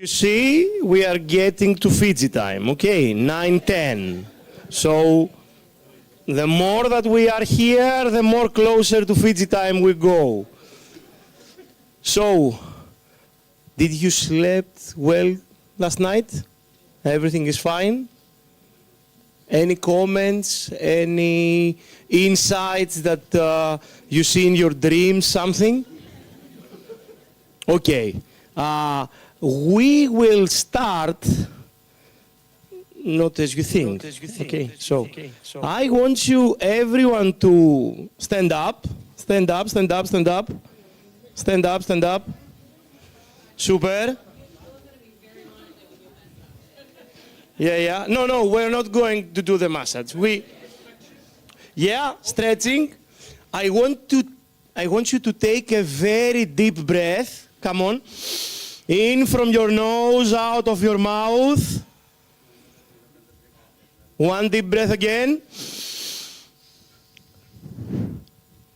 You see, we are getting to Fiji time, okay, 9:10. So the more that we are here, the more closer to Fiji time we go. So, did you slept well last night? Everything is fine? Any comments, any insights that you see in your dreams, something? Okay. We will start not as you think. Okay, so I want you, everyone, to stand up. Stand up, stand up, stand up. Stand up, stand up. Super. Yeah. No, we're not going to do the massage. Stretching. I want you to take a very deep breath. Come on. In from your nose, out of your mouth. One deep breath again.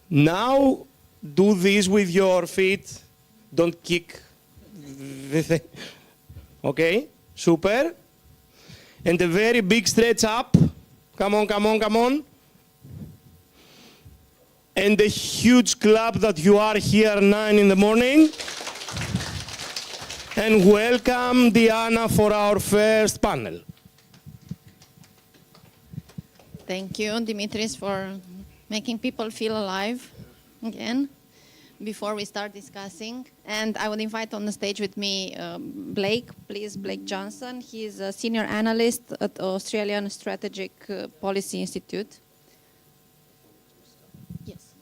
Now, do this with your feet. Don't kick the thing. Okay? Super. And a very big stretch up. Come on, come on, come on. And a huge clap that you are here 9 in the morning. And welcome Diana for our first panel. Thank you, Dimitris, for making people feel alive again before we start discussing. And I would invite on the stage with me Blake, please, Blake Johnson. He's a senior analyst at Australian Strategic Policy Institute. Yes.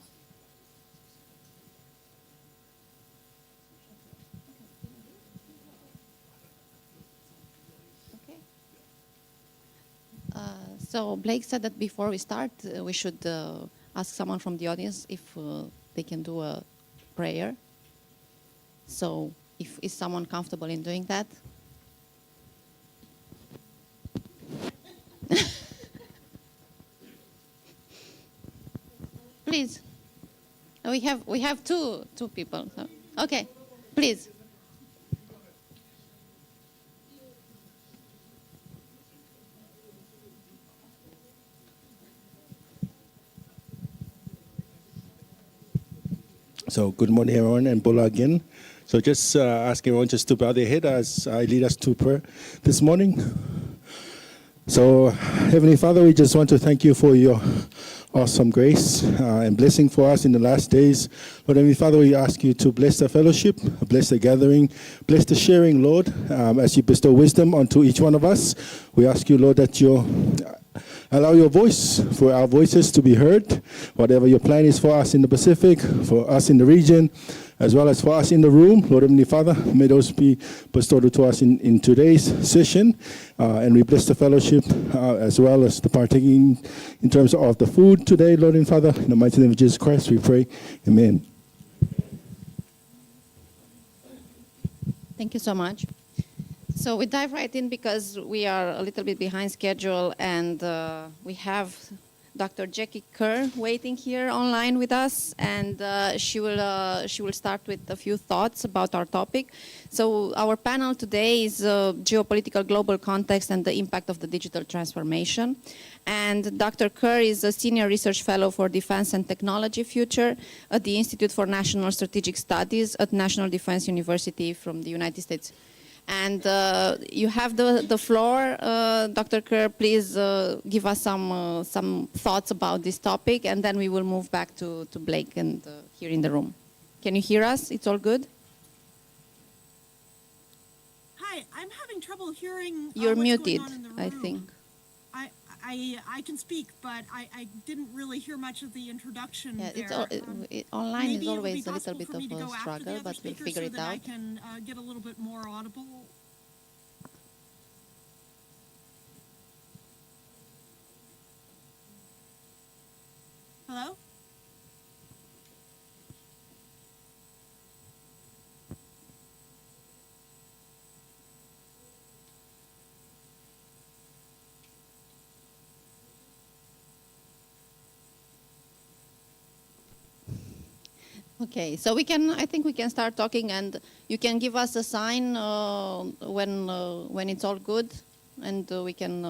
Okay. So Blake said that before we start, we should ask someone from the audience if they can do a prayer. So is someone comfortable in doing that? Please. We have two people. So. Okay, please. So good morning, everyone, and Bola again. So just ask everyone just to bow their head as I lead us to prayer this morning. So Heavenly Father, we just want to thank you for your awesome grace and blessing for us in the last days. Lord Heavenly Father, we ask you to bless the fellowship, bless the gathering, bless the sharing, Lord, as you bestow wisdom onto each one of us. We ask you, Lord, that you allow your voice, for our voices to be heard, whatever your plan is for us in the Pacific, for us in the region, as well as for us in the room. Lord Heavenly Father, may those be bestowed to us in today's session. And we bless the fellowship as well as the partaking in terms of the food today, Lord and Father. In the mighty name of Jesus Christ, we pray. Amen. Thank you so much. So we dive right in because we are a little bit behind schedule, and we have Dr. Jackie Kerr waiting here online with us, and she will start with a few thoughts about our topic. So our panel today is geopolitical global context and the impact of the digital transformation. And Dr. Kerr is a senior research fellow for defense and technology future at the Institute for National Strategic Studies at National Defense University from the United States. And you have the floor, Dr. Kerr. Please give us some thoughts about this topic, and then we will move back to Blake and here in the room. Can you hear us? It's all good? Hi, I'm having trouble hearing You're what's muted, going on in the room. I think. I can speak, but I didn't really hear much of the introduction Yeah, there. online is maybe it would always be a little bit possible for me of to a go after the struggle, other but we'll speaker figure so it that I out. can get a little bit more audible. Hello? Okay, so I think we can start talking, and you can give us a sign when it's all good, and we can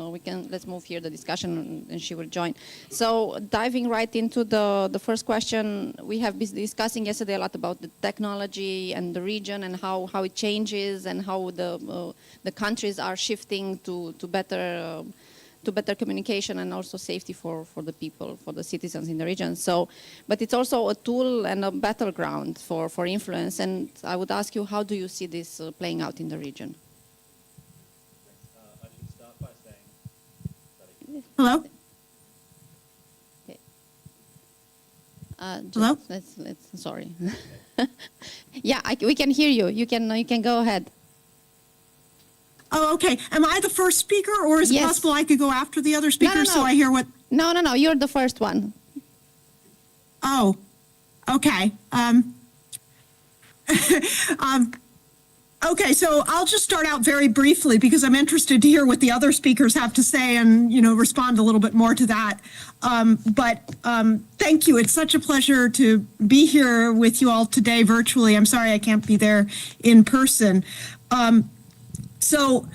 let's move here the discussion, and she will join. So diving right into the first question, we have been discussing yesterday a lot about the technology and the region and how it changes and how the countries are shifting to better communication and also safety for the people, for the citizens in the region. So, but it's also a tool and a battleground for influence. And I would ask you, how do you see this playing out in the region? I should start by saying, Hello? Okay. Hello? Let's sorry. Yeah, we can hear you. You can go ahead. Oh, okay. Am I the first speaker, or is it Yes. possible I could go after the other speakers so no. I hear what? No, you're the first one. Oh, okay. Okay, so I'll just start out very briefly because I'm interested to hear what the other speakers have to say and, respond a little bit more to that. Thank you. It's such a pleasure to be here with you all today virtually. I'm sorry I can't be there in person. So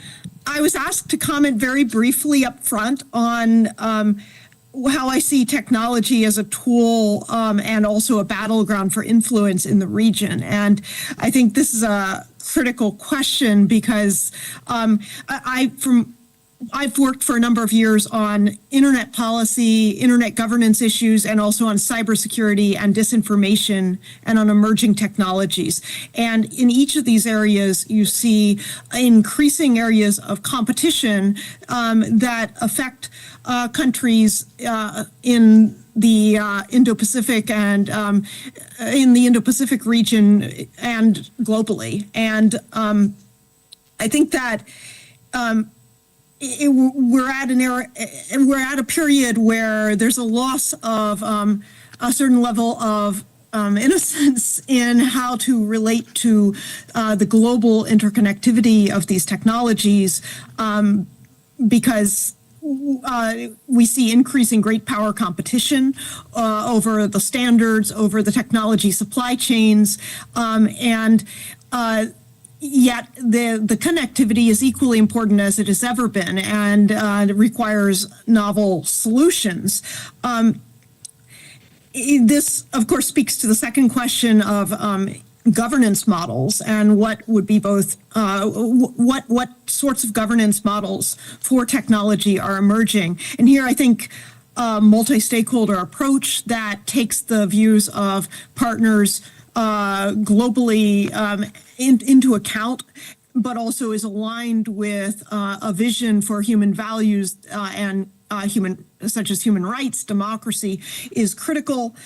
I was asked to comment very briefly up front on how I see technology as a tool and also a battleground for influence in the region. And I think this is a critical question because I've worked for a number of years on internet policy, internet governance issues, and also on cybersecurity and disinformation and on emerging technologies. And in each of these areas, you see increasing areas of competition that affect countries in the Indo-Pacific and in the Indo-Pacific region and globally. And I think that we're at a period where there's a loss of a certain level of innocence in how to relate to the global interconnectivity of these technologies because we see increasing great power competition over the standards, over the technology supply chains, and yet the connectivity is equally important as it has ever been, and it requires novel solutions. This, of course, speaks to the second question of governance models and what would be both what sorts of governance models for technology are emerging. And here I think a multi-stakeholder approach that takes the views of partners globally into account, but also is aligned with a vision for human values and such as human rights, democracy is critical.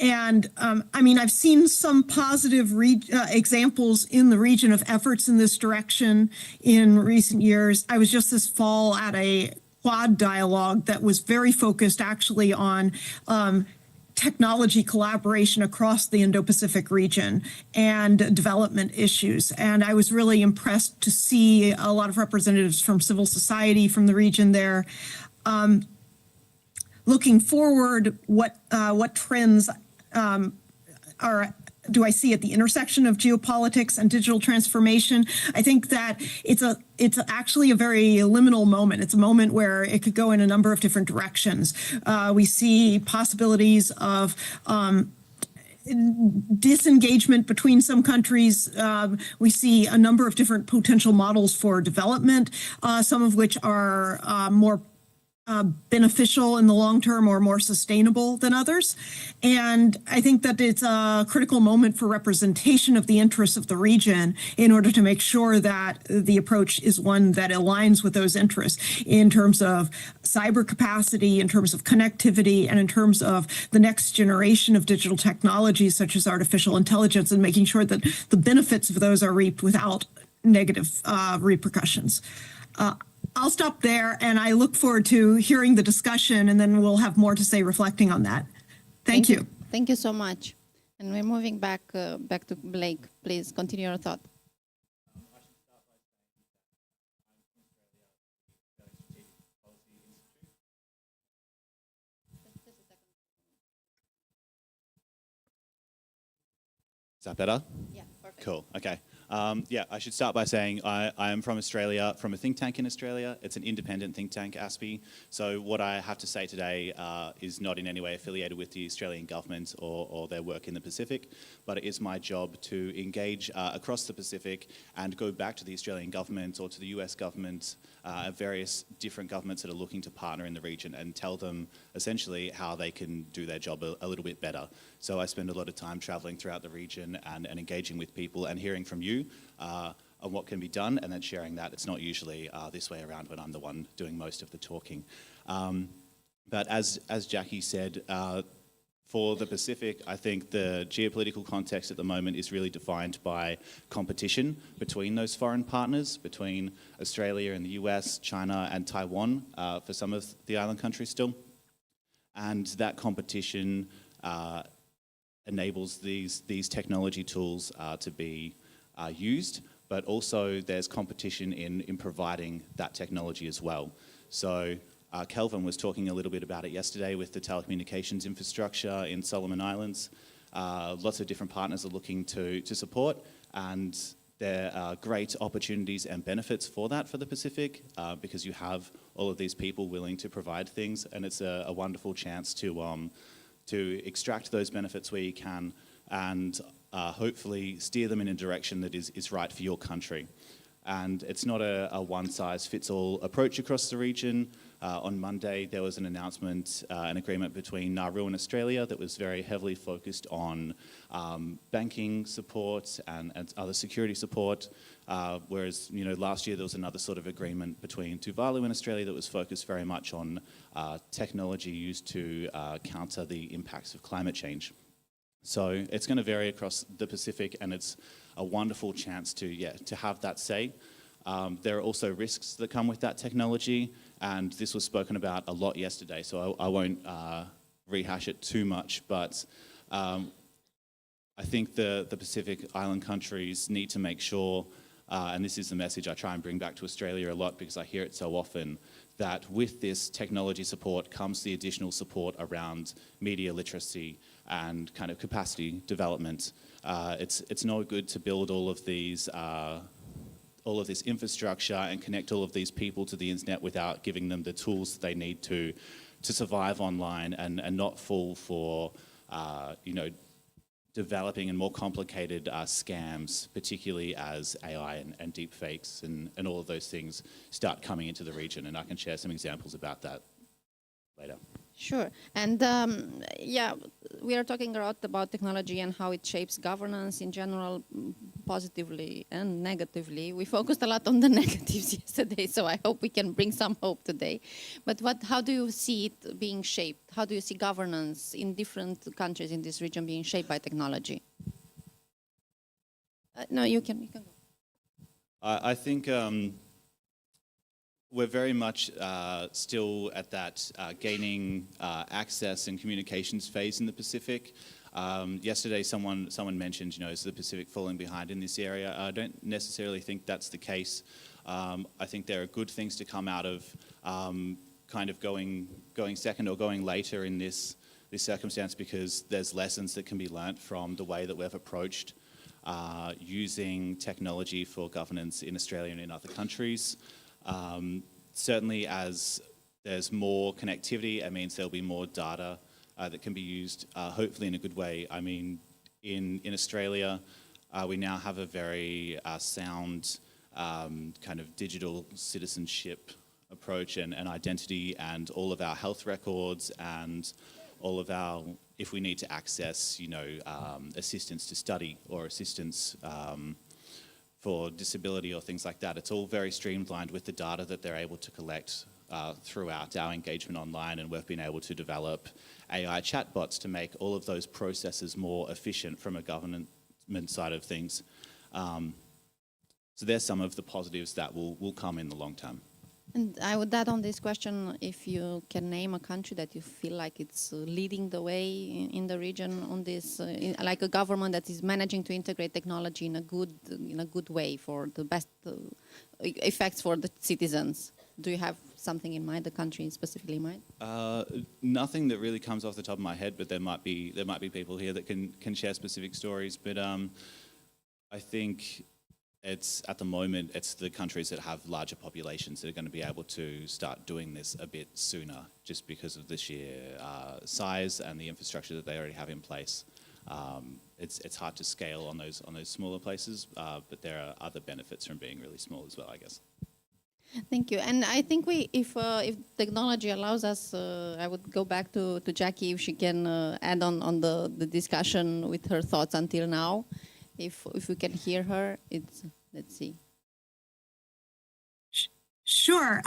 I've seen some positive examples in the region of efforts in this direction in recent years. I was just this fall at a Quad dialogue that was very focused actually on technology collaboration across the Indo-Pacific region and development issues. And I was really impressed to see a lot of representatives from civil society from the region there. Looking forward, what trends do I see at the intersection of geopolitics and digital transformation? I think that it's actually a very liminal moment. It's a moment where it could go in a number of different directions. We see possibilities of disengagement between some countries. We see a number of different potential models for development, some of which are more beneficial in the long term or more sustainable than others. And I think that it's a critical moment for representation of the interests of the region in order to make sure that the approach is one that aligns with those interests in terms of cyber capacity, in terms of connectivity, and in terms of the next generation of digital technologies such as artificial intelligence, and making sure that the benefits of those are reaped without negative repercussions. I'll stop there, and I look forward to hearing the discussion, and then we'll have more to say reflecting on that. Thank you. Thank you so much. And we're moving back to Blake. Please continue your thought. Is that better? Yeah, perfect. Cool. Okay. Yeah, I should start by saying I am from Australia, from a think tank in Australia. It's an independent think tank, ASPI. So what I have to say today is not in any way affiliated with the Australian government or their work in the Pacific, but it is my job to engage across the Pacific and go back to the Australian government or to the US government, various different governments that are looking to partner in the region and tell them essentially how they can do their job a little bit better. So I spend a lot of time traveling throughout the region and engaging with people and hearing from you on what can be done and then sharing that. It's not usually this way around when I'm the one doing most of the talking. But as Jackie said, for the Pacific, I think the geopolitical context at the moment is really defined by competition between those foreign partners, between Australia and the US, China and Taiwan, for some of the island countries still. And that competition enables these technology tools to be used, but also there's competition in providing that technology as well. So Kelvin was talking a little bit about it yesterday with the telecommunications infrastructure in Solomon Islands. Lots of different partners are looking to support, and there are great opportunities and benefits for that for the Pacific because you have all of these people willing to provide things, and it's a wonderful chance to extract those benefits where you can and hopefully steer them in a direction that is right for your country. And it's not a one-size-fits-all approach across the region. On Monday, there was an announcement, an agreement between Nauru and Australia that was very heavily focused on banking support and other security support, whereas last year there was another sort of agreement between Tuvalu and Australia that was focused very much on technology used to counter the impacts of climate change. So it's going to vary across the Pacific, and it's a wonderful chance to have that say. There are also risks that come with that technology, and this was spoken about a lot yesterday, so I won't rehash it too much, but I think the Pacific Island countries need to make sure, and this is the message I try and bring back to Australia a lot because I hear it so often, that with this technology support comes the additional support around media literacy and kind of capacity development. It's no good to build all of this infrastructure and connect all of these people to the internet without giving them the tools that they need to survive online and not fall for developing and more complicated scams, particularly as AI and deep fakes and all of those things start coming into the region. And I can share some examples about that later. Sure. And we are talking a lot about technology and how it shapes governance in general, positively and negatively. We focused a lot on the negatives yesterday, so I hope we can bring some hope today. But how do you see it being shaped? How do you see governance in different countries in this region being shaped by technology? No, you can go. I think we're very much still at that gaining access and communications phase in the Pacific. Yesterday, someone mentioned, is the Pacific falling behind in this area? I don't necessarily think that's the case. I think there are good things to come out of kind of going second or going later in this circumstance because there's lessons that can be learnt from the way that we've approached using technology for governance in Australia and in other countries. Certainly as there's more connectivity, it means there'll be more data that can be used, hopefully in a good way. I mean, in Australia, we now have a very sound kind of digital citizenship approach and identity, and all of our health records and all of our, if we need to access, assistance to study or assistance for disability or things like that. It's all very streamlined with the data that they're able to collect throughout our engagement online, and we've been able to develop AI chatbots to make all of those processes more efficient from a government side of things. So there's some of the positives that will come in the long term. And I would add on this question, if you can name a country that you feel like it's leading the way in the region on this, like a government that is managing to integrate technology in a good way for the best effects for the citizens. Do you have something in mind, the country specifically in mind? Nothing that really comes off the top of my head, but there might be people here that can share specific stories. But I think it's at the moment it's the countries that have larger populations that are going to be able to start doing this a bit sooner, just because of the sheer size and the infrastructure that they already have in place. It's hard to scale on those smaller places, but there are other benefits from being really small as well, I guess. Thank you. And I think if technology allows us, I would go back to Jackie if she can add on the discussion with her thoughts until now. If we can hear her, let's see. Sure.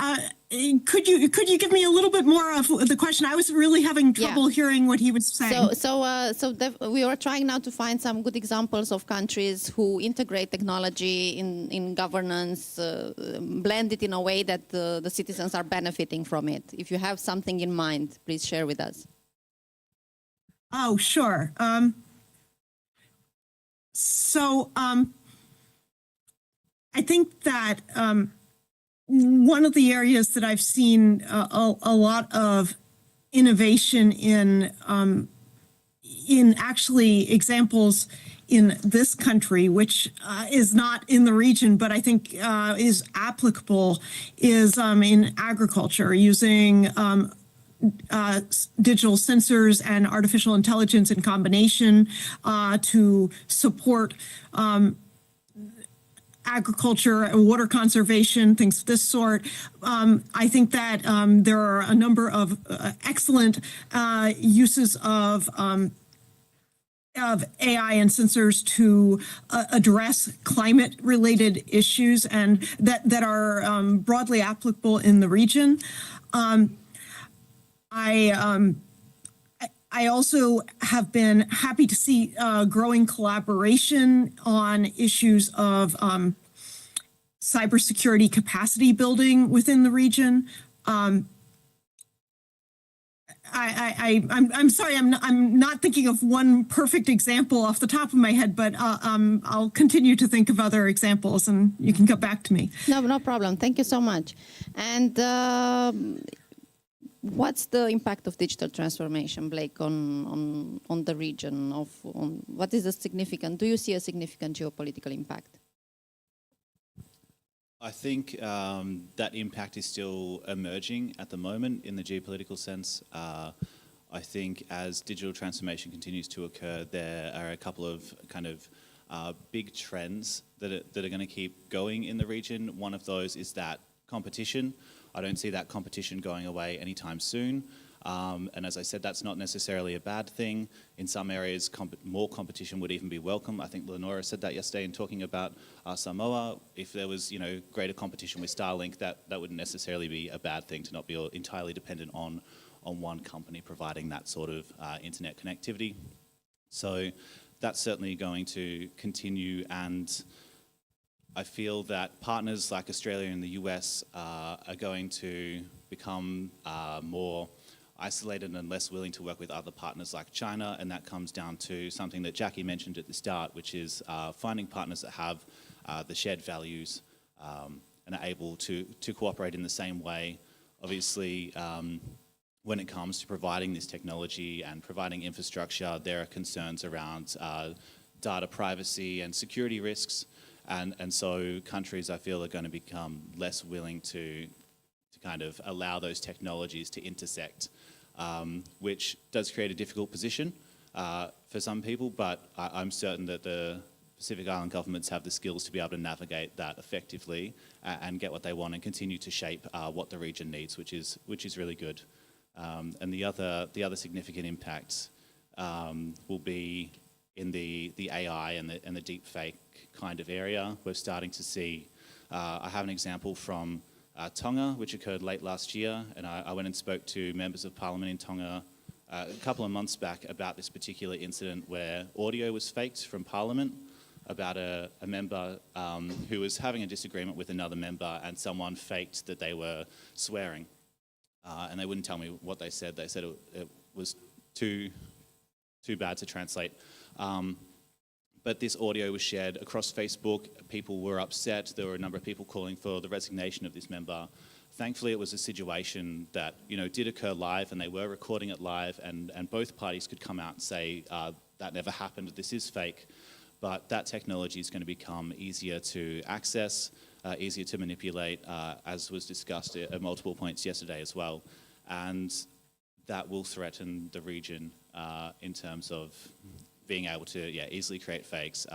Could you give me a little bit more of the question? I was really having trouble hearing what he was saying. We are trying now to find some good examples of countries who integrate technology in governance, blend it in a way that the citizens are benefiting from it. If you have something in mind, please share with us. Oh, sure. I think that one of the areas that I've seen a lot of innovation in actually examples in this country, which is not in the region, but I think is applicable, is in agriculture, using digital sensors and artificial intelligence in combination to support agriculture and water conservation, things of this sort. I think that there are a number of excellent uses of AI and sensors to address climate-related issues and that are broadly applicable in the region. I also have been happy to see growing collaboration on issues of cybersecurity capacity building within the region. I'm sorry, I'm not thinking of one perfect example off the top of my head, but I'll continue to think of other examples, and you can come back to me. No problem. Thank you so much. And what's the impact of digital transformation, Blake, on the region? What is the significant? Do you see a significant geopolitical impact? I think that impact is still emerging at the moment in the geopolitical sense. I think as digital transformation continues to occur, there are a couple of kind of big trends that are going to keep going in the region. One of those is that competition. I don't see that competition going away anytime soon. And as I said, that's not necessarily a bad thing. In some areas, more competition would even be welcome. I think Lenora said that yesterday in talking about Samoa. If there was, greater competition with Starlink, that wouldn't necessarily be a bad thing to not be entirely dependent on one company providing that sort of internet connectivity. So that's certainly going to continue, and I feel that partners like Australia and the US are going to become more isolated and less willing to work with other partners like China, and that comes down to something that Jackie mentioned at the start, which is finding partners that have the shared values and are able to cooperate in the same way. Obviously, when it comes to providing this technology and providing infrastructure, there are concerns around data privacy and security risks. And so countries, I feel, are going to become less willing to kind of allow those technologies to intersect, which does create a difficult position for some people, but I'm certain that the Pacific Island governments have the skills to be able to navigate that effectively and get what they want and continue to shape what the region needs, which is really good. And the other significant impact will be in the AI and the deep fake kind of area. We're starting to see, I have an example from Tonga, which occurred late last year, and I went and spoke to members of parliament in Tonga a couple of months back about this particular incident where audio was faked from parliament about a member who was having a disagreement with another member, and someone faked that they were swearing. And they wouldn't tell me what they said. They said it was too bad to translate. But this audio was shared across Facebook. People were upset. There were a number of people calling for the resignation of this member thankfully, it was a situation that did occur live, and they were recording it live, and both parties could come out and say that never happened. This is fake. But that technology is going to become easier to access, easier to manipulate, as was discussed at multiple points yesterday as well. And that will threaten the region in terms of being able to easily create fakes,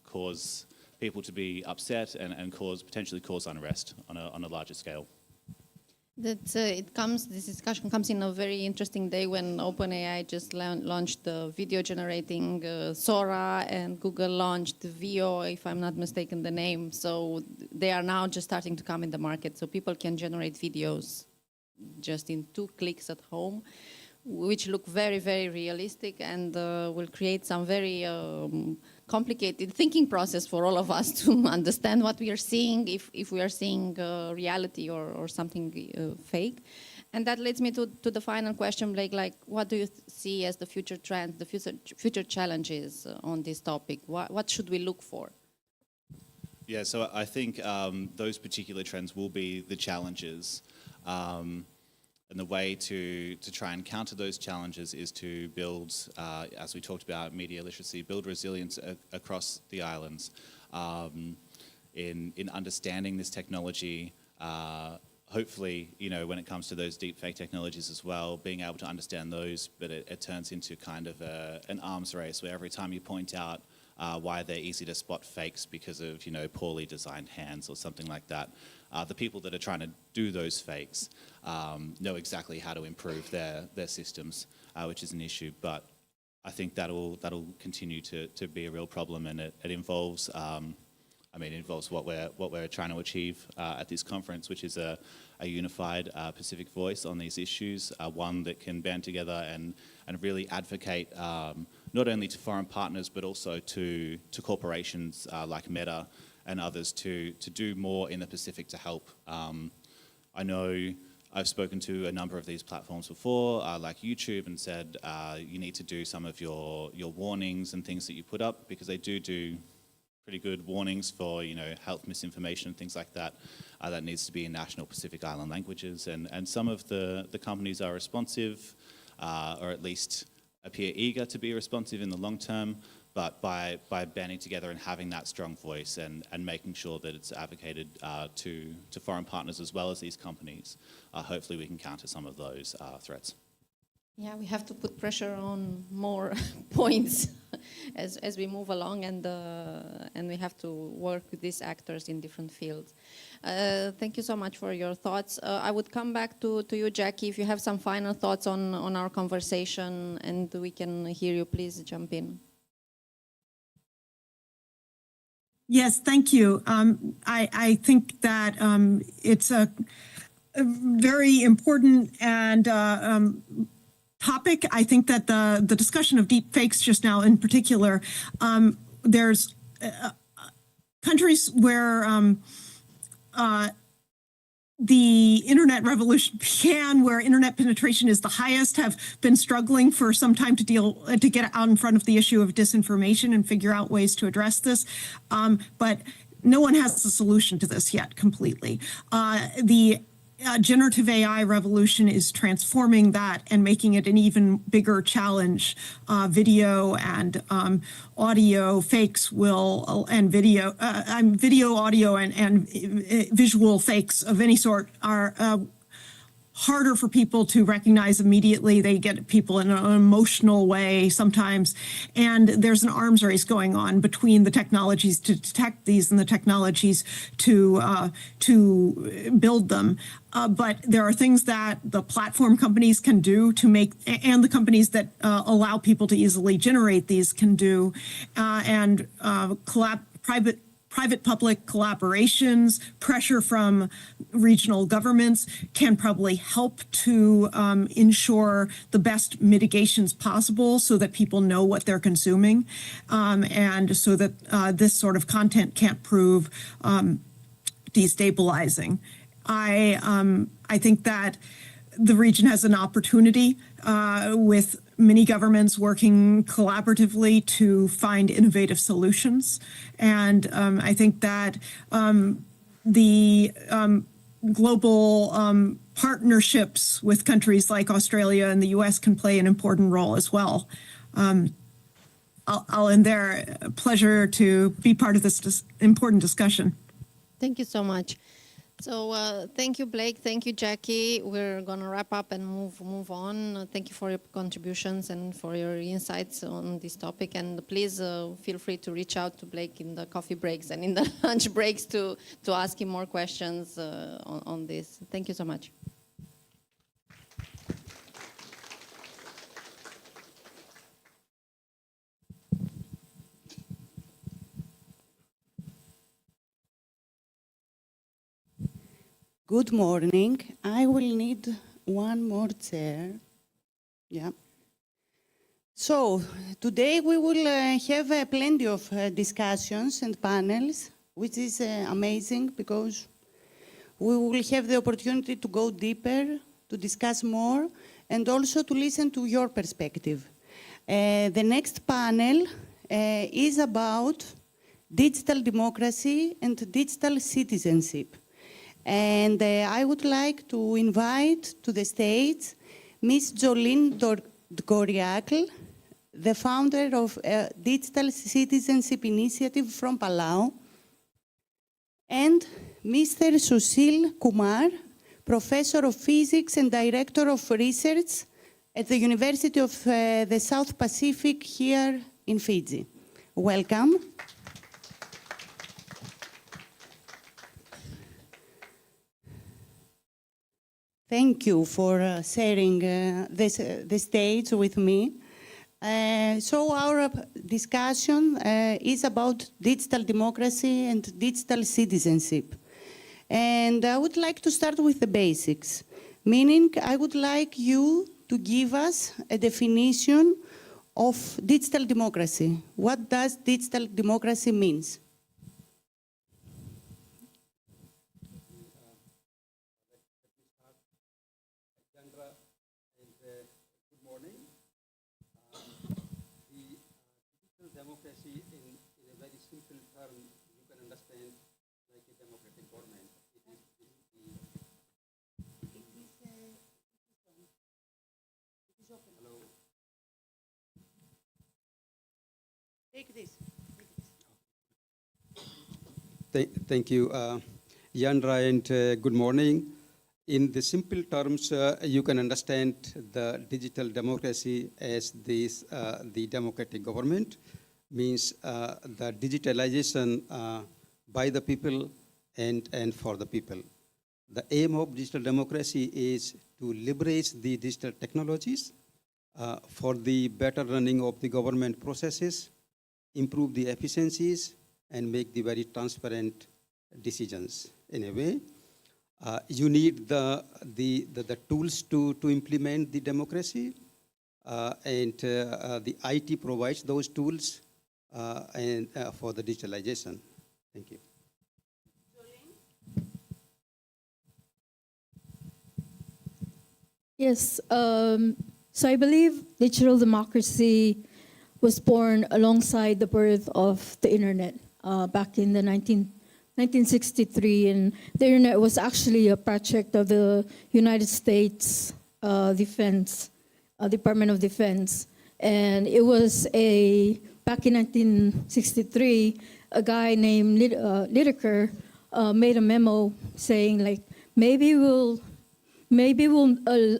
cause people to be upset, and potentially cause unrest on a larger scale. This discussion comes in a very interesting day when OpenAI just launched the video generating Sora, and Google launched Veo, if I'm not mistaken the name. So they are now just starting to come in the market. So people can generate videos just in 2 clicks at home, which look very, very realistic, and will create some very complicated thinking process for all of us to understand what we are seeing, if we are seeing reality or something fake. And that leads me to the final question, Blake, like, what do you see as the future trends, the future challenges on this topic? What should we look for? Yeah, so I think those particular trends will be the challenges. And the way to try and counter those challenges is to build, as we talked about, media literacy, build resilience across the islands in understanding this technology. Hopefully, when it comes to those deepfake technologies as well, being able to understand those, but it turns into kind of an arms race where every time you point out why they're easy to spot fakes because of poorly designed hands or something like that, the people that are trying to do those fakes know exactly how to improve their systems, which is an issue. But I think that'll continue to be a real problem, and it involves what we're trying to achieve at this conference, which is a unified Pacific voice on these issues, one that can band together and really advocate not only to foreign partners but also to corporations like Meta and others to do more in the Pacific to help. I know I've spoken to a number of these platforms before, like YouTube, and said you need to do some of your warnings and things that you put up, because they do pretty good warnings for health misinformation and things like that. That needs to be in national Pacific Island languages, and some of the companies are responsive, or at least appear eager to be responsive in the long term. But by banding together and having that strong voice and making sure that it's advocated to foreign partners as well as these companies, hopefully we can counter some of those threats. Yeah, we have to put pressure on more points as we move along, and we have to work with these actors in different fields. Thank you so much for your thoughts. I would come back to you, Jackie, if you have some final thoughts on our conversation, and we can hear you. Please jump in. Yes, thank you. I think that it's a very important and topic. I think that the discussion of deep fakes just now in particular, there's countries where the internet revolution began, where internet penetration is the highest, have been struggling for some time to get out in front of the issue of disinformation and figure out ways to address this. But no one has a solution to this yet completely. The generative AI revolution is transforming that and making it an even bigger challenge. Video and audio fakes and video, audio, and visual fakes of any sort are harder for people to recognize immediately. They get people in an emotional way sometimes. And there's an arms race going on between the technologies to detect these and the technologies to build them. But there are things that the platform companies can do to make, and the companies that allow people to easily generate these can do, and private-public collaborations, pressure from regional governments can probably help to ensure the best mitigations possible so that people know what they're consuming, and so that this sort of content can't prove destabilizing. I think that the region has an opportunity with many governments working collaboratively to find innovative solutions. And I think that the global partnerships with countries like Australia and the US can play an important role as well. I'll end there. A pleasure to be part of this important discussion. Thank you so much. So thank you, Blake. Thank you, Jackie. We're going to wrap up and move on. Thank you for your contributions and for your insights on this topic. And please feel free to reach out to Blake in the coffee breaks and in the lunch breaks to ask him more questions on this. Thank you so much. Good morning. I will need one more chair. Yeah. So today we will have plenty of discussions and panels, which is amazing because we will have the opportunity to go deeper, to discuss more, and also to listen to your perspective. The next panel is about digital democracy and digital citizenship. And I would like to invite to the stage Ms. Jolene Dgoriakl, the founder of Digital Citizenship Initiative from Palau, and Mr. Sushil Kumar, Professor of Physics and Director of Research at the University of the South Pacific here in Fiji. Welcome. Thank you for sharing the stage with me. So our discussion is about digital democracy and digital citizenship. And I would like to start with the basics, meaning I would like you to give us a definition of digital democracy. What does digital democracy mean? Democracy in a very simple term, you can understand like a democratic government. Hello. Take this. Thank you, Yandra, and good morning. In the simple terms, you can understand the digital democracy as this, the democratic government. Means the digitalization by the people and for the people. The aim of digital democracy is to leverage the digital technologies for the better running of the government processes, improve the efficiencies, and make the very transparent decisions. In a way, you need the tools to implement the democracy, and the IT provides those tools and for the digitalization. Thank you. Yes, so I believe digital democracy was born alongside the birth of the internet back in the 1963, and the internet was actually a project of the United States Defense, Department of Defense, and it was back in 1963, a guy named Lydekker made a memo saying like, maybe we'll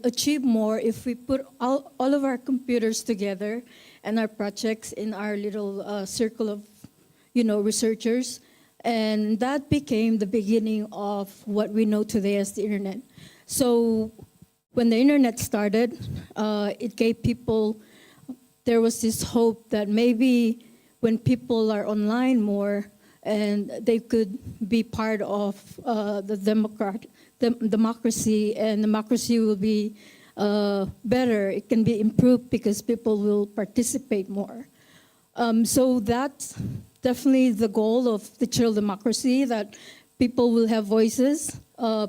achieve more if we put all of our computers together and our projects in our little circle of, researchers. And that became the beginning of what we know today as the internet. So when the internet started, it gave people, there was this hope that maybe when people are online more and they could be part of the democracy, and democracy will be better. It can be improved because people will participate more. So that's definitely the goal of digital democracy, that people will have voices,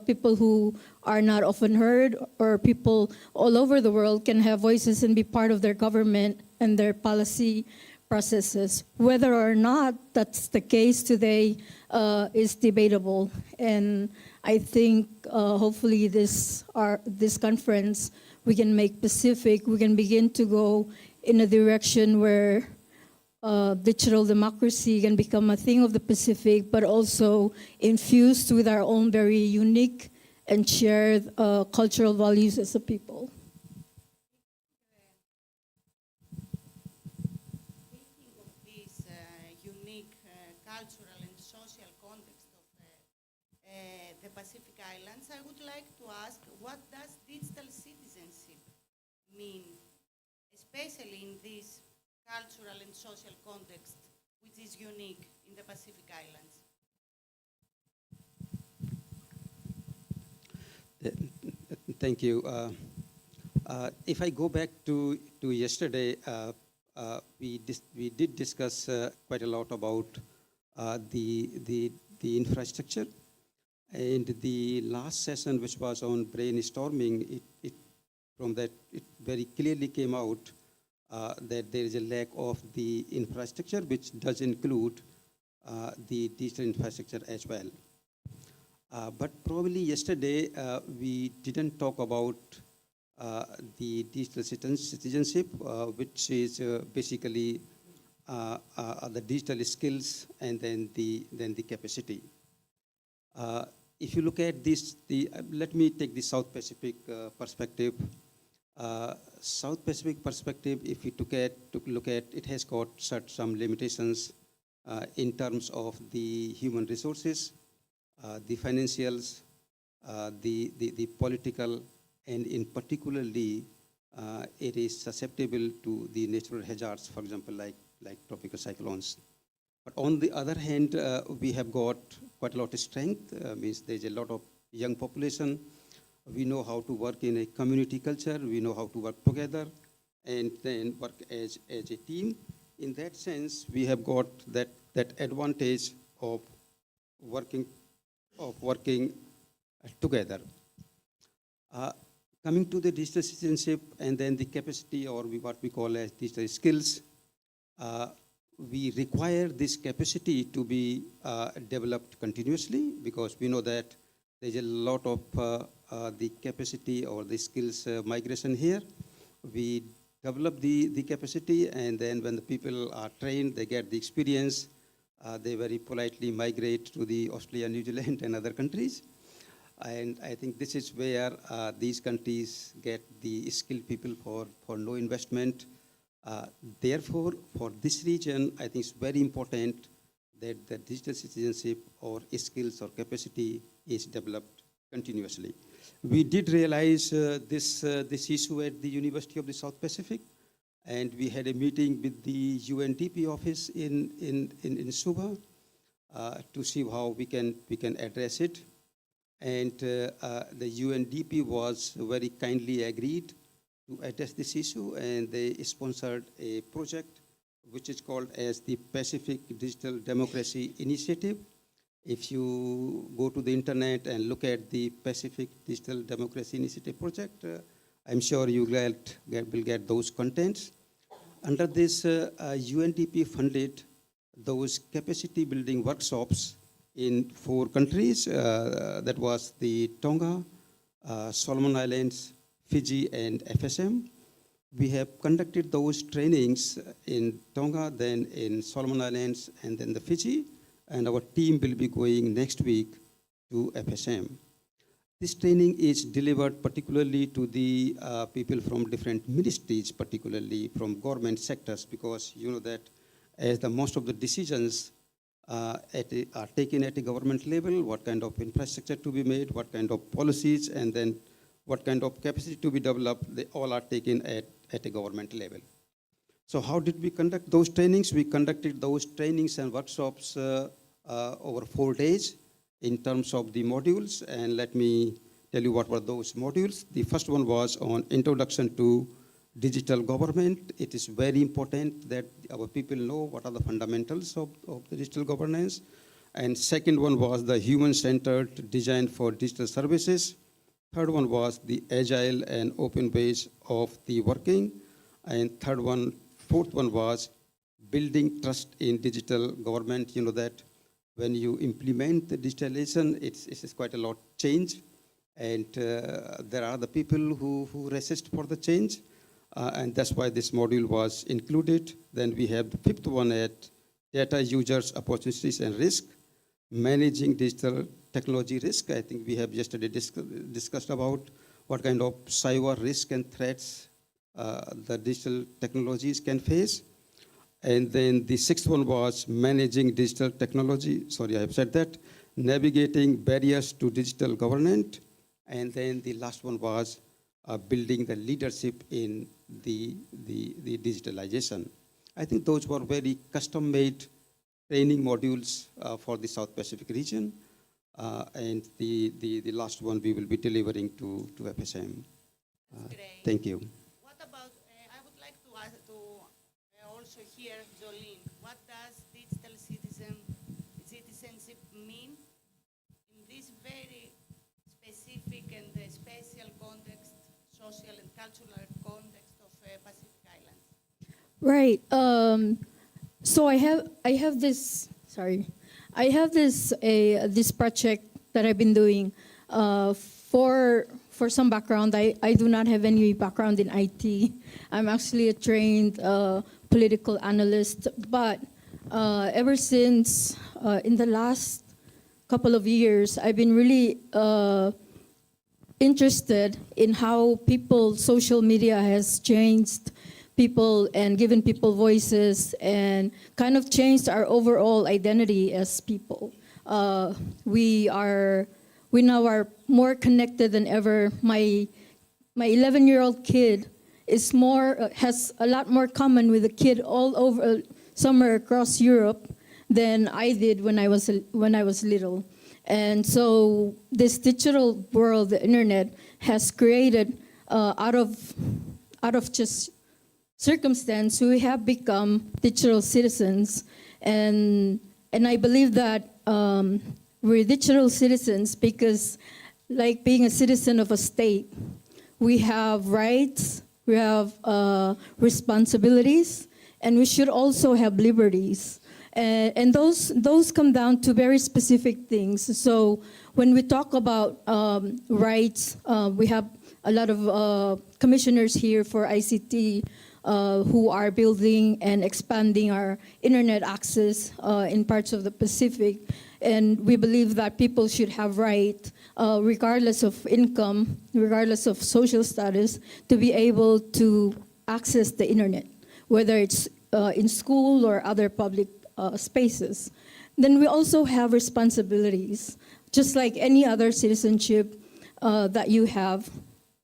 people who are not often heard, or people all over the world can have voices and be part of their government and their policy processes. Whether or not that's the case today is debatable. And I think hopefully this conference we can make Pacific. We can begin to go in a direction where digital democracy can become a thing of the Pacific, but also infused with our own very unique and shared cultural values as a people. Thinking of this unique cultural and social context of the Pacific Islands, I would like to ask, what does digital citizenship mean, especially in this cultural and social context, which is unique in the Pacific Islands? Thank you. If I go back to yesterday, we did discuss quite a lot about the infrastructure, and the last session, which was on brainstorming, from that it very clearly came out that there is a lack of the infrastructure, which does include the digital infrastructure as well. But probably yesterday we didn't talk about the digital citizenship, which is basically the digital skills and then the capacity. If you look at this, let me take the South Pacific perspective. South Pacific perspective, if you look at, it has got some limitations in terms of the human resources, the financials, the political, and in particularly, it is susceptible to the natural hazards, for example, like tropical cyclones. But on the other hand, we have got quite a lot of strength, means there's a lot of young population. We know how to work in a community culture, we know how to work together, and then work as a team. In that sense, we have got that advantage of working together. Coming to the digital citizenship and then the capacity, or what we call as digital skills, we require this capacity to be developed continuously, because we know that there's a lot of the capacity or the skills migration here. We develop the capacity, and then when the people are trained, they get the experience, they very politely migrate to the Australia, New Zealand, and other countries. And I think this is where these countries get the skilled people for no investment. Therefore, for this region, I think it's very important that the digital citizenship or skills or capacity is developed continuously. We did realize this issue at the University of the South Pacific, and we had a meeting with the UNDP office in Suva to see how we can address it. And the UNDP was very kindly agreed to address this issue, and they sponsored a project which is called as the Pacific Digital Democracy Initiative. If you go to the internet and look at the Pacific Digital Democracy Initiative project, I'm sure you will get those contents. Under this, UNDP funded those capacity building workshops in 4 countries. That was the Tonga, Solomon Islands, Fiji, and FSM. We have conducted those trainings in Tonga, then in Solomon Islands, and then the Fiji, and our team will be going next week to FSM. This training is delivered particularly to the people from different ministries, particularly from government sectors, because you know that as the most of the decisions are taken at a government level, what kind of infrastructure to be made, what kind of policies, and then what kind of capacity to be developed, they all are taken at a government level. So how did we conduct those trainings? We conducted those trainings and workshops over 4 days in terms of the modules, and let me tell you what were those modules. The first one was on introduction to digital government. It is very important that our people know what are the fundamentals of the digital governance. And second one was the human-centered design for digital services. Third one was the agile and open ways of the working. And fourth one was building trust in digital government. You know that when you implement the digitalization, it's quite a lot change. And there are the people who resist for the change. And that's why this module was included. Then we have the fifth one at data users, opportunities and risk, managing digital technology risk. I think we have yesterday discussed about what kind of cyber risk and threats the digital technologies can face. And then the sixth one was managing digital technology. Sorry, I have said that. Navigating barriers to digital governance. And then the last one was building the leadership in the digitalization. I think those were very custom-made training modules for the South Pacific region. And the last one we will be delivering to FSM. Great. Thank you. What about, I would like to ask also hear Jolene, what does digital citizenship mean in this very specific and special context, social and cultural context of Pacific Islands? Right. So I have this. Sorry, I have this project that I've been doing for some background. I do not have any background in IT. I'm actually a trained political analyst. But ever since in the last couple of years, I've been really interested in how social media has changed people and given people voices and kind of changed our overall identity as people. We now are more connected than ever. My 11-year-old kid has a lot more common with a kid all over somewhere across Europe than I did when I was little. And so this digital world, the internet, has created out of just circumstance, we have become digital citizens, and I believe that we're digital citizens because, like being a citizen of a state, we have rights, we have responsibilities, and we should also have liberties. And those come down to very specific things. So when we talk about rights, we have a lot of commissioners here for ICT who are building and expanding our internet access in parts of the Pacific. And we believe that people should have right, regardless of income, regardless of social status, to be able to access the internet, whether it's in school or other public spaces. Then we also have responsibilities. Just like any other citizenship that you have,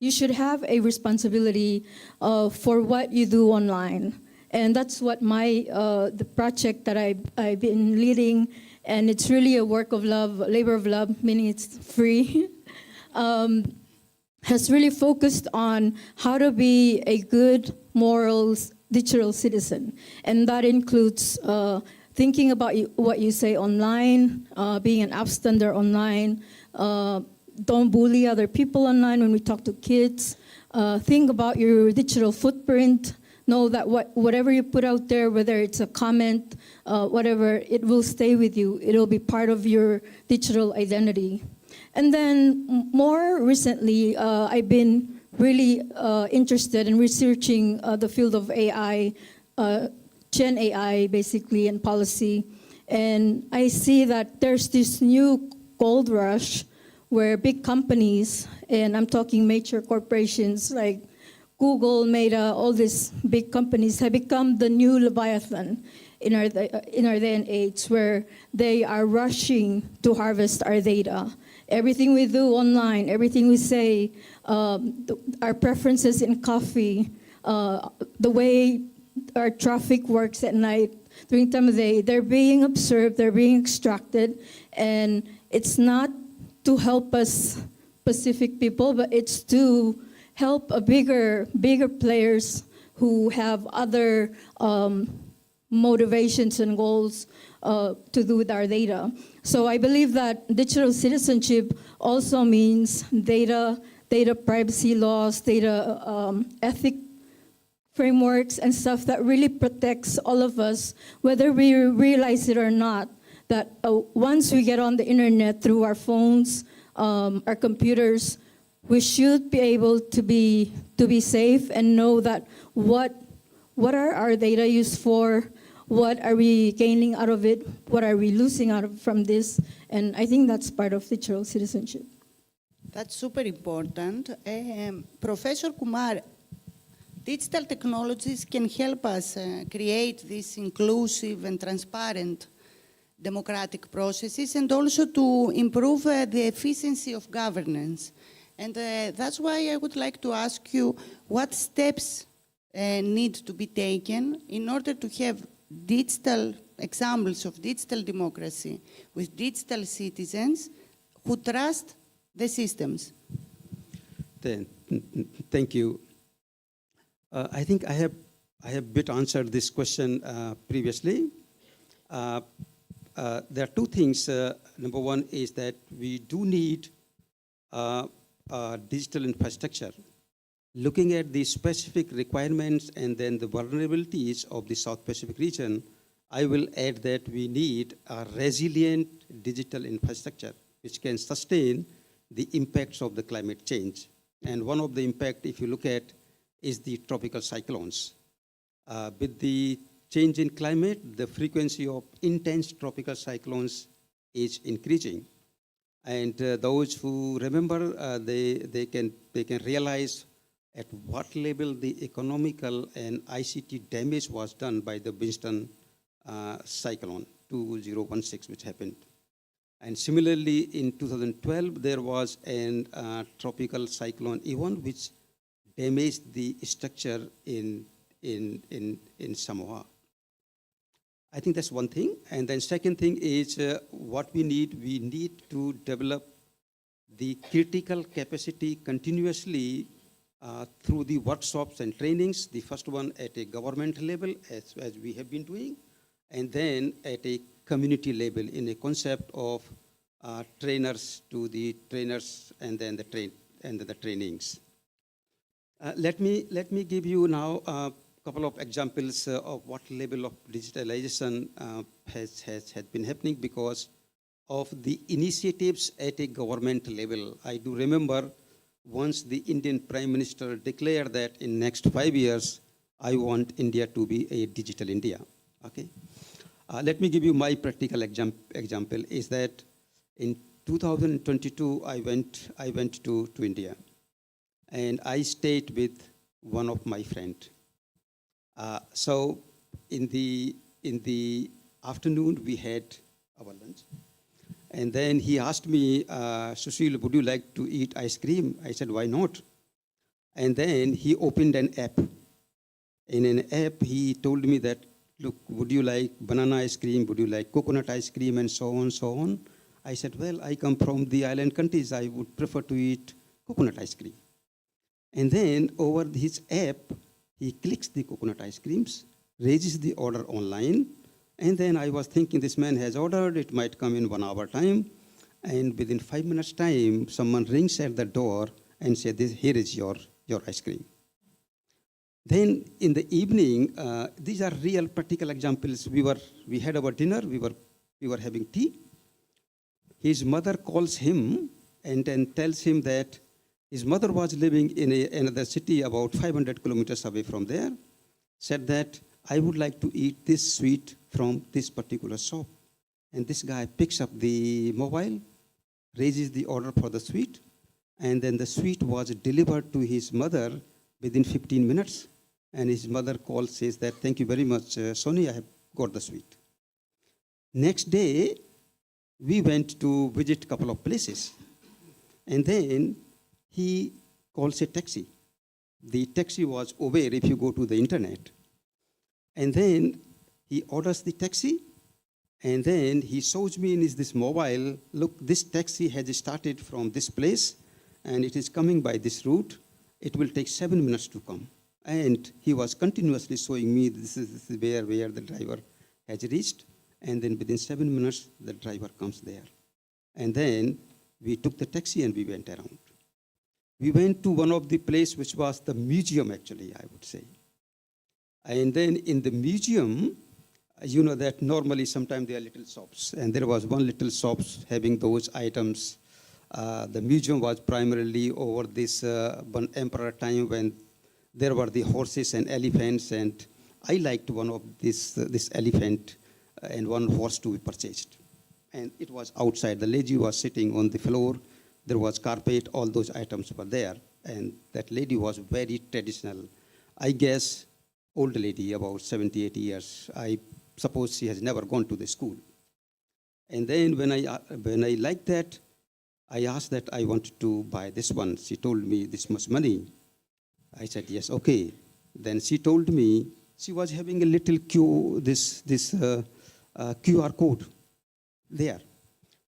you should have a responsibility for what you do online. And that's what the project that I've been leading, and it's really a work of love, labor of love, meaning it's free, has really focused on how to be a good, moral, digital citizen. And that includes thinking about what you say online, being an upstander online, don't bully other people online when we talk to kids. Think about your digital footprint. Know that whatever you put out there, whether it's a comment, whatever, it will stay with you. It'll be part of your digital identity. And then more recently, I've been really interested in researching the field of AI, Gen AI basically, and policy. And I see that there's this new gold rush where big companies, and I'm talking major corporations like Google, Meta, all these big companies have become the new Leviathan in our day and age, where they are rushing to harvest our data. Everything we do online, everything we say, our preferences in coffee, the way our traffic works at night, during time of day, they're being observed, they're being extracted, and it's not to help us Pacific people, but it's to help a bigger players who have other motivations and goals to do with our data. So I believe that digital citizenship also means data privacy laws, data ethic frameworks and stuff that really protects all of us, whether we realize it or not, that once we get on the internet through our phones, our computers, we should be able to be safe and know that what are our data used for, what are we gaining out of it, what are we losing out of from this, and I think that's part of digital citizenship. That's super important. Professor Kumar, digital technologies can help us create these inclusive and transparent democratic processes and also to improve the efficiency of governance. And that's why I would like to ask you what steps need to be taken in order to have digital examples of digital democracy with digital citizens who trust the systems. Thank you. I think I have bit answered this question previously. There are two things. Number one is that we do need digital infrastructure. Looking at the specific requirements and then the vulnerabilities of the South Pacific region, I will add that we need a resilient digital infrastructure which can sustain the impacts of the climate change. And one of the impact, if you look at, is the tropical cyclones. With the change in climate, the frequency of intense tropical cyclones is increasing. And those who remember, they can realize at what level the economical and ICT damage was done by the Winston cyclone 2016, which happened. And similarly, in 2012, there was a tropical cyclone Ewan, which damaged the structure in Samoa. I think that's one thing. And then second thing is what we need to develop the critical capacity continuously through the workshops and trainings, the first one at a government level, as we have been doing, and then at a community level in a concept of trainers to the trainers and then the trainings. Let me give you now a couple of examples of what level of digitalization has been happening because of the initiatives at a government level. I do remember once the Indian Prime Minister declared that in next 5 years, I want India to be a digital India. Okay. Let me give you my practical example is that in 2022, I went to India and I stayed with one of my friends. So in the afternoon, we had our lunch. And then he asked me, Sushil, would you like to eat ice cream? I said, why not? And then he opened an app. In an app, he told me that, look, would you like banana ice cream? Would you like coconut ice cream? And so on, so on. I said, well, I come from the island countries. I would prefer to eat coconut ice cream. And then over his app, he clicks the coconut ice creams, raises the order online. And then I was thinking this man has ordered, it might come in 1 hour time. And within 5 minutes time, someone rings at the door and said, here is your ice cream. Then in the evening, these are real practical examples. We had our dinner, we were having tea. His mother calls him and then tells him that his mother was living in another city about 500 kilometers away from there, said that I would like to eat this sweet from this particular shop. And this guy picks up the mobile, raises the order for the sweet, and then the sweet was delivered to his mother within 15 minutes. And his mother calls, says that, thank you very much, Sonny, I have got the sweet. Next day, we went to visit a couple of places. And then he calls a taxi. The taxi was Uber if you go to the internet. And then he orders the taxi, and then he shows me in this mobile, look, this taxi has started from this place, and it is coming by this route. It will take 7 minutes to come. And he was continuously showing me this is where the driver has reached. And then within 7 minutes, the driver comes there. And then we took the taxi and we went around. We went to one of the places which was the museum, actually, I would say. And then in the museum, You know that normally sometimes there are little shops, and there was one little shop having those items. The museum was primarily over this one emperor time when there were the horses and elephants, and I liked one of this elephant and one horse to be purchased. And it was outside. The lady was sitting on the floor. There was carpet. All those items were there. And that lady was very traditional. I guess old lady, about 70, 80 years. I suppose she has never gone to the school. And then when I liked that, I asked that I wanted to buy this one. She told me this much money. I said, yes, okay. Then she told me she was having a little QR code there.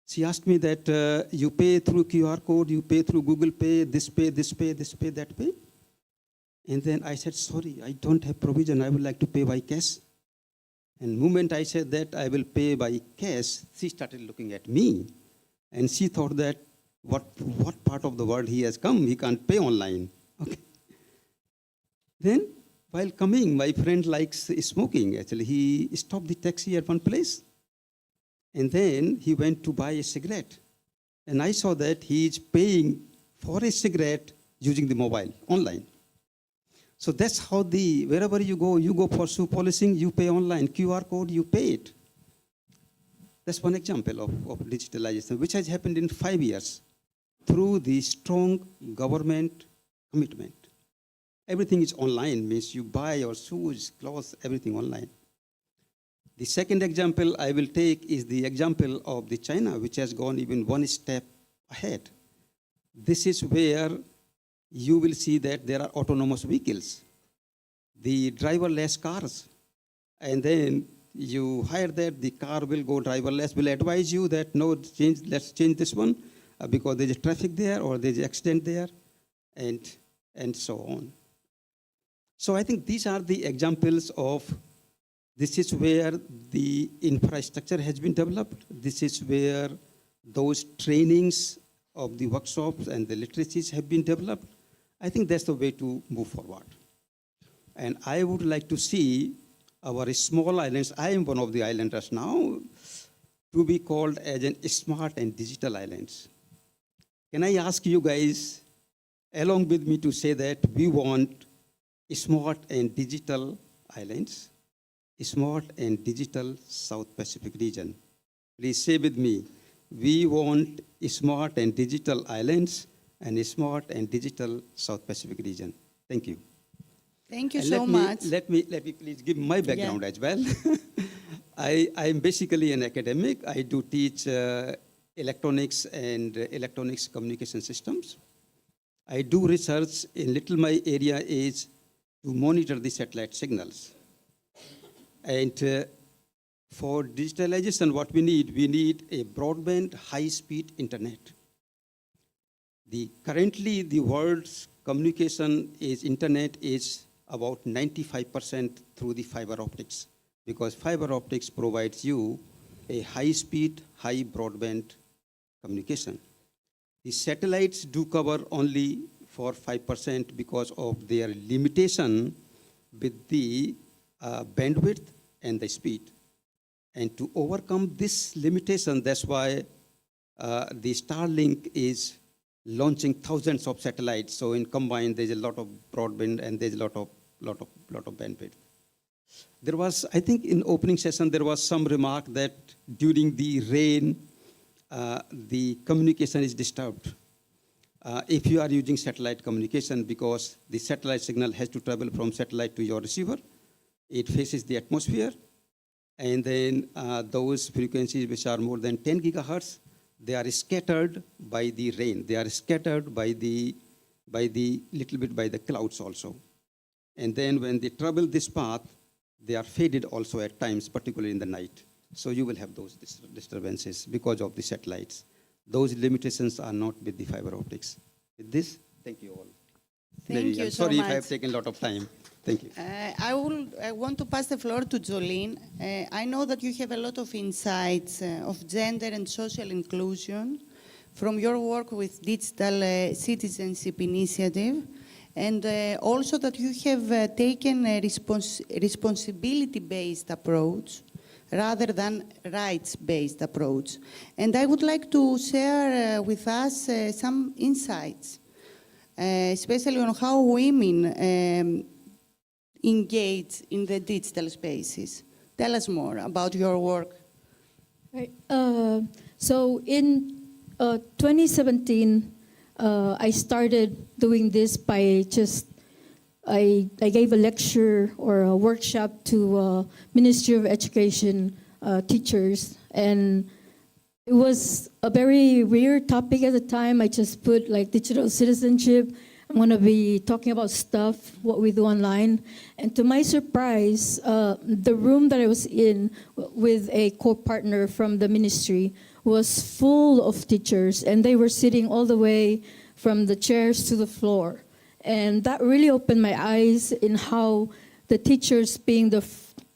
She asked me that you pay through QR code, you pay through Google Pay, this pay, this pay, this pay, that pay. And then I said, sorry, I don't have provision. I would like to pay by cash. And the moment I said that I will pay by cash, she started looking at me. And she thought that what part of the world he has come, he can't pay online. Okay. Then, while coming, my friend likes smoking. Actually, he stopped the taxi at one place. And then he went to buy a cigarette. And I saw that he is paying for a cigarette using the mobile, online. So that's how wherever you go for shoe polishing, you pay online. QR code, you pay it. That's one example of digitalization, which has happened in 5 years through the strong government commitment. Everything is online, means you buy your shoes, clothes, everything online. The second example I will take is the example of the China, which has gone even one step ahead. This is where you will see that there are autonomous vehicles, the driverless cars, and then you hire that, the car will go driverless, will advise you that no, let's change this one because there's a traffic there or there's an accident there, and so on. So I think these are the examples of this is where the infrastructure has been developed. This is where those trainings of the workshops and the literacies have been developed. I think that's the way to move forward. And I would like to see our small islands, I am one of the islanders now, to be called as an smart and digital islands. Can I ask you guys, along with me, to say that we want smart and digital islands, smart and digital South Pacific region? Please say with me, we want smart and digital islands and smart and digital South Pacific region. Thank you. Thank you And so much. Let me please give my background as well. I am basically an academic. I do teach electronics and electronics communication systems. I do research in little my area is to monitor the satellite signals. And for digitalization, what we need a broadband, high-speed internet. Currently, the world's communication internet is about 95% through the fiber optics, because fiber optics provides you a high-speed, high broadband communication. The satellites do cover only for 5% because of their limitation with the bandwidth and the speed. And to overcome this limitation, that's why the Starlink is launching thousands of satellites. So in combined, there's a lot of broadband and there's a lot of bandwidth. There was, I think in opening session, there was some remark that during the rain, the communication is disturbed. If you are using satellite communication, because the satellite signal has to travel from satellite to your receiver, it faces the atmosphere, and then those frequencies which are more than 10 gigahertz, they are scattered by the rain. They are scattered by the little bit by the clouds also. And then when they travel this path, they are faded also at times, particularly in the night. So you will have those disturbances because of the satellites. Those limitations are not with the fiber optics. With this, thank you all. Thank you I'm so sorry much. if I have taken a lot of time. Thank you. I want to pass the floor to Jolene. I know that you have a lot of insights of gender and social inclusion from your work with Digital Citizenship Initiative, and also that you have taken a responsibility-based approach rather than rights-based approach. And I would like to share with us some insights, especially on how women engage in the digital spaces. Tell us more about your work. Right. So in 2017, I started doing this by I gave a lecture or a workshop to Ministry of Education teachers, and it was a very weird topic at the time. I just put like digital citizenship. I'm going to be talking about stuff, what we do online. And to my surprise, the room that I was in with a co-partner from the ministry was full of teachers, and they were sitting all the way from the chairs to the floor. And that really opened my eyes in how the teachers, being the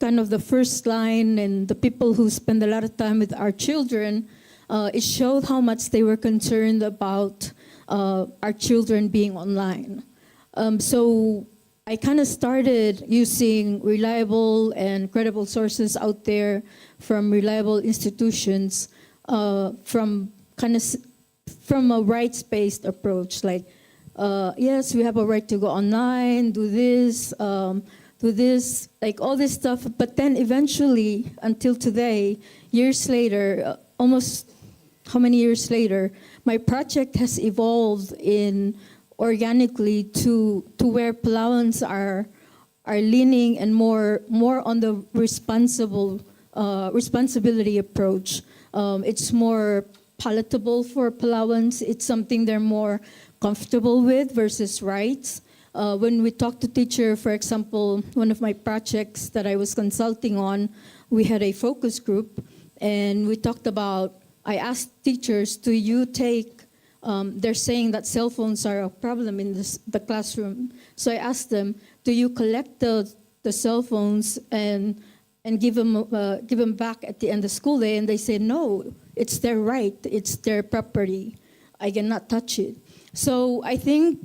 kind of the first line and the people who spend a lot of time with our children, it showed how much they were concerned about our children being online. So I kind of started using reliable and credible sources out there from reliable institutions, from a rights-based approach, like, yes, we have a right to go online, do this, like all this stuff. But then eventually, until today, years later, almost how many years later, my project has evolved in organically to where Palauans are leaning and more on the responsibility approach. It's more palatable for Palauans. It's something they're more comfortable with versus rights. When we talk to teacher, for example, one of my projects that I was consulting on, we had a focus group, and we talked about, I asked teachers, do you take, they're saying that cell phones are a problem in the classroom. So I asked them, do you collect the cell phones and give them back at the end of school day? And they say, no, it's their right, it's their property. I cannot touch it. So I think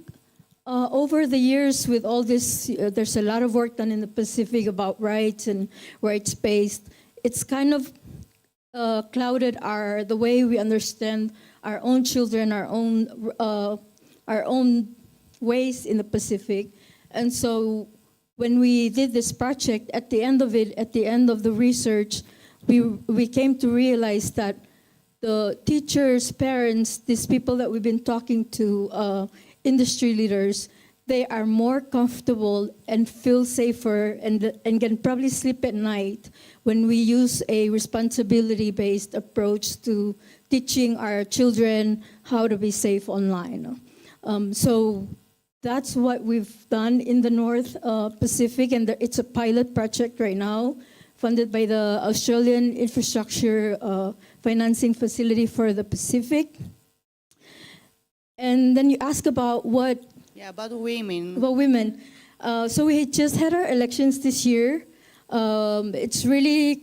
over the years with all this, there's a lot of work done in the Pacific about rights and rights-based. It's kind of clouded the way we understand our own children, our own ways in the Pacific. And so when we did this project, at the end of the research, we came to realize that the teachers, parents, these people that we've been talking to, industry leaders, they are more comfortable and feel safer and can probably sleep at night when we use a responsibility-based approach to teaching our children how to be safe online. So that's what we've done in the North Pacific, and it's a pilot project right now, funded by the Australian Infrastructure Financing Facility for the Pacific. And then you ask about what? Yeah, about women. About women. So we just had our elections this year. It's really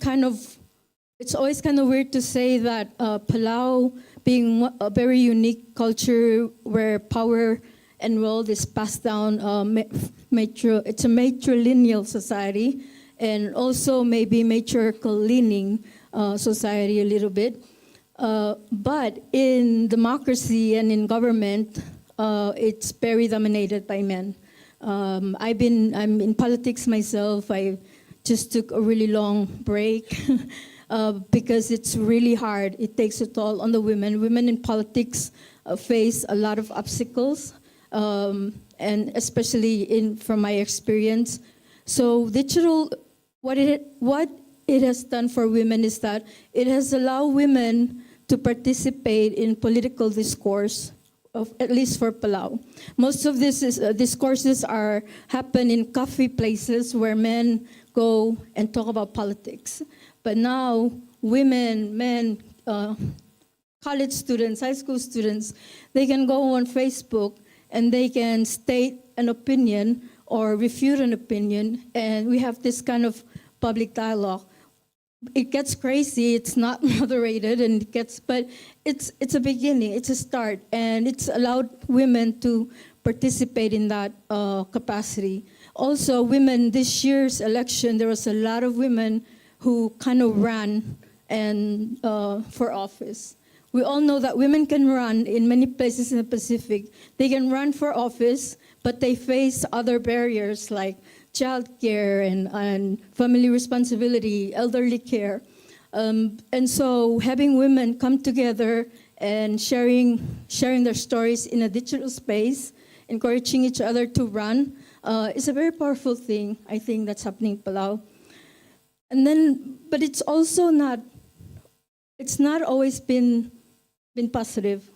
it's always kind of weird to say that Palau, being a very unique culture where power and wealth is passed down, it's a matrilineal society, and also maybe matriarchal leaning society a little bit. But in democracy and in government, it's very dominated by men. I'm in politics myself. I just took a really long break because it's really hard. It takes a toll on the women. Women in politics face a lot of obstacles, and especially from my experience. So digital, what it has done for women is that it has allowed women to participate in political discourse, at least for Palau. Most of these discourses happen in coffee places where men go and talk about politics. But now, women, men, college students, high school students, they can go on Facebook and they can state an opinion or refute an opinion, and we have this kind of public dialogue. It gets crazy, it's not moderated, but it's a beginning, it's a start, and it's allowed women to participate in that capacity. Also, women, this year's election, there was a lot of women who kind of ran and for office. We all know that women can run in many places in the Pacific. They can run for office, but they face other barriers like childcare and family responsibility, elderly care. And so having women come together and sharing their stories in a digital space, encouraging each other to run, is a very powerful thing, I think, that's happening in Palau. And then, but it's also not always been positive.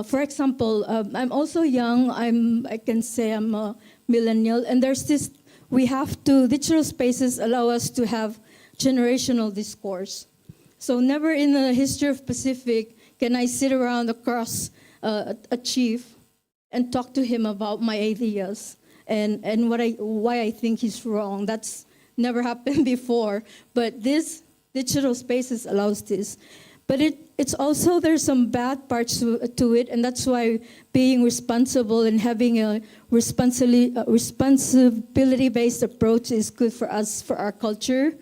For example, I'm also young. I can say I'm a millennial, and there's this. Digital spaces allow us to have generational discourse. So never in the history of Pacific can I sit around across a chief and talk to him about my ideas and why I think he's wrong. That's never happened before. But this digital spaces allows this. But it's also, there's some bad parts to it, and that's why being responsible and having a responsibility-based approach is good for us, for our culture.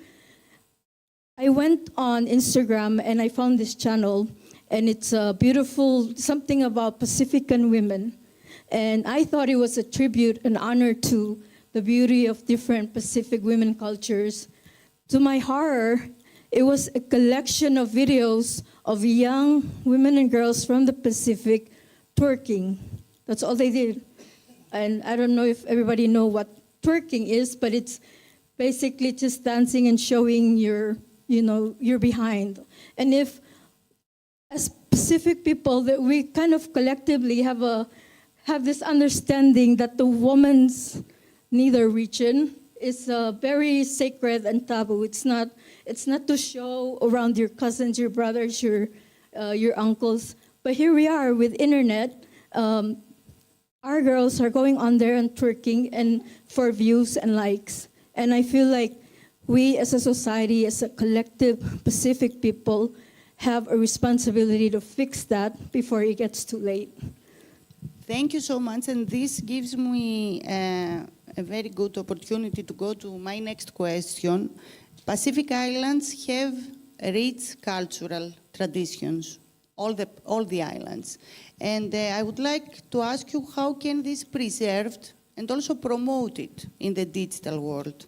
I went on Instagram and I found this channel, and it's a beautiful, something about Pacifican women. And I thought it was a tribute, an honor to the beauty of different Pacific women cultures. To my horror, it was a collection of videos of young women and girls from the Pacific twerking. That's all they did. And I don't know if everybody know what twerking is, but it's basically just dancing and showing your behind. And if, as Pacific people, that we kind of collectively have this understanding that the woman's neither region is very sacred and taboo. It's not to show around your cousins, your brothers, your uncles. But here we are with internet. Our girls are going on there and twerking and for views and likes. And I feel like we as a society, as a collective Pacific people, have a responsibility to fix that before it gets too late. Thank you so much, and this gives me a very good opportunity to go to my next question. Pacific Islands have rich cultural traditions, all the islands. And I would like to ask you, how can this be preserved and also promoted in the digital world?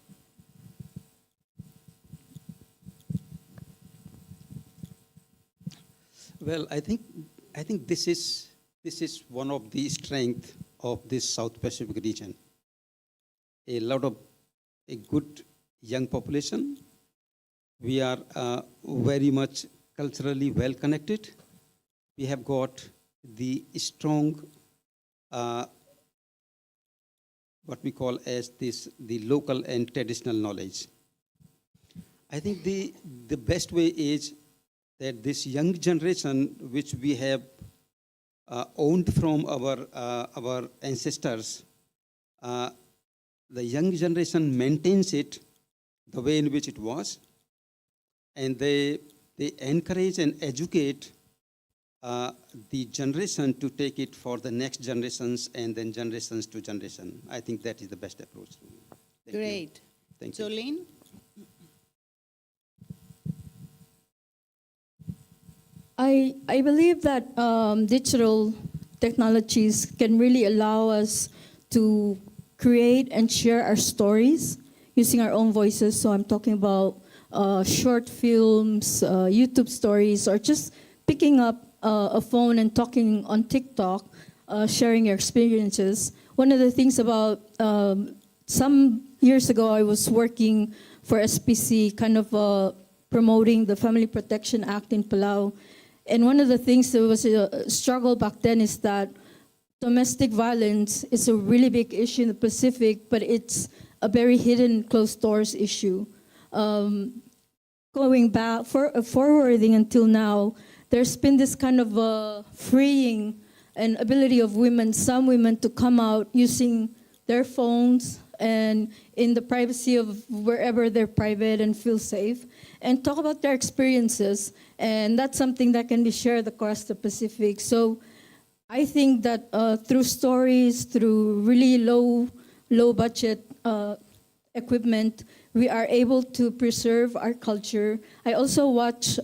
Well, I think this is one of the strengths of this South Pacific region. A good young population. We are very much culturally well connected. We have got the strong, what we call as the local and traditional knowledge. I think the best way is that this young generation, which we have owned from our ancestors, the young generation maintains it the way in which it was, and they encourage and educate the generation to take it for the next generations and then generations to generation. I think that is the best approach. Great. Thank you. Jolene? I believe that digital technologies can really allow us to create and share our stories using our own voices. So I'm talking about short films, YouTube stories, or just picking up a phone and talking on TikTok, sharing your experiences. One of the things about some years ago, I was working for SPC, kind of promoting the Family Protection Act in Palau. And one of the things that was a struggle back then is that domestic violence is a really big issue in the Pacific, but it's a very hidden, closed doors issue. Going back, forwarding until now, there's been this kind of freeing and ability of women, some women, to come out using their phones and in the privacy of wherever they're private and feel safe, and talk about their experiences. And that's something that can be shared across the Pacific. So I think that through stories, through really low budget equipment, we are able to preserve our culture. I also watch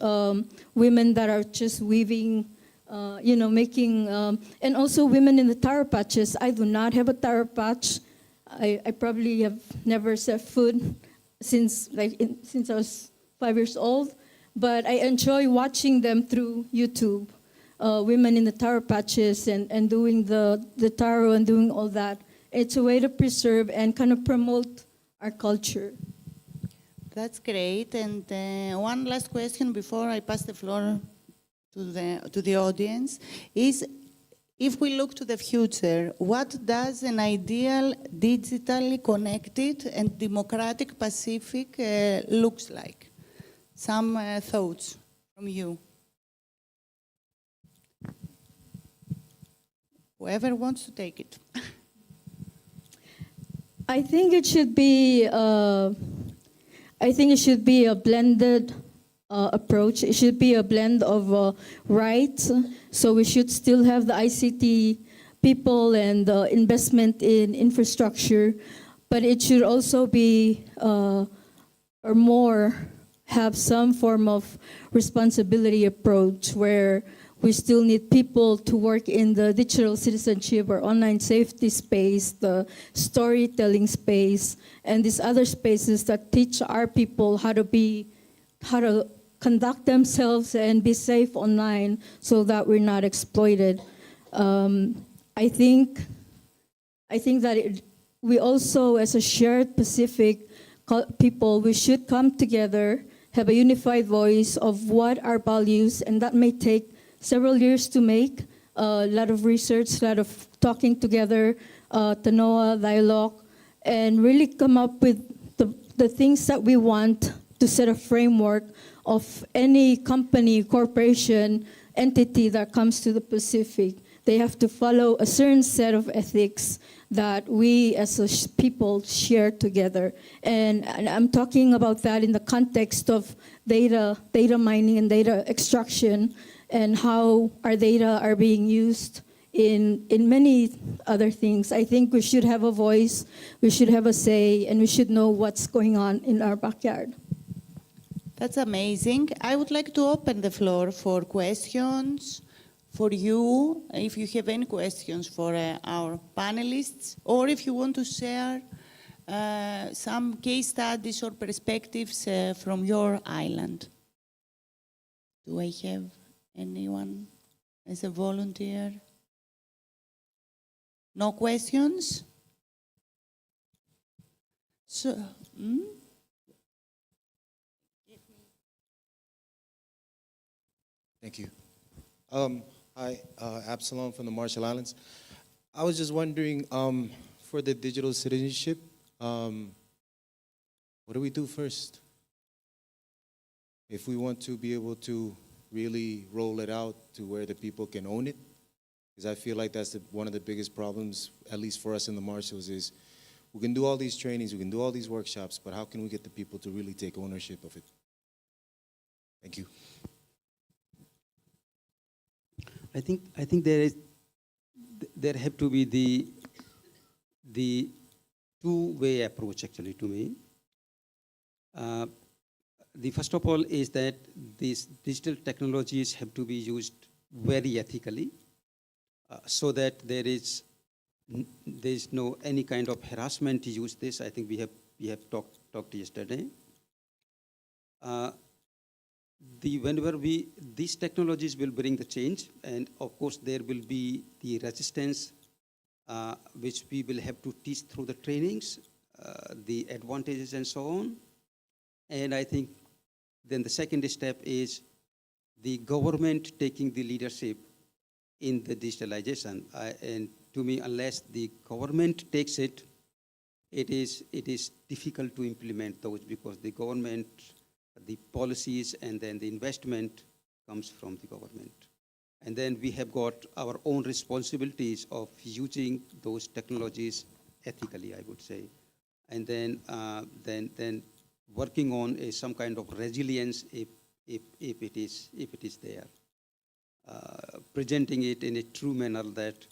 women that are just weaving, making, and also women in the taro patches. I do not have a taro patch. I probably have never set foot since I was 5 years old, but I enjoy watching them through YouTube. Women in the taro patches and doing the taro and doing all that. It's a way to preserve and kind of promote our culture. That's great. And one last question before I pass the floor to the audience is, if we look to the future, what does an ideal digitally connected and democratic Pacific looks like? Some thoughts from you. Whoever wants to take it. I think it should be. A blended approach. It should be a blend of rights. So we should still have the ICT people and investment in infrastructure, but it should also be or more have some form of responsibility approach where we still need people to work in the digital citizenship or online safety space, the storytelling space, and these other spaces that teach our people how to conduct themselves and be safe online so that we're not exploited. I think that we also, as a shared Pacific people, we should come together, have a unified voice of what our values, and that may take several years to make, a lot of research, a lot of talking together, Tanoa, dialogue, and really come up with the things that we want to set a framework of any company, corporation, entity that comes to the Pacific. They have to follow a certain set of ethics that we as a people share together. And I'm talking about that in the context of data mining and data extraction, and how our data are being used in many other things. I think we should have a voice, we should have a say, and we should know what's going on in our backyard. That's amazing. I would like to open the floor for questions for you, if you have any questions for our panelists, or if you want to share some case studies or perspectives from your island. Do I have anyone as a volunteer? No questions? So, Thank you. Hi, Absalom from the Marshall Islands. I was just wondering, for the digital citizenship, what do we do first? If we want to be able to really roll it out to where the people can own it, because I feel like that's one of the biggest problems, at least for us in the Marshalls, is we can do all these trainings, we can do all these workshops, but how can we get the people to really take ownership of it? Thank you. I think there have to be the two-way approach, actually, to me. The first of all is that these digital technologies have to be used very ethically, so that there is no any kind of harassment to use this. I think we have talked yesterday. Whenever these technologies will bring the change, and of course there will be the resistance, which we will have to teach through the trainings, the advantages and so on. And I think then the second step is the government taking the leadership in the digitalization. And to me, unless the government takes it, it is difficult to implement those, because the government, the policies, and then the investment comes from the government. And then we have got our own responsibilities of using those technologies ethically, I would say. And then working on some kind of resilience if it is there. Presenting it in a true manner that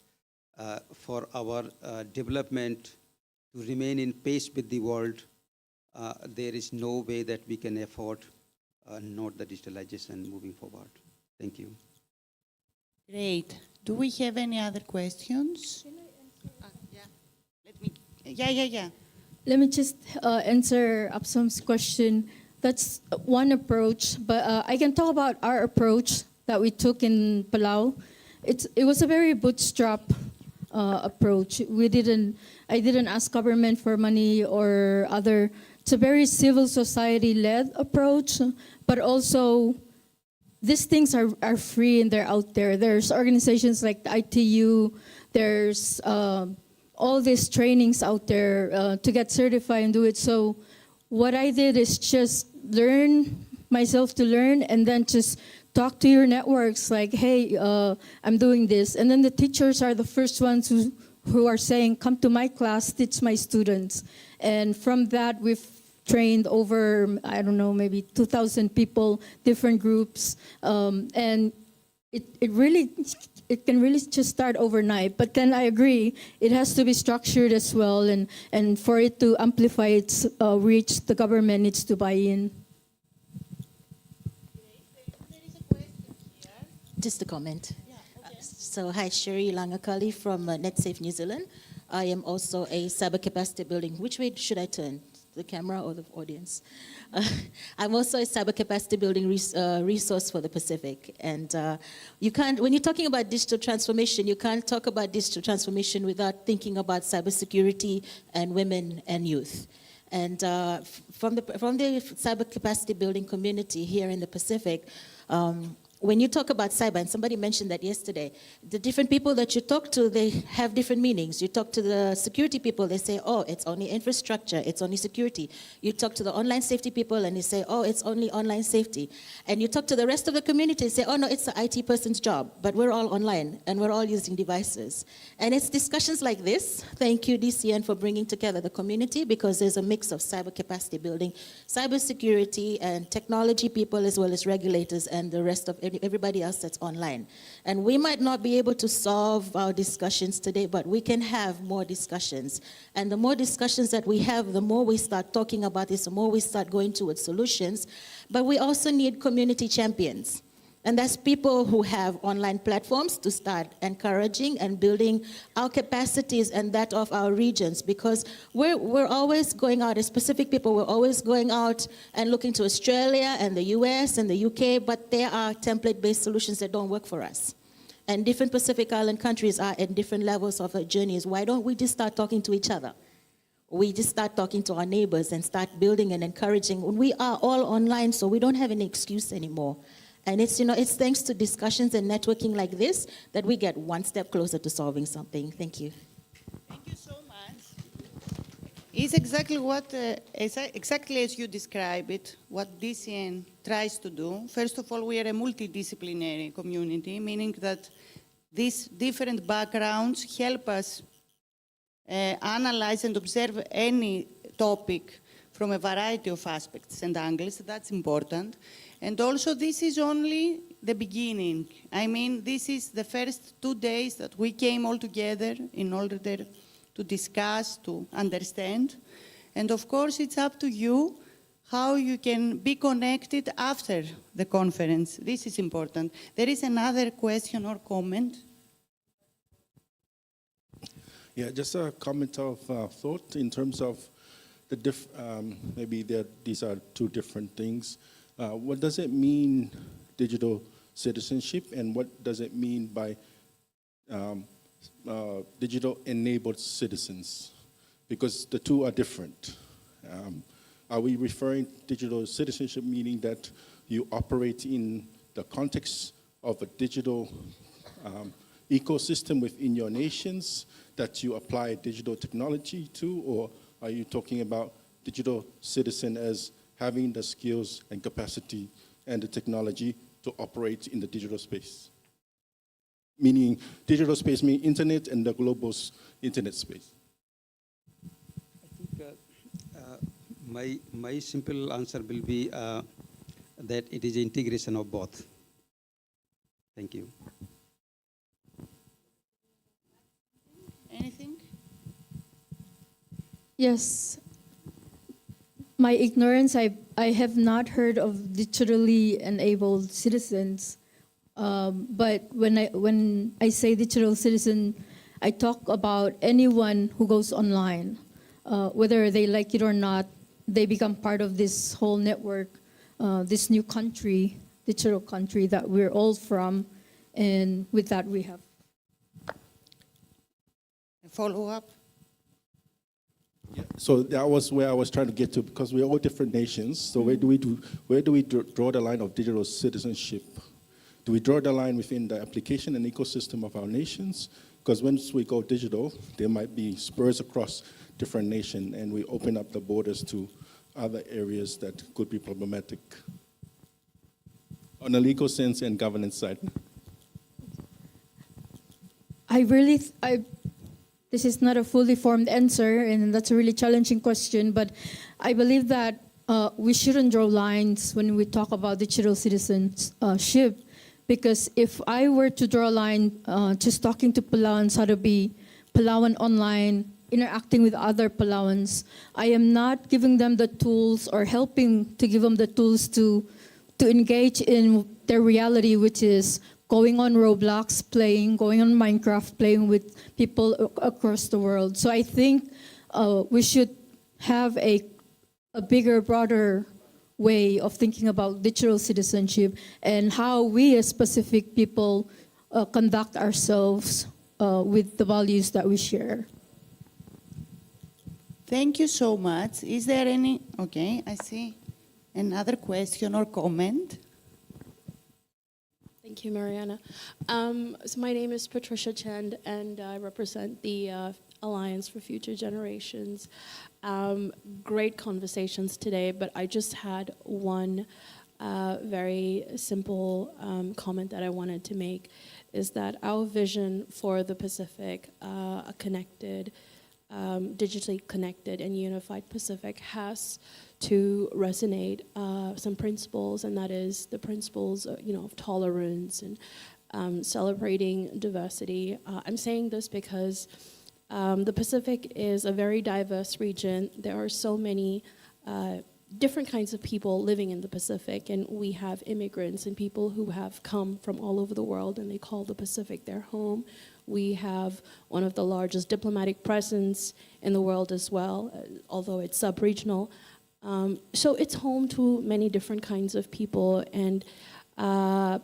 for our development to remain in pace with the world, there is no way that we can afford not the digitalization moving forward. Thank you. Great. Do we have any other questions? Yeah. Let me. Yeah. Let me just answer Absam's question. That's one approach, but I can talk about our approach that we took in Palau. It was a very bootstrap approach. I didn't ask government for money or other. It's a very civil society-led approach, but also these things are free and they're out there. There's organizations like the ITU. There's all these trainings out there to get certified and do it. So what I did is just learn myself to learn and then just talk to your networks like, hey, I'm doing this. And then the teachers are the first ones who are saying, come to my class, teach my students. And from that, we've trained over, I don't know, maybe 2,000 people, different groups. And it can really just start overnight. But then I agree, it has to be structured as well. And for it to amplify its reach, the government needs to buy in. Just a comment. So, hi, Sherry Langakali from NetSafe New Zealand. I am also a cyber capacity building. Which way should I turn? The camera or the audience? I'm also a cyber capacity building resource for the Pacific. And you can't, when you're talking about digital transformation, you can't talk about digital transformation without thinking about cybersecurity and women and youth. And from the cyber capacity building community here in the Pacific, when you talk about cyber, and somebody mentioned that yesterday, the different people that you talk to, they have different meanings. You talk to the security people, they say, oh, it's only infrastructure, it's only security. You talk to the online safety people, and they say, oh, it's only online safety. And you talk to the rest of the community and say, oh, no, it's the IT person's job, but we're all online, and we're all using devices. And it's discussions like this. Thank you, DCN, for bringing together the community, because there's a mix of cyber capacity building, cybersecurity, and technology people, as well as regulators, and the rest of everybody else that's online. And we might not be able to solve our discussions today, but we can have more discussions. And the more discussions that we have, the more we start talking about this, the more we start going towards solutions. But we also need community champions. And that's people who have online platforms to start encouraging and building our capacities and that of our regions, because we're always going out, as specific people, we're always going out and looking to Australia and the US and the UK, but there are template-based solutions that don't work for us. And different Pacific Island countries are at different levels of our journeys. Why don't we just start talking to each other? We just start talking to our neighbors and start building and encouraging. We are all online, so we don't have any excuse anymore. And it's, it's thanks to discussions and networking like this that we get one step closer to solving something. Thank you. Thank you so much. It's exactly what, exactly as you describe it, what DCN tries to do. First of all, we are a multidisciplinary community, meaning that these different backgrounds help us analyze and observe any topic from a variety of aspects and angles. That's important. And also, this is only the beginning. I mean, this is the first 2 days that we came all together in order to discuss, to understand. And of course, it's up to you how you can be connected after the conference. This is important. There is another question or comment. Yeah, just a comment of thought in terms of the maybe these are two different things. What does it mean, digital citizenship, and what does it mean by digital-enabled citizens? Because the two are different. Are we referring digital citizenship meaning that you operate in the context of a digital ecosystem within your nations that you apply digital technology to, or are you talking about digital citizen as having the skills and capacity and the technology to operate in the digital space? Meaning digital space meaning internet and the global internet space. I think my simple answer will be that it is integration of both. Thank you. Anything? Yes. my ignorance, I have not heard of digitally enabled citizens. But when I say digital citizen, I talk about anyone who goes online, whether they like it or not. They become part of this whole network, this new country, digital country that we're all from, and with that we have. Follow up? So that was where I was trying to get to, because we're all different nations. So where do we draw the line of digital citizenship? Do we draw the line within the application and ecosystem of our nations? Because once we go digital, there might be spurs across different nations, and we open up the borders to other areas that could be problematic on a legal sense and governance side. This is not a fully formed answer, and that's a really challenging question, but I believe that we shouldn't draw lines when we talk about digital citizenship, because if I were to draw a line just talking to Palauans how to be Palauan online, interacting with other Palauans, I am not giving them the tools or helping to give them the tools to engage in their reality, which is going on Roblox, playing, going on Minecraft, playing with people across the world. So I think we should have a bigger, broader way of thinking about digital citizenship and how we as Pacific people conduct ourselves with the values that we share. Thank you so much. Is there any, okay, I see another question or comment. Thank you, Mariana. So my name is Patricia Chend, and I represent the Alliance for Future Generations. Great conversations today, but I just had one very simple comment that I wanted to make, is that our vision for the Pacific, a connected, digitally connected and unified Pacific, has to resonate some principles, and that is the principles of tolerance and celebrating diversity. I'm saying this because the Pacific is a very diverse region. There are so many different kinds of people living in the Pacific, and we have immigrants and people who have come from all over the world, and they call the Pacific their home. We have one of the largest diplomatic presence in the world as well, although it's sub-regional. So it's home to many different kinds of people, and I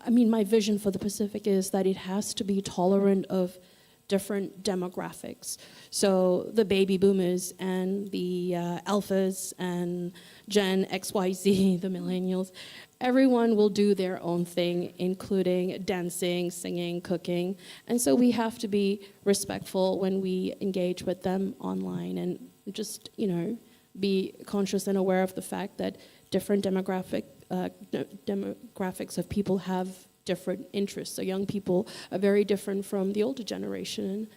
mean, my vision for the Pacific is that it has to be tolerant of different demographics. So the baby boomers and the alphas and Gen XYZ, the millennials, everyone will do their own thing, including dancing, singing, cooking. And so we have to be respectful when we engage with them online, and just, be conscious and aware of the fact that different demographics of people have different interests. So young people are very different from the older generation,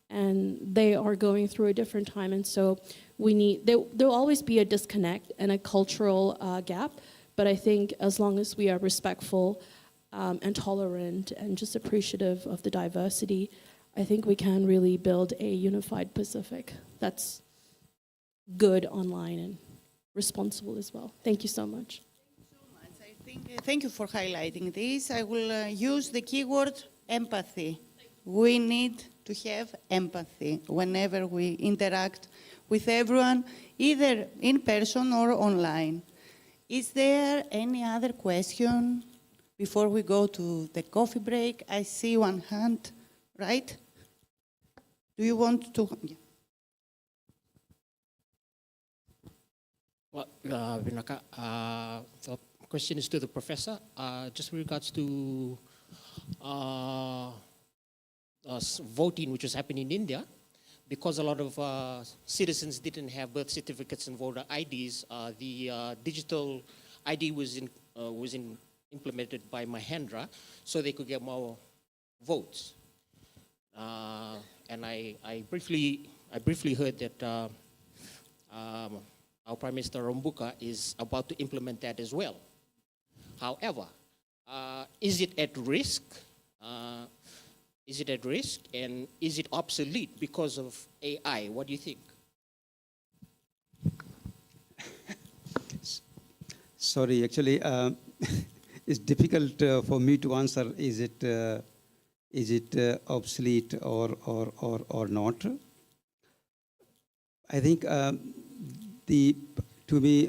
and they are going through a different time. And so there'll always be a disconnect and a cultural gap. But I think as long as we are respectful and tolerant and just appreciative of the diversity, I think we can really build a unified Pacific that's good online and responsible as well. Thank you so much. Thank you for highlighting this. I will use the keyword empathy. We need to have empathy whenever we interact with everyone, either in person or online. Is there any other question before we go to the coffee break? I see one hand, right? Do you want to? Yeah. Well, Vinaka, the question is to the professor. Just with regards to voting, which was happening in India, because a lot of citizens didn't have birth certificates and voter IDs, the digital ID was implemented by Mahendra, so they could get more votes. And I briefly heard that our Prime Minister Rambuka is about to implement that as well. However, is it at risk? Is it at risk, and is it obsolete because of AI? What do you think? Sorry, actually, it's difficult for me to answer. Is it obsolete or not? I think to me,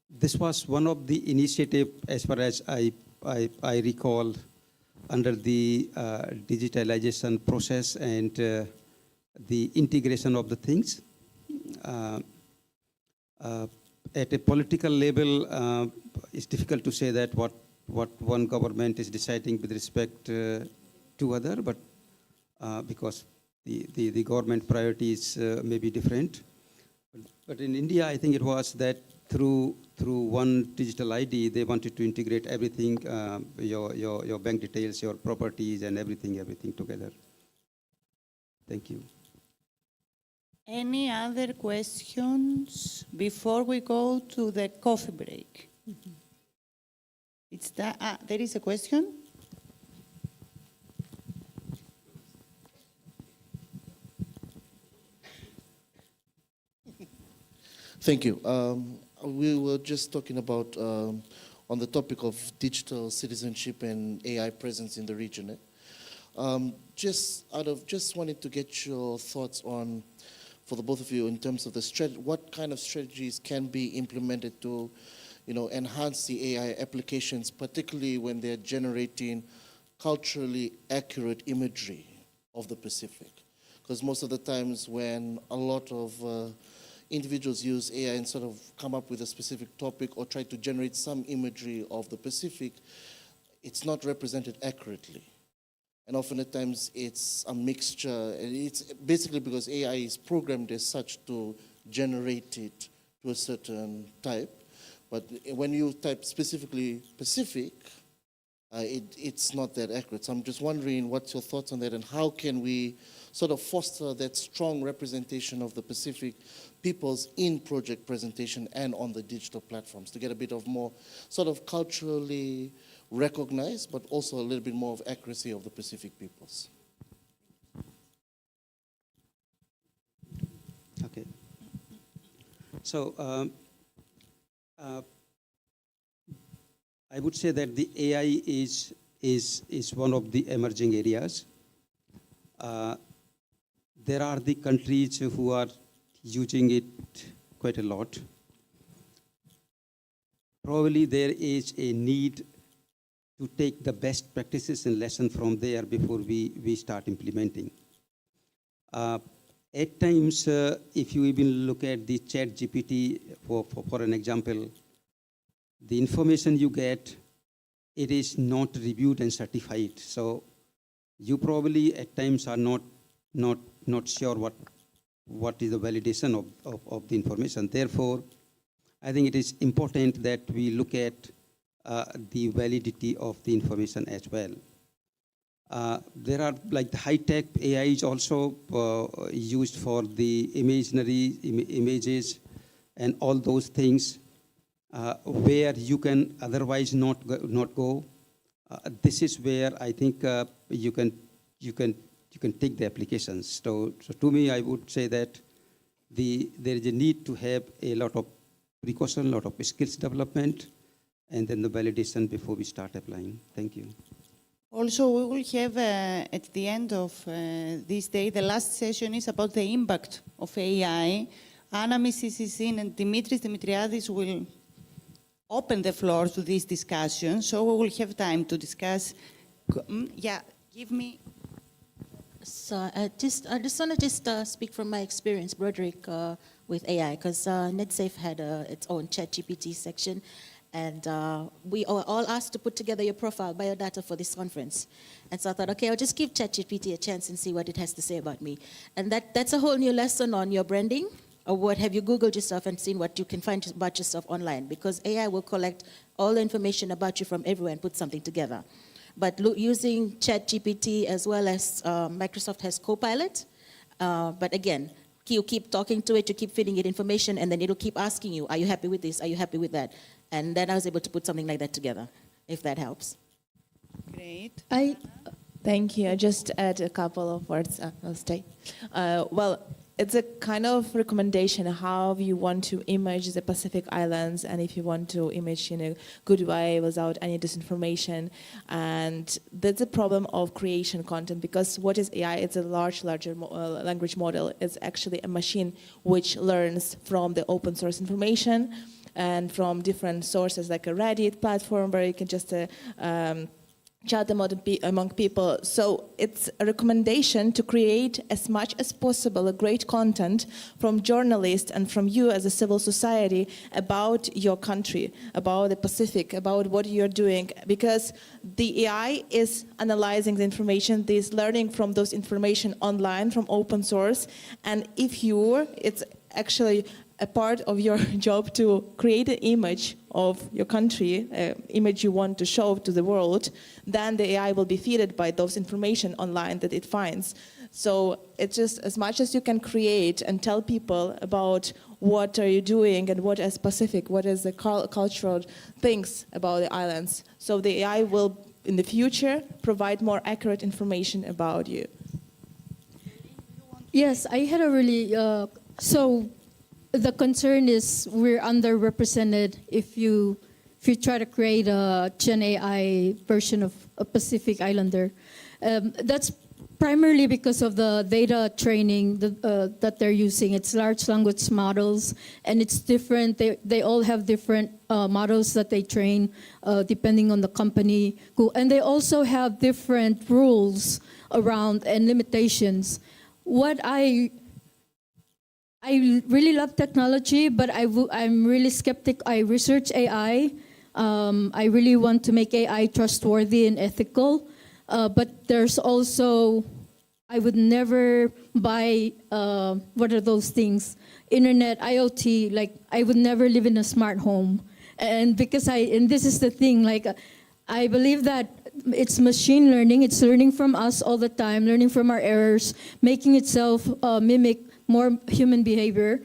this was one of the initiative, as far as I recall, under the digitalization process and the integration of the things. At a political level, it's difficult to say that what one government is deciding with respect to other, but because the government priorities may be different. But in India, I think it was that through one digital ID, they wanted to integrate everything, your bank details, your properties, and everything together. Thank you. Any other questions before we go to the coffee break? It's that, there is a question? Thank you. We were just talking about, on the topic of digital citizenship and AI presence in the region. Just wanted to get your thoughts on, for the both of you, in terms of the what kind of strategies can be implemented to, enhance the AI applications, particularly when they're generating culturally accurate imagery of the Pacific. Because most of the times when a lot of individuals use AI and sort of come up with a specific topic or try to generate some imagery of the Pacific, it's not represented accurately. And often at times it's a mixture. It's basically because AI is programmed as such to generate it to a certain type. But when you type specifically Pacific, it's not that accurate. So I'm just wondering what's your thoughts on that, and how can we sort of foster that strong representation of the Pacific peoples in project presentation and on the digital platforms to get a bit of more sort of culturally recognized, but also a little bit more of accuracy of the Pacific peoples. Okay. So I would say that the AI is one of the emerging areas. There are the countries who are using it quite a lot. Probably there is a need to take the best practices and lesson from there before we start implementing. At times, if you even look at the ChatGPT, for an example, the information you get, it is not reviewed and certified. So you probably at times are not sure what is the validation of the information. Therefore, I think it is important that we look at the validity of the information as well. There are like the high-tech AI is also used for the images and all those things where you can otherwise not go. This is where I think you can take the applications. So to me, I would say that there is a need to have a lot of precaution, a lot of skills development, and then the validation before we start applying. Thank you. Also, we will have at the end of this day, the last session is about the impact of AI. Anna Mississin and Dimitris Dimitriadis will open the floor to this discussion, so we will have time to discuss. Yeah, give me. So I just want to speak from my experience, Broderick, with AI, because NetSafe had its own ChatGPT section, and we are all asked to put together your profile, biodata for this conference. And so I thought, okay, I'll just give ChatGPT a chance and see what it has to say about me. And that's a whole new lesson on your branding, or what have you Googled yourself and seen what you can find about yourself online, because AI will collect all the information about you from everywhere and put something together. But using ChatGPT as well as Microsoft has Copilot, but again, you keep talking to it, you keep feeding it information, and then it'll keep asking you, are you happy with this? Are you happy with that? And then I was able to put something like that together, if that helps. Great. Thank you. I just add a couple of words. I'll stay. Well, it's a kind of recommendation how you want to image the Pacific Islands, and if you want to image in a good way without any disinformation. And that's a problem of creation content, because what is AI? It's a larger language model. It's actually a machine which learns from the open source information and from different sources like a Reddit platform where you can just chat among people. So it's a recommendation to create as much as possible a great content from journalists and from you as a civil society about your country, about the Pacific, about what you're doing, because the AI is analyzing the information, is learning from those information online from open source, and it's actually a part of your job to create an image of your country, image you want to show to the world, then the AI will be fed by those information online that it finds. So it's just as much as you can create and tell people about what are you doing and what is Pacific, what is the cultural things about the islands. So the AI will, in the future, provide more accurate information about you. Yes, I had a really, so the concern is we're underrepresented if you try to create a Gen AI version of a Pacific Islander. That's primarily because of the data training that they're using. It's large language models, and it's different. They all have different models that they train depending on the company. And they also have different rules around and limitations. What I really love technology, but I'm really skeptic. I research AI. I really want to make AI trustworthy and ethical. But there's also, I would never buy, what are those things? Internet, IoT, like I would never live in a smart home. And this is the thing, like I believe that it's machine learning. It's learning from us all the time, learning from our errors, making itself mimic more human behavior.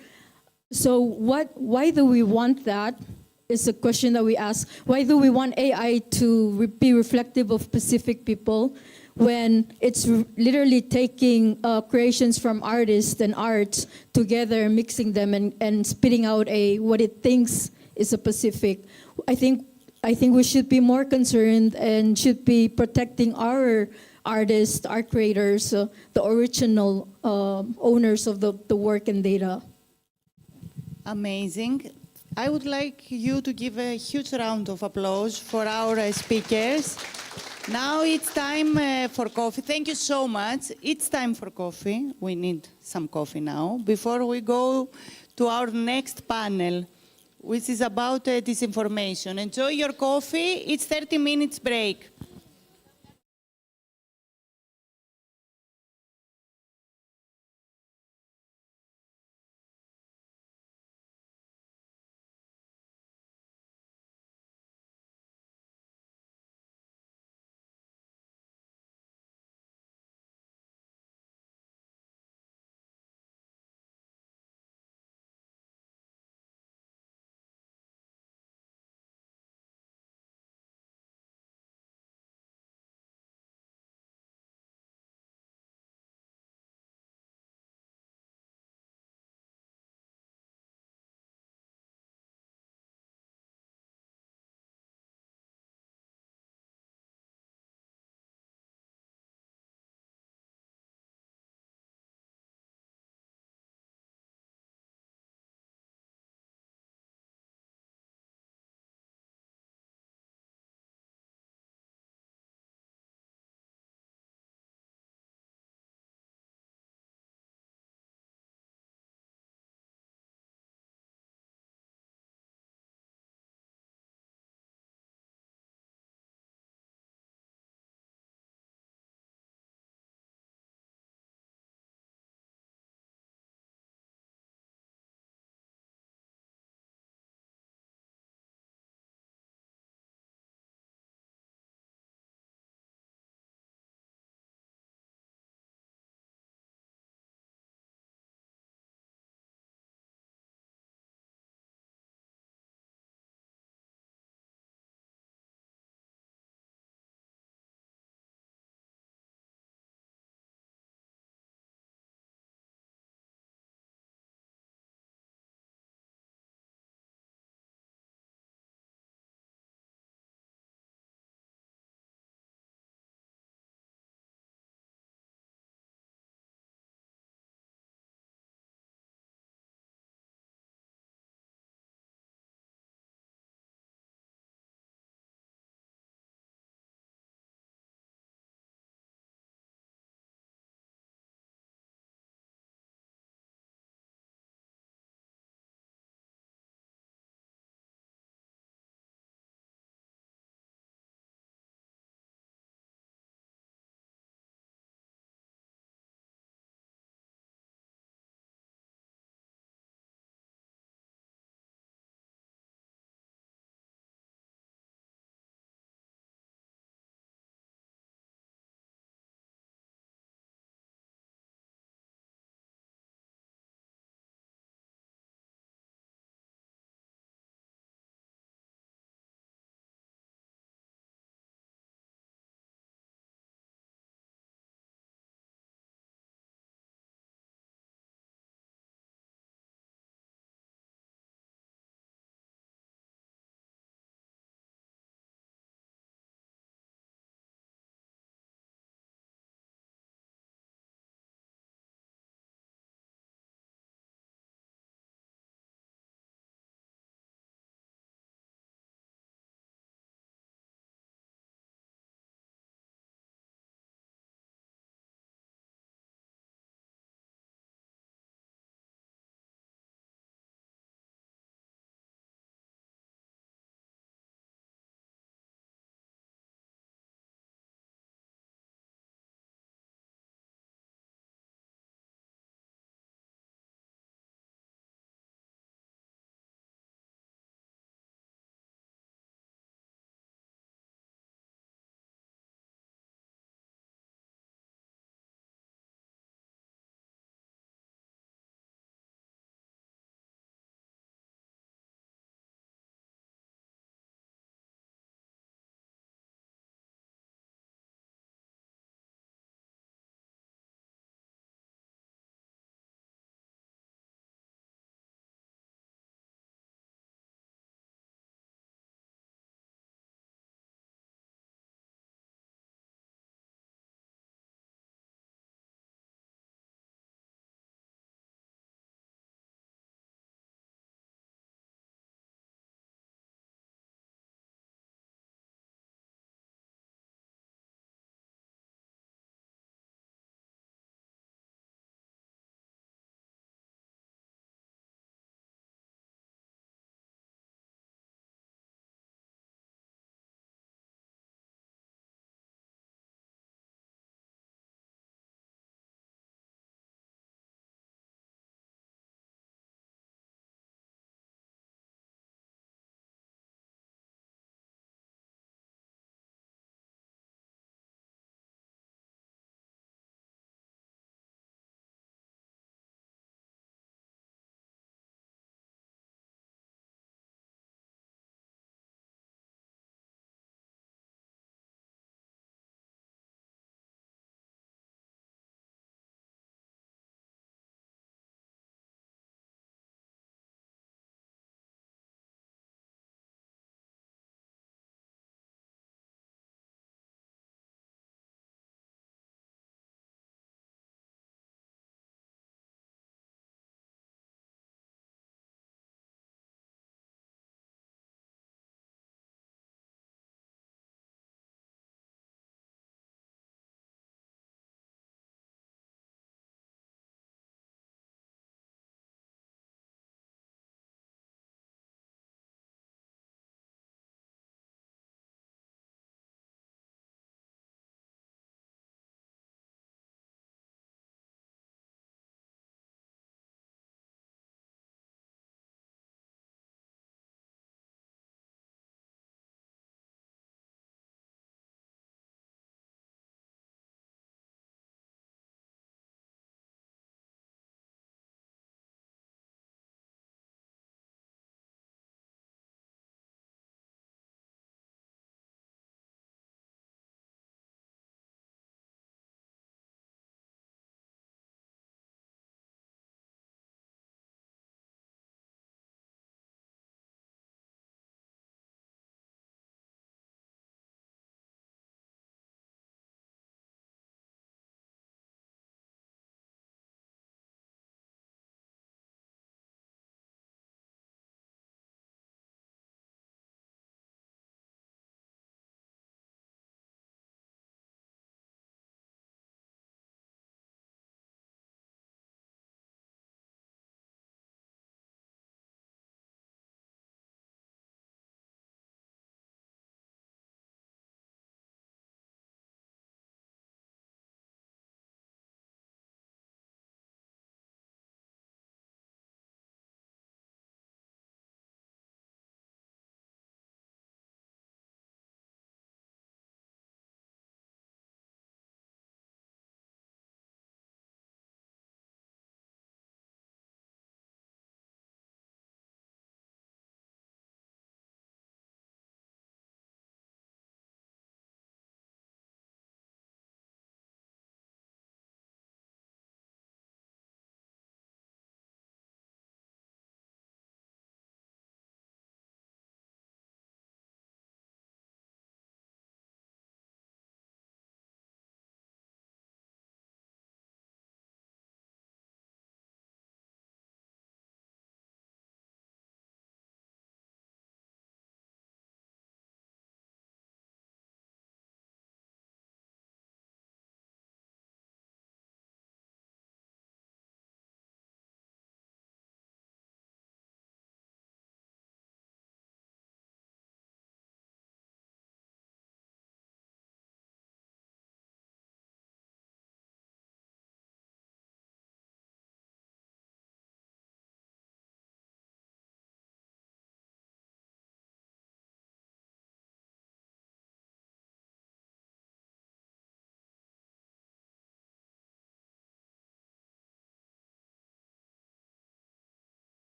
So why do we want that? Is a question that we ask. Why do we want AI to be reflective of Pacific people when it's literally taking creations from artists and arts together, mixing them and spitting out what it thinks is a Pacific? I think we should be more concerned and should be protecting our artists, our creators, the original owners of the work and data. Amazing. I would like you to give a huge round of applause for our speakers. Now it's time for coffee. Thank you so much. It's time for coffee. We need some coffee now before we go to our next panel, which is about disinformation. Enjoy your coffee. It's 30 minutes break.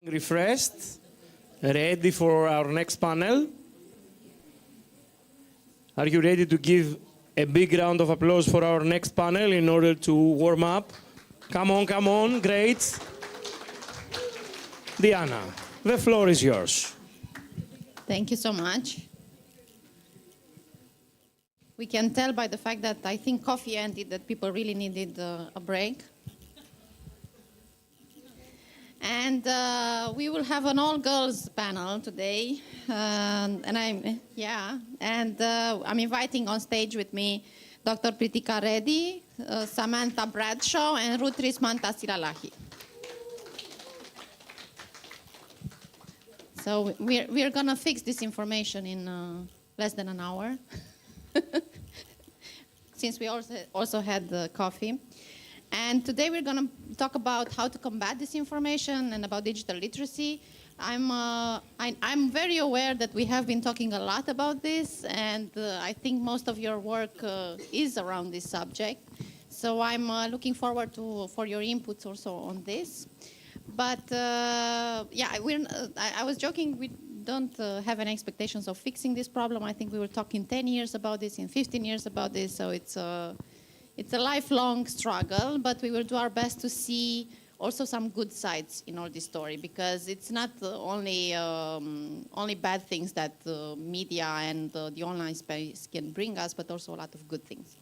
refreshed, ready for our next panel. Are you ready to give a big round of applause for our next panel in order to warm up? Come on, great. Diana, the floor is yours. Thank you so much. We can tell by the fact that I think coffee ended that people really needed a break. And we will have an all-girls panel today, and I'm inviting on stage with me Dr. Pritika Reddy, Samantha Bradshaw, and Ruth Rismanta Silalahi. So we're gonna fix this information in less than an hour, since we also had the coffee. And today we're going to talk about how to combat disinformation and about digital literacy. I'm very aware that we have been talking a lot about this, and I think most of your work is around this subject. So I'm looking forward for your inputs also on this. But I was joking. We don't have any expectations of fixing this problem. I think we will talk in 10 years about this, in 15 years about this. So it's a lifelong struggle, but we will do our best to see also some good sides in all this story, because it's not only bad things that media and the online space can bring us, but also a lot of good things.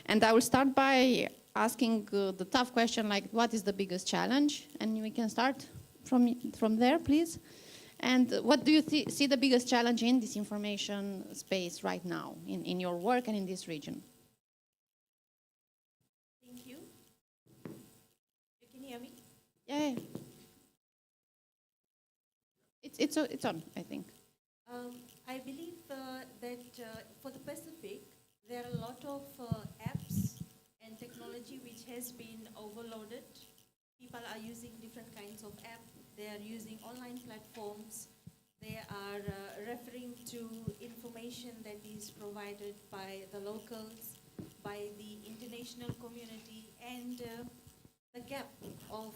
And I will start by asking the tough question, like, what is the biggest challenge? And we can start from there, please. And what do you see the biggest challenge in this information space right now, in your work and in this region? Thank you. You can hear me? Yeah. It's on, I think. I believe that for the Pacific, there are a lot of apps and technology which has been overloaded. People are using different kinds of apps. They are using online platforms. They are referring to information that is provided by the locals, by the international community, and the gap of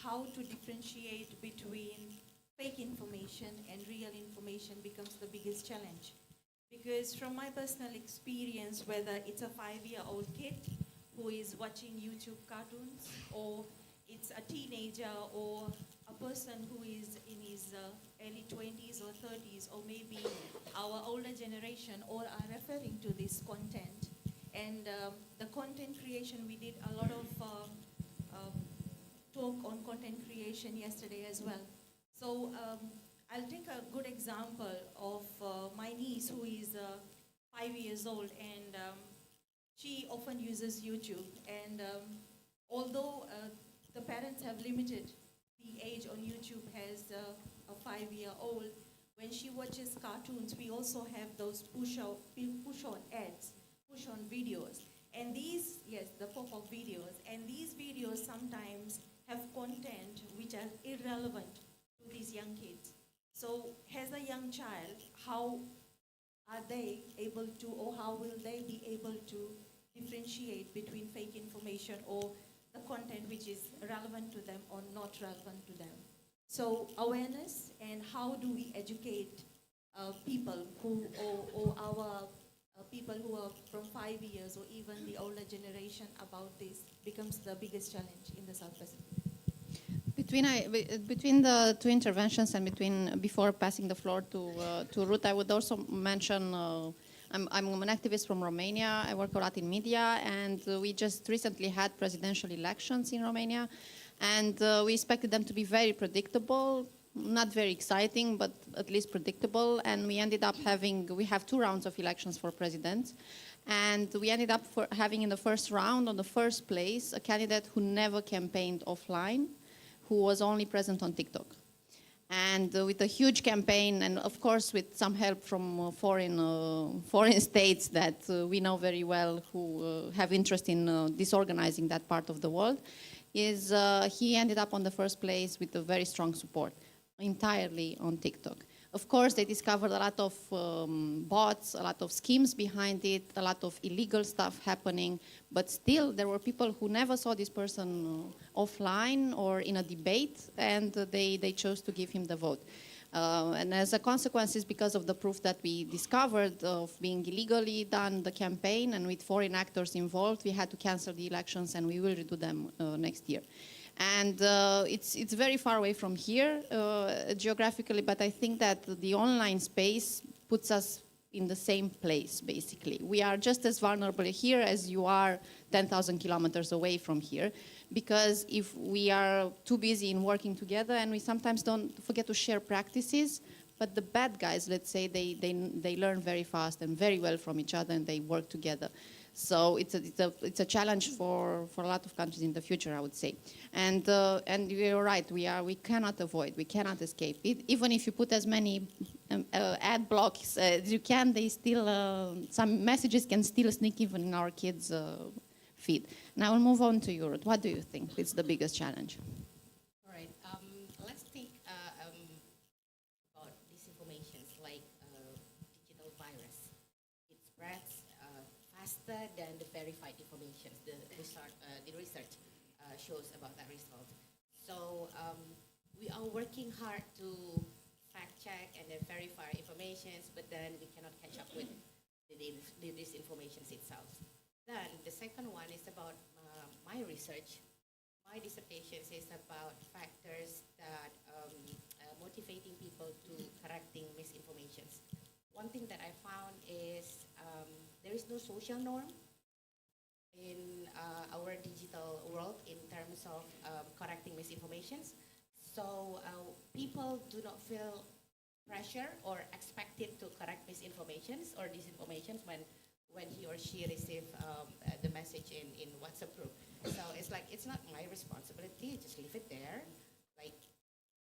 how to differentiate between fake information and real information becomes the biggest challenge. Because from my personal experience, whether it's a 5-year-old kid who is watching YouTube cartoons, or it's a teenager or a person who is in his early 20s or 30s, or maybe our older generation, all are referring to this content. And the content creation, we did a lot of talk on content creation yesterday as well. So I'll take a good example of my niece, who is 5 years old, and she often uses YouTube. And although the parents have limited the age on YouTube as a 5-year-old, when she watches cartoons, we also have those push-on ads, push-on videos. And these, yes, the pop-up videos. And these videos sometimes have content which are irrelevant to these young kids. So as a young child, how are they able to, or how will they be able to differentiate between fake information or the content which is relevant to them or not relevant to them? So awareness, and how do we educate people who, or our people who are from 5 years or even the older generation about this becomes the biggest challenge in the South Pacific. Between the two interventions and before passing the floor to Ruth, I would also mention I'm an activist from Romania. I work a lot in media, and we just recently had presidential elections in Romania, and we expected them to be very predictable, not very exciting, but at least predictable. And we ended up we have 2 rounds of elections for president, and we ended up having in the first round, on the first place, a candidate who never campaigned offline, who was only present on TikTok. And with a huge campaign, and of course with some help from foreign states that we know very well, who have interest in disorganizing that part of the world, he ended up on the first place with a very strong support, entirely on TikTok. Of course, they discovered a lot of bots, a lot of schemes behind it, a lot of illegal stuff happening, but still there were people who never saw this person offline or in a debate, and they chose to give him the vote. And as a consequence, is because of the proof that we discovered of being illegally done the campaign and with foreign actors involved, we had to cancel the elections, and we will redo them next year. And it's very far away from here geographically, but I think that the online space puts us in the same place, basically. We are just as vulnerable here as you are 10,000 kilometers away from here, because if we are too busy in working together, and we sometimes don't forget to share practices, but the bad guys, let's say, they learn very fast and very well from each other, and they work together. So it's a challenge for a lot of countries in the future, I would say. And you're right, we cannot avoid, we cannot escape it. Even if you put as many ad blocks as you can, they still some messages can still sneak even in our kids' feed. Now we'll move on to Europe. What do you think is the biggest challenge? All right. Let's think about disinformation, like digital virus. It spreads faster than the verified information. The research shows about that result. So we are working hard to fact check and then verify information, but then we cannot catch up with the disinformation itself. Then the second one is about my research. My dissertation is about factors that motivating people to correcting misinformation. One thing that I found is there is no social norm in our digital world in terms of correcting misinformation. So people do not feel pressure or expected to correct misinformation or disinformation when he or she receive the message in WhatsApp group. So it's like, it's not my responsibility, just leave it there. Like,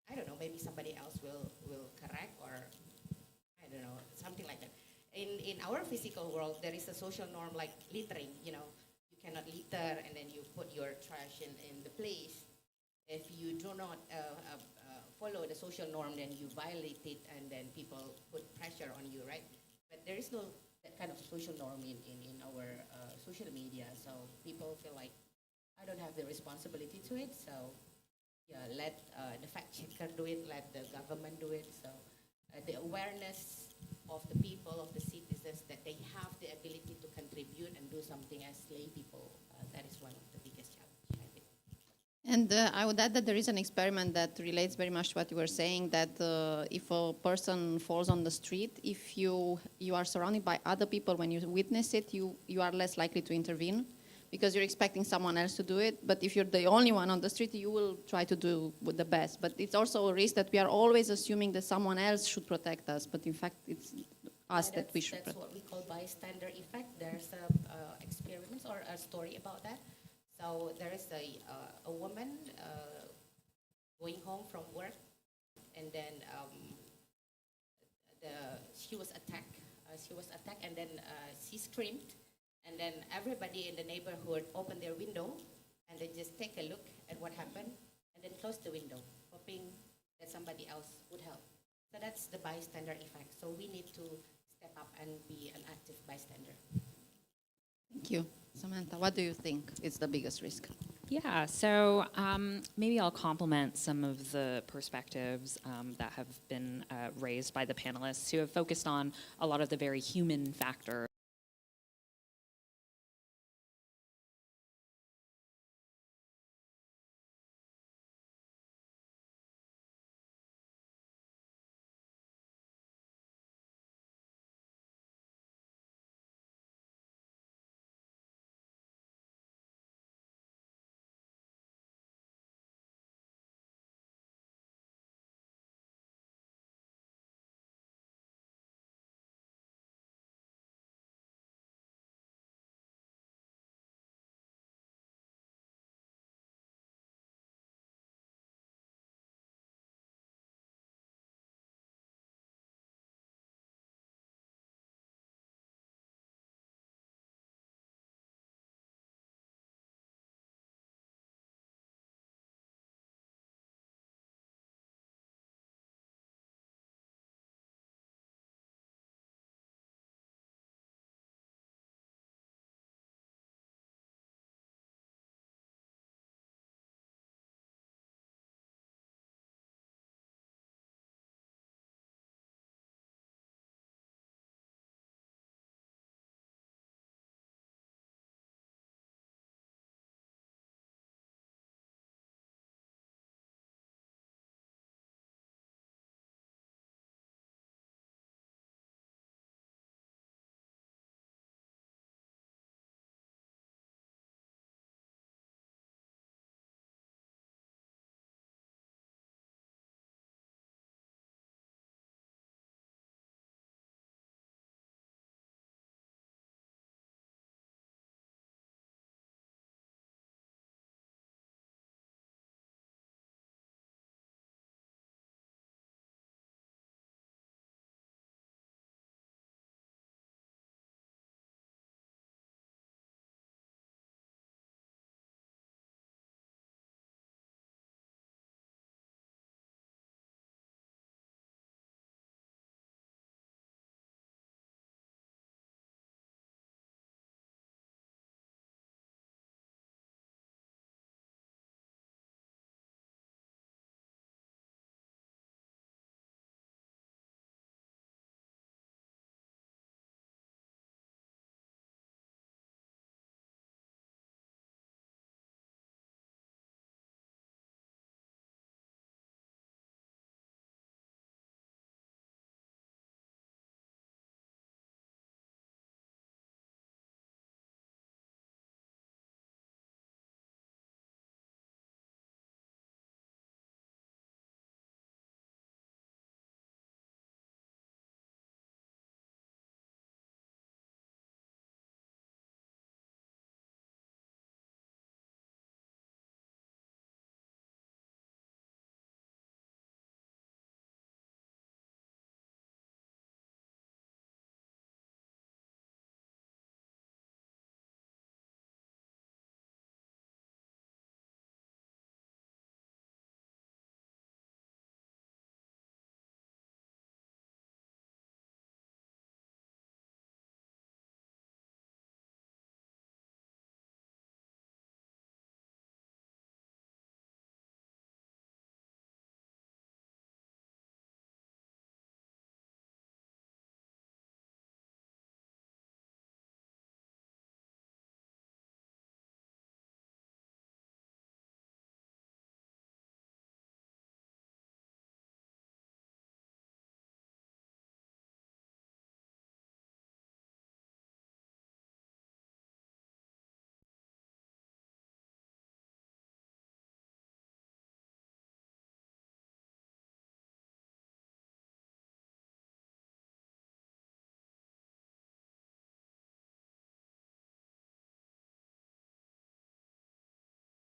I don't know, maybe somebody else will correct, or I don't know, something like that. In our physical world, there is a social norm like littering, you cannot litter, and then you put your trash in the place. If you do not follow the social norm, then you violate it, and then people put pressure on you, right? But there is no that kind of social norm in our social media, so people feel like, I don't have the responsibility to it, so yeah, let the fact checker do it, let the government do it. So the awareness of the people, of the citizens, that they have the ability to contribute and do something as lay people, that is one of the biggest challenges, I think. And I would add that there is an experiment that relates very much to what you were saying, that if a person falls on the street, if you are surrounded by other people, when you witness it, you are less likely to intervene, because you're expecting someone else to do it. But if you're the only one on the street, you will try to do with the best. But it's also a risk that we are always assuming that someone else should protect us, but in fact it's us that we should protect. That's what we call bystander effect. There's experiments or a story about that. So there is a woman going home from work, and then she was attacked. And then she screamed, and then everybody in the neighborhood opened their window, and they just take a look at what happened, and then close the window, hoping that somebody else would help. So that's the bystander effect. So we need to step up and be an active bystander. Thank you. Samantha, what do you think is the biggest risk? Yeah, so maybe I'll complement some of the perspectives that have been raised by the panelists who have focused on a lot of the very human factors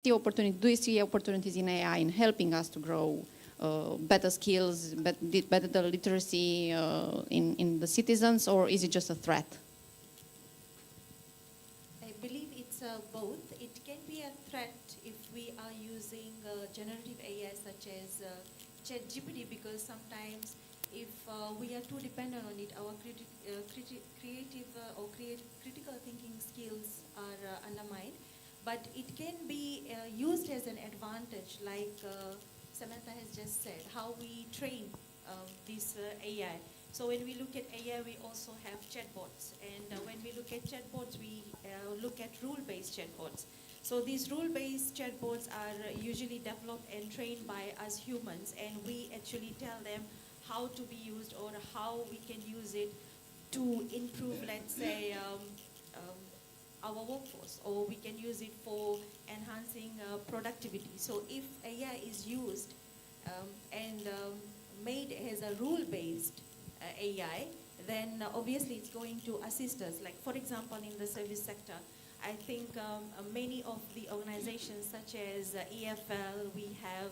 do you see opportunities in AI in helping us to grow better skills, better literacy in the citizens, or is it just a threat? I believe it's both. It can be a threat if we are using generative AI such as ChatGPT, because sometimes if we are too dependent on it, our critical thinking skills are undermined. But it can be used as an advantage, like Samantha has just said, how we train this AI. So when we look at AI, we also have chatbots. And when we look at chatbots, we look at rule-based chatbots. So these rule-based chatbots are usually developed and trained by us humans, and we actually tell them how to be used or how we can use it to improve, let's say, our workforce, or we can use it for enhancing productivity. So if AI is used and made as a rule-based AI, then obviously it's going to assist us. Like, for example, in the service sector, I think many of the organizations such as EFL, we have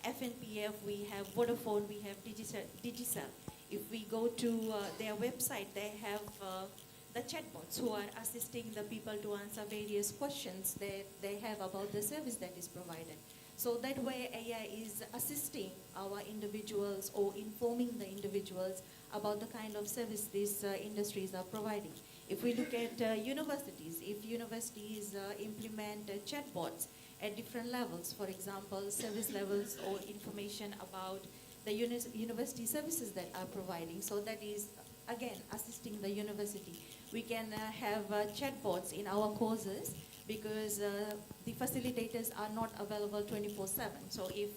FNPF, we have Vodafone, we have Digicel. If we go to their website, they have the chatbots who are assisting the people to answer various questions that they have about the service that is provided. So that way AI is assisting our individuals or informing the individuals about the kind of service these industries are providing. If we look at universities, if universities implement chatbots at different levels, for example, service levels or information about the university services that are providing, so that is again assisting the university. We can have chatbots in our courses because the facilitators are not available 24/7. So if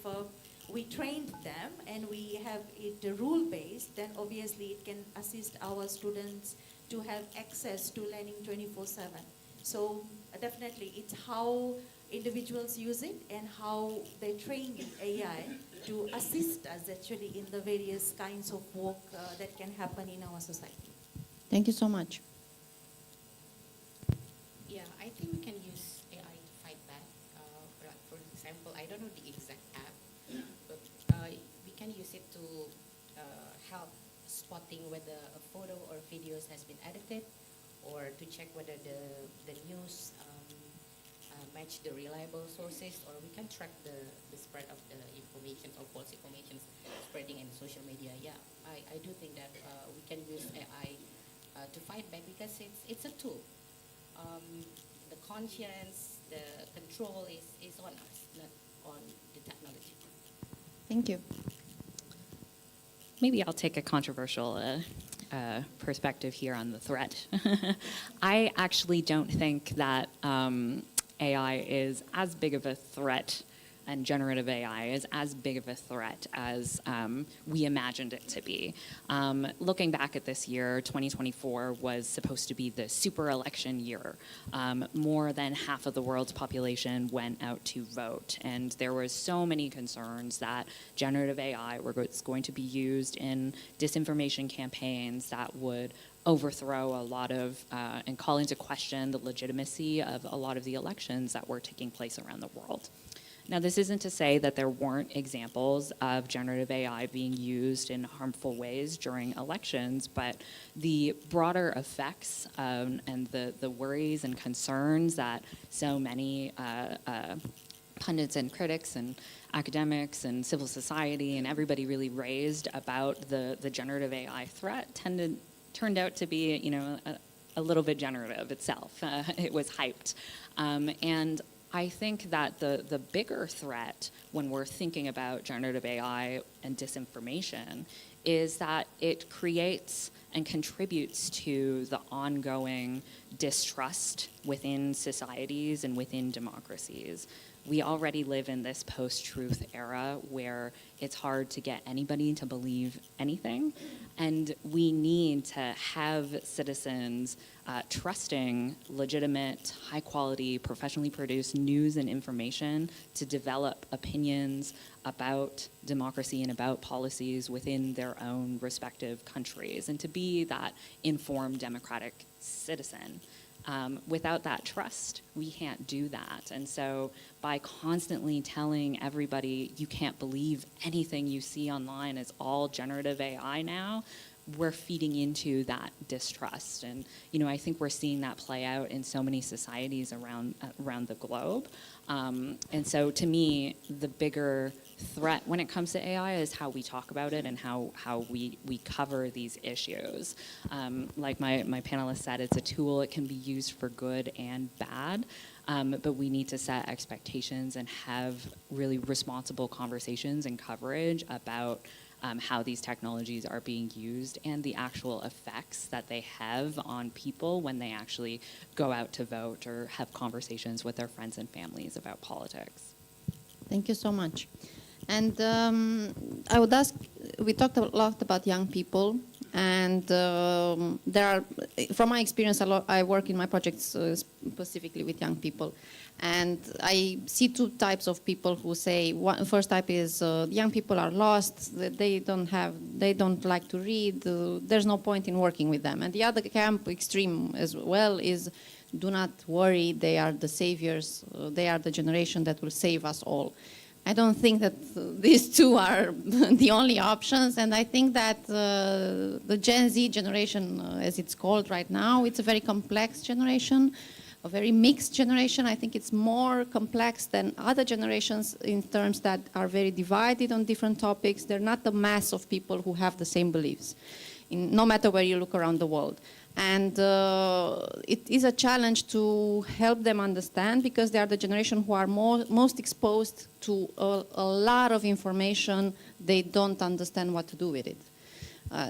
we trained them and we have it rule-based, then obviously it can assist our students to have access to learning 24/7. So definitely it's how individuals use it and how they train the AI to assist us actually in the various kinds of work that can happen in our society. Thank you so much. Yeah, I think we can use AI to fight back. For example, I don't know the exact app, but we can use it to help spotting whether a photo or videos has been edited, or to check whether the news match the reliable sources, or we can track the spread of the information or false information spreading in social media. Yeah, I do think that we can use AI to fight back because it's a tool. The conscience, the control is on us, not on the technology. Thank you. Maybe I'll take a controversial perspective here on the threat. I actually don't think that AI is as big of a threat, and generative AI is as big of a threat as we imagined it to be. Looking back at this year, 2024 was supposed to be the super election year. More than half of the world's population went out to vote, and there were so many concerns that generative AI was going to be used in disinformation campaigns that would overthrow a lot of and call into question the legitimacy of a lot of the elections that were taking place around the world. Now, this isn't to say that there weren't examples of generative AI being used in harmful ways during elections, but the broader effects and the worries and concerns that so many pundits and critics and academics and civil society and everybody really raised about the generative AI threat turned out to be, a little bit generative itself. It was hyped. And I think that the bigger threat when we're thinking about generative AI and disinformation is that it creates and contributes to the ongoing distrust within societies and within democracies. We already live in this post-truth era where it's hard to get anybody to believe anything, and we need to have citizens trusting legitimate, high-quality, professionally produced news and information to develop opinions about democracy and about policies within their own respective countries, and to be that informed democratic citizen. Without that trust, we can't do that. And so by constantly telling everybody you can't believe anything you see online is all generative AI now, we're feeding into that distrust. And, I think we're seeing that play out in so many societies around the globe. And so to me, the bigger threat when it comes to AI is how we talk about it and how we cover these issues. Like my panelist said, it's a tool. It can be used for good and bad. But we need to set expectations and have really responsible conversations and coverage about how these technologies are being used and the actual effects that they have on people when they actually go out to vote or have conversations with their friends and families about politics. Thank you so much. And I would ask, we talked a lot about young people, and there are, from my experience, I work in my projects specifically with young people. And I see two types of people who say, first type is young people are lost, they don't like to read, there's no point in working with them. And the other camp extreme as well is, do not worry, they are the saviors, they are the generation that will save us all. I don't think that these two are the only options, and I think that the Gen Z generation, as it's called right now, it's a very complex generation, a very mixed generation. I think it's more complex than other generations in terms that are very divided on different topics. They're not the mass of people who have the same beliefs, no matter where you look around the world. And it is a challenge to help them understand, because they are the generation who are most exposed to a lot of information. They don't understand what to do with it.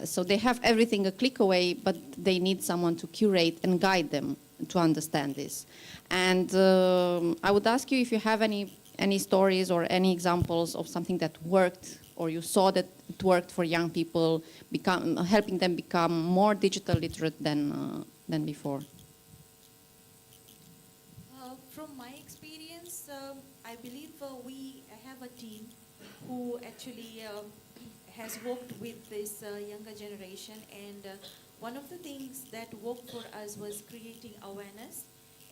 So they have everything a click away, but they need someone to curate and guide them to understand this. And I would ask you if you have any stories or any examples of something that worked, or you saw that it worked for young people, helping them become more digital literate than before. From my experience, I believe we have a team who actually has worked with this younger generation, and one of the things that worked for us was creating awareness,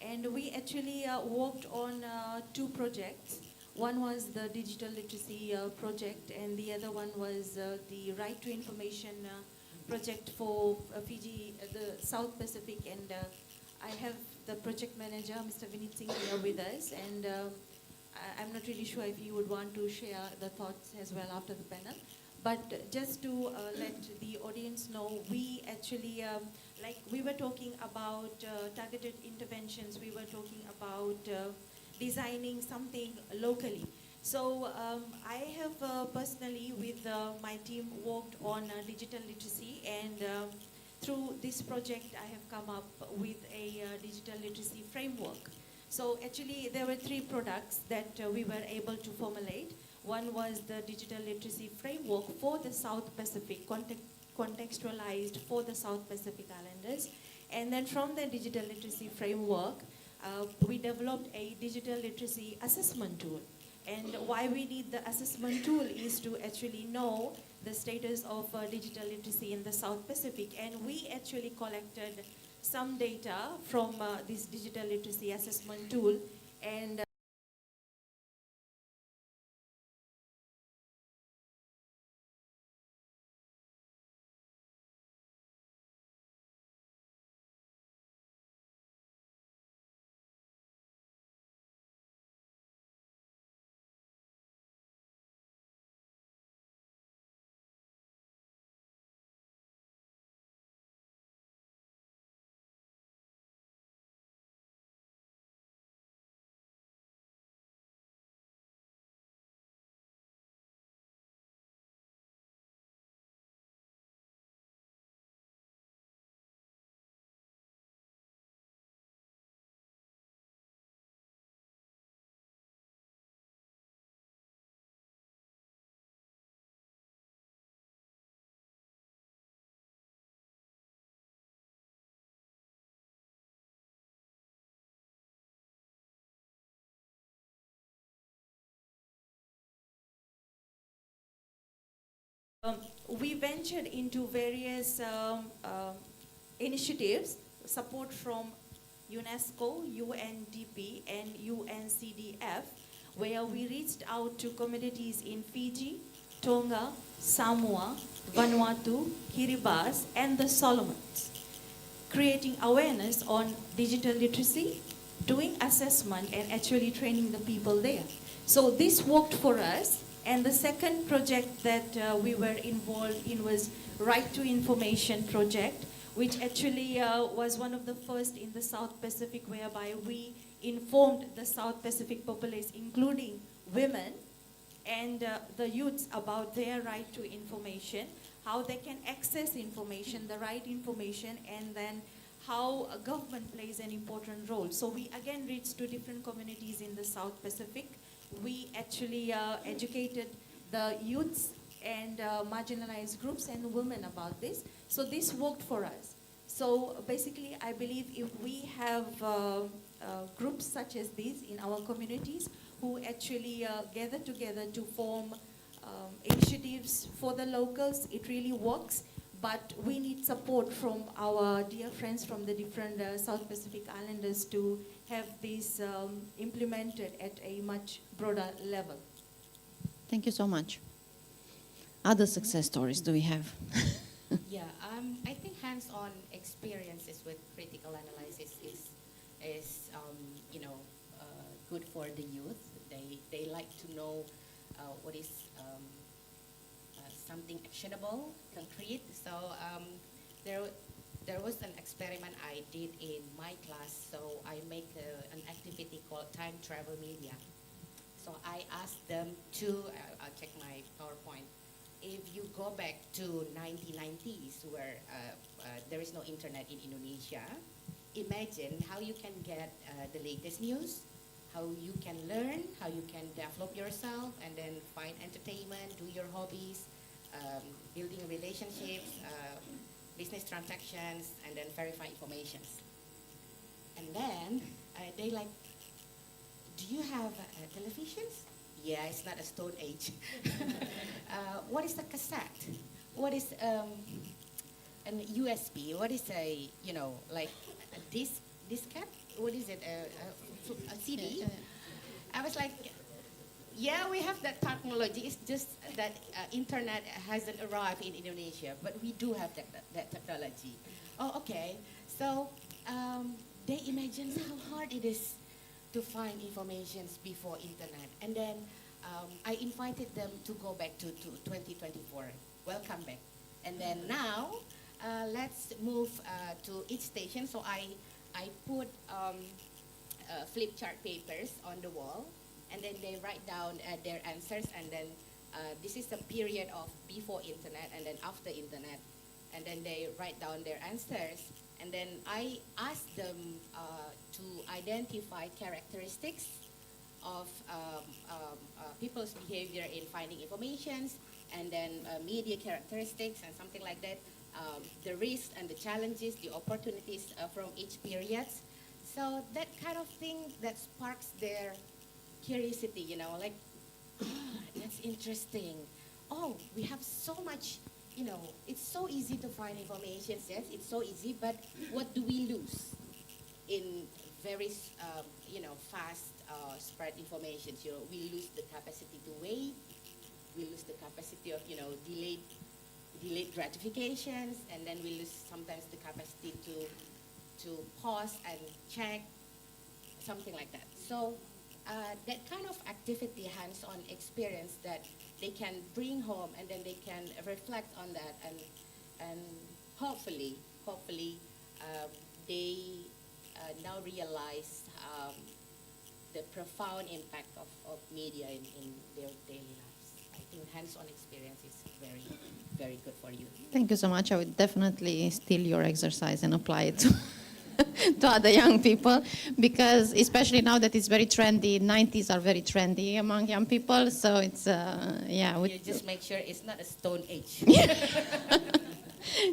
and we actually worked on two projects. One was the digital literacy project, and the other one was the right to information project for Fiji, the South Pacific, and I have the project manager, Mr. Vinit Singh, here with us, and I'm not really sure if you would want to share the thoughts as well after the panel. But just to let the audience know, we actually, like we were talking about targeted interventions, we were talking about designing something locally. So I have personally with my team worked on digital literacy, and through this project I have come up with a digital literacy framework. So actually there were three products that we were able to formulate. One was the digital literacy framework for the South Pacific, contextualized for the South Pacific Islanders. And then from the digital literacy framework, we developed a digital literacy assessment tool. And why we need the assessment tool is to actually know the status of digital literacy in the South Pacific. And we actually collected some data from this digital literacy assessment tool. And we ventured into various initiatives, support from UNESCO, UNDP, and UNCDF, where we reached out to communities in Fiji, Tonga, Samoa, Vanuatu, Kiribati, and the Solomons, creating awareness on digital literacy, doing assessment, and actually training the people there. So this worked for us. And the second project that we were involved in was Right to Information project, which actually was one of the first in the South Pacific, whereby we informed the South Pacific populace, including women and the youths, about their right to information, how they can access information, the right information, and then how a government plays an important role. So we again reached to different communities in the South Pacific. We actually educated the youths and marginalized groups and women about this. So this worked for us. So basically, I believe if we have groups such as these in our communities who actually gather together to form initiatives for the locals, it really works. But we need support from our dear friends from the different South Pacific Islanders to have this implemented at a much broader level. Thank you so much. Other success stories do we have? Yeah, I think hands-on experiences with critical analysis is good for the youth. They like to know what is something actionable, concrete. So there was an experiment I did in my class. So I make an activity called time travel media. So I asked them to, I'll check my PowerPoint. If you go back to 1990s where there is no internet in Indonesia, imagine how you can get the latest news, how you can learn, how you can develop yourself, and then find entertainment, do your hobbies, building relationships, business transactions, and then verify informations. And then they like, do you have televisions? Yeah, it's not a stone age. What is a cassette? What is an USB? What is a, like a diskette? What is it, a CD? I was like, yeah, we have that technology. It's just that internet hasn't arrived in Indonesia, but we do have that technology. Oh, okay. So they imagine how hard it is to find information before internet. And then I invited them to go back to 2024. Welcome back. And then now, let's move to each station. So I put flip chart papers on the wall, and then they write down their answers, and then this is the period of before internet and then after internet, and then they write down their answers, and then I ask them to identify characteristics of people's behavior in finding information, and then media characteristics and something like that, the risks and the challenges, the opportunities from each period. So that kind of thing that sparks their curiosity, like, that's interesting. Oh, we have so much, it's so easy to find information. Yes, it's so easy, but what do we lose in very, fast spread information? We lose the capacity to wait. We lose the capacity of, delayed gratifications, and then we lose sometimes the capacity to pause and check, something like that. So that kind of activity, hands-on experience that they can bring home, and then they can reflect on that, and hopefully they now realize the profound impact of media in their daily lives. I think hands-on experience is very, very good for you. Thank you so much. I would definitely steal your exercise and apply it to other young people, because especially now that it's very trendy, 90s are very trendy among young people. So it's, You just make sure it's not a stone age.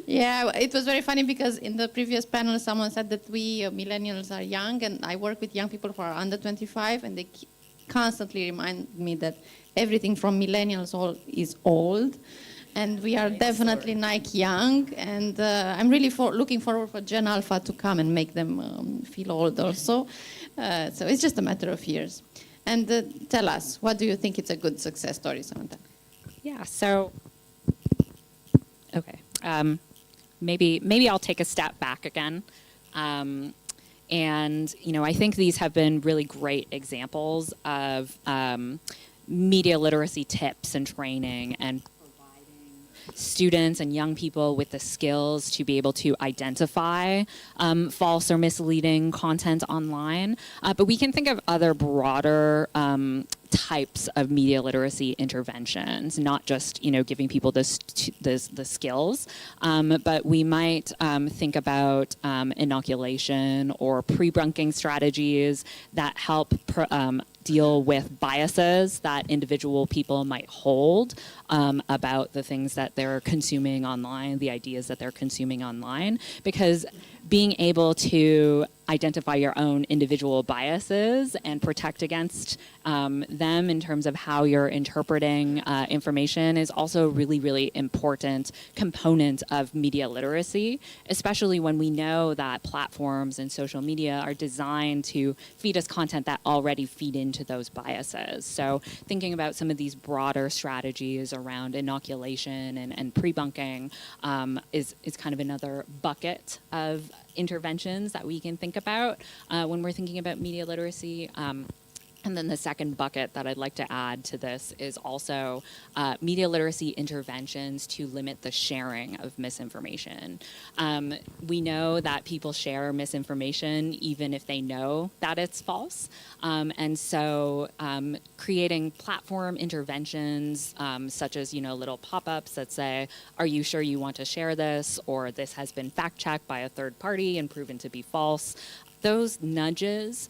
Yeah, it was very funny because in the previous panel, someone said that we millennials are young, and I work with young people who are under 25, and they constantly remind me that everything from millennials is old. And we are definitely Nike Young, and I'm really looking forward for Gen Alpha to come and make them feel old also. So it's just a matter of years. And tell us, what do you think is a good success story, Samantha? Yeah, so, okay. Maybe I'll take a step back again. And, I think these have been really great examples of media literacy tips and training and students and young people with the skills to be able to identify false or misleading content online. But we can think of other broader types of media literacy interventions, not just giving people the skills, but we might think about inoculation or pre-bunking strategies that help deal with biases that individual people might hold about the things that they're consuming online, the ideas that they're consuming online, because being able to identify your own individual biases and protect against them in terms of how you're interpreting information is also a really, really important component of media literacy, especially when we know that platforms and social media are designed to feed us content that already feed into those biases. So thinking about some of these broader strategies around inoculation and pre-bunking is kind of another bucket of interventions that we can think about when we're thinking about media literacy. And then the second bucket that I'd like to add to this is also media literacy interventions to limit the sharing of misinformation. We know that people share misinformation even if they know that it's false. And so creating platform interventions such as, little pop-ups that say, are you sure you want to share this? Or this has been fact-checked by a third party and proven to be false. Those nudges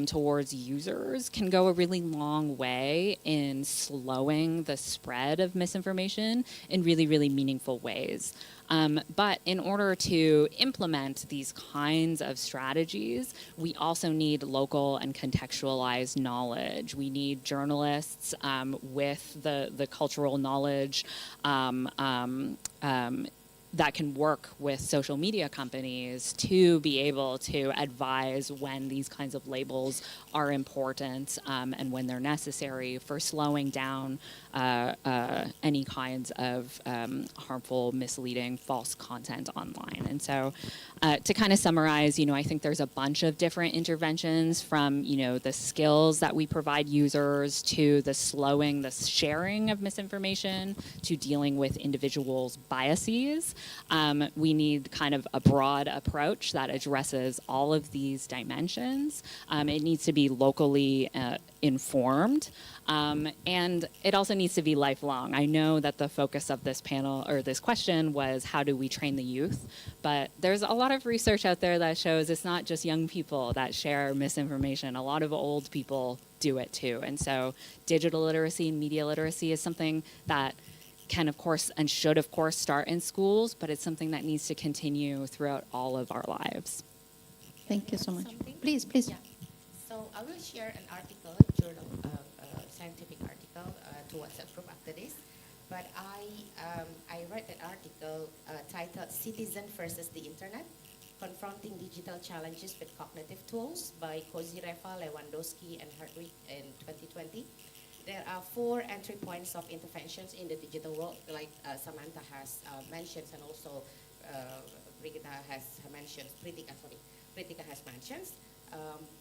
towards users can go a really long way in slowing the spread of misinformation in really, really meaningful ways. But in order to implement these kinds of strategies, we also need local and contextualized knowledge. We need journalists with the cultural knowledge that can work with social media companies to be able to advise when these kinds of labels are important and when they're necessary for slowing down any kinds of harmful, misleading, false content online. And so to kind of summarize, I think there's a bunch of different interventions from, the skills that we provide users to the slowing the sharing of misinformation to dealing with individuals' biases. We need kind of a broad approach that addresses all of these dimensions. It needs to be locally informed. And it also needs to be lifelong. I know that the focus of this panel or this question was how do we train the youth? But there's a lot of research out there that shows it's not just young people that share misinformation. A lot of old people do it too. And so digital literacy and media literacy is something that can, of course, and should, of course, start in schools, but it's something that needs to continue throughout all of our lives. Thank you so much. Please. Yeah. So I will share an article, journal, scientific article to WhatsApp group after this. But I read an article titled "Citizen versus the Internet: Confronting Digital Challenges with Cognitive Tools" by Kozyreva, Lewandowski, and Hartwig in 2020. There are 4 entry points of interventions in the digital world, like Samantha has mentioned, and also Brigitta has mentioned, Pritika has mentioned.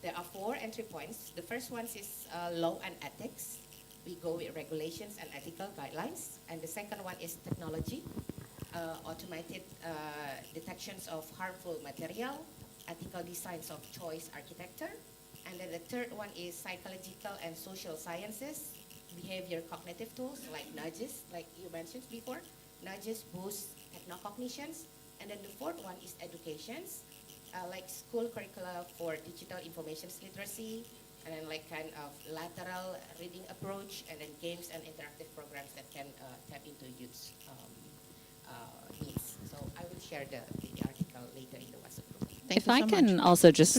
There are 4 entry points. The first one is law and ethics. We go with regulations and ethical guidelines. And the second one is technology, automated detections of harmful material, ethical designs of choice architecture. And then the third one is psychological and social sciences, behavior cognitive tools like nudges, like you mentioned before. Nudges boost technocognitions. And then the fourth one is educations, like school curricula for digital information literacy, and then like kind of lateral reading approach, and then games and interactive programs that can tap into youth's needs. So I will share the article later in the WhatsApp group. If I can also just,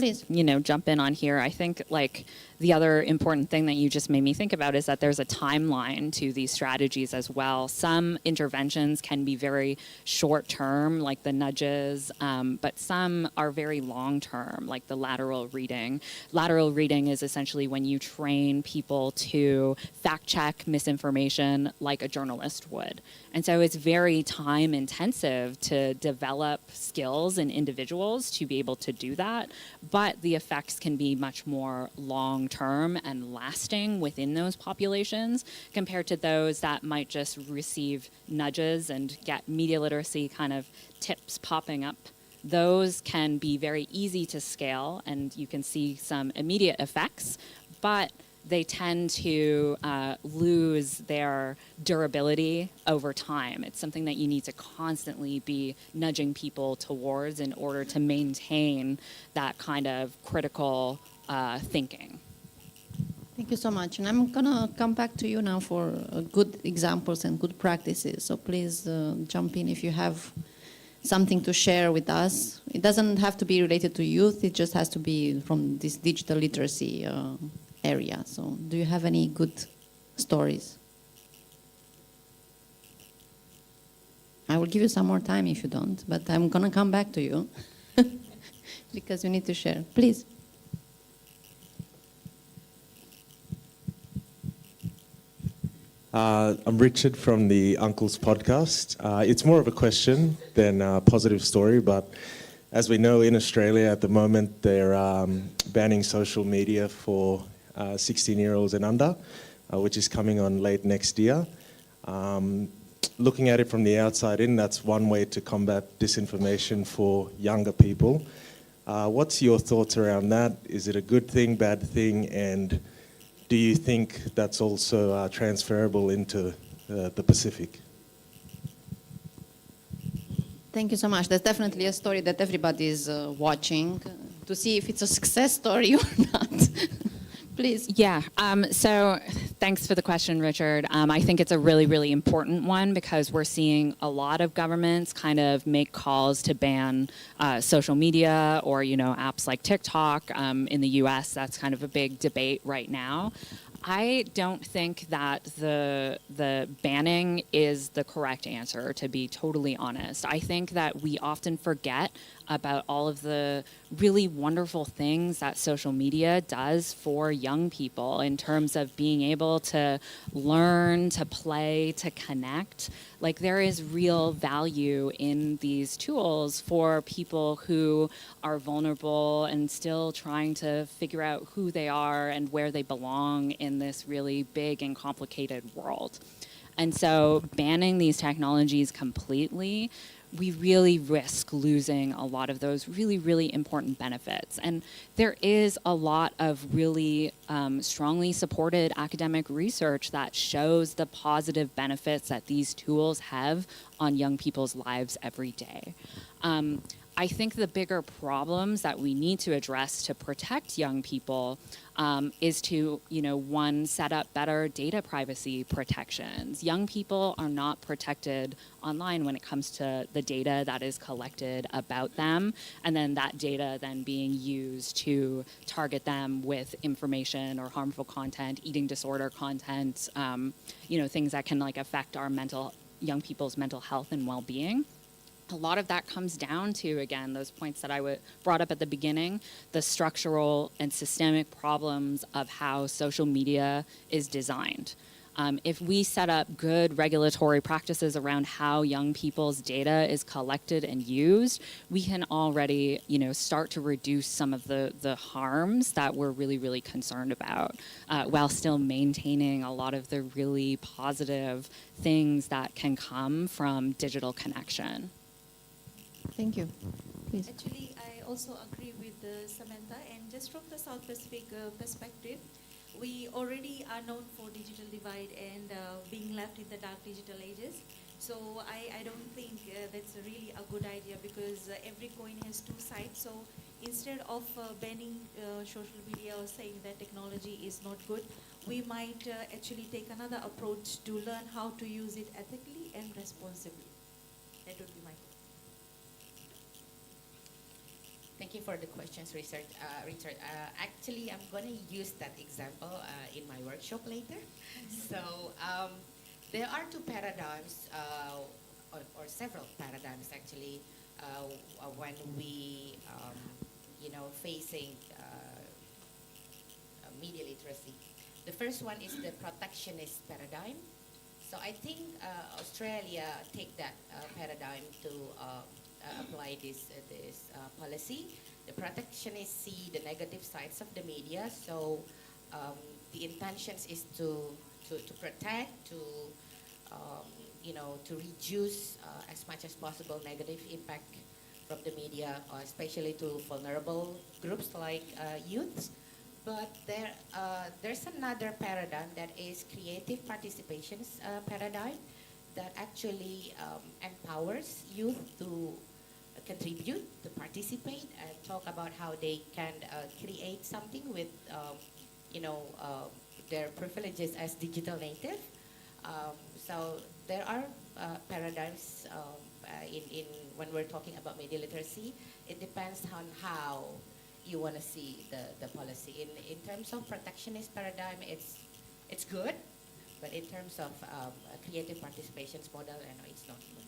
jump in on here, I think like the other important thing that you just made me think about is that there's a timeline to these strategies as well. Some interventions can be very short term, like the nudges, but some are very long term, like the lateral reading. Lateral reading is essentially when you train people to fact check misinformation like a journalist would. And so it's very time intensive to develop skills in individuals to be able to do that, but the effects can be much more long term and lasting within those populations compared to those that might just receive nudges and get media literacy kind of tips popping up. Those can be very easy to scale and you can see some immediate effects, but they tend to lose their durability over time. It's something that you need to constantly be nudging people towards in order to maintain that kind of critical thinking. Thank you so much. And I'm going to come back to you now for good examples and good practices. So please jump in if you have something to share with us. It doesn't have to be related to youth. It just has to be from this digital literacy area. So do you have any good stories? I will give you some more time if you don't, but I'm going to come back to you because you need to share. Please. I'm Richard from the Uncles podcast. It's more of a question than a positive story, but as we know in Australia at the moment, they're banning social media for 16-year-olds and under, which is coming on late next year. Looking at it from the outside in, that's one way to combat disinformation for younger people. What's your thoughts around that? Is it a good thing, bad thing, and do you think that's also transferable into the Pacific? Thank you so much. That's definitely a story that everybody is watching to see if it's a success story or not. Please. Yeah, so thanks for the question, Richard. I think it's a really, really important one because we're seeing a lot of governments kind of make calls to ban social media or, apps like TikTok. In the US, that's kind of a big debate right now. I don't think that the banning is the correct answer, to be totally honest. I think that we often forget about all of the really wonderful things that social media does for young people in terms of being able to learn, to play, to connect. Like, there is real value in these tools for people who are vulnerable and still trying to figure out who they are and where they belong in this really big and complicated world. And so banning these technologies completely, we really risk losing a lot of those really, really important benefits. And there is a lot of really strongly supported academic research that shows the positive benefits that these tools have on young people's lives every day. I think the bigger problems that we need to address to protect young people is to, one, set up better data privacy protections. Young people are not protected online when it comes to the data that is collected about them, and then that data then being used to target them with information or harmful content, eating disorder content, things that can affect our young people's mental health and well-being. A lot of that comes down to, again, those points that I brought up at the beginning, the structural and systemic problems of how social media is designed. If we set up good regulatory practices around how young people's data is collected and used, we can already, start to reduce some of the harms that we're really, really concerned about, while still maintaining a lot of the really positive things that can come from digital connection. Thank you. Please. Actually, I also agree with Samantha, and just from the South Pacific perspective, we already are known for digital divide and being left in the dark digital ages. So I don't think that's really a good idea because every coin has two sides. So instead of banning social media or saying that technology is not good, we might actually take another approach to learn how to use it ethically and responsibly. That would be my Thank you for the questions, Richard. Actually, I'm going to use that example in my workshop later. So there are two paradigms, or several paradigms actually, when we, facing media literacy. The first one is the protectionist paradigm. So I think Australia take that paradigm to apply this policy. The protectionists see the negative sides of the media, so the intentions is to protect, to reduce as much as possible negative impact from the media, especially to vulnerable groups like youths. But there's another paradigm that is creative participations paradigm that actually empowers youth to contribute, to participate, and talk about how they can create something with, their privileges as digital native. So there are paradigms in when we're talking about media literacy. It depends on how you want to see the policy. In terms of protectionist paradigm, it's good, but in terms of creative participations model, it's not good.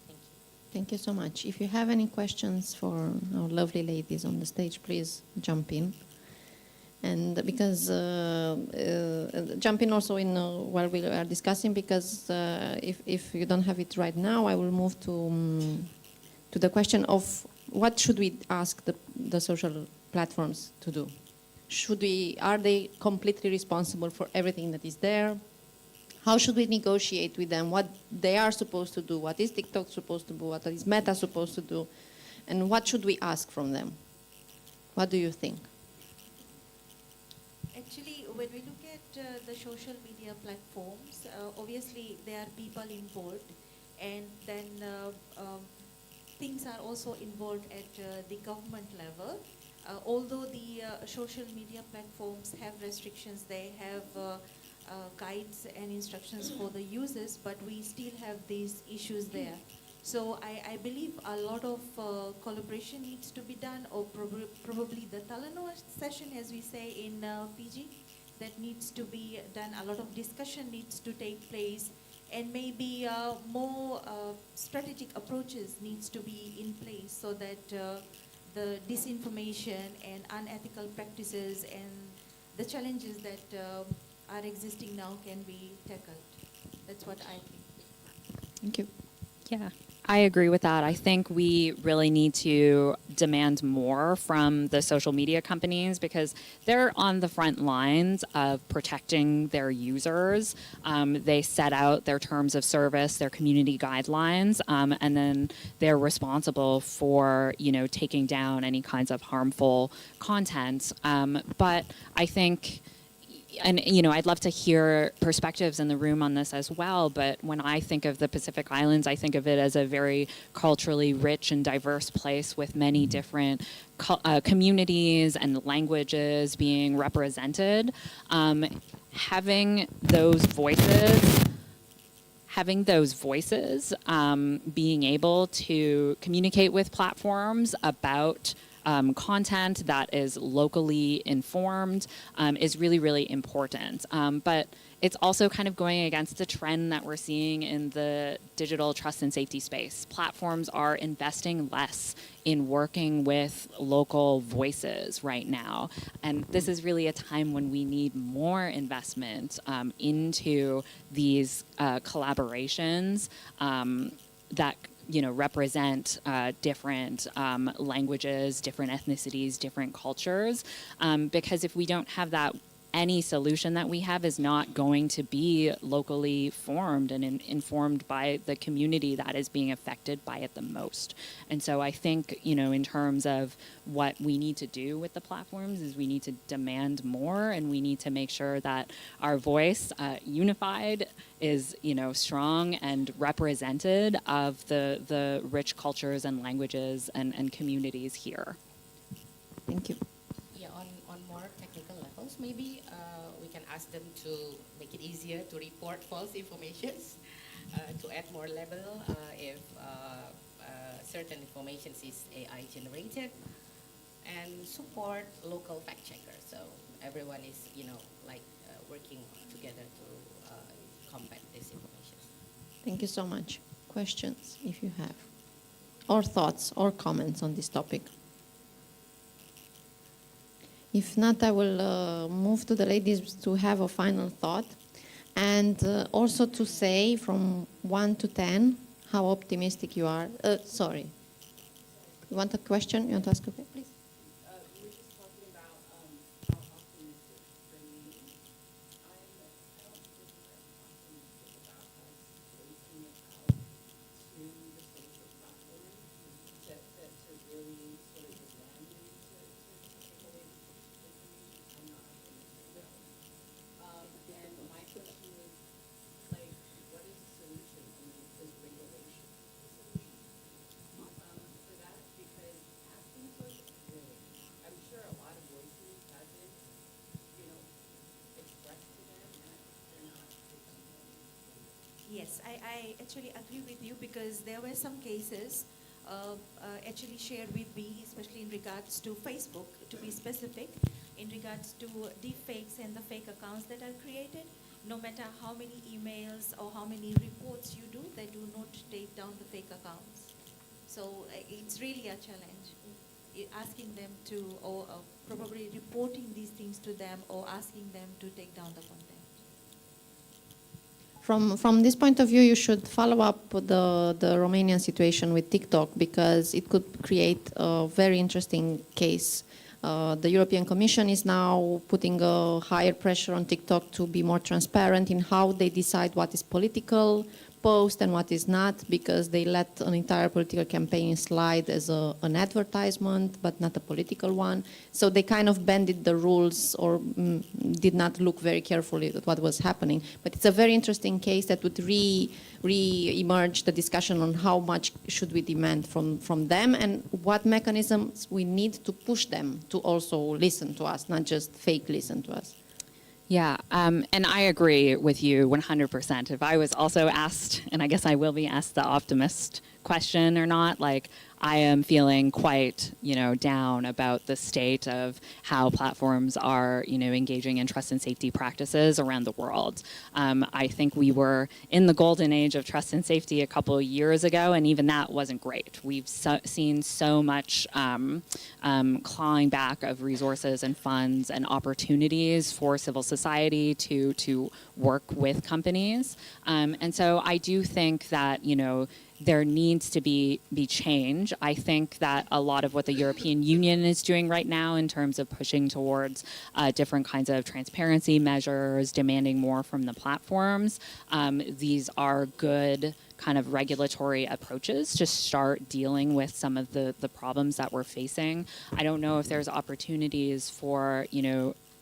Thank you. Thank you so much. If you have any questions for our lovely ladies on the stage, please jump in. And because jump in also in while we are discussing, because if you don't have it right now, I will move to the question of what should we ask the social platforms to do? Are they completely responsible for everything that is there? How should we negotiate with them what they are supposed to do? What is TikTok supposed to do? What is Meta supposed to do? And what should we ask from them? What do you think? Actually, when we look at the social media platforms, obviously there are people involved, and then things are also involved at the government level. Although the social media platforms have restrictions, they have guides and instructions for the users, but we still have these issues there. So I believe a lot of collaboration needs to be done, or probably the Talanoa session, as we say in Fiji, that needs to be done. A lot of discussion needs to take place, and maybe more strategic approaches needs to be in place so that the disinformation and unethical practices and the challenges that are existing now can be tackled. That's what I think. Thank you. Yeah, I agree with that. I think we really need to demand more from the social media companies because they're on the front lines of protecting their users. They set out their terms of service, their community guidelines, and then they're responsible for, taking down any kinds of harmful content. But I think, and I'd love to hear perspectives in the room on this as well, but when I think of the Pacific Islands, I think of it as a very culturally rich and diverse place with many different communities and languages being represented. Having those voices, being able to communicate with platforms about content that is locally informed is really, really important. But it's also kind of going against the trend that we're seeing in the digital trust and safety space. Platforms are investing less in working with local voices right now. And this is really a time when we need more investment into these collaborations that represent different languages, different ethnicities, different cultures. Because if we don't have that, any solution that we have is not going to be locally formed and informed by the community that is being affected by it the most. And so I think, in terms of what we need to do with the platforms is we need to demand more, and we need to make sure that our voice, unified, is, strong and represented of the rich cultures and languages and communities here. Thank you. On more technical levels, maybe we can ask them to make it easier to report false information, to add more level if certain information is AI generated. and support local fact checkers. So everyone is, working together to combat disinformation. Thank you so much. Questions, if you have, or thoughts or comments on this topic? If not, I will move to the ladies to have a final thought, and also to say from 1 to 10 how optimistic you are. Sorry. You want a question? You want to ask a question, please? You were just talking about how optimistic for me. I don't think we're optimistic about us racing it out to the social platform to really sort of demand them to take away information. I'm not optimistic about it. And my question is, like, what is the solution? I mean, is regulation the solution for that? Because asking social, really, I'm sure a lot of voices have been, expressed to them, and they're not taking them. Yes, I actually agree with you because there were some cases actually shared with me, especially in regards to Facebook, to be specific, in regards to deepfakes and the fake accounts that are created. No matter how many emails or how many reports you do, they do not take down the fake accounts. So it's really a challenge, asking them to, or probably reporting these things to them, or asking them to take down the content. From this point of view, you should follow up the Romanian situation with TikTok, because it could create a very interesting case. The European Commission is now putting a higher pressure on TikTok to be more transparent in how they decide what is political post and what is not, because they let an entire political campaign slide as an advertisement, but not a political one. So they kind of bended the rules, or did not look very carefully at what was happening. But it's a very interesting case that would re-emerge the discussion on how much should we demand from them, and what mechanisms we need to push them to also listen to us, not just fake listen to us. Yeah, and I agree with you 100%. If I was also asked, and I guess I will be asked the optimist question or not, like, I am feeling quite, down about the state of how platforms are, engaging in trust and safety practices around the world. I think we were in the golden age of trust and safety a couple of years ago, and even that wasn't great. We've seen so much clawing back of resources and funds and opportunities for civil society to work with companies. And so I do think that, there needs to be change. I think that a lot of what the European Union is doing right now in terms of pushing towards different kinds of transparency measures, demanding more from the platforms, these are good kind of regulatory approaches to start dealing with some of the problems that we're facing. I don't know if there's opportunities for,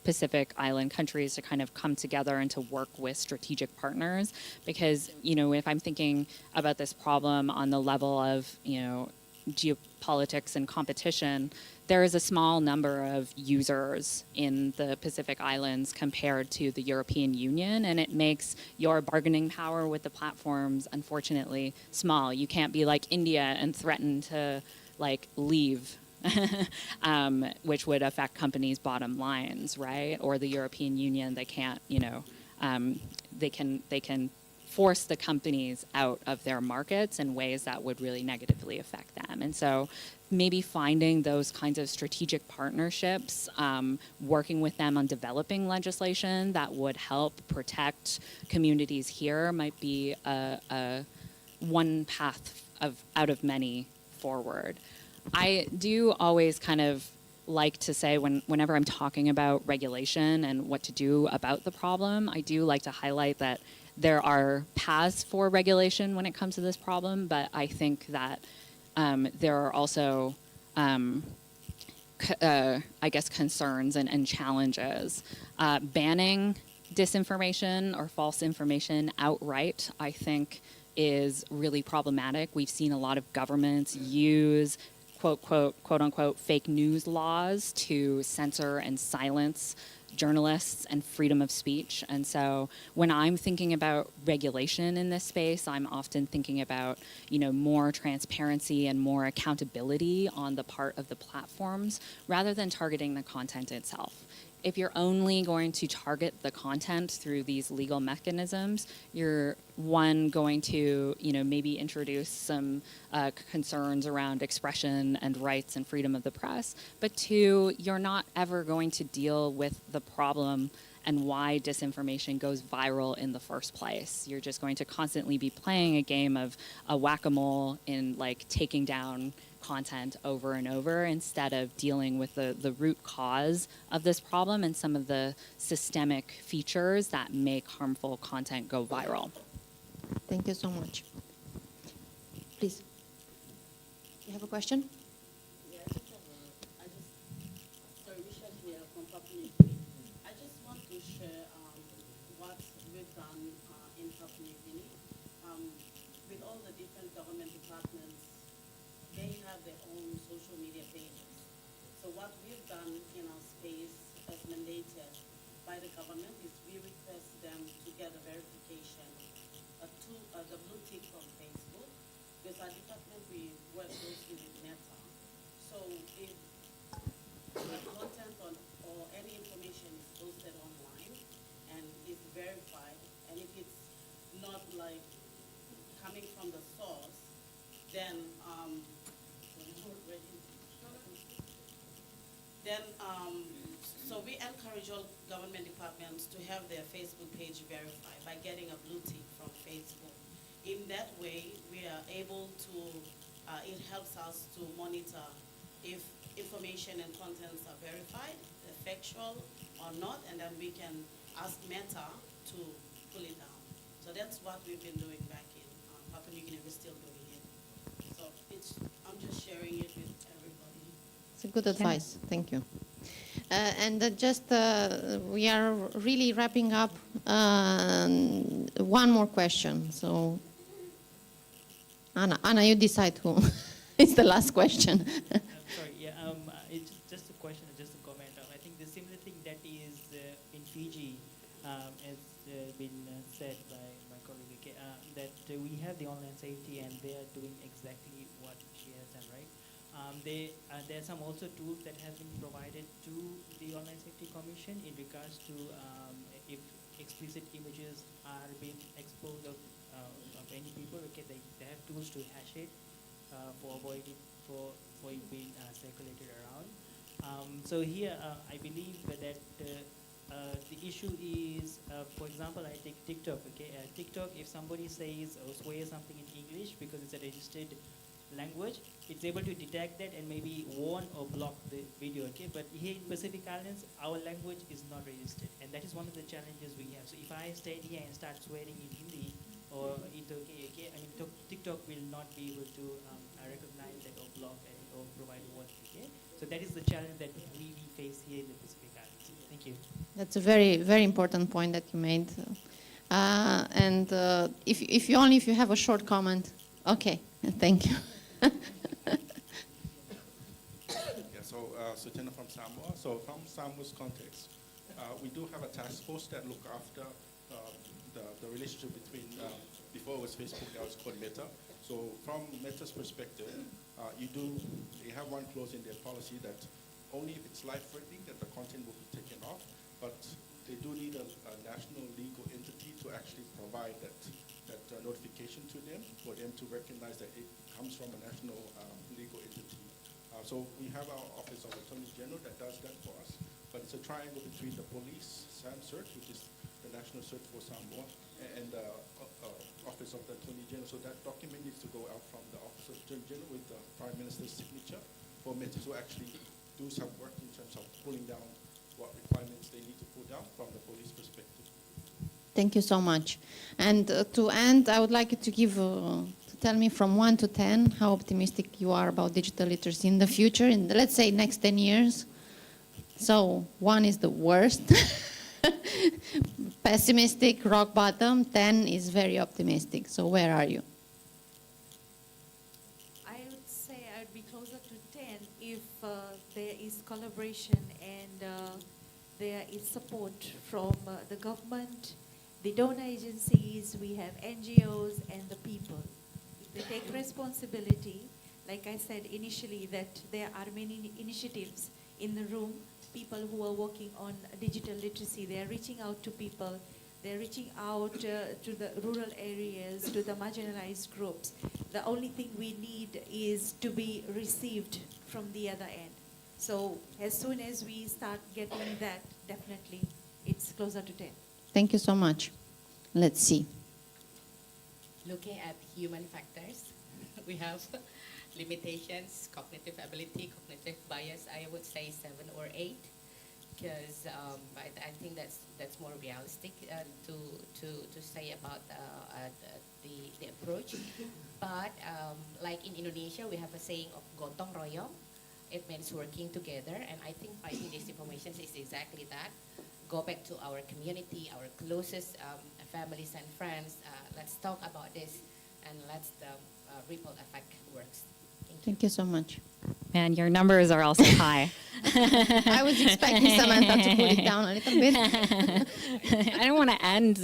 Pacific Island countries to kind of come together and to work with strategic partners, because, if I'm thinking about this problem on the level of, geopolitics and competition, there is a small number of users in the Pacific Islands compared to the European Union, and it makes your bargaining power with the platforms, unfortunately, small. You can't be like India and threaten to, leave. Which would affect companies' bottom lines, right? Or the European Union, they can't, they can force the companies out of their markets in ways that would really negatively affect them. And so maybe finding those kinds of strategic partnerships, working with them on developing legislation that would help protect communities here might be a one path out of many forward. I do always kind of like to say whenever I'm talking about regulation and what to do about the problem, I do like to highlight that there are paths for regulation when it comes to this problem, but I think that there are also, concerns and challenges. Banning disinformation or false information outright, I think, is really problematic. We've seen a lot of governments use quote unquote fake news laws to censor and silence journalists and freedom of speech. And so when I'm thinking about regulation in this space, I'm often thinking about, more transparency and more accountability on the part of the platforms rather than targeting the content itself. If you're only going to target the content through these legal mechanisms, you're going to, maybe introduce some concerns around expression and rights and freedom of the press, but two, you're not ever going to deal with the problem and why disinformation goes viral in the first place. You're just going to constantly be playing a game of a whack-a-mole in taking down content over and over instead of dealing with the root cause of this problem and some of the systemic features that make harmful content go viral. Thank you so much. Please. You have a question? Yeah, sorry, Michelle here from Papua New Guinea. I just want to share what we've done in Papua New Guinea. With all the different government departments, they have their own social media pages. So what we've done in our space as mandated by the government is we request them to get a verification, the blue tick from Facebook, because our department, we work closely with Meta. So if the content or any information is posted online and is verified, and if it's not coming from the source, then so we encourage all government departments to have their Facebook page verified by getting a blue tick from Facebook. In that way, we are able to, it helps us to monitor if information and contents are verified, factual or not, and then we can ask Meta to pull it down. So that's what we've been doing back in Papua New Guinea. We're still doing it. So I'm just sharing it with everybody. It's a good advice. Thank you. We are really wrapping up. One more question. So, Anna, you decide who. It's the last question. Sorry, yeah, it's just a question, just a comment. I think the similar thing that is in Fiji, has been said by my colleague, that we have the online safety and they are doing exactly what she has done, right? There are some also tools that have been provided to the Online Safety Commission in regards to if explicit images are being exposed of any people, okay, they have tools to hash it for avoiding for it being circulated around. So here I believe that the issue is, for example, I take TikTok, okay, TikTok, if somebody says or swears something in English because it's a registered language, it's able to detect that and maybe warn or block the video, okay? But here in Pacific Islands, our language is not registered, and that is one of the challenges we have. So if I stand here and start swearing in Hindi or okay, I mean, TikTok will not be able to recognize that or block it or provide a warning, okay? So that is the challenge that we face here in the Pacific Islands. Thank you. That's a very, very important point that you made. If you have a short comment, okay, thank you. Sutena from Samoa. So from Samoa's context, we do have a task force that look after the relationship between, before it was Facebook, now it's called Meta. So from Meta's perspective, they have one clause in their policy that only if it's life-threatening that the content will be taken off, but they do need a national legal entity to actually provide that notification to them, for them to recognize that it comes from a national legal entity. So we have our Office of Attorney General that does that for us, but it's a triangle between the police, SAMCERT, which is the National Search for Samoa, and the Office of the Attorney General. So that document needs to go out from the Office of the Attorney General with the Prime Minister's signature for Meta to actually do some work in terms of pulling down what requirements they need to pull down from the police perspective. Thank you so much. And to end, I would like you to tell me from 1 to 10 how optimistic you are about digital literacy in the future, in let's say next 10 years. So 1 is the worst, pessimistic, rock bottom. 10 is very optimistic. So where are you? I would say I would be closer to 10 if there is collaboration and there is support from the government, the donor agencies, we have NGOs, and the people. If they take responsibility, like I said initially, that there are many initiatives in the room, people who are working on digital literacy, they are reaching out to people, they're reaching out to the rural areas, to the marginalized groups. The only thing we need is to be received from the other end. So as soon as we start getting that, definitely it's closer to 10. Thank you so much. Let's see. Looking at human factors, we have limitations, cognitive ability, cognitive bias. I would say 7 or 8, because I think that's more realistic to say about the approach. But like in Indonesia, we have a saying of gotong royong. It means working together, and I think fighting disinformation is exactly that. Go back to our community, our closest families and friends. Let's talk about this, and let's the ripple effect works. Thank you so much. Man, your numbers are also high. I was expecting Samantha to pull it down a little bit. I don't want to end,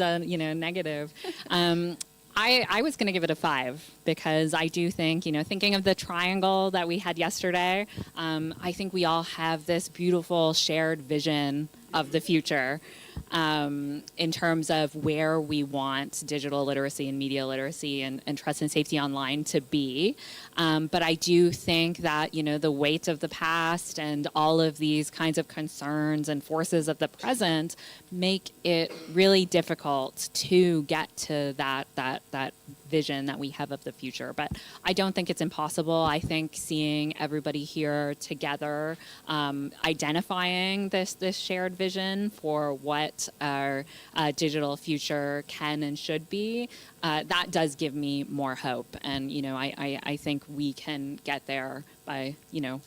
negative. I was going to give it a 5 because I do think, thinking of the triangle that we had yesterday, I think we all have this beautiful shared vision of the future in terms of where we want digital literacy and media literacy and trust and safety online to be. But I do think that, the weight of the past and all of these kinds of concerns and forces of the present make it really difficult to get to that vision that we have of the future. But I don't think it's impossible. I think seeing everybody here together, identifying this shared vision for what our digital future can and should be, that does give me more hope. And, I think we can get there by,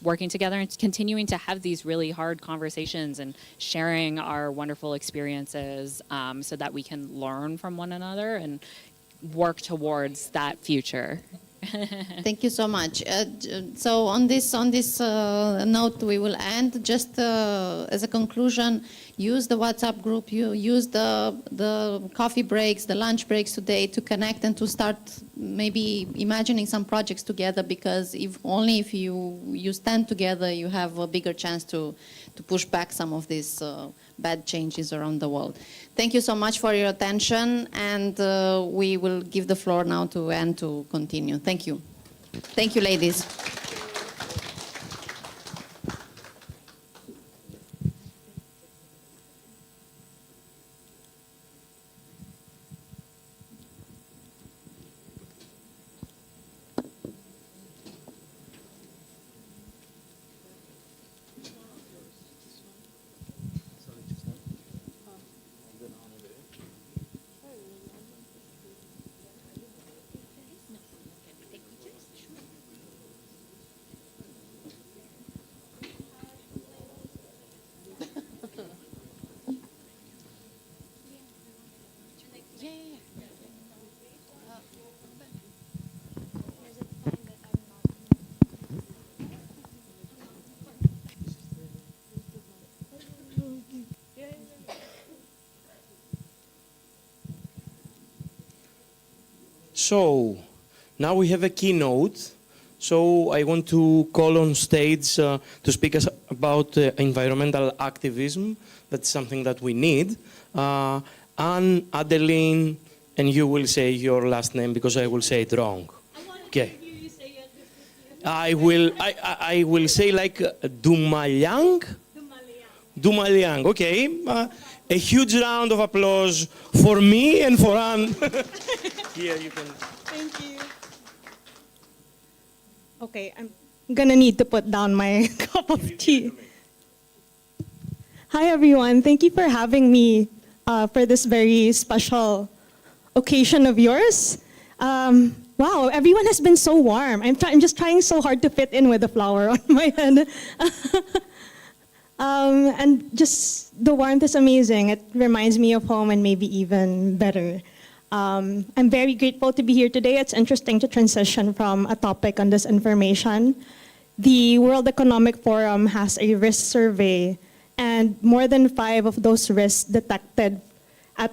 working together and continuing to have these really hard conversations and sharing our wonderful experiences so that we can learn from one another and work towards that future. Thank you so much. So on this note, we will end. Just as a conclusion, use the WhatsApp group. You use the coffee breaks, the lunch breaks today to connect and to start maybe imagining some projects together. Because if you stand together, you have a bigger chance to push back some of these bad changes around the world. Thank you so much for your attention, and we will give the floor now to Anne to continue. Thank you. Thank you, ladies. So now we have a keynote. So I want to call on stage to speak about environmental activism. That's something that we need. Anne, Adeline, and you will say your last name because I will say it wrong. Okay. I will say like Dumalyang. Dumalyang. Okay. A huge round of applause for me and for Anne. Here you can. Thank you. Okay, I'm gonna need to put down my cup of tea. Hi everyone, thank you for having me for this very special occasion of yours. Wow, everyone has been so warm. I'm just trying so hard to fit in with the flower on my head. And just the warmth is amazing. It reminds me of home and maybe even better. I'm very grateful to be here today. It's interesting to transition from a topic on disinformation. The World Economic Forum has a risk survey and more than 5 of those risks detected at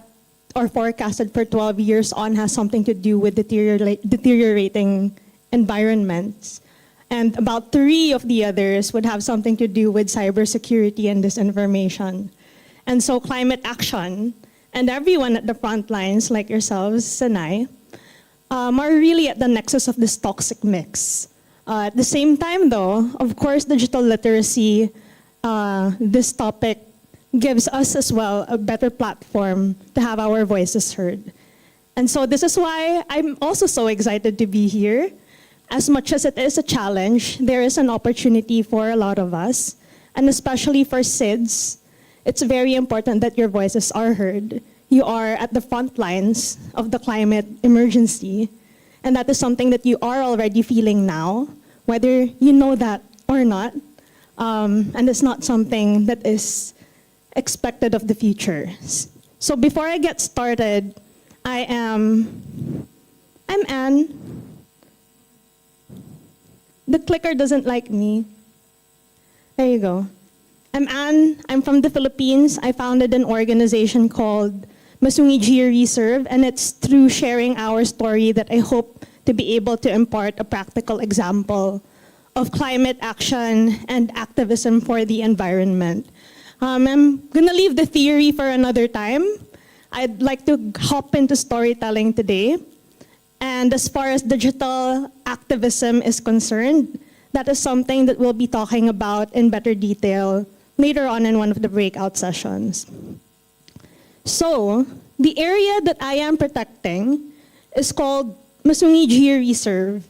or forecasted for 12 years on has something to do with deteriorating environments. And about 3 of the others would have something to do with cybersecurity and disinformation. And so climate action and everyone at the front lines, like yourselves and I, are really at the nexus of this toxic mix. At the same time, though, of course, digital literacy, this topic gives us as well a better platform to have our voices heard. And so this is why I'm also so excited to be here. As much as it is a challenge, there is an opportunity for a lot of us, and especially for SIDS, it's very important that your voices are heard. You are at the front lines of the climate emergency, and that is something that you are already feeling now, whether you know that or not. And it's not something that is expected of the future. So before I get started, I'm Anne. The clicker doesn't like me. There you go. I'm Anne. I'm from the Philippines. I founded an organization called Masungi Georeserve, and it's through sharing our story that I hope to be able to impart a practical example of climate action and activism for the environment. I'm gonna leave the theory for another time. I'd like to hop into storytelling today. And as far as digital activism is concerned, that is something that we'll be talking about in better detail later on in one of the breakout sessions. So, the area that I am protecting is called Masungi Georeserve.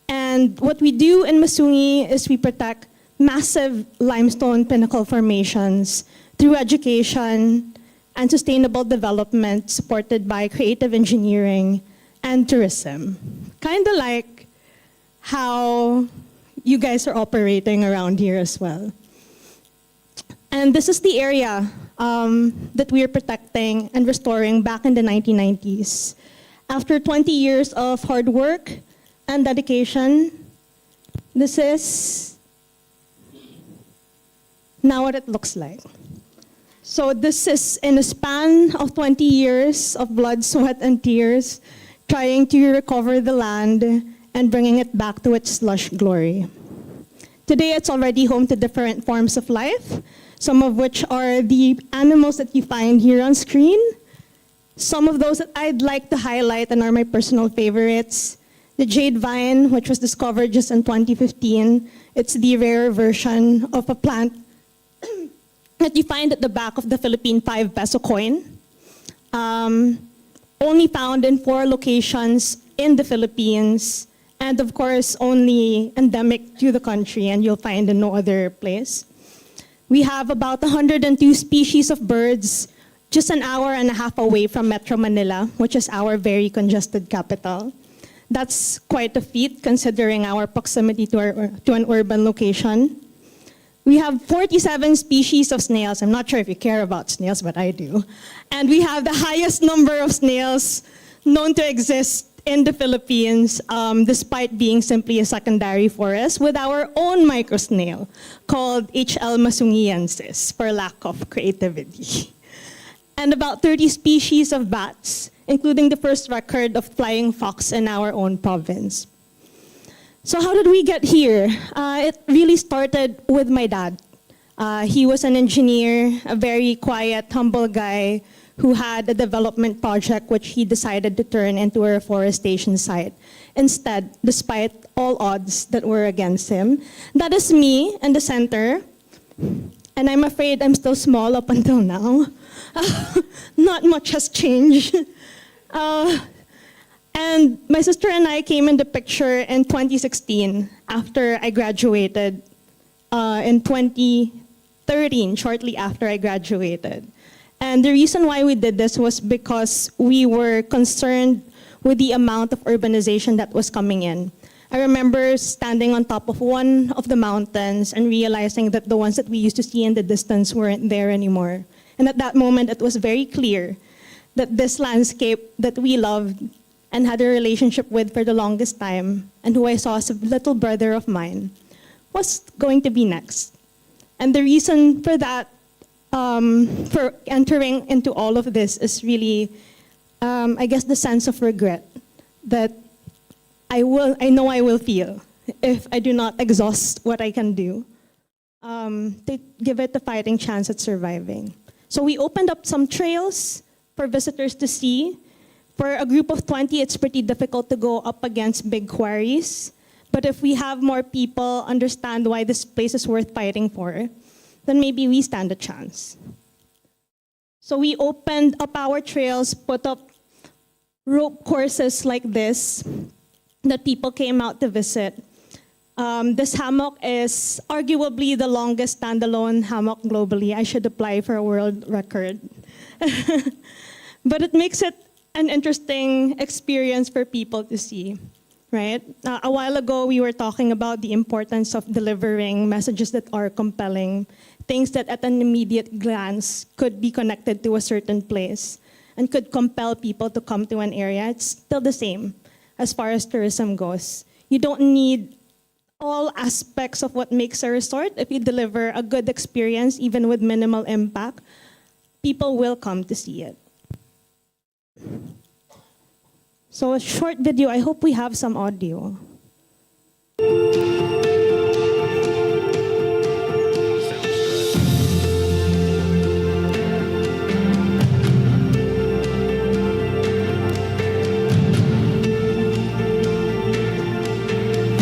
And what we do in Masungi is we protect massive limestone pinnacle formations through education and sustainable development supported by creative engineering and tourism. Kind of like how you guys are operating around here as well. And this is the area that we are protecting and restoring back in the 1990s. After 20 years of hard work and dedication, this is now what it looks like. So this is in a span of 20 years of blood, sweat, and tears, trying to recover the land and bringing it back to its lush glory. Today, it's already home to different forms of life, some of which are the animals that you find here on screen. Some of those that I'd like to highlight and are my personal favorites: the jade vine, which was discovered just in 2015. It's the rare version of a plant that you find at the back of the Philippine 5 peso coin. Only found in 4 locations in the Philippines, and of course, only endemic to the country, and you'll find in no other place. We have about 102 species of birds just an hour and a half away from Metro Manila, which is our very congested capital. That's quite a feat considering our proximity to an urban location. We have 47 species of snails. I'm not sure if you care about snails, but I do. And we have the highest number of snails known to exist in the Philippines, despite being simply a secondary forest, with our own microsnail called H.L. masungiensis, for lack of creativity. And about 30 species of bats, including the first record of flying fox in our own province. So how did we get here? It really started with my dad. He was an engineer, a very quiet, humble guy who had a development project which he decided to turn into a reforestation site instead, despite all odds that were against him. That is me in the center, and I'm afraid I'm still small up until now. Not much has changed. And my sister and I came in the picture in 2016 after I graduated, in 2013, shortly after I graduated. And the reason why we did this was because we were concerned with the amount of urbanization that was coming in. I remember standing on top of one of the mountains and realizing that the ones that we used to see in the distance weren't there anymore. And at that moment, it was very clear that this landscape that we loved and had a relationship with for the longest time, and who I saw as a little brother of mine, was going to be next. And the reason for that for entering into all of this is really, I guess, the sense of regret that I know I will feel if I do not exhaust what I can do to give it a fighting chance at surviving. So we opened up some trails for visitors to see. For a group of 20, it's pretty difficult to go up against big quarries. But if we have more people understand why this place is worth fighting for, then maybe we stand a chance. So we opened up our trails, put up rope courses like this that people came out to visit. This hammock is arguably the longest standalone hammock globally. I should apply for a world record. But it makes it an interesting experience for people to see, right? A while ago, we were talking about the importance of delivering messages that are compelling, things that at an immediate glance could be connected to a certain place and could compel people to come to an area. It's still the same as far as tourism goes. You don't need all aspects of what makes a resort. If you deliver a good experience, even with minimal impact, people will come to see it. So a short video, I hope we have some audio.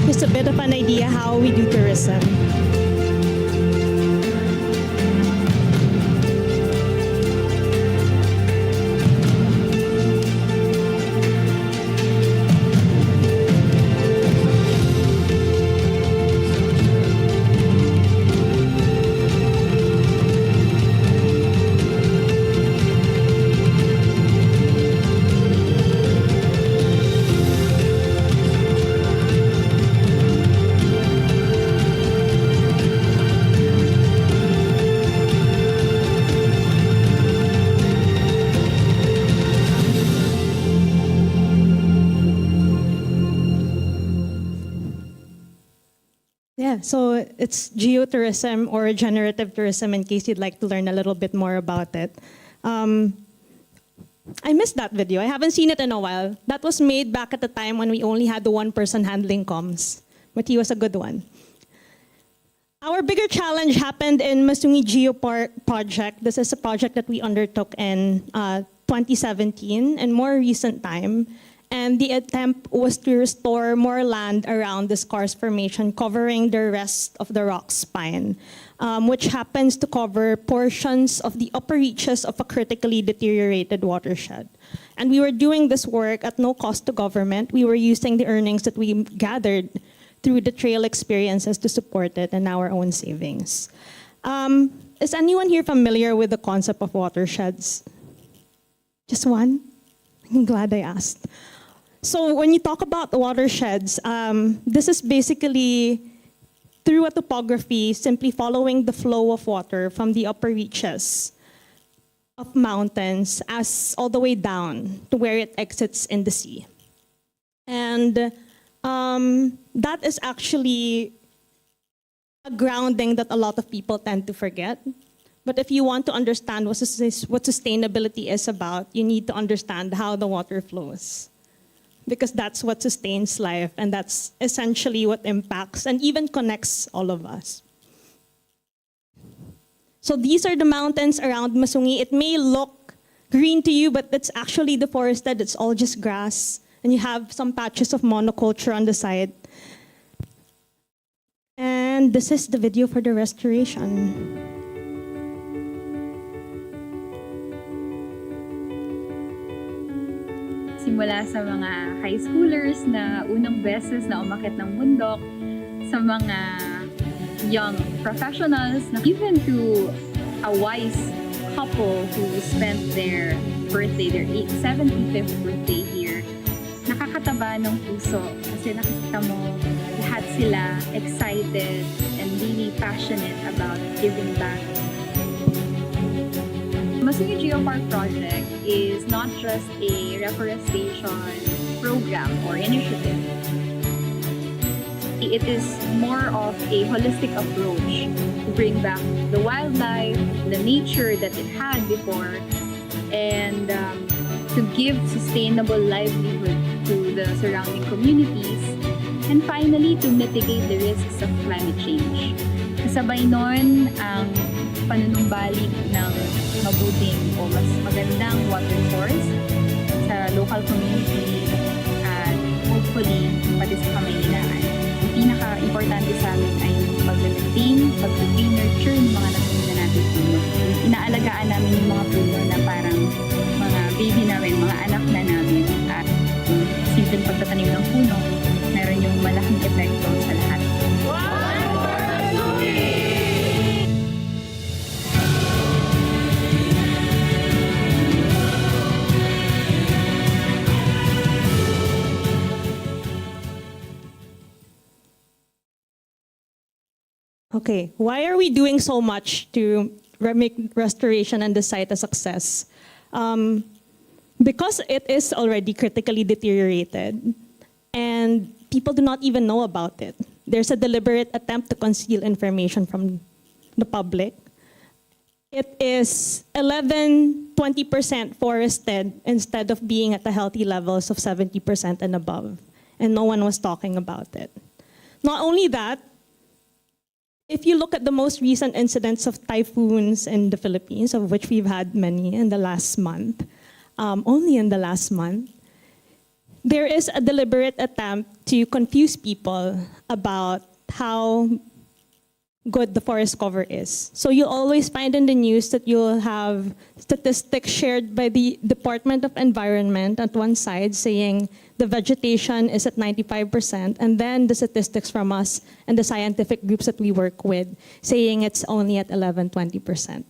Just a bit of an idea how we do tourism. Yeah, so it's geotourism or regenerative tourism in case you'd like to learn a little bit more about it. I missed that video. I haven't seen it in a while. That was made back at the time when we only had the one person handling comms, but he was a good one. Our bigger challenge happened in Masungi Geopark project. This is a project that we undertook in 2017 in more recent time. And the attempt was to restore more land around this karst formation, covering the rest of the rock spine, which happens to cover portions of the upper reaches of a critically deteriorated watershed. And we were doing this work at no cost to government. We were using the earnings that we gathered through the trail experiences to support it and our own savings. Is anyone here familiar with the concept of watersheds? Just one? I'm glad I asked. So when you talk about the watersheds, this is basically through a topography, simply following the flow of water from the upper reaches of mountains as all the way down to where it exits in the sea. And that is actually a grounding that a lot of people tend to forget. But if you want to understand what sustainability is about, you need to understand how the water flows, because that's what sustains life, and that's essentially what impacts and even connects all of us. So these are the mountains around Masungi. It may look green to you, but it's actually deforested. It's all just grass, and you have some patches of monoculture on the side. And this is the video for the restoration. Simula sa mga high schoolers na unang beses na umakyat ng bundok, sa mga young professionals, even to a wise couple who spent their birthday, their 75th birthday here. Nakakataba ng puso kasi nakikita mo lahat sila excited and really passionate about giving back. Masungi Geopark project is not just a reforestation program or initiative. it is more of a holistic approach to bring back the wildlife, the nature that it had before, and to give sustainable livelihood to the surrounding communities, and finally, to mitigate the risks of climate change. Kasabay nun, ang panunumbalik ng mabuting o mas magandang water source sa local community at hopefully pati sa Kamaynilaan. Ang pinaka-importante sa amin ay yung pag-maintain, pag-nurture ng mga napunta natin puno. Inaalagaan namin yung mga puno na parang mga baby namin, mga anak na namin. At simpleng pagtatanim ng puno, meron yung malaking epekto sa lahat. Okay, why are we doing so much to make restoration and the site a success? Because it is already critically deteriorated and people do not even know about it. There's a deliberate attempt to conceal information from the public. It is 11-20% forested instead of being at the healthy levels of 70% and above. And no one was talking about it. Not only that, if you look at the most recent incidents of typhoons in the Philippines, of which we've had many in the last month, only in the last month, there is a deliberate attempt to confuse people about how good the forest cover is. So you'll always find in the news that you'll have statistics shared by the Department of Environment at one side saying the vegetation is at 95%, and then the statistics from us and the scientific groups that we work with saying it's only at 11-20%.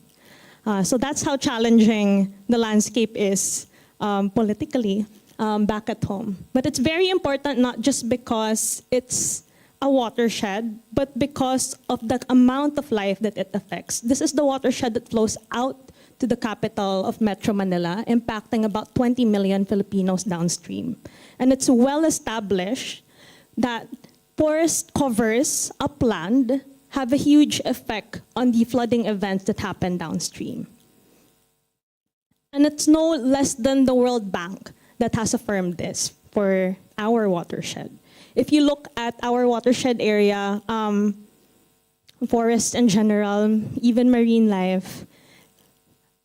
So that's how challenging the landscape is politically back at home. But it's very important not just because it's a watershed, but because of the amount of life that it affects. This is the watershed that flows out to the capital of Metro Manila, impacting about 20 million Filipinos downstream. And it's well established that forest covers upland have a huge effect on the flooding events that happen downstream. And it's no less than the World Bank that has affirmed this for our watershed. If you look at our watershed area, forests in general, even marine life,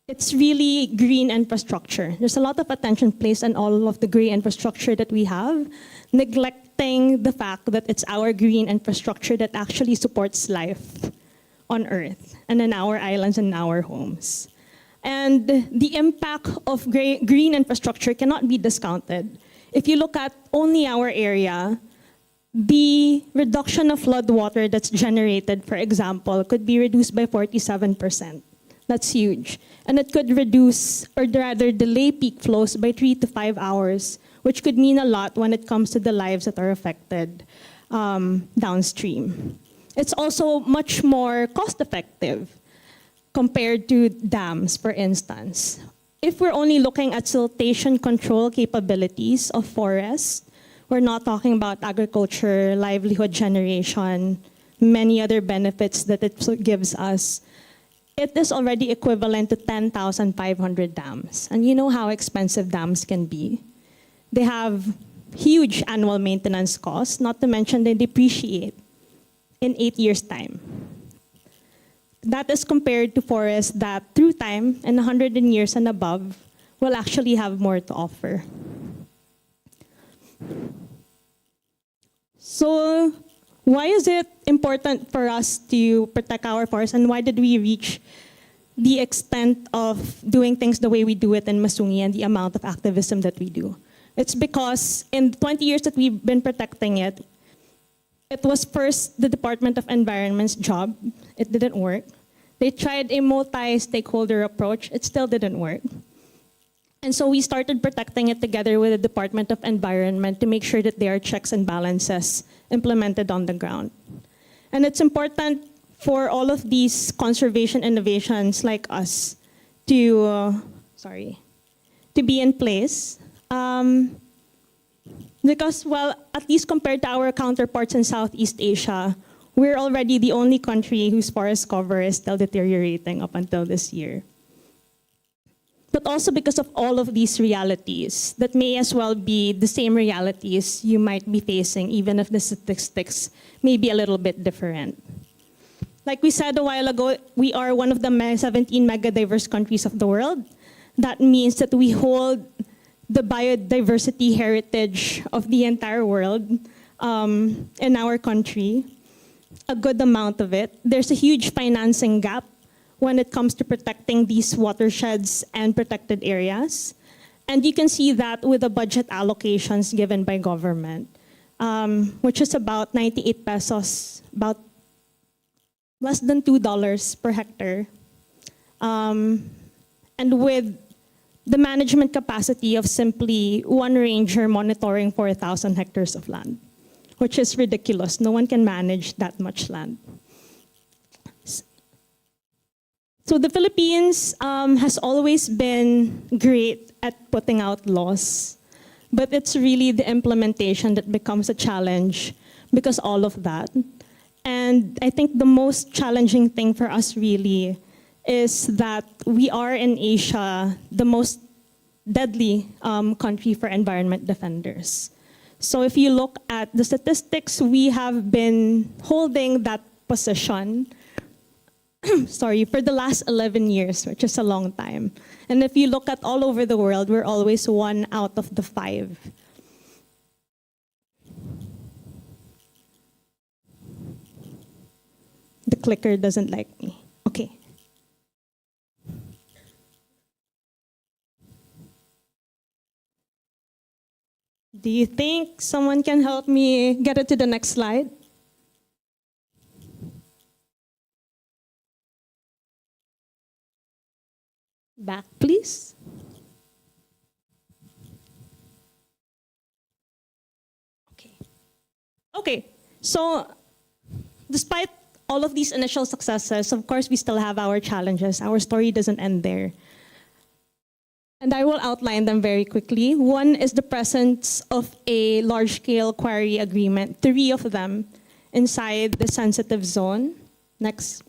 it's really green infrastructure. There's a lot of attention placed on all of the green infrastructure that we have, neglecting the fact that it's our green infrastructure that actually supports life on Earth and in our islands and our homes. And the impact of green infrastructure cannot be discounted. If you look at only our area, the reduction of flood water that's generated, for example, could be reduced by 47%. That's huge. And it could reduce, or rather delay peak flows by 3 to 5 hours, which could mean a lot when it comes to the lives that are affected downstream. It's also much more cost-effective compared to dams, for instance. If we're only looking at siltation control capabilities of forests, we're not talking about agriculture, livelihood generation, many other benefits that it gives us. It is already equivalent to 10,500 dams. And you know how expensive dams can be. They have huge annual maintenance costs, not to mention they depreciate in 8 years' time. That is compared to forests that, through time, and 100 years and above, will actually have more to offer. So, why is it important for us to protect our forests, and why did we reach the extent of doing things the way we do it in Masungi and the amount of activism that we do? It's because in the 20 years that we've been protecting it, it was first the Department of Environment's job. It didn't work. They tried a multi-stakeholder approach. It still didn't work. And so we started protecting it together with the Department of Environment to make sure that there are checks and balances implemented on the ground. And it's important for all of these conservation innovations like us to be in place. Because, well, at least compared to our counterparts in Southeast Asia, we're already the only country whose forest cover is still deteriorating up until this year. But also because of all of these realities that may as well be the same realities you might be facing, even if the statistics may be a little bit different. Like we said a while ago, we are one of the 17 megadiverse countries of the world. That means that we hold the biodiversity heritage of the entire world in our country, a good amount of it. There's a huge financing gap when it comes to protecting these watersheds and protected areas. And you can see that with the budget allocations given by government, which is about 98 pesos, about less than $2 per hectare. And with the management capacity of simply one ranger monitoring 4,000 hectares of land, which is ridiculous. No one can manage that much land. So the Philippines has always been great at putting out laws, but it's really the implementation that becomes a challenge because all of that. And I think the most challenging thing for us really is that we are in Asia the most deadly country for environment defenders. So if you look at the statistics, we have been holding that position for the last 11 years, which is a long time. And if you look at all over the world, we're always 1 out of the 5. The clicker doesn't like me. Okay. Do you think someone can help me get it to the next slide? Back, please. Okay, so despite all of these initial successes, of course, we still have our challenges. Our story doesn't end there. And I will outline them very quickly. One is the presence of a large-scale quarry agreement, 3 of them inside the sensitive zone. Next.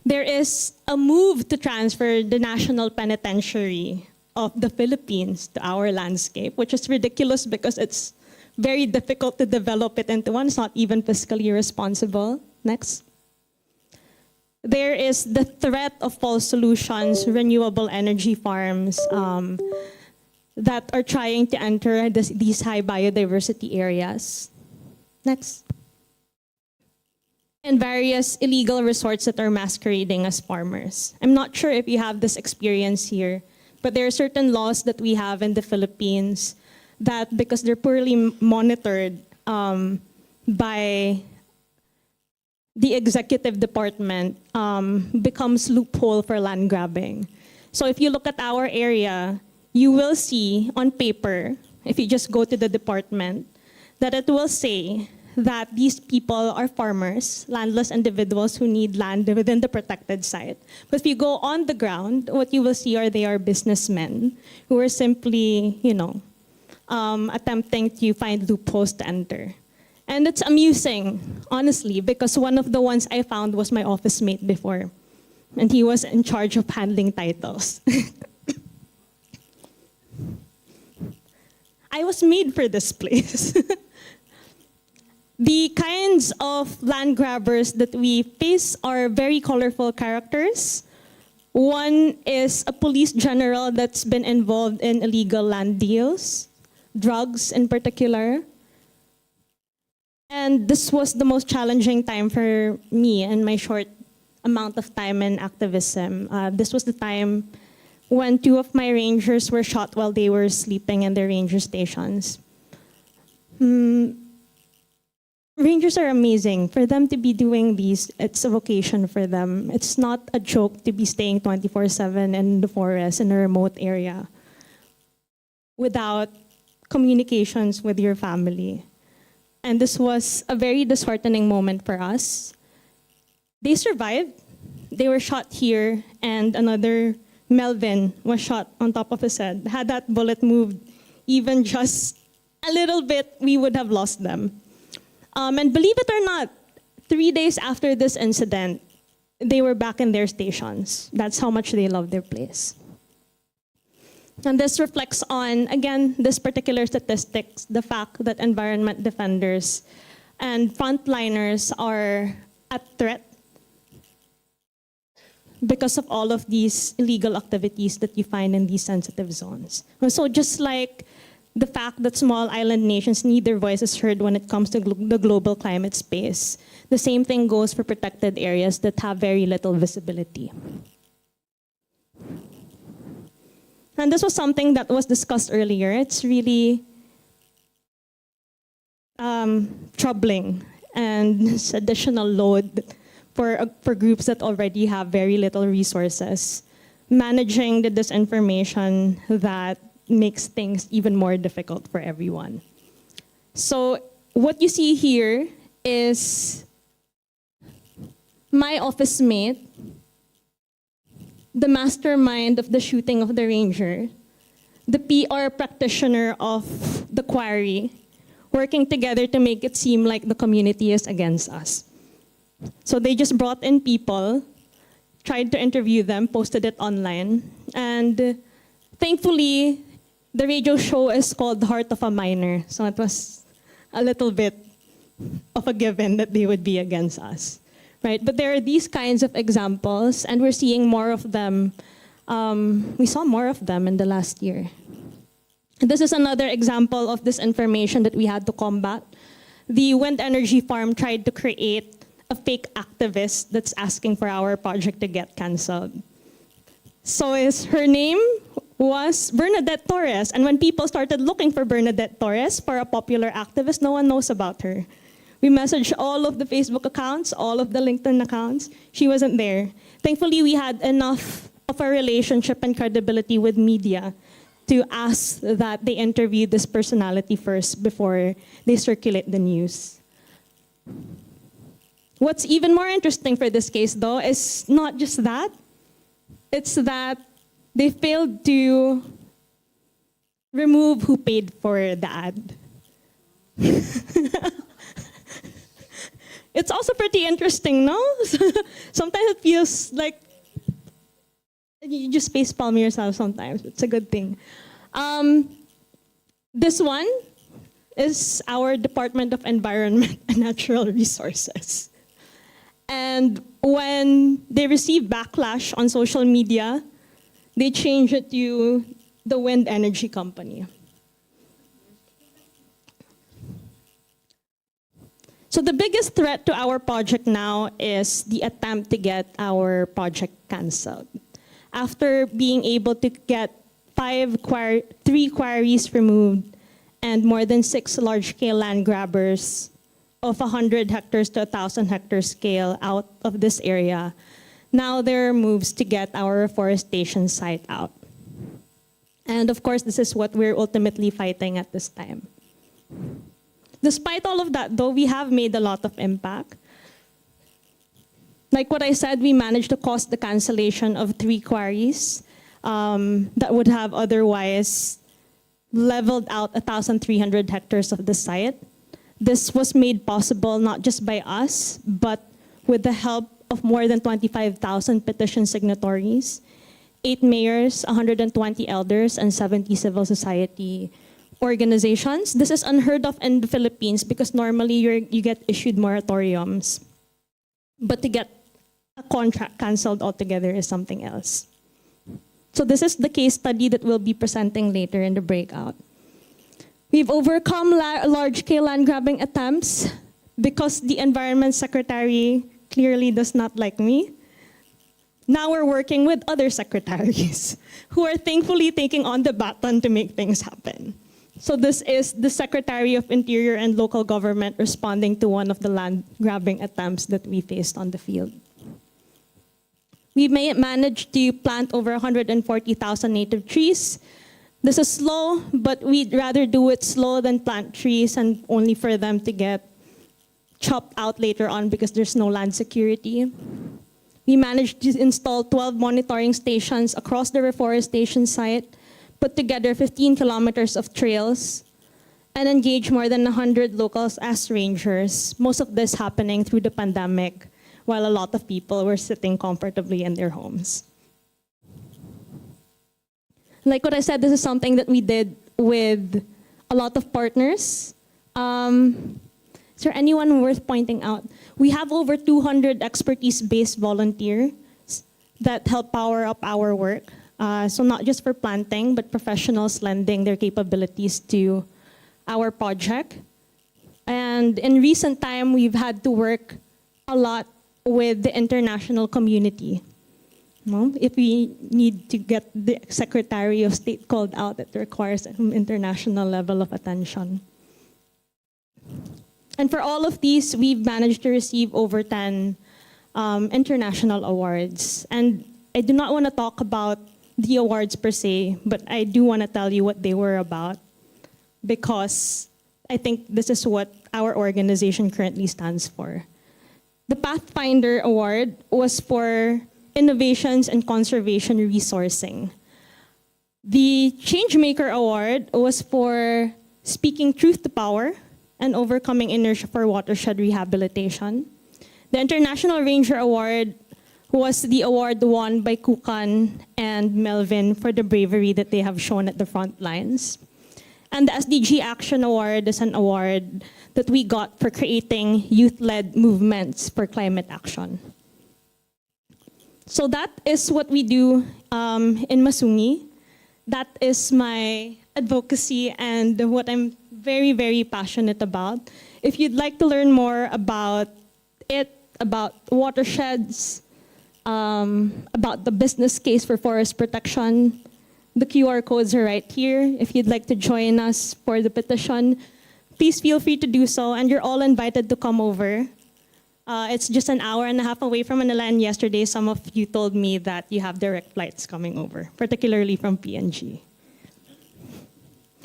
There is a move to transfer the National Penitentiary of the Philippines to our landscape, which is ridiculous because it's very difficult to develop it into one. It's not even fiscally responsible. Next. There is the threat of false solutions, renewable energy farms that are trying to enter these high biodiversity areas. Next. And various illegal resorts that are masquerading as farmers. I'm not sure if you have this experience here, but there are certain laws that we have in the Philippines that, because they're poorly monitored by the executive department, becomes loophole for land grabbing. So if you look at our area, you will see on paper, if you just go to the department, that it will say that these people are farmers, landless individuals who need land within the protected site. But if you go on the ground, what you will see are they are businessmen who are simply, attempting to find loopholes to enter. And it's amusing, honestly, because one of the ones I found was my office mate before, and he was in charge of handling titles. I was made for this place. The kinds of land grabbers that we face are very colorful characters. One is a police general that's been involved in illegal land deals, drugs in particular. And this was the most challenging time for me in my short amount of time in activism. This was the time when 2 of my rangers were shot while they were sleeping in their ranger stations. Rangers are amazing. For them to be doing these, it's a vocation for them. It's not a joke to be staying 24/7 in the forest in a remote area without communications with your family. And this was a very disheartening moment for us. They survived. They were shot here, and another Melvin was shot on top of his head. Had that bullet moved even just a little bit, we would have lost them. And believe it or not, 3 days after this incident, they were back in their stations. That's how much they love their place. And this reflects on, again, this particular statistics, the fact that environment defenders and frontliners are at threat because of all of these illegal activities that you find in these sensitive zones. So just like the fact that small island nations need their voices heard when it comes to the global climate space, the same thing goes for protected areas that have very little visibility. And this was something that was discussed earlier. It's really troubling and it's additional load for groups that already have very little resources, managing the disinformation that makes things even more difficult for everyone. So what you see here is my office mate, the mastermind of the shooting of the ranger, the PR practitioner of the quarry, working together to make it seem like the community is against us. So they just brought in people, tried to interview them, posted it online, and thankfully, the radio show is called Heart of a Miner, so it was a little bit of a given that they would be against us, right? But there are these kinds of examples, and we're seeing more of them. We saw more of them in the last year. This is another example of this information that we had to combat. The wind energy farm tried to create a fake activist that's asking for our project to get canceled. So her name was Bernadette Torres. And when people started looking for Bernadette Torres, for a popular activist, no one knows about her. We messaged all of the Facebook accounts, all of the LinkedIn accounts. She wasn't there. Thankfully, we had enough of a relationship and credibility with media to ask that they interview this personality first before they circulate the news. What's even more interesting for this case, though, is not just that. It's that they failed to remove who paid for the ad. It's also pretty interesting, no? Sometimes it feels like you just facepalm yourself sometimes. It's a good thing. This one is our Department of Environment and Natural Resources. And when they received backlash on social media, they changed it to the Wind Energy Company. So the biggest threat to our project now is the attempt to get our project canceled. After being able to get 3 quarries removed and more than 6 large-scale land grabbers of 100 hectares to 1,000 hectare scale out of this area, now there are moves to get our reforestation site out. And of course, this is what we're ultimately fighting at this time. Despite all of that, though, we have made a lot of impact. Like what I said, we managed to cause the cancellation of 3 quarries that would have otherwise leveled out 1,300 hectares of the site. This was made possible not just by us, but with the help of more than 25,000 petition signatories, 8 mayors, 120 elders, and 70 civil society organizations. This is unheard of in the Philippines because normally you get issued moratoriums. But to get a contract canceled altogether is something else. So this is the case study that we'll be presenting later in the breakout. We've overcome large-scale land grabbing attempts because the Environment Secretary clearly does not like me. Now we're working with other secretaries who are thankfully taking on the baton to make things happen. So this is the Secretary of Interior and Local Government responding to one of the land grabbing attempts that we faced on the field. We may manage to plant over 140,000 native trees. This is slow, but we'd rather do it slow than plant trees and only for them to get chopped out later on because there's no land security. We managed to install 12 monitoring stations across the reforestation site, put together 15 kilometers of trails, and engage more than 100 locals as rangers. Most of this happening through the pandemic, while a lot of people were sitting comfortably in their homes. Like what I said, this is something that we did with a lot of partners. Is there anyone worth pointing out? We have over 200 expertise-based volunteers that help power up our work. So not just for planting, but professionals lending their capabilities to our project. And in recent time, we've had to work a lot with the international community. No? If we need to get the Secretary of State called out, it requires an international level of attention. And for all of these, we've managed to receive over 10 international awards. And I do not want to talk about the awards per se, but I do want to tell you what they were about, because I think this is what our organization currently stands for. The Pathfinder Award was for innovations and conservation resourcing. The Changemaker Award was for speaking truth to power and overcoming inertia for watershed rehabilitation. The International Ranger Award was the award won by Kukan and Melvin for the bravery that they have shown at the front lines. And the SDG Action Award is an award that we got for creating youth-led movements for climate action. So that is what we do in Masungi. That is my advocacy and what I'm very, very passionate about. If you'd like to learn more about it, about watersheds, about the business case for forest protection, the QR codes are right here. If you'd like to join us for the petition, please feel free to do so, and you're all invited to come over. It's just an hour and a half away from Manila, and yesterday some of you told me that you have direct flights coming over, particularly from PNG.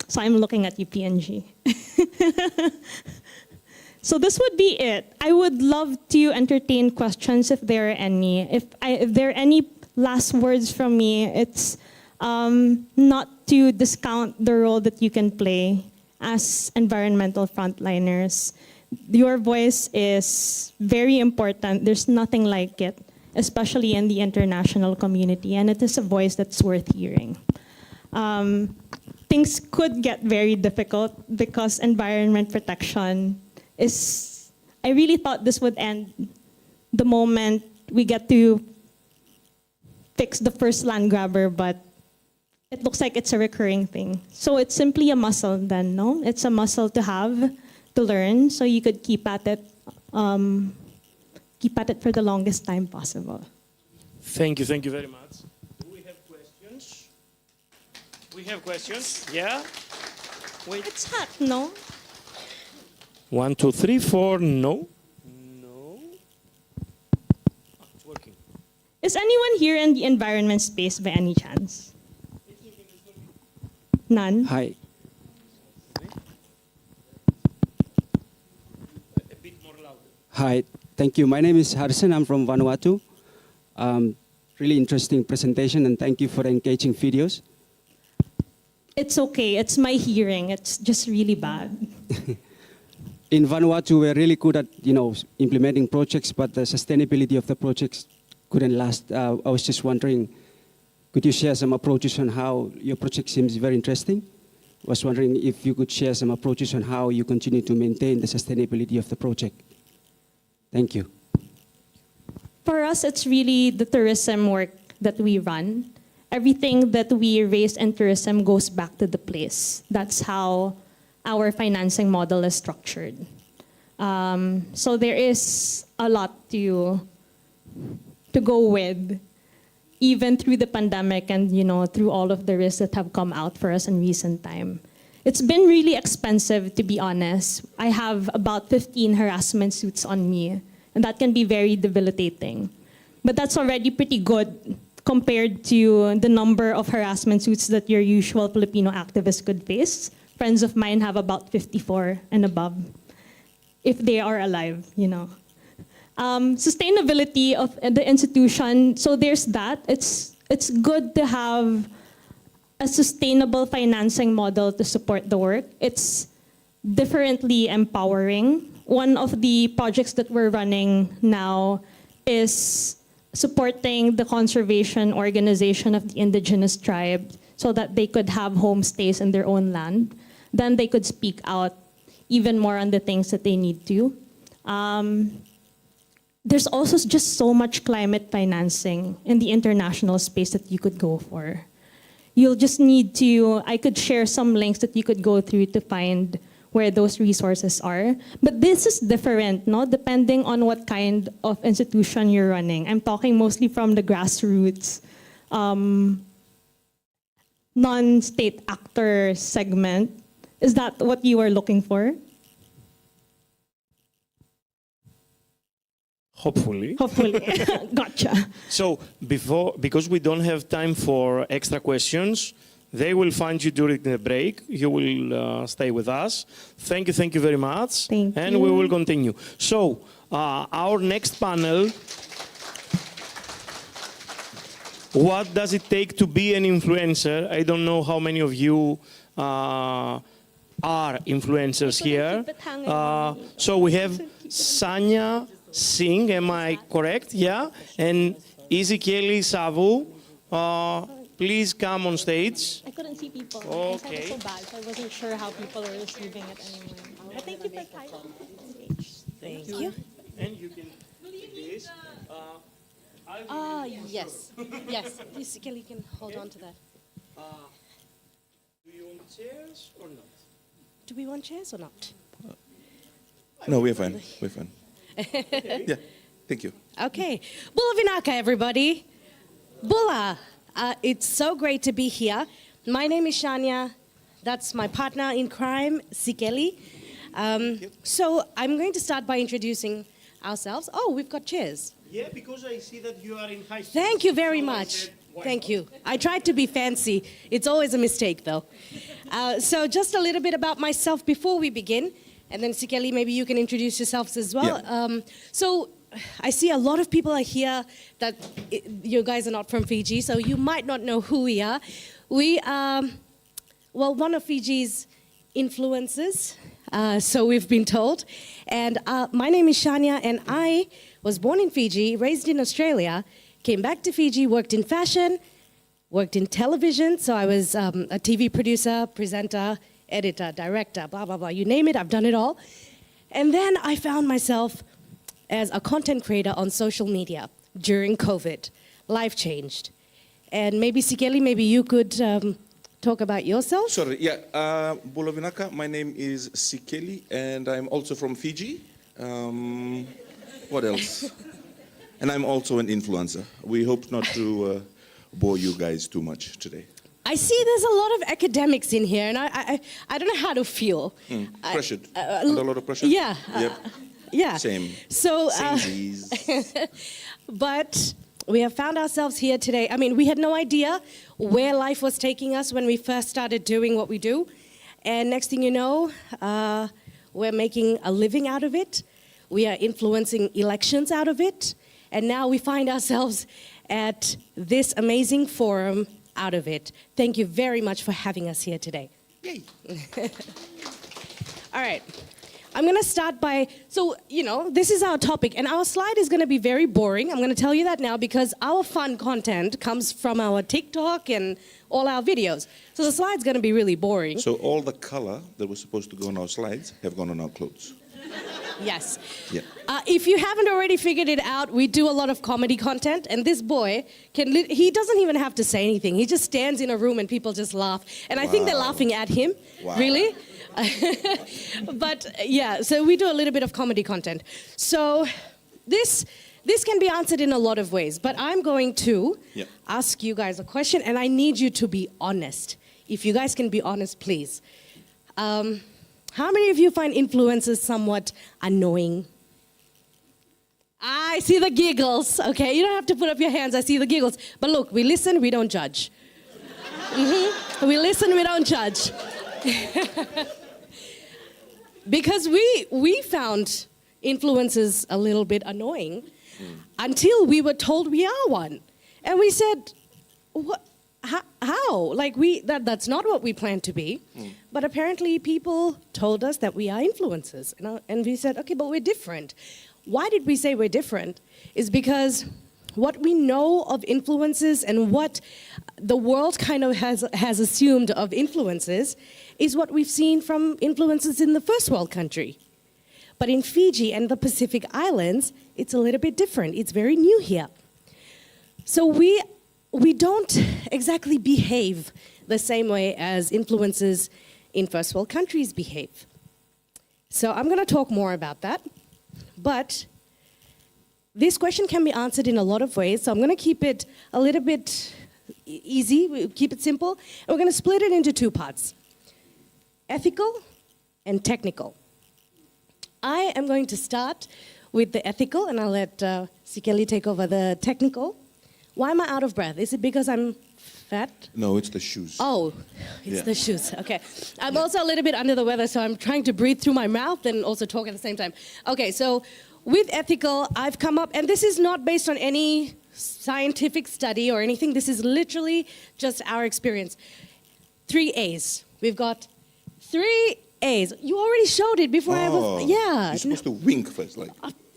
So I'm looking at you, PNG. So this would be it. I would love to entertain questions if there are any. If there are any last words from me, it's not to discount the role that you can play as environmental frontliners. Your voice is very important. There's nothing like it, especially in the international community, and it is a voice that's worth hearing. Things could get very difficult because environment protection is, I really thought this would end the moment we get to fix the first land grabber, but it looks like it's a recurring thing. So it's simply a muscle then, no? It's a muscle to have, to learn, so you could keep at it for the longest time possible. Thank you very much. Do we have questions? We have questions, yeah? Wait. It's hot, no? 1, 2, 3, 4, no. No. It's working. Is anyone here in the environment space by any chance? None? Hi. A bit more louder. Hi, thank you. My name is Harrison. I'm from Vanuatu. Really interesting presentation, and thank you for engaging videos. It's okay. It's my hearing. It's just really bad. In Vanuatu, we're really good at implementing projects, but the sustainability of the projects couldn't last. I was just wondering, could you share some approaches on how your project seems very interesting? I was wondering if you could share some approaches on how you continue to maintain the sustainability of the project. Thank you. For us, it's really the tourism work that we run. Everything that we raise in tourism goes back to the place. That's how our financing model is structured. So there is a lot to go with, even through the pandemic and through all of the risks that have come out for us in recent time. It's been really expensive, to be honest. I have about 15 harassment suits on me, and that can be very debilitating. But that's already pretty good compared to the number of harassment suits that your usual Filipino activist could face. Friends of mine have about 54 and above, if they are alive, Sustainability of the institution, so there's that. It's good to have a sustainable financing model to support the work. It's differently empowering. One of the projects that we're running now is supporting the conservation organization of the indigenous tribe so that they could have homestays in their own land. Then they could speak out even more on the things that they need to. There's also just so much climate financing in the international space that you could go for. You'll just need to, I could share some links that you could go through to find where those resources are. But this is different, no? Depending on what kind of institution you're running. I'm talking mostly from the grassroots, non-state actor segment. Is that what you are looking for? Hopefully. Hopefully. Gotcha. So because we don't have time for extra questions, they will find you during the break. You will stay with us. Thank you very much. And we will continue. So our next panel, what does it take to be an influencer? I don't know how many of you are influencers here. So we have Sanya Singh, am I correct? Yeah. And Ezekieli Savu, please come on stage. I couldn't see people. Okay. I so bad, so I wasn't sure how people are receiving it anyway. I thank you for time. Thank you. And you can do this. Yes. Yes. Please, Kelly, can hold on to that. Do you want chairs or not? Do we want chairs or not? No, we're fine. We're fine. Yeah, thank you. Okay. Bula Vinaka, everybody. Bula, it's so great to be here. My name is Shania. That's my partner in crime, Sikeli. So I'm going to start by introducing ourselves. Oh, we've got chairs. Yeah, because I see that you are in high school. Thank you very much. Thank you. I tried to be fancy. It's always a mistake, though. So just a little bit about myself before we begin. And then, Sikeli, maybe you can introduce yourselves as well. Yeah. So I see a lot of people are here that you guys are not from Fiji, so you might not know who we are. We are, well, one of Fiji's influencers, so we've been told. And my name is Shania, and I was born in Fiji, raised in Australia, came back to Fiji, worked in fashion, worked in television, so I was a TV producer, presenter, editor, director, blah, blah, blah, you name it, I've done it all. And then I found myself as a content creator on social media during COVID. Life changed. And maybe, Sikeli, maybe you could talk about yourself? Sorry, yeah. Bula Vinaka, my name is Sikeli, and I'm also from Fiji. What else? And I'm also an influencer. We hope not to bore you guys too much today. I see there's a lot of academics in here, and I don't know how to feel. Pressured. Under a lot of pressure? Yeah. Yep. Yeah. Same. So, Samesies. but we have found ourselves here today. I mean, we had no idea where life was taking us when we first started doing what we do. And next thing you know, we're making a living out of it. We are influencing elections out of it. And now we find ourselves at this amazing forum out of it. Thank you very much for having us here today. Yay. All right. I'm going to start by, so, you know, this is our topic, and our slide is going to be very boring. I'm going to tell you that now because our fun content comes from our TikTok and all our videos. So the slide's going to be really boring. So all the color that was supposed to go on our slides have gone on our clothes. Yes. Yeah. If you haven't already figured it out, we do a lot of comedy content, and this boy he doesn't even have to say anything. He just stands in a room and people just laugh. And I think they're laughing at him. Wow. Really? But yeah, so we do a little bit of comedy content. So this can be answered in a lot of ways, but I'm going to ask you guys a question, and I need you to be honest. If you guys can be honest, please. How many of you find influencers somewhat annoying? I see the giggles. Okay, you don't have to put up your hands. I see the giggles. But look, we listen, we don't judge. We listen, we don't judge. Because we found influencers a little bit annoying until we were told we are one. And we said, what? how? Like that's not what we planned to be. But apparently people told us that we are influencers. And we said, okay, but we're different. Why did we say we're different? Is because what we know of influences and what the world kind of has assumed of influences is what we've seen from influences in the first world country. But in Fiji and the Pacific Islands, it's a little bit different. It's very new here. So we don't exactly behave the same way as influencers in first world countries behave. So I'm going to talk more about that. But this question can be answered in a lot of ways, so I'm going to keep it a little bit easy, we'll keep it simple, and we're going to split it into two parts: ethical and technical. I am going to start with the ethical, and I'll let Sikeli take over the technical. Why am I out of breath? Is it because I'm fat? No, it's the shoes. Oh, it's the shoes. Okay. I'm also a little bit under the weather, so I'm trying to breathe through my mouth and also talk at the same time. Okay, so with ethical, I've come up, and this is not based on any scientific study or anything. This is literally just our experience. 3 A's. We've got 3 A's. You already showed it before I was. Yeah. You're supposed to wink first, like.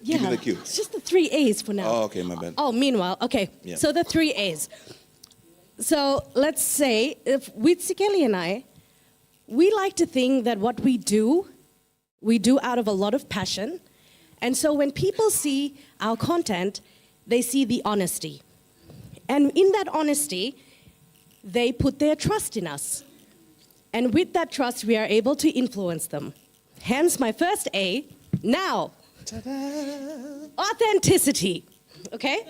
Give me the cue. It's just the 3 A's for now. Oh, okay, my bad. Oh, meanwhile, okay. Yeah. So the 3 A's. So let's say, if with Sikeli and I, we like to think that what we do out of a lot of passion. And so when people see our content, they see the honesty. And in that honesty, they put their trust in us. And with that trust, we are able to influence them. Hence my first A, now. Authenticity, okay?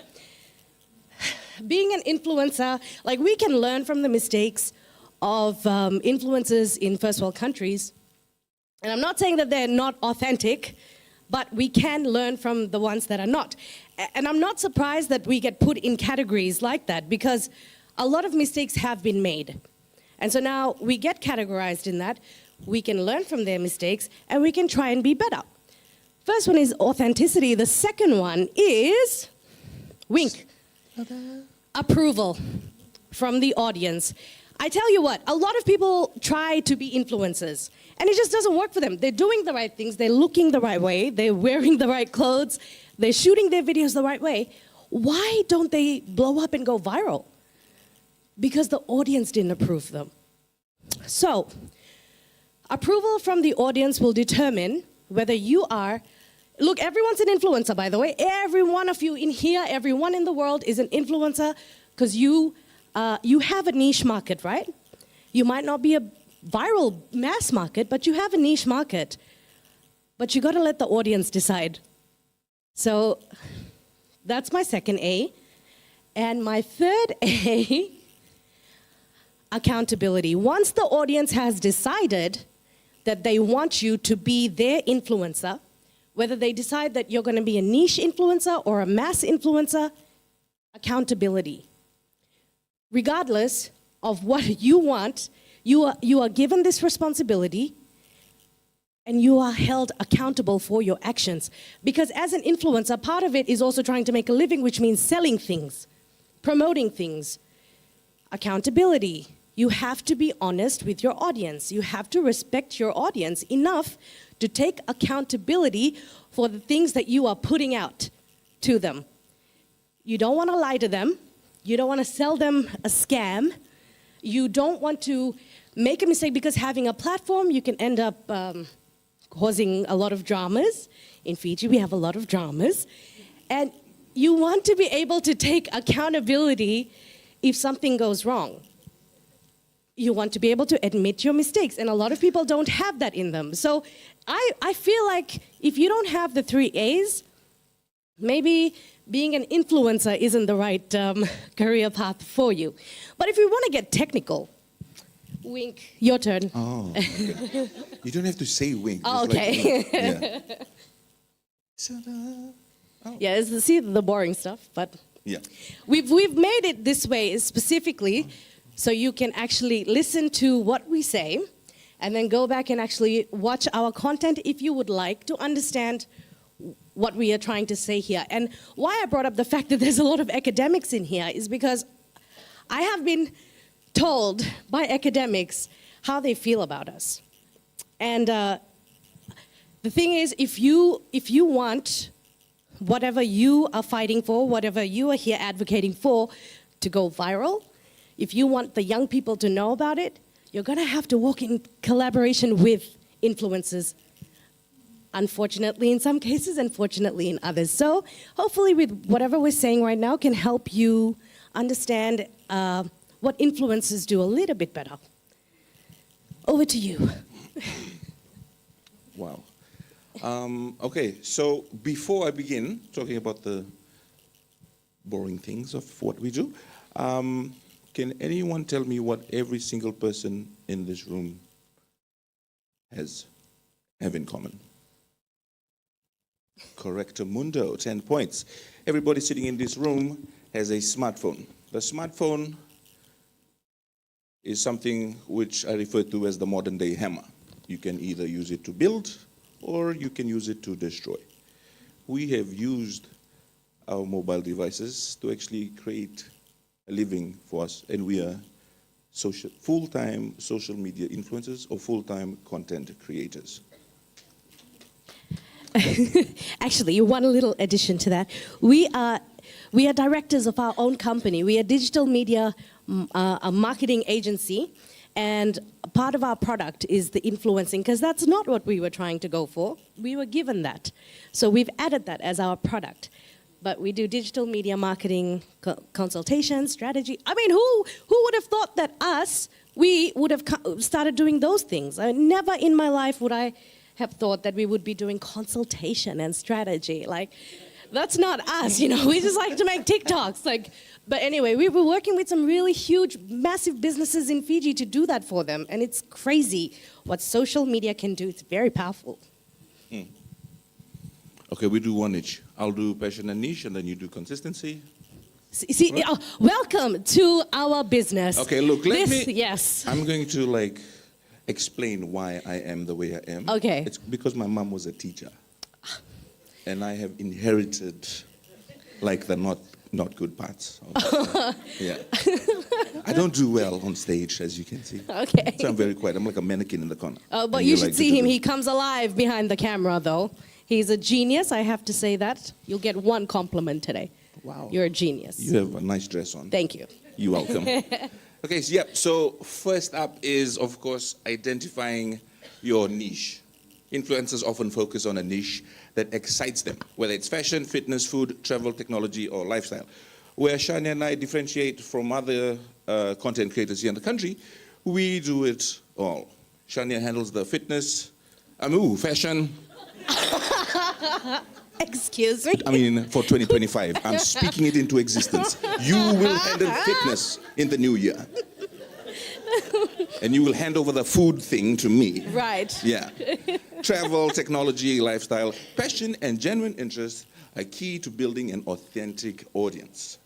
Being an influencer, like we can learn from the mistakes of influencers in first world countries. And I'm not saying that they're not authentic, but we can learn from the ones that are not. And I'm not surprised that we get put in categories like that, because a lot of mistakes have been made. And so now we get categorized in that. We can learn from their mistakes, and we can try and be better. First one is authenticity. The second one is wink. Approval from the audience. I tell you what, a lot of people try to be influencers, and it just doesn't work for them. They're doing the right things, they're looking the right way, they're wearing the right clothes, they're shooting their videos the right way. Why don't they blow up and go viral? Because the audience didn't approve them. So, approval from the audience will determine whether you are, look, everyone's an influencer, by the way. Every one of you in here, everyone in the world is an influencer, because you have a niche market, right? You might not be a viral mass market, but you have a niche market. But you got to let the audience decide. So that's my second A. And my third A, accountability. Once the audience has decided that they want you to be their influencer, whether they decide that you're going to be a niche influencer or a mass influencer, accountability. Regardless of what you want, you are given this responsibility, and you are held accountable for your actions. Because as an influencer, part of it is also trying to make a living, which means selling things, promoting things. Accountability. You have to be honest with your audience. You have to respect your audience enough to take accountability for the things that you are putting out to them. You don't want to lie to them. You don't want to sell them a scam. You don't want to make a mistake, because having a platform, you can end up causing a lot of dramas. In Fiji, we have a lot of dramas. And you want to be able to take accountability if something goes wrong. You want to be able to admit your mistakes, and a lot of people don't have that in them. So I feel like if you don't have the 3 A's, maybe being an influencer isn't the right career path for you. But if you want to get technical, wink, your turn. Oh, okay. You don't have to say wink. Oh, Just okay. Like, yeah. Yeah, it's see the boring stuff, but Yeah. we've made it this way specifically so you can actually listen to what we say and then go back and actually watch our content if you would like to understand what we are trying to say here. And why I brought up the fact that there's a lot of academics in here is because I have been told by academics how they feel about us. And the thing is, if you want whatever you are fighting for, whatever you are here advocating for to go viral, if you want the young people to know about it, you're going to have to work in collaboration with influencers. Unfortunately in some cases, unfortunately in others. So hopefully with whatever we're saying right now can help you understand what influencers do a little bit better. Over to you. Wow. Okay, so before I begin talking about the boring things of what we do, can anyone tell me what every single person in this room have in common? Correcto mundo, 10 points. Everybody sitting in this room has a smartphone. The smartphone is something which I refer to as the modern day hammer. You can either use it to build or you can use it to destroy. We have used our mobile devices to actually create a living for us, and we are full-time social media influencers or full-time content creators. Actually, one little addition to that. We are directors of our own company. We are digital media a marketing agency, and part of our product is the influencing, because that's not what we were trying to go for. We were given that. So we've added that as our product. But we do digital media marketing, consultation, strategy. I mean, who would have thought that we would have started doing those things? Never in my life would I have thought that we would be doing consultation and strategy. Like, that's not us, you know. We just like to make TikToks. But anyway, we were working with some really huge, massive businesses in Fiji to do that for them. And it's crazy what social media can do. It's very powerful. Okay, we do one each. I'll do passion and niche, and then you do consistency. See, Right. welcome to our business. Okay, look, Yes. I'm going to explain why I am the way I am. Okay. It's because my mom was a teacher. And I have inherited the not good parts. Yeah. I don't do well on stage, as you can see. Okay. So I'm very quiet. I'm like a mannequin in the corner. But And you you're should see him. He comes alive behind the camera, though. He's a genius, I have to say that. You'll get one compliment today. Wow. You're a genius. You have a nice dress on. Thank you. You're welcome. Okay, so first up is, of course, identifying your niche. Influencers often focus on a niche that excites them, whether it's fashion, fitness, food, travel, technology, or lifestyle. Where Shania and I differentiate from other content creators here in the country, we do it all. Shania handles the fitness, fashion. Excuse me? I mean, for 2025, I'm speaking it into existence. You will handle fitness in the new year. And you will hand over the food thing to me. Right. Yeah. Travel, technology, lifestyle, passion, and genuine interest are key to building an authentic audience.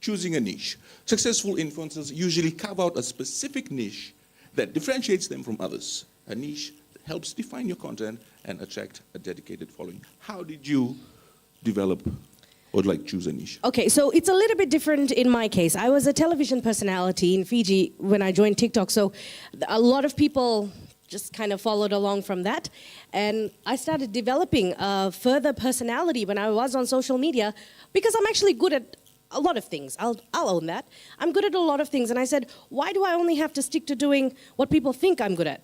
Choosing a niche. Successful influencers usually carve out a specific niche that differentiates them from others. A niche that helps define your content and attract a dedicated following. How did you develop or choose a niche? Okay, so it's a little bit different in my case. I was a television personality in Fiji when I joined TikTok, so a lot of people just kind of followed along from that. And I started developing a further personality when I was on social media, because I'm actually good at a lot of things. I'll own that. I'm good at a lot of things. And I said, why do I only have to stick to doing what people think I'm good at?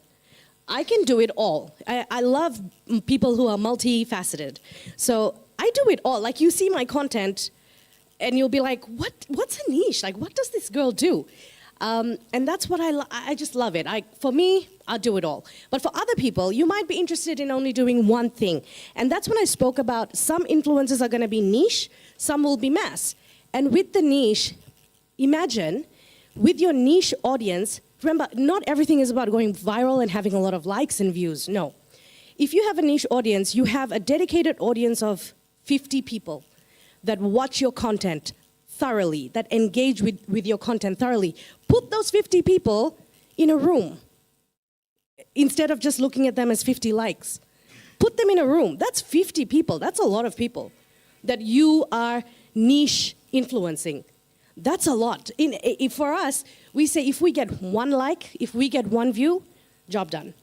I can do it all. I love people who are multifaceted. So I do it all. Like, you see my content and you'll be like, what's a niche? What does this girl do? And that's what I just love it. For me, I'll do it all. But for other people, you might be interested in only doing one thing. And that's when I spoke about some influencers are going to be niche, some will be mass. And with the niche, imagine with your niche audience, remember, not everything is about going viral and having a lot of likes and views. No. If you have a niche audience, you have a dedicated audience of 50 people that watch your content thoroughly, that engage with your content thoroughly. Put those 50 people in a room instead of just looking at them as 50 likes. Put them in a room. That's 50 people. That's a lot of people that you are niche influencing. That's a lot. For us, we say if we get one like, if we get one view, job done.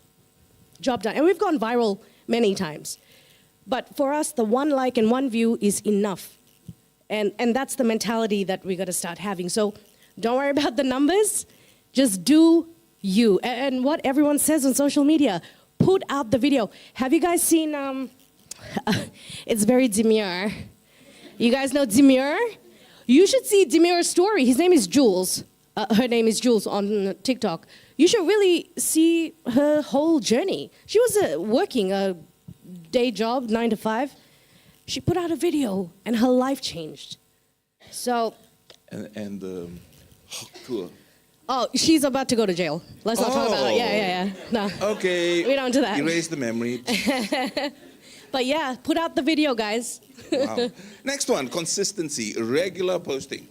Job done. And we've gone viral many times. But for us, the one like and one view is enough. And that's the mentality that we got to start having. So don't worry about the numbers. Just do you. And what everyone says on social media, put out the video. Have you guys seen, it's very demure. You guys know Demure? You should see Demure's story. His name is Jules. Her name is Jules on TikTok. You should really see her whole journey. She was working a day job, 9 to 5. She put out a video and her life changed. So. And tour. Oh, she's about to go to jail. Let's not talk about it. Yeah. No. Okay. We don't do that. Erase the memory. But yeah, put out the video, guys. Wow. Next one, consistency, regular posting.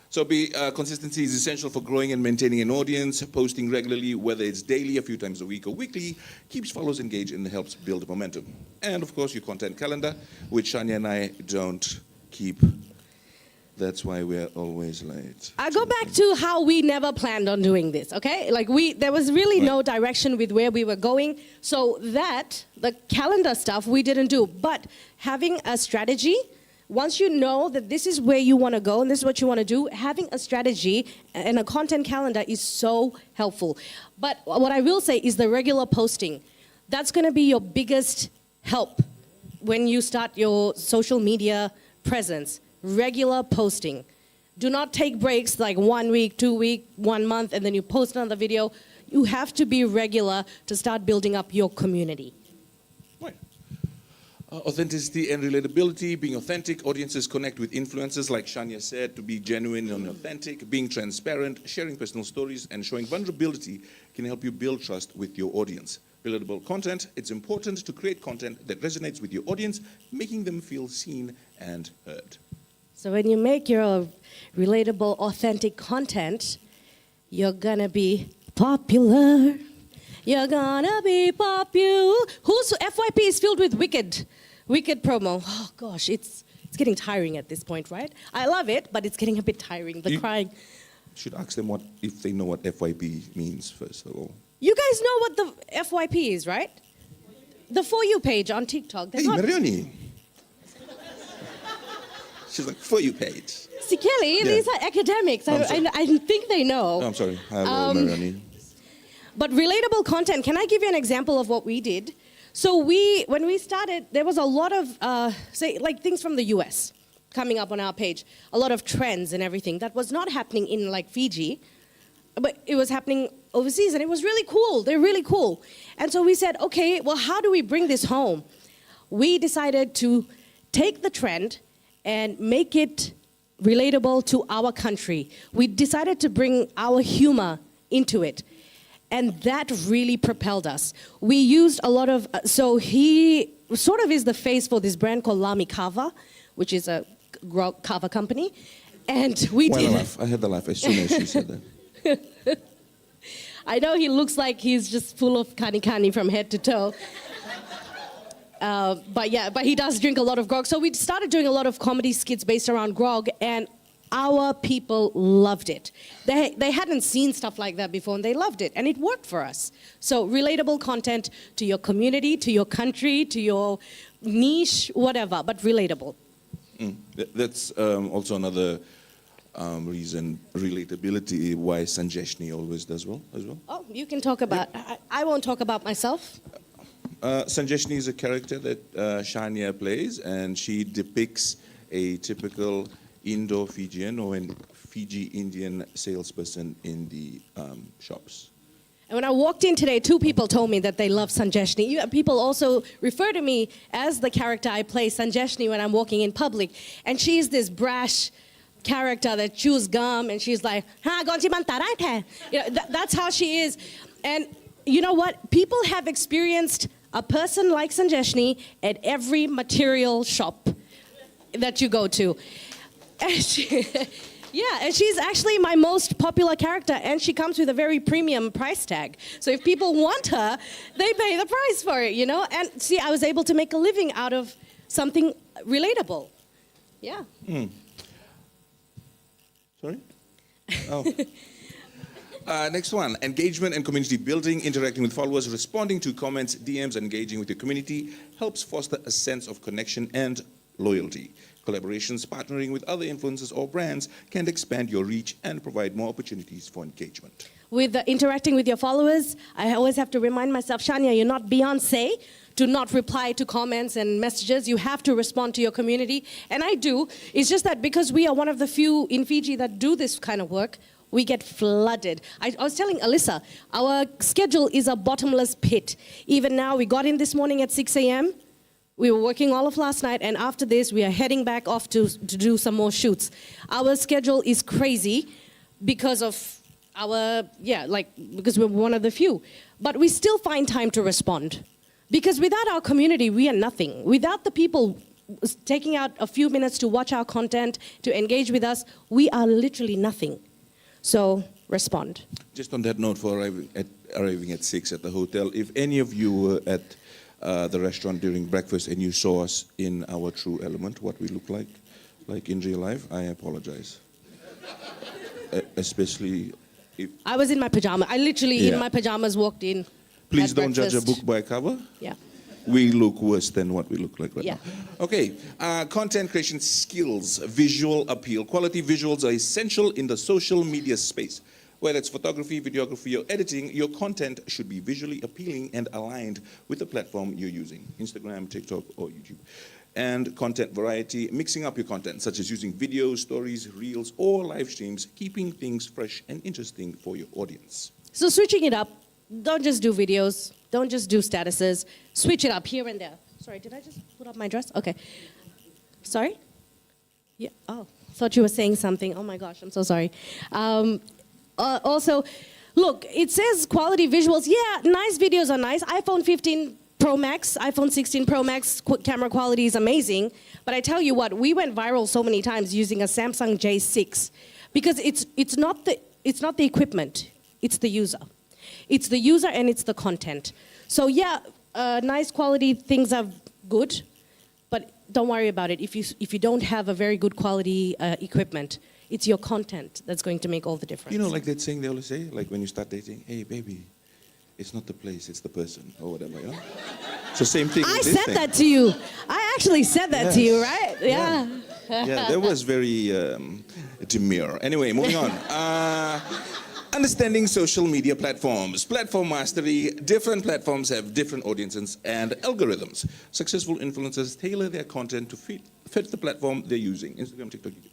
So consistency is essential for growing and maintaining an audience. Posting regularly, whether it's daily, a few times a week, or weekly, keeps followers engaged and helps build momentum. And of course, your content calendar, which Shania and I don't keep. That's why we're always late. I go back to how we never planned on doing this, okay? Like there was really no direction with where we were going. So the calendar stuff, we didn't do. But having a strategy, once you know that this is where you want to go and this is what you want to do, having a strategy and a content calendar is so helpful. But what I will say is the regular posting. That's going to be your biggest help when you start your social media presence. Regular posting. Do not take breaks like 1 week, 2 weeks, 1 month, and then you post another video. You have to be regular to start building up your community. Authenticity and relatability, being authentic. Audiences connect with influencers, like Shania said, to be genuine and authentic. Being transparent, sharing personal stories, and showing vulnerability can help you build trust with your audience. Relatable content. It's important to create content that resonates with your audience, making them feel seen and heard. So when you make your relatable, authentic content, you're gonna be popular. You're gonna be popular. Whose FYP is filled with wicked promo? Oh gosh, it's getting tiring at this point, right? I love it, but it's getting a bit tiring. The crying. Should ask them if they know what FYP means first of all. You guys know what the FYP is, right? The For You page on TikTok. Hey, Mariani. She's like, For You page. See, Kelly, these are academics. I think they know. Oh, I'm sorry. Hello, Mariani. But relatable content, can I give you an example of what we did? So when we started, there was a lot of, things from the US coming up on our page. A lot of trends and everything. That was not happening in like Fiji, but it was happening overseas, and it was really cool. They're really cool. And so we said, okay, well, how do we bring this home? We decided to take the trend and make it relatable to our country. We decided to bring our humor into it. And that really propelled us. We used a lot of, so he sort of is the face for this brand called Lami Kava, which is a kava company. And we did. I had the laugh as soon as she said that. I know he looks like he's just full of kani from head to toe. But he does drink a lot of grog. So we started doing a lot of comedy skits based around grog, and our people loved it. They hadn't seen stuff like that before, and they loved it, and it worked for us. So relatable content to your community, to your country, to your niche, whatever, but relatable. That's also another reason, relatability, why Sanjeshni always does well as well. Oh, you can talk about, I won't talk about myself. Sanjeshni is a character that Shania plays, and she depicts a typical Indo-Fijian or an Fiji Indian salesperson in the shops. And when I walked in today, 2 people told me that they love Sanjeshni. People also refer to me as the character I play, Sanjeshni, when I'm walking in public. And she's this brash character that chews gum, and she's like, that's how she is. And you know what? People have experienced a person like Sanjeshni at every material shop that you go to. And and she's actually my most popular character, and she comes with a very premium price tag. So if people want her, they pay the price for it, you know? And see, I was able to make a living out of something relatable. Yeah. Sorry? Oh. Next one, engagement and community building, interacting with followers, responding to comments, DMs, engaging with your community helps foster a sense of connection and loyalty. Collaborations, partnering with other influencers or brands can expand your reach and provide more opportunities for engagement. With interacting with your followers, I always have to remind myself, Shania, you're not Beyonce to not reply to comments and messages. You have to respond to your community. And I do. It's just that because we are one of the few in Fiji that do this kind of work, we get flooded. I was telling Alyssa, our schedule is a bottomless pit. Even now, we got in this morning at 6 a.m., we were working all of last night, and after this, we are heading back off to do some more shoots. Our schedule is crazy because of because we're one of the few. But we still find time to respond. Because without our community, we are nothing. Without the people taking out a few minutes to watch our content, to engage with us, we are literally nothing. So, respond. Just on that note, for arriving at 6 at the hotel, if any of you were at the restaurant during breakfast and you saw us in our true element, what we look like in real life, I apologize. Especially if... I was in my pajama. I literally, in my pajamas, walked in. Please don't judge a book by cover. Yeah. We look worse than what we look like right Yeah. now. Okay, content creation skills, visual appeal. Quality visuals are essential in the social media space. Whether it's photography, videography, or editing, your content should be visually appealing and aligned with the platform you're using, Instagram, TikTok, or YouTube. And content variety, mixing up your content, such as using videos, stories, reels, or live streams, keeping things fresh and interesting for your audience. So switching it up, don't just do videos, don't just do statuses, switch it up here and there. Sorry, did I just put up my dress? Okay. Sorry? Yeah, oh, thought you were saying something. Oh my gosh, I'm so sorry. Also, look, it says quality visuals. Yeah, nice videos are nice. iPhone 15 Pro Max, iPhone 16 Pro Max camera quality is amazing. But I tell you what, we went viral so many times using a Samsung J6 because it's not the equipment, it's the user. It's the user and it's the content. So yeah, nice quality things are good, but don't worry about it. If you don't have a very good quality equipment, it's your content that's going to make all the difference. You know, like that saying they always say, like when you start dating, hey, baby, it's not the place, it's the person, or whatever, you know? It's the same thing. I said that to you. I actually said that to you, right? Yeah. Yeah, that was very demure. Anyway, moving on. Understanding social media platforms. Platform mastery. Different platforms have different audiences and algorithms. Successful influencers tailor their content to fit the platform they're using. Instagram, TikTok, YouTube.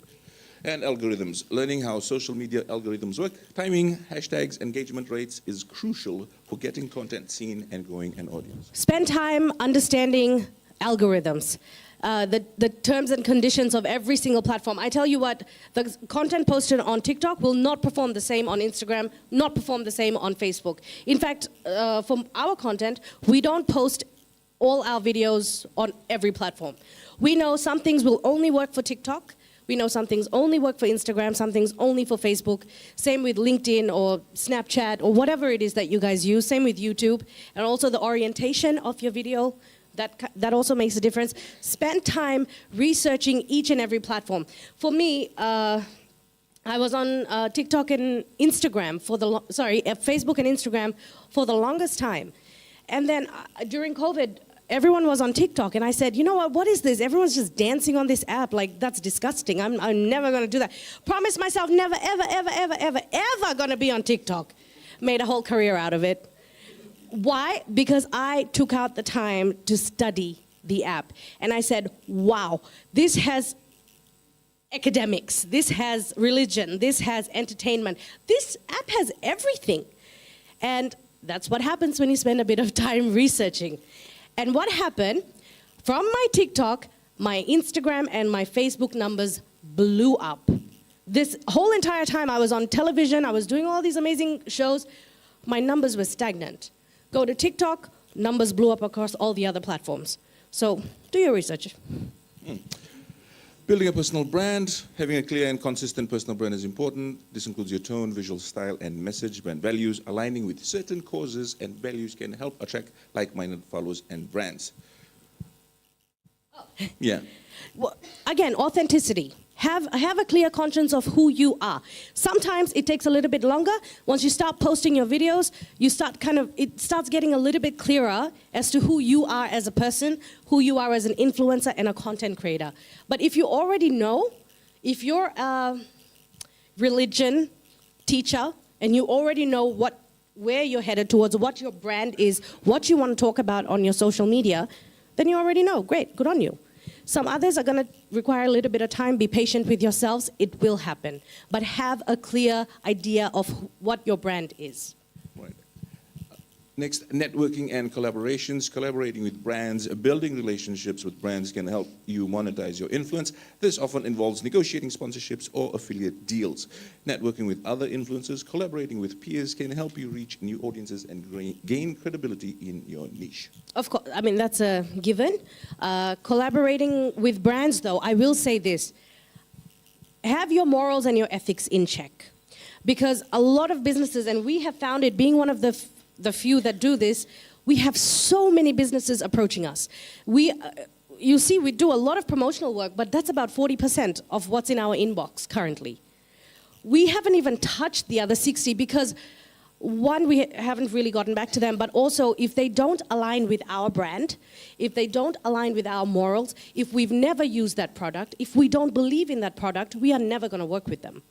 And algorithms. Learning how social media algorithms work, timing, hashtags, engagement rates is crucial for getting content seen and growing an audience. Spend time understanding algorithms, the terms and conditions of every single platform. I tell you what, the content posted on TikTok will not perform the same on Instagram, not perform the same on Facebook. In fact, from our content, we don't post all our videos on every platform. We know some things will only work for TikTok. We know some things only work for Instagram, some things only for Facebook. Same with LinkedIn or Snapchat or whatever it is that you guys use. Same with YouTube. And also the orientation of your video, that also makes a difference. Spend time researching each and every platform. For me, I was on TikTok and Instagram Facebook and Instagram for the longest time. And then during COVID, everyone was on TikTok, and I said, you know what is this? Everyone's just dancing on this app, like, that's disgusting. I'm never gonna do that. Promised myself never, ever gonna be on TikTok. Made a whole career out of it. Why? Because I took out the time to study the app. And I said, wow, this has academics, this has religion, this has entertainment. This app has everything. And that's what happens when you spend a bit of time researching. And what happened, from my TikTok, my Instagram and my Facebook numbers blew up. This whole entire time I was on television, I was doing all these amazing shows, my numbers were stagnant. Go to TikTok, numbers blew up across all the other platforms. So do your research. Building a personal brand, having a clear and consistent personal brand is important. This includes your tone, visual style, and message, brand values. Aligning with certain causes and values can help attract like-minded followers and brands. Yeah. Well, again, authenticity. Have a clear conscience of who you are. Sometimes it takes a little bit longer. Once you start posting your videos, it starts getting a little bit clearer as to who you are as a person, who you are as an influencer and a content creator. But if you already know, if you're a religion teacher and you already know where you're headed towards, what your brand is, what you want to talk about on your social media, then you already know. Great, good on you. Some others are going to require a little bit of time. Be patient with yourselves. It will happen. But have a clear idea of what your brand is. Right. Next, networking and collaborations. Collaborating with brands, building relationships with brands can help you monetize your influence. This often involves negotiating sponsorships or affiliate deals. Networking with other influencers, collaborating with peers can help you reach new audiences and gain credibility in your niche. Of course, I mean, that's a given. Collaborating with brands, though, I will say this. Have your morals and your ethics in check. Because a lot of businesses, and we have found it being one of the few that do this, we have so many businesses approaching us. You see, we do a lot of promotional work, but that's about 40% of what's in our inbox currently. We haven't even touched the other 60 because, one, we haven't really gotten back to them, but also if they don't align with our brand, if they don't align with our morals, if we've never used that product, if we don't believe in that product, we are never going to work with them.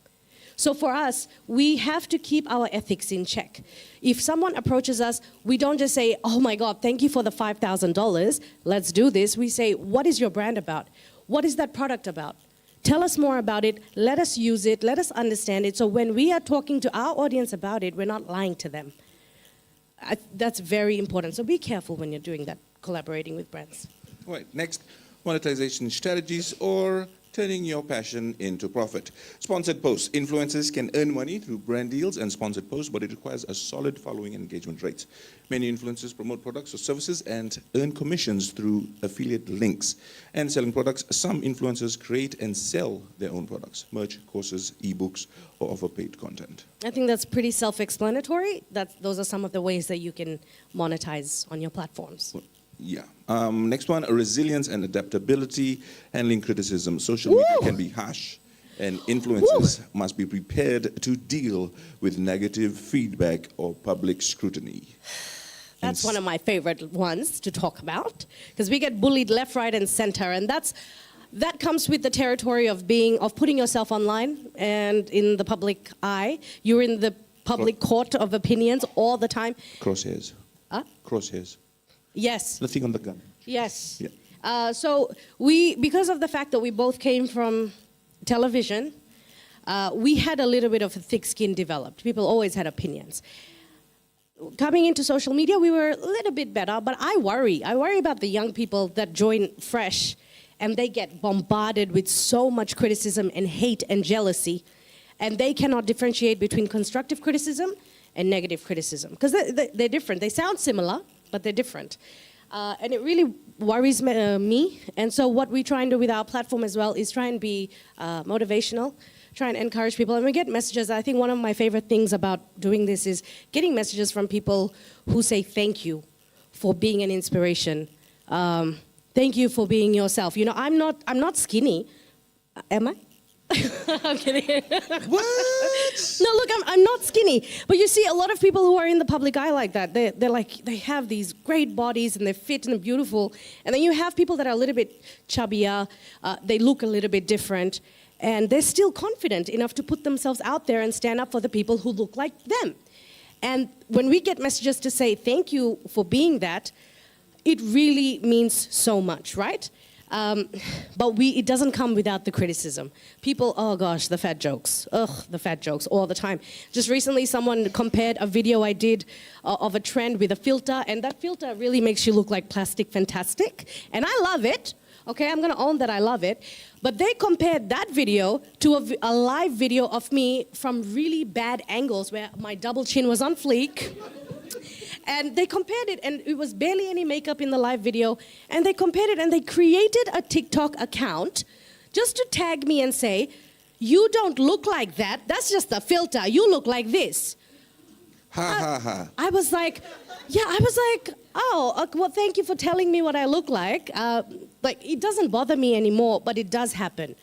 So for us, we have to keep our ethics in check. If someone approaches us, we don't just say, oh my God, thank you for the $5,000, let's do this. We say, what is your brand about? What is that product about? Tell us more about it, let us use it, let us understand it. So when we are talking to our audience about it, we're not lying to them. That's very important. So be careful when you're doing that, collaborating with brands. Right, next, monetization strategies or turning your passion into profit. Sponsored posts. Influencers can earn money through brand deals and sponsored posts, but it requires a solid following and engagement rates. Many influencers promote products or services and earn commissions through affiliate links and selling products. Some influencers create and sell their own products, merch, courses, ebooks, or offer paid content. I think that's pretty self-explanatory. Those are some of the ways that you can monetize on your platforms. Yeah. Next one, resilience and adaptability, handling criticism. Social media can be harsh, and influencers must be prepared to deal with negative feedback or public scrutiny. That's one of my favorite ones to talk about, because we get bullied left, right, and center, and that comes with the territory of putting yourself online and in the public eye. You're in the public court of opinions all the time. Crosshairs. Huh? Crosshairs. Yes. The thing on the gun. Yes. Yeah. So because of the fact that we both came from television, we had a little bit of a thick skin developed. People always had opinions. Coming into social media, we were a little bit better, but I worry. I worry about the young people that join fresh and they get bombarded with so much criticism and hate and jealousy, and they cannot differentiate between constructive criticism and negative criticism, because they're different. They sound similar, but they're different. And it really worries me. And so what we try and do with our platform as well is try and be motivational, try and encourage people. And we get messages. I think one of my favorite things about doing this is getting messages from people who say thank you for being an inspiration. Thank you for being yourself. You know, I'm not skinny. Am I? I'm kidding. What? No, look, I'm not skinny. But you see a lot of people who are in the public eye like that. They have these great bodies and they're fit and they're beautiful. And then you have people that are a little bit chubbier. They look a little bit different. And they're still confident enough to put themselves out there and stand up for the people who look like them. And when we get messages to say thank you for being that, it really means so much, right? But it doesn't come without the criticism. People, oh gosh, the fat jokes. Ugh, the fat jokes all the time. Just recently, someone compared a video I did of a trend with a filter, and that filter really makes you look like plastic fantastic. And I love it. Okay, I'm gonna own that I love it. But they compared that video to a live video of me from really bad angles where my double chin was on fleek. And they compared it, and it was barely any makeup in the live video. And they compared it, and they created a TikTok account just to tag me and say, you don't look like that. That's just a filter. You look like this. Ha, ha, ha. I was like, oh, well, thank you for telling me what I look like. Like, it doesn't bother me anymore, but it does happen.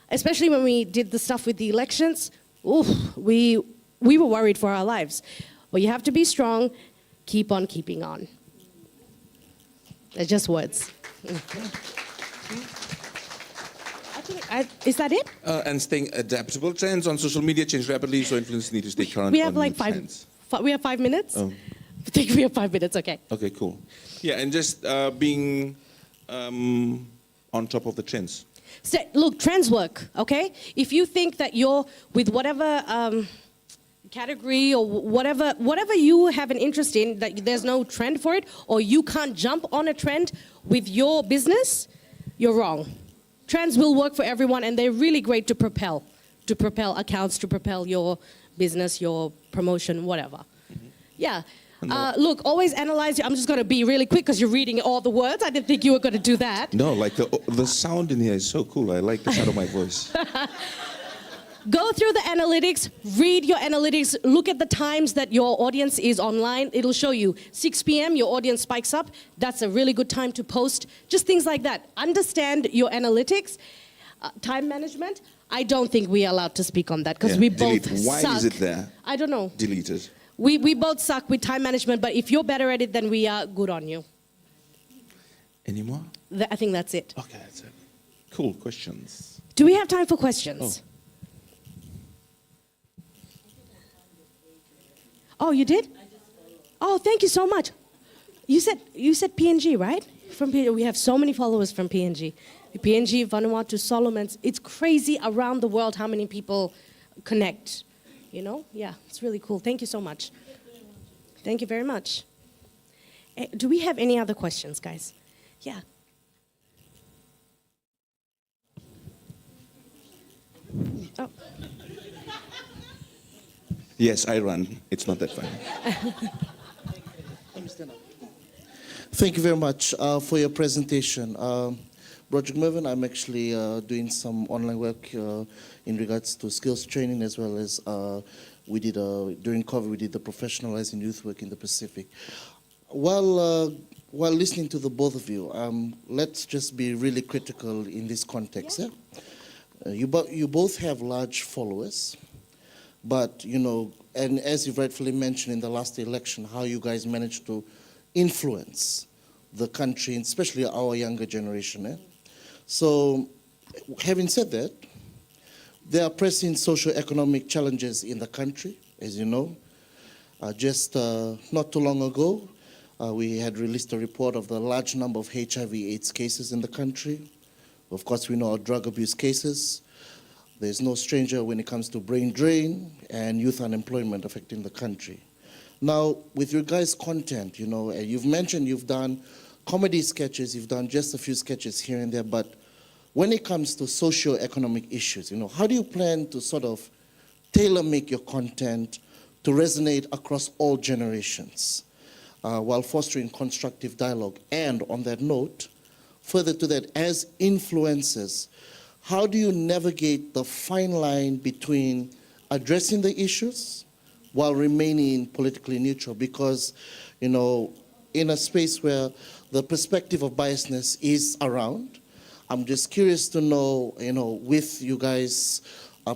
especially when we did the stuff with the elections, oof, we were worried for our lives. But you have to be strong, keep on keeping on. They're just words. Is that it? And staying adaptable. Trends on social media change rapidly, so influencers need to stay current We have on like new five. trends. We have 5 minutes? Oh. I think we have 5 minutes, okay. Okay, cool. Yeah, and just being on top of the trends. So, look, trends work, okay? If you think that you're with whatever category or whatever you have an interest in, that there's no trend for it, or you can't jump on a trend with your business, you're wrong. Trends will work for everyone, and they're really great to propel accounts, to propel your business, your promotion, whatever. Yeah. Look, always analyze. I'm just going to be really quick because you're reading all the words. I didn't think you were going to do that. No, like the sound in here is so cool. I like the sound of my voice. Go through the analytics, read your analytics, look at the times that your audience is online. It'll show you 6 p.m., your audience spikes up. That's a really good time to post. Just things like that. Understand your analytics. Time management, I don't think we are allowed to speak on that because we both Why suck. is it there? I don't know. Delete it. We both suck with time management, but if you're better at it, then we are good on you. Any more? I think that's it. Okay, that's it. Cool questions. Do we have time for questions? Oh, you did? Oh, thank you so much. You said PNG, right? From PNG. We have so many followers from PNG. PNG, Vanuatu, Solomons. It's crazy around the world how many people connect. You know? Yeah, it's really cool. Thank you so much. Thank you very much. Do we have any other questions, guys? Yeah. Oh. Yes, I run. It's not that fun. Thank you very much for your presentation. Broderick Mervyn, I'm actually doing some online work in regards to skills training, as well as we did, during COVID, we did the professionalizing youth work in the Pacific. While listening to the both of you, let's just be really critical in this context. Yeah? You both have large followers. But, you know, and as you've rightfully mentioned in the last election, how you guys managed to influence the country, and especially our younger generation. Eh? So, having said that, there are pressing socio-economic challenges in the country, as you know. Just not too long ago, we had released a report of the large number of HIV/AIDS cases in the country. Of course, we know our drug abuse cases. There's no stranger when it comes to brain drain and youth unemployment affecting the country. Now, with your guys' content, you know, you've mentioned you've done comedy sketches, you've done just a few sketches here and there, but when it comes to socio-economic issues, you know, how do you plan to sort of tailor-make your content to resonate across all generations while fostering constructive dialogue? And on that note, further to that, as influencers, how do you navigate the fine line between addressing the issues while remaining politically neutral? Because, you know, in a space where the perspective of biasness is around, I'm just curious to know, you know, with you guys'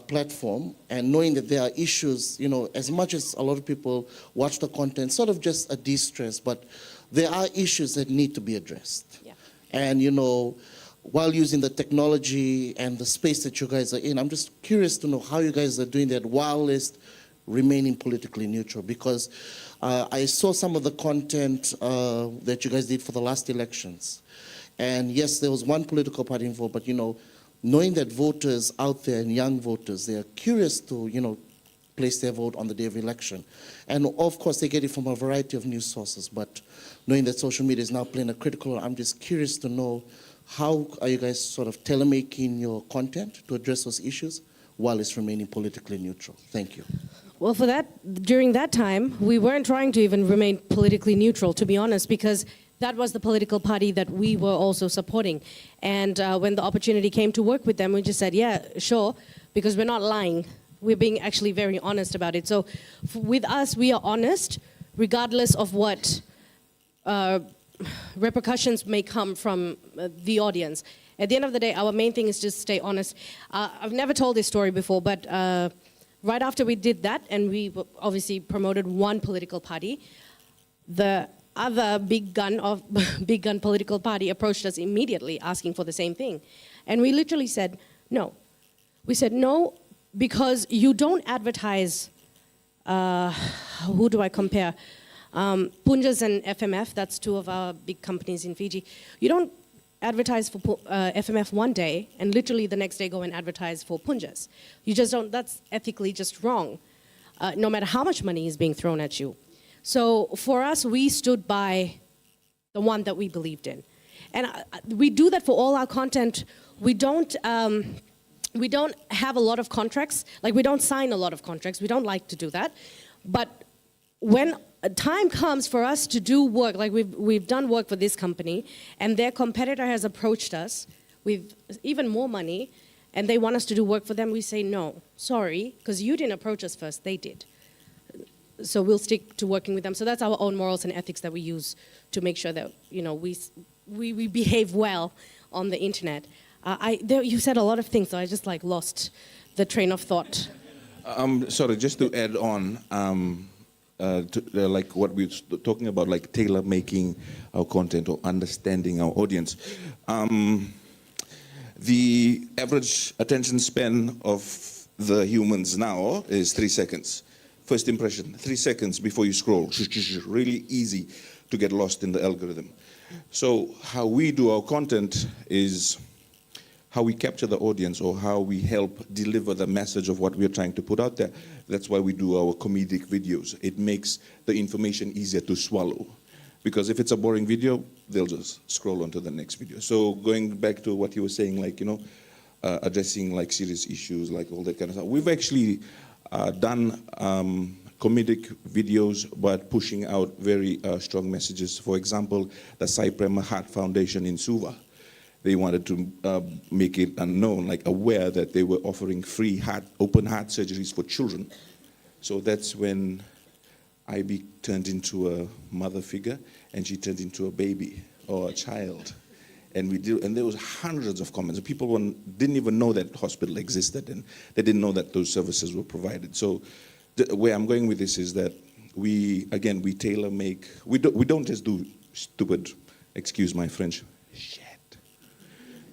platform and knowing that there are issues, you know, as much as a lot of people watch the content, sort of just a de-stress, but there are issues that need to be addressed. Yeah. And, you know, while using the technology and the space that you guys are in, I'm just curious to know how you guys are doing that while remaining politically neutral. Because I saw some of the content that you guys did for the last elections. And yes, there was one political party involved, but, you know, knowing that voters out there and young voters, they are curious to, you know, place their vote on the day of election. And of course, they get it from a variety of news sources. But knowing that social media is now playing a critical role, I'm just curious to know, how are you guys sort of tailor-making your content to address those issues while it's remaining politically neutral? Thank you. Well, for that, during that time, we weren't trying to even remain politically neutral, to be honest, because that was the political party that we were also supporting. And when the opportunity came to work with them, we just said, yeah, sure, because we're not lying. We're being actually very honest about it. So with us, we are honest, regardless of what repercussions may come from the audience. At the end of the day, our main thing is just stay honest. I've never told this story before, but right after we did that, and we obviously promoted one political party, the other big gun political party approached us immediately asking for the same thing. And we literally said, no. We said, no, because you don't advertise, who do I compare? Punjas and FMF, that's two of our big companies in Fiji. You don't advertise for FMF one day and literally the next day go and advertise for Punjas. You just don't, that's ethically just wrong, no matter how much money is being thrown at you. So for us, we stood by the one that we believed in. And we do that for all our content. We don't have a lot of contracts. Like, we don't sign a lot of contracts. We don't like to do that. But when a time comes for us to do work, like we've done work for this company, and their competitor has approached us with even more money, and they want us to do work for them, we say, no, sorry, because you didn't approach us first, they did. So we'll stick to working with them. So that's our own morals and ethics that we use to make sure that, you know, we behave well on the internet. You said a lot of things, so I just like lost the train of thought. Sorry, just to add on, like what we're talking about, like tailor making our content or understanding our audience. The average attention span of the humans now is 3 seconds. First impression, 3 seconds before you scroll. Really easy to get lost in the algorithm. So how we do our content is how we capture the audience or how we help deliver the message of what we're trying to put out there. That's why we do our comedic videos. It makes the information easier to swallow. Because if it's a boring video, they'll just scroll on to the next video. So going back to what you were saying, like, you know, addressing like serious issues, like all that kind of stuff. We've actually done comedic videos, but pushing out very strong messages. For example, the Cyprema Heart Foundation in Suva. They wanted to make it unknown, like aware that they were offering free open heart surgeries for children. So that's when Ivy turned into a mother figure, and she turned into a baby or a child. And there was hundreds of comments. People didn't even know that hospital existed, and they didn't know that those services were provided. So where I'm going with this is that we tailor make. We don't just do stupid, excuse my French, shit.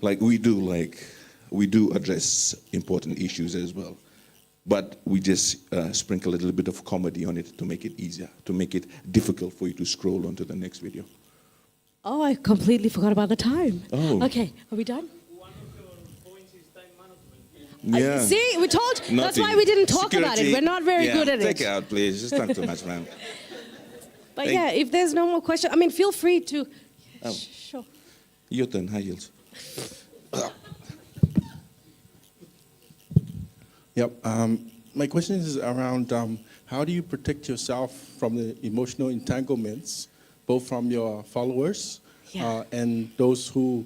Like we do address important issues as well. But we just sprinkle a little bit of comedy on it to make it easier, to make it difficult for you to scroll on to the next video. Oh, I completely forgot about the time. Oh. Okay, are we done? Yeah. See, we told. Nothing. That's why we didn't talk about it. We're not very good at it. Take it out, please. Just talk too much, man. But yeah, if there's no more questions, I mean, feel free to. Sure. Your turn, high heels. Yep. My question is around how do you protect yourself from the emotional entanglements, both from your followers and those who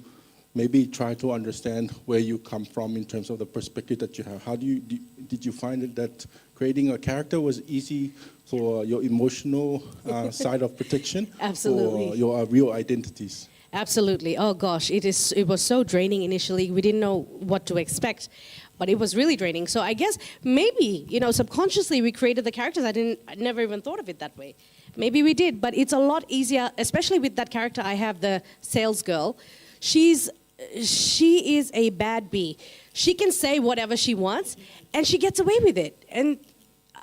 maybe try to understand where you come from in terms of the perspective that you have? How did you find it that creating a character was easy for your emotional side of protection? Absolutely. For your real identities? Absolutely. Oh gosh, it was so draining initially. We didn't know what to expect, but it was really draining. So I guess maybe, you know, subconsciously we created the characters. I never even thought of it that way. Maybe we did, but it's a lot easier, especially with that character I have, the sales girl. She is a bad bee. She can say whatever she wants, and she gets away with it. And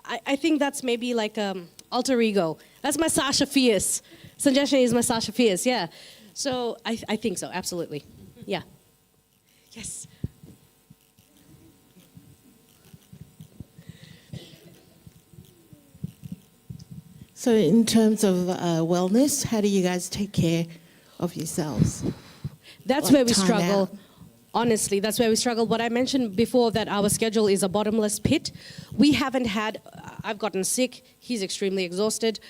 I think that's maybe like alter ego. That's my Sasha Fierce. Sanjashini is my Sasha Fierce, yeah. So I think so, absolutely. Yeah. Yes. So in terms of wellness, how do you guys take care of yourselves? That's Like where we time struggle. out? Honestly, that's where we struggle. What I mentioned before, that our schedule is a bottomless pit. We haven't had, I've gotten sick, he's extremely exhausted.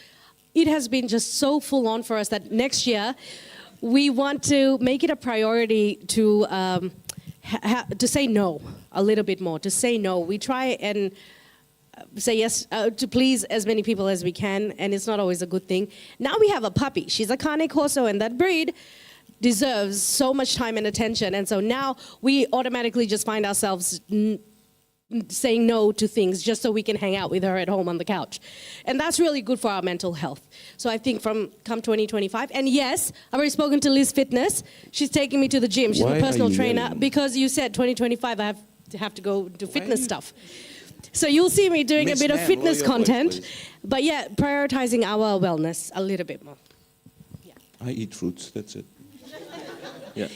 It has been just so full on for us that next year, we want to make it a priority to say no a little bit more, to say no. We try and say yes to please as many people as we can, and it's not always a good thing. Now we have a puppy. She's a Cane Corso, and that breed, deserves so much time and attention. And so now we automatically just find ourselves saying no to things just so we can hang out with her at home on the couch. And that's really good for our mental health. So I think come 2025, and yes, I've already spoken to Liz Fitness. She's taking me to the gym. She's Why my are personal you trainer. yelling? Because you said 2025, I have to go do fitness stuff. So you'll see me doing Miss a bit of Ma'am, fitness lower your voice, content. please. But yeah, prioritizing our wellness a little bit more. I eat fruits, that's it. Yeah.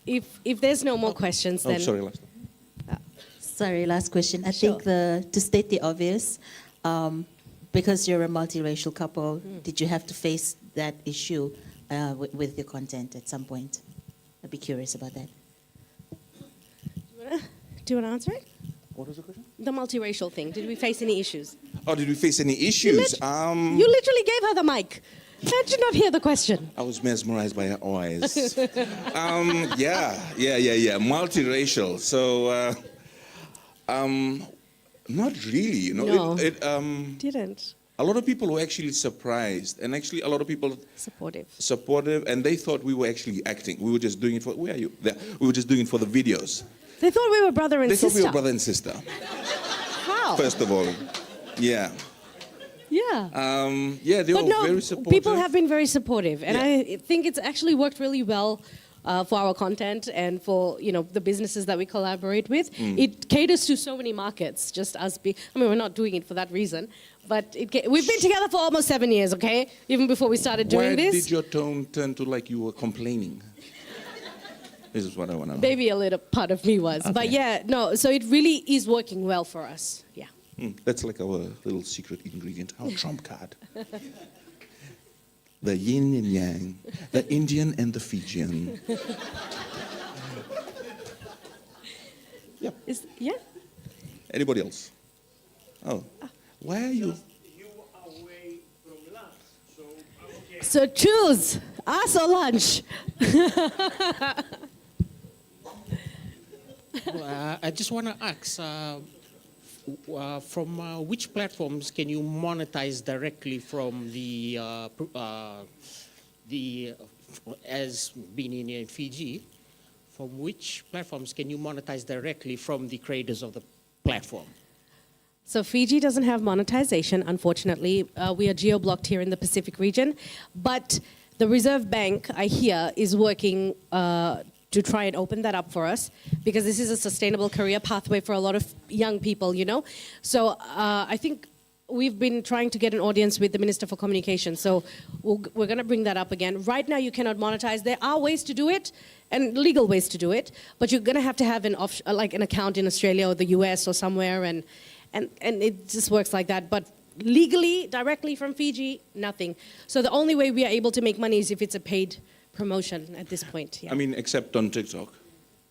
If there's no more questions, Oh, then... sorry, last. Sorry, last question. I think to state the obvious, because you're a multiracial couple, did you have to face that issue with your content at some point? I'd be curious about that. Do you want to answer it? What was the question? The multiracial thing. Did we face any issues? Oh, did we face any issues? You literally gave her the mic. How did you not hear the question? I was mesmerized by her eyes. Yeah. Multiracial. So, not really. You know, No. It Didn't. a lot of people were actually surprised, and actually a lot of people Supportive. and they thought we were actually acting. We were just doing it for. Where are you? There. We were just doing it for the videos. They thought we were brother and They sister. thought we were brother and sister. How? First of all, yeah. Yeah. They But were no, very supportive. people have been very supportive, and Yeah. I think it's actually worked really well for our content and for the businesses that we collaborate with. Mm. It caters to so many markets. Just us we're not doing it for that reason, but we've been together for almost 7 years. Okay, even before we started doing Why this. did your tone turn to like you were complaining? This is what I want to know. Maybe a little part of me was, but Okay. yeah, no. So it really is working well for us. Yeah. That's like our little secret ingredient, our trump card. The yin and yang, the Indian and the Fijian. Yeah. Anybody else? Oh, why are you? So choose us or lunch. I just want to ask, from which platforms can you monetize directly from as being in Fiji? From which platforms can you monetize directly from the creators of the platform? So Fiji doesn't have monetization, unfortunately. We are geo-blocked here in the Pacific region. But the Reserve Bank, I hear, is working to try and open that up for us because this is a sustainable career pathway for a lot of young people, So I think we've been trying to get an audience with the Minister for Communication. So we're going to bring that up again. Right now, you cannot monetize. There are ways to do it and legal ways to do it, but you're going to have an account in Australia or the US or somewhere, and it just works like that. But legally, directly from Fiji, nothing. So the only way we are able to make money is if it's a paid promotion at this point. Yeah. I mean, except on TikTok,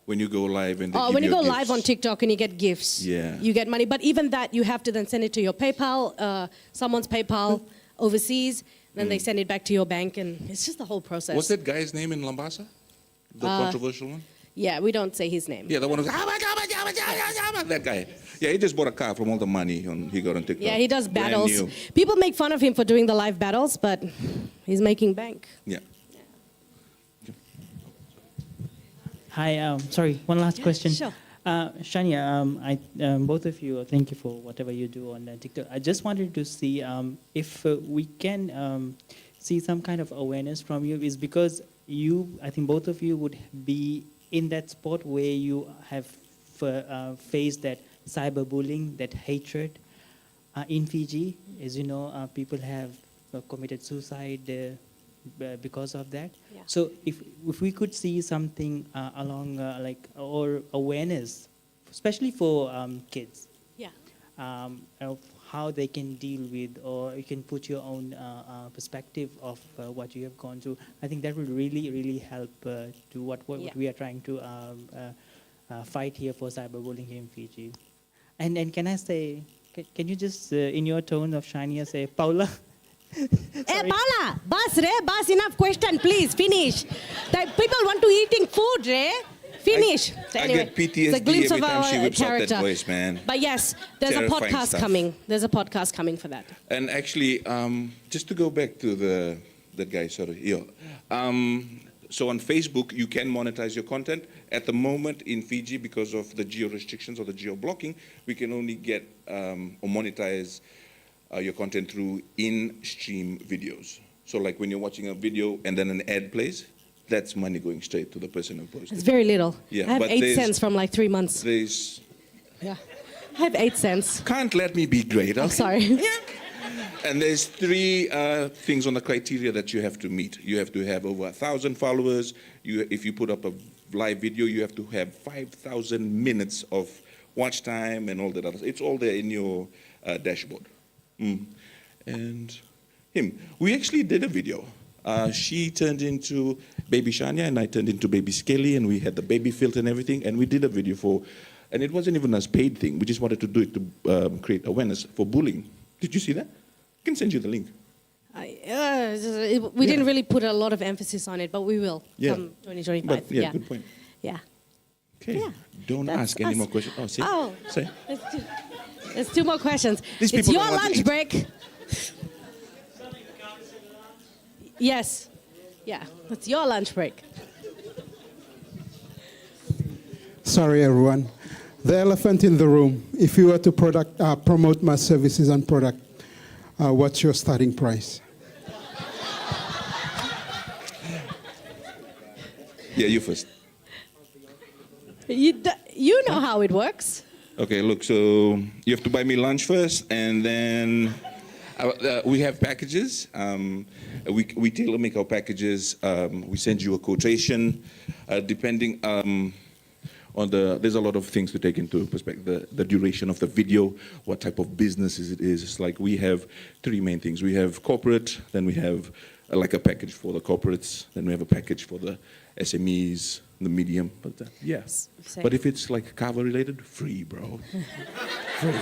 when you go live and they Oh, give when you go gifts. live on TikTok and you get gifts, Yeah. you get money. But even that, you have to then send it to your PayPal, someone's PayPal overseas, then they send it back to your bank, and it's just the whole process. What's that guy's name in Lambasa? The controversial one? Yeah, we don't say his name. Yeah, the one who's, that guy. Yeah, he just bought a car from all the money he got on TikTok. Yeah, he does Brand battles. new. People make fun of him for doing the live battles, but he's making bank. Yeah. Hi, sorry, one last question. Sure. Shania, both of you, thank you for whatever you do on TikTok. I just wanted to see if we can see some kind of awareness from you, is because I think both of you would be in that spot where you have faced that cyberbullying, that hatred. In Fiji, as you know, people have committed suicide because of that. Yeah. So if we could see something along or awareness, especially for kids, Yeah. of how they can deal with, or you can put your own perspective of what you have gone through. I think that will really, really help to what we are trying to fight here for cyberbullying here in Fiji. And can I say, can you just, in your tone of Shania, say, Paula? Hey, Paula, bas, enough question, please, finish. People want to eating food, Ray. Finish. So I anyway, get PTSD it's a glimpse every of time she our whips out character. that voice, man. But yes, there's Terrifying a podcast stuff. coming. There's a podcast coming for that. And actually, just to go back to that guy, sorry, So on Facebook, you can monetize your content. At the moment in Fiji, because of the geo restrictions or the geo blocking, we can only get or monetize your content through in-stream videos. So like when you're watching a video and then an ad plays, that's money going straight to the person who posted. It's very little. Yeah, I have but 8 there's- cents from like 3 months. There's Yeah. I have 8 cents. Can't let me be great. Oh, Okay? sorry. And there's 3 things on the criteria that you have to meet. You have to have over 1,000 followers. If you put up a live video, you have to have 5,000 minutes of watch time and all that other. It's all there in your dashboard. And him, we actually did a video. She turned into baby Shania and I turned into baby Skelly, and we had the baby filter and everything, and we did a video for, and it wasn't even a paid thing. We just wanted to do it to create awareness for bullying. Did you see that? I can send you the link. We didn't really put a lot of emphasis on it, but we will Yeah. come 2025. But, yeah, good point. Yeah. Okay. Yeah. Don't That's ask any us. more questions. Oh, see? Oh. Say. There's 2 more questions. These It's people your don't want to lunch eat. break. Yes. Yeah, it's your lunch break. Sorry, everyone. The elephant in the room. If you were to promote my services and product, what's your starting price? Yeah, you first. You know how it works. Okay, look, so you have to buy me lunch first, and then we have packages. We tailor make our packages. We send you a quotation, depending on there's a lot of things to take into perspective. The duration of the video, what type of business it is. It's like we have 3 main things. We have corporate, then we have like a package for the corporates, then we have a package for the SMEs, the medium. But yes. Same. But if it's like Kava related, free, bro. Free.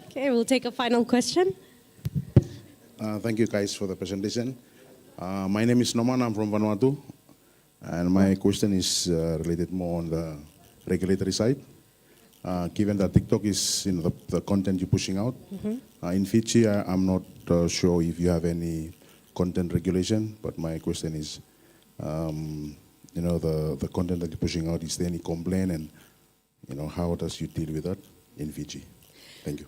Okay, we'll take a final question. Thank you guys for the presentation. My name is Noman, I'm from Vanuatu. And my question is related more on the regulatory side. Given that TikTok is the content you're pushing out, in Fiji, I'm not sure if you have any content regulation, but my question is, the content that you're pushing out, is there any complaint, and how does you deal with that in Fiji? Thank you.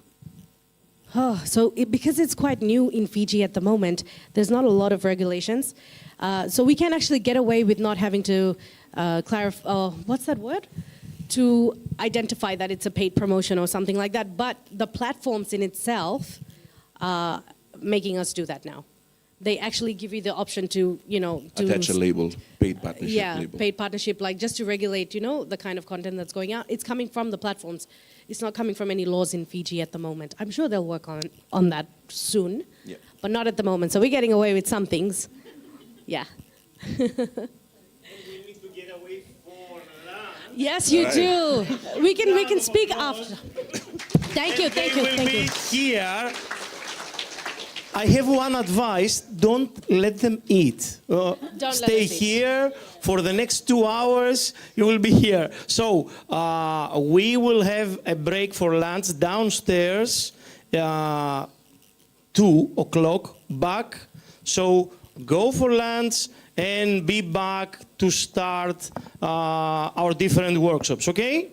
Oh, so because it's quite new in Fiji at the moment, there's not a lot of regulations. So we can actually get away with not having to clarify, what's that word? To identify that it's a paid promotion or something like that. But the platforms in itself are making us do that now. They actually give you the option to, Attach a label, paid partnership label. paid partnership, like just to regulate, the kind of content that's going out. It's coming from the platforms. It's not coming from any laws in Fiji at the moment. I'm sure they'll work on that soon, but not at the moment. So we're getting away with some things. Yeah. Yes, you do. We can speak after. Thank you. Will be here. I have one advice: don't let them eat. let Stay us eat. here for the next 2 hours. You will be here. So we will have a break for lunch downstairs. 2 o'clock back. So go for lunch and be back to start our different workshops. Okay?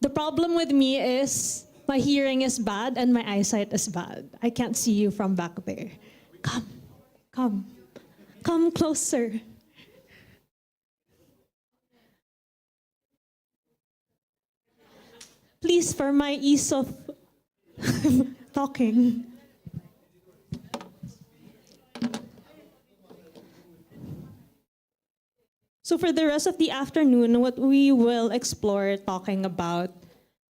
The problem with me is my hearing is bad and my eyesight is bad. I can't see you from back there. Come closer. Please, for my ease of talking. So for the rest of the afternoon, what we will explore talking about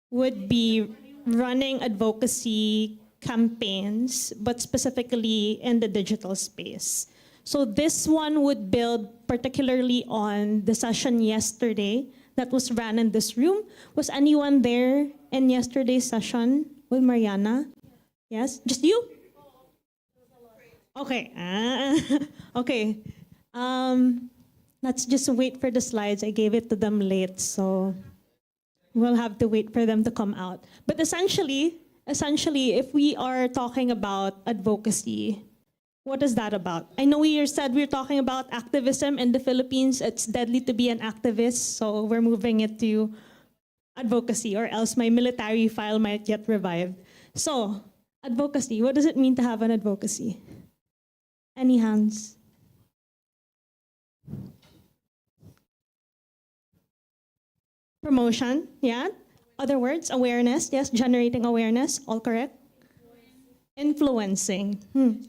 would be running advocacy campaigns, but specifically in the digital space. So this one would build particularly on the session yesterday that was ran in this room. Was anyone there in yesterday's session with Mariana? Yes? Just you? Okay. Okay. Let's just wait for the slides. I gave it to them late, so we'll have to wait for them to come out. But essentially, if we are talking about advocacy, what is that about? I know we said we're talking about activism in the Philippines. It's deadly to be an activist, so we're moving it to advocacy, or else my military file might get revived. So, advocacy, what does it mean to have an advocacy? Any hands? Promotion, yeah. Other words, awareness, yes, generating awareness, all correct. Influencing,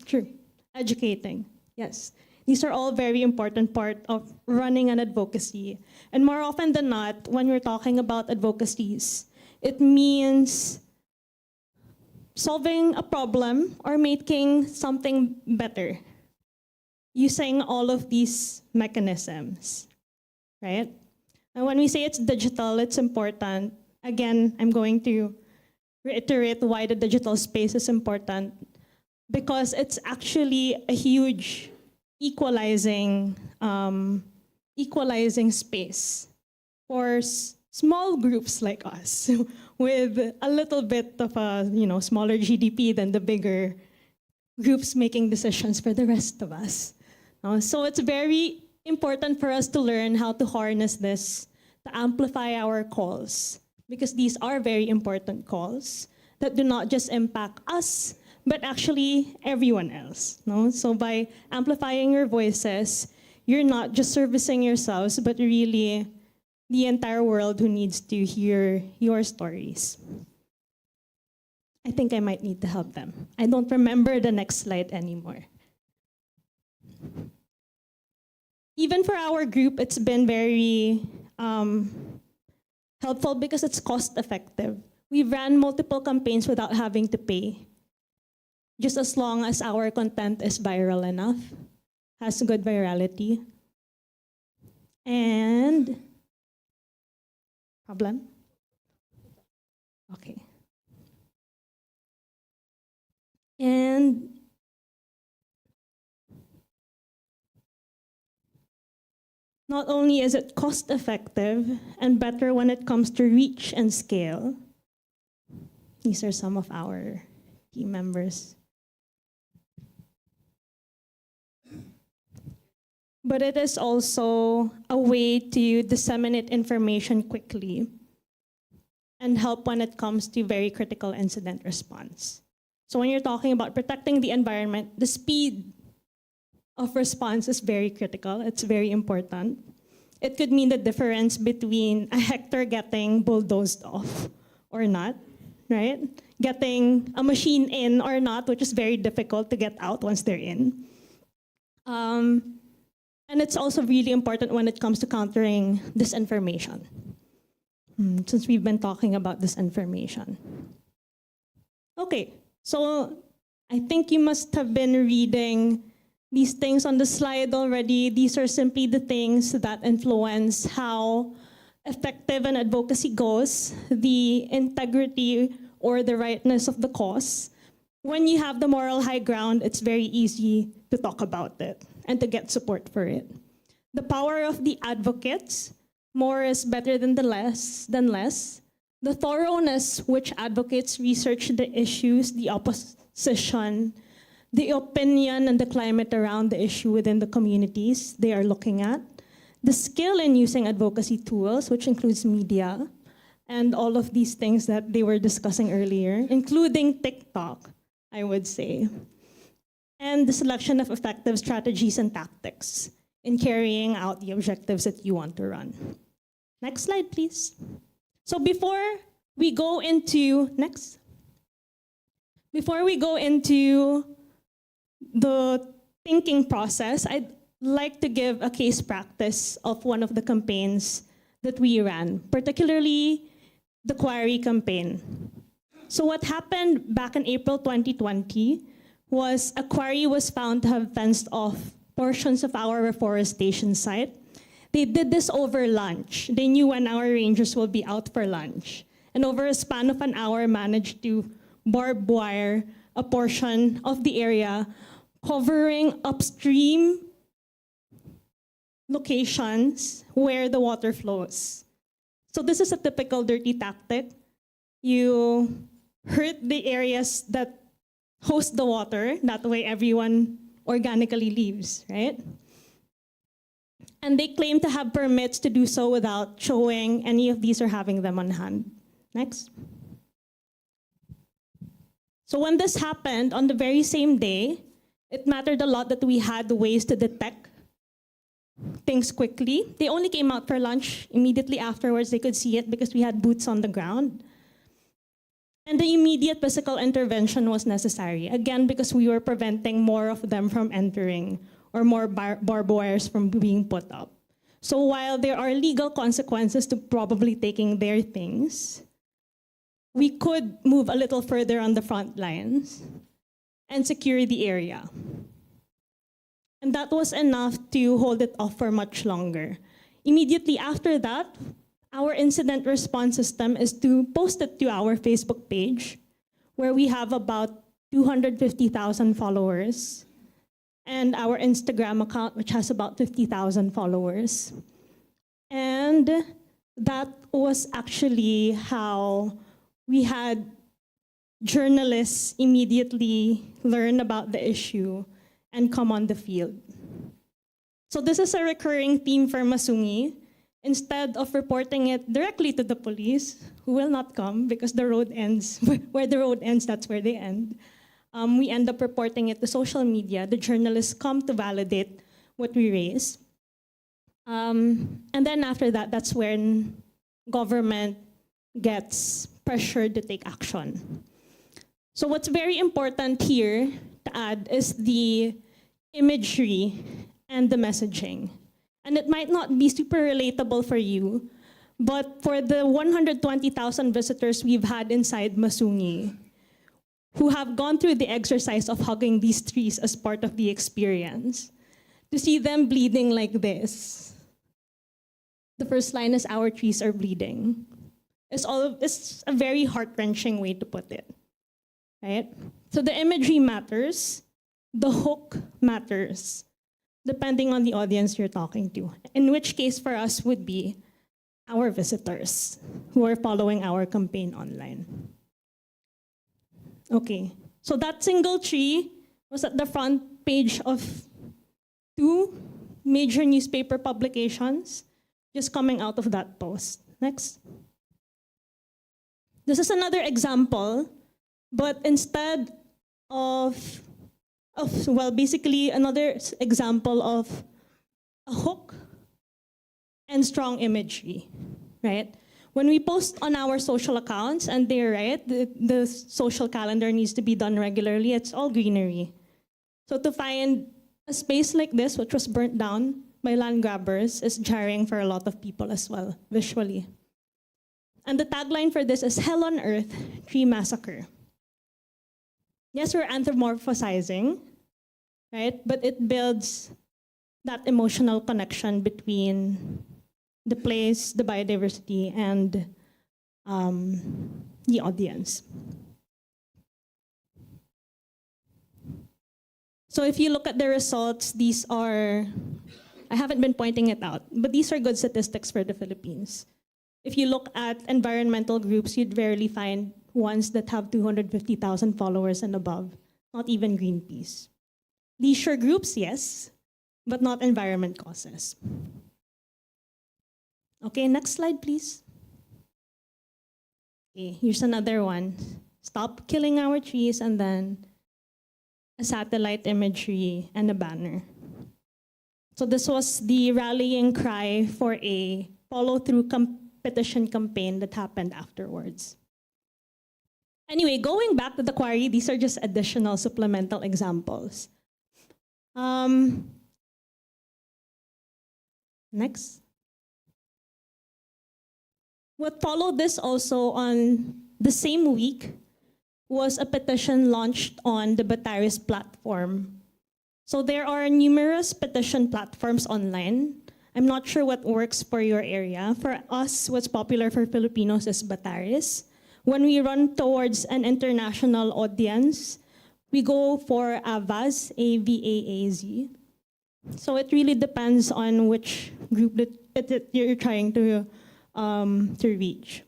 true. Educating, yes. These are all very important part of running an advocacy. And more often than not, when we're talking about advocacies, it means solving a problem or making something better using all of these mechanisms, right? And when we say it's digital, it's important. Again, I'm going to reiterate why the digital space is important, because it's actually a huge equalizing space for small groups like us with a little bit of a smaller GDP than the bigger groups making decisions for the rest of us. So it's very important for us to learn how to harness this to amplify our calls, because these are very important calls that do not just impact us, but actually everyone else. So by amplifying your voices, you're not just servicing yourselves, but really the entire world who needs to hear your stories. I think I might need to help them. I don't remember the next slide anymore. Even for our group, it's been very helpful because it's cost effective. We've ran multiple campaigns without having to pay, just as long as our content is viral enough, has good virality. And problem? Okay. And not only is it cost effective and better when it comes to reach and scale, these are some of our team members. But it is also a way to disseminate information quickly and help when it comes to very critical incident response. So when you're talking about protecting the environment, the speed of response is very critical. It's very important. It could mean the difference between a hectare getting bulldozed off or not, right? Getting a machine in or not, which is very difficult to get out once they're in. And it's also really important when it comes to countering disinformation, since we've been talking about disinformation. Okay, so I think you must have been reading these things on the slide already. These are simply the things that influence how effective an advocacy goes, the integrity or the rightness of the cause. When you have the moral high ground, it's very easy to talk about it and to get support for it. The power of the advocates, more is better than less. The thoroughness which advocates research the issues, the opposition, the opinion and the climate around the issue within the communities they are looking at. The skill in using advocacy tools, which includes media, and all of these things that they were discussing earlier, including TikTok, I would say, and the selection of effective strategies and tactics in carrying out the objectives that you want to run. Next slide, please. So before we go into the thinking process, I'd like to give a case practice of one of the campaigns that we ran, particularly the Quarry campaign. So what happened back in April 2020 was a quarry was found to have fenced off portions of our reforestation site. They did this over lunch. They knew when our rangers will be out for lunch. And over a span of an hour, managed to barb wire a portion of the area, covering upstream locations where the water flows. So this is a typical dirty tactic. You hurt the areas that host the water. That way everyone organically leaves, right? And they claim to have permits to do so without showing any of these or having them on hand. Next. So when this happened on the very same day, it mattered a lot that we had ways to detect things quickly. They only came out for lunch. Immediately afterwards, they could see it because we had boots on the ground. And the immediate physical intervention was necessary, again, because we were preventing more of them from entering or more barbed wires from being put up. So while there are legal consequences to probably taking their things, we could move a little further on the front lines and secure the area. And that was enough to hold it off for much longer. Immediately after that, our incident response system is to post it to our Facebook page, where we have about 250,000 followers, and our Instagram account, which has about 50,000 followers. And that was actually how we had journalists immediately learn about the issue and come on the field. So this is a recurring theme for Masungi. Instead of reporting it directly to the police, who will not come because the road ends, where the road ends, that's where they end. We end up reporting it to social media. The journalists come to validate what we raise. And then after that, that's when government gets pressured to take action. So what's very important here to add is the imagery and the messaging. And it might not be super relatable for you, but for the 120,000 visitors we've had inside Masungi, who have gone through the exercise of hugging these trees as part of the experience, to see them bleeding like this, the first line is, "Our trees are bleeding," it's a very heart-wrenching way to put it, right? So the imagery matters, the hook matters, depending on the audience you're talking to, in which case for us would be our visitors who are following our campaign online. Okay, so that single tree was at the front page of 2 major newspaper publications just coming out of that post. Next. This is another example, but instead of basically another example of a hook and strong imagery, right? When we post on our social accounts, and they're right, the social calendar needs to be done regularly, it's all greenery. So to find a space like this, which was burnt down by land grabbers, is jarring for a lot of people as well, visually. And the tagline for this is "Hell on Earth, Tree Massacre." Yes, we're anthropomorphizing, right? But it builds that emotional connection between the place, the biodiversity, and the audience. So if you look at the results, these are, I haven't been pointing it out, but these are good statistics for the Philippines. If you look at environmental groups, you'd rarely find ones that have 250,000 followers and above, not even Greenpeace. Leisure groups, yes, but not environment causes. Okay, next slide, please. Okay, here's another one. Stop killing our trees, and then a satellite imagery and a banner. So this was the rallying cry for a follow-through petition campaign that happened afterwards. Anyway, going back to the quarry, these are just additional supplemental examples. Next. What followed this also on the same week was a petition launched on the Bataris platform. So there are numerous petition platforms online. I'm not sure what works for your area. For us, what's popular for Filipinos is Bataris. When we run towards an international audience, we go for AVAZ, A-V-A-A-Z. So it really depends on which group that you're trying to reach.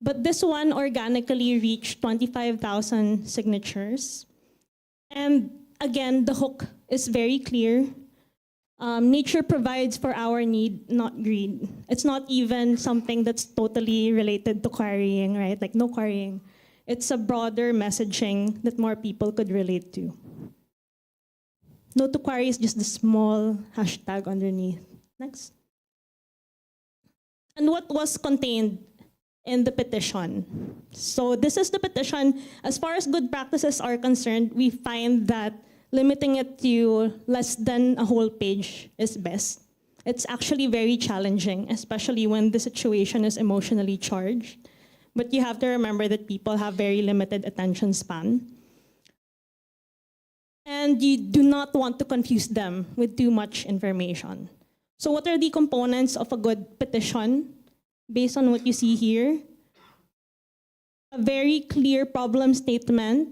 But this one organically reached 25,000 signatures. And again, the hook is very clear. Nature provides for our need, not greed. It's not even something that's totally related to quarrying, right? Like no quarrying. It's a broader messaging that more people could relate to. No to quarry is just the small hashtag underneath. Next. And what was contained in the petition? So this is the petition. As far as good practices are concerned, we find that limiting it to less than a whole page is best. It's actually very challenging, especially when the situation is emotionally charged. But you have to remember that people have very limited attention span. And you do not want to confuse them with too much information. So what are the components of a good petition? Based on what you see here, a very clear problem statement,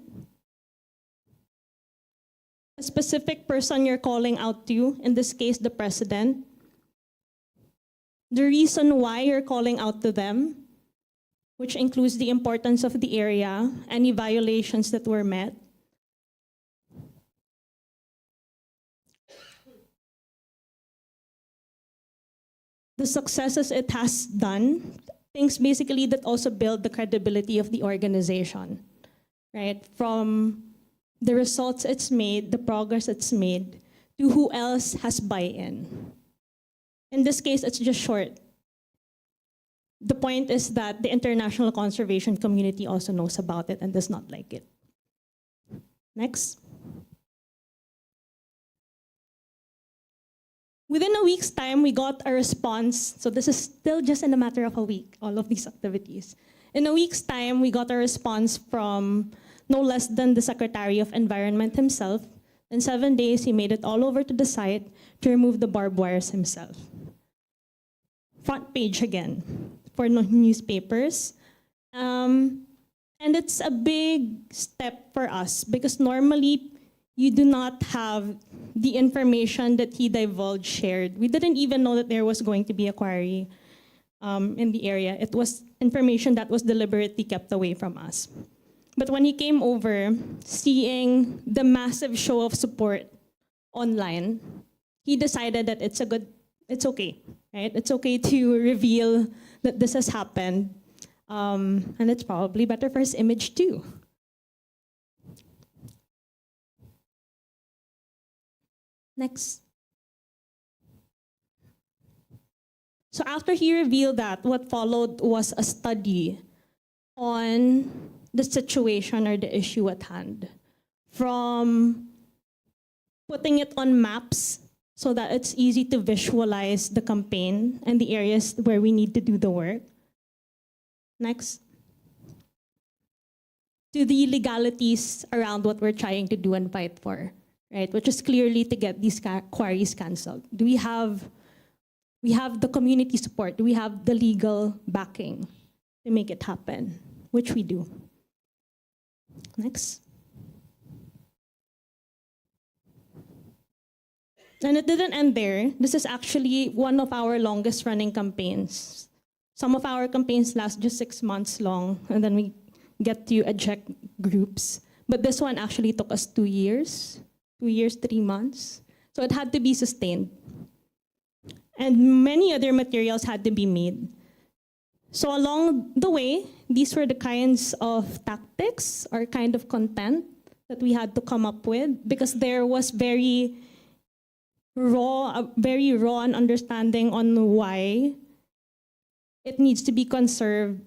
a specific person you're calling out to, in this case, the president, the reason why you're calling out to them, which includes the importance of the area, any violations that were met, the successes it has done, things basically that also build the credibility of the organization, right? From the results it's made, the progress it's made, to who else has buy-in. In this case, it's just short. The point is that the international conservation community also knows about it and does not like it. Next. Within a week's time, we got a response. So this is still just in a matter of a week, all of these activities. In a week's time, we got a response from no less than the Secretary of Environment himself. In 7 days, he made it all over to the site to remove the barbed wires himself. Front page again for newspapers. And it's a big step for us because normally you do not have the information that he divulged shared. We didn't even know that there was going to be a quarry in the area. It was information that was deliberately kept away from us. But when he came over, seeing the massive show of support online, he decided that it's okay, right? It's okay to reveal that this has happened. And it's probably better for his image too. Next. So after he revealed that, what followed was a study on the situation or the issue at hand. From putting it on maps so that it's easy to visualize the campaign and the areas where we need to do the work. Next. To the legalities around what we're trying to do and fight for, right? Which is clearly to get these quarries canceled. Do we have the community support? Do we have the legal backing to make it happen? Which we do. Next. And it didn't end there. This is actually one of our longest running campaigns. Some of our campaigns last just 6 months long, and then we get to eject groups. But this one actually took us 2 years, 2 years, 3 months. So it had to be sustained. And many other materials had to be made. So along the way, these were the kinds of tactics or kind of content that we had to come up with because there was very raw an understanding on why it needs to be conserved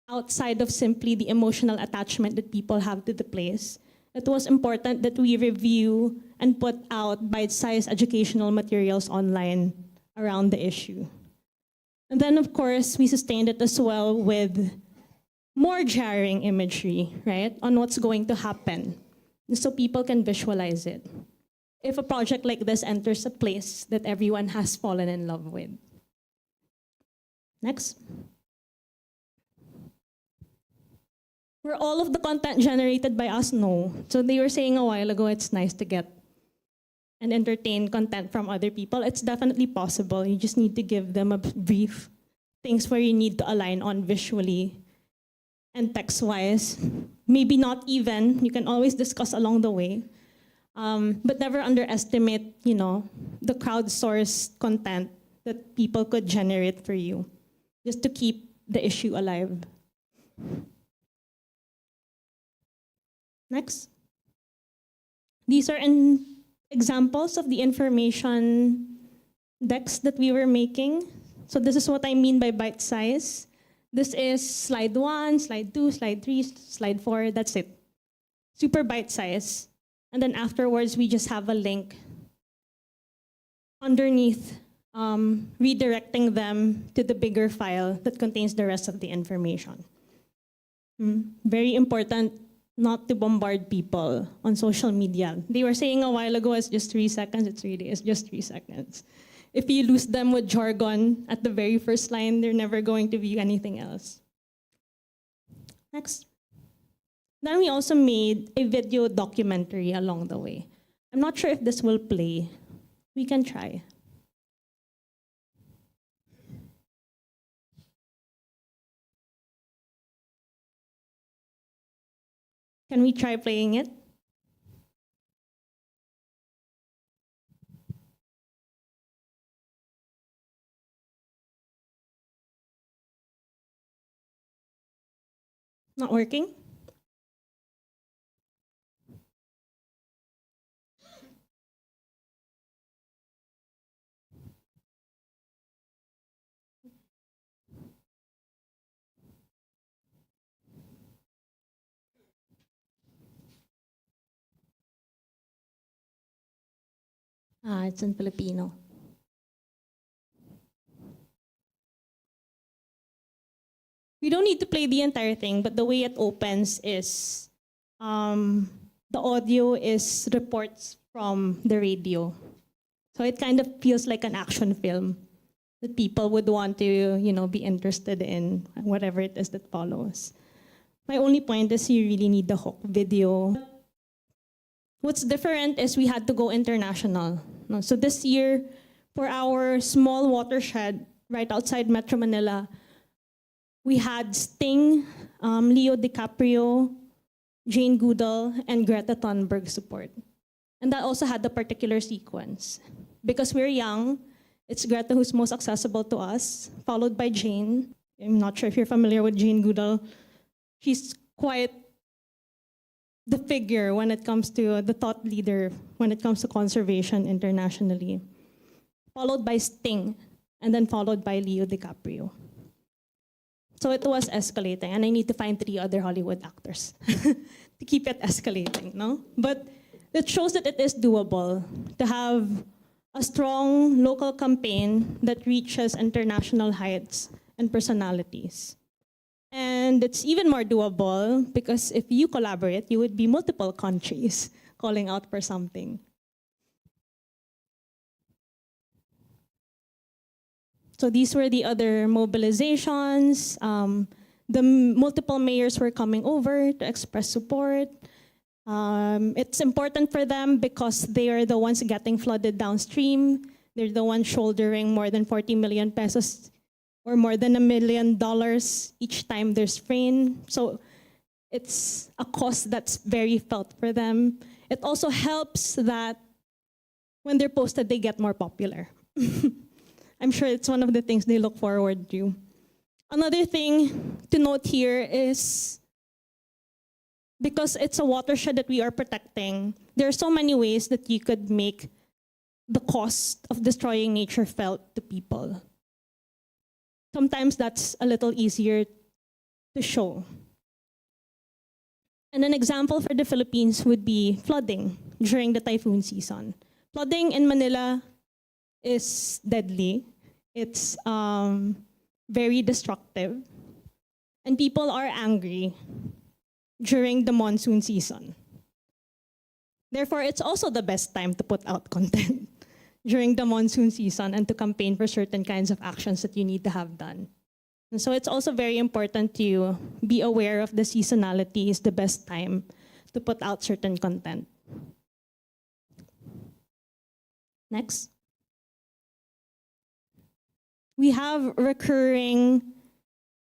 outside of simply the emotional attachment that people have to the place. It was important that we review and put out bite-sized educational materials online around the issue. And then, of course, we sustained it as well with more jarring imagery, right, on what's going to happen, so people can visualize it if a project like this enters a place that everyone has fallen in love with. Next. Were all of the content generated by us? No. So they were saying a while ago, it's nice to get and entertain content from other people. It's definitely possible. You just need to give them a brief, things where you need to align on visually and text-wise. Maybe not even. You can always discuss along the way. But never underestimate, the crowdsourced content that people could generate for you, just to keep the issue alive. Next. These are examples of the information decks that we were making. So this is what I mean by bite size. This is slide 1, slide 2, slide 3, slide 4, that's it. Super bite size. And then afterwards, we just have a link underneath, redirecting them to the bigger file that contains the rest of the information. Very important not to bombard people on social media. They were saying a while ago, it's just 3 seconds. It's just 3 seconds. If you lose them with jargon at the very first line, they're never going to view anything else. Next. Then we also made a video documentary along the way. I'm not sure if this will play. We can try. Can we try playing it? Not working? It's in Filipino. We don't need to play the entire thing, but the way it opens is the audio is reports from the radio. So it kind of feels like an action film that people would want to, be interested in, whatever it is that follows. My only point is you really need the hook video. What's different is we had to go international. So this year, for our small watershed right outside Metro Manila, we had Sting, Leo DiCaprio, Jane Goodall, and Greta Thunberg support. And that also had the particular sequence. Because we're young, it's Greta who's most accessible to us, followed by Jane. I'm not sure if you're familiar with Jane Goodall. She's quite the figure when it comes to the thought leader, when it comes to conservation internationally. Followed by Sting, and then followed by Leo DiCaprio. So it was escalating, and I need to find 3 other Hollywood actors to keep it escalating, no? But it shows that it is doable to have a strong local campaign that reaches international heights and personalities. And it's even more doable because if you collaborate, you would be multiple countries calling out for something. So these were the other mobilizations. The multiple mayors were coming over to express support. It's important for them because they are the ones getting flooded downstream. They're the ones shouldering more than 40 million pesos or more than $1 million each time there's rain. So it's a cost that's very felt for them. It also helps that when they're posted, they get more popular. I'm sure it's one of the things they look forward to. Another thing to note here is because it's a watershed that we are protecting, there are so many ways that you could make the cost of destroying nature felt to people. Sometimes that's a little easier to show. And an example for the Philippines would be flooding during the typhoon season. Flooding in Manila is deadly. It's very destructive. And people are angry during the monsoon season. Therefore, it's also the best time to put out content during the monsoon season and to campaign for certain kinds of actions that you need to have done. And so it's also very important to be aware of the seasonality is the best time to put out certain content. Next. We have recurring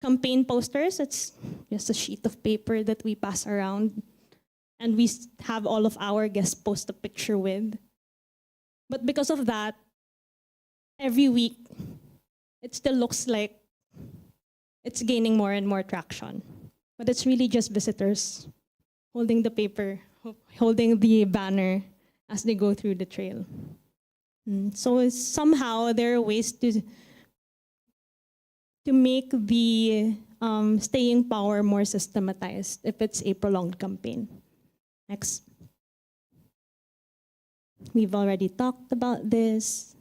campaign posters. It's just a sheet of paper that we pass around and we have all of our guests post a picture with. But because of that, every week, it still looks like it's gaining more and more traction. But it's really just visitors holding the paper, holding the banner as they go through the trail. So somehow there are ways to make the staying power more systematized if it's a prolonged campaign. Next. We've already talked about this.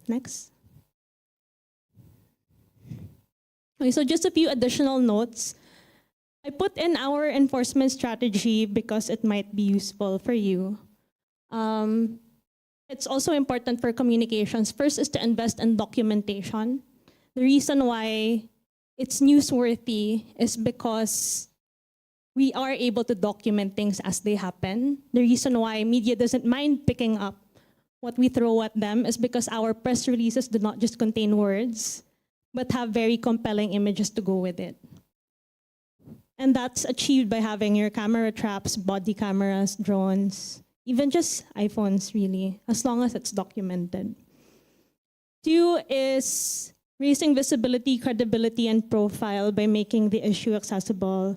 Next. Okay, so just a few additional notes. I put in our enforcement strategy because it might be useful for you. It's also important for communications. First is to invest in documentation. The reason why it's newsworthy is because we are able to document things as they happen. The reason why media doesn't mind picking up what we throw at them is because our press releases do not just contain words, but have very compelling images to go with it. And that's achieved by having your camera traps, body cameras, drones, even just iPhones, really, as long as it's documented. 2 is raising visibility, credibility, and profile by making the issue accessible.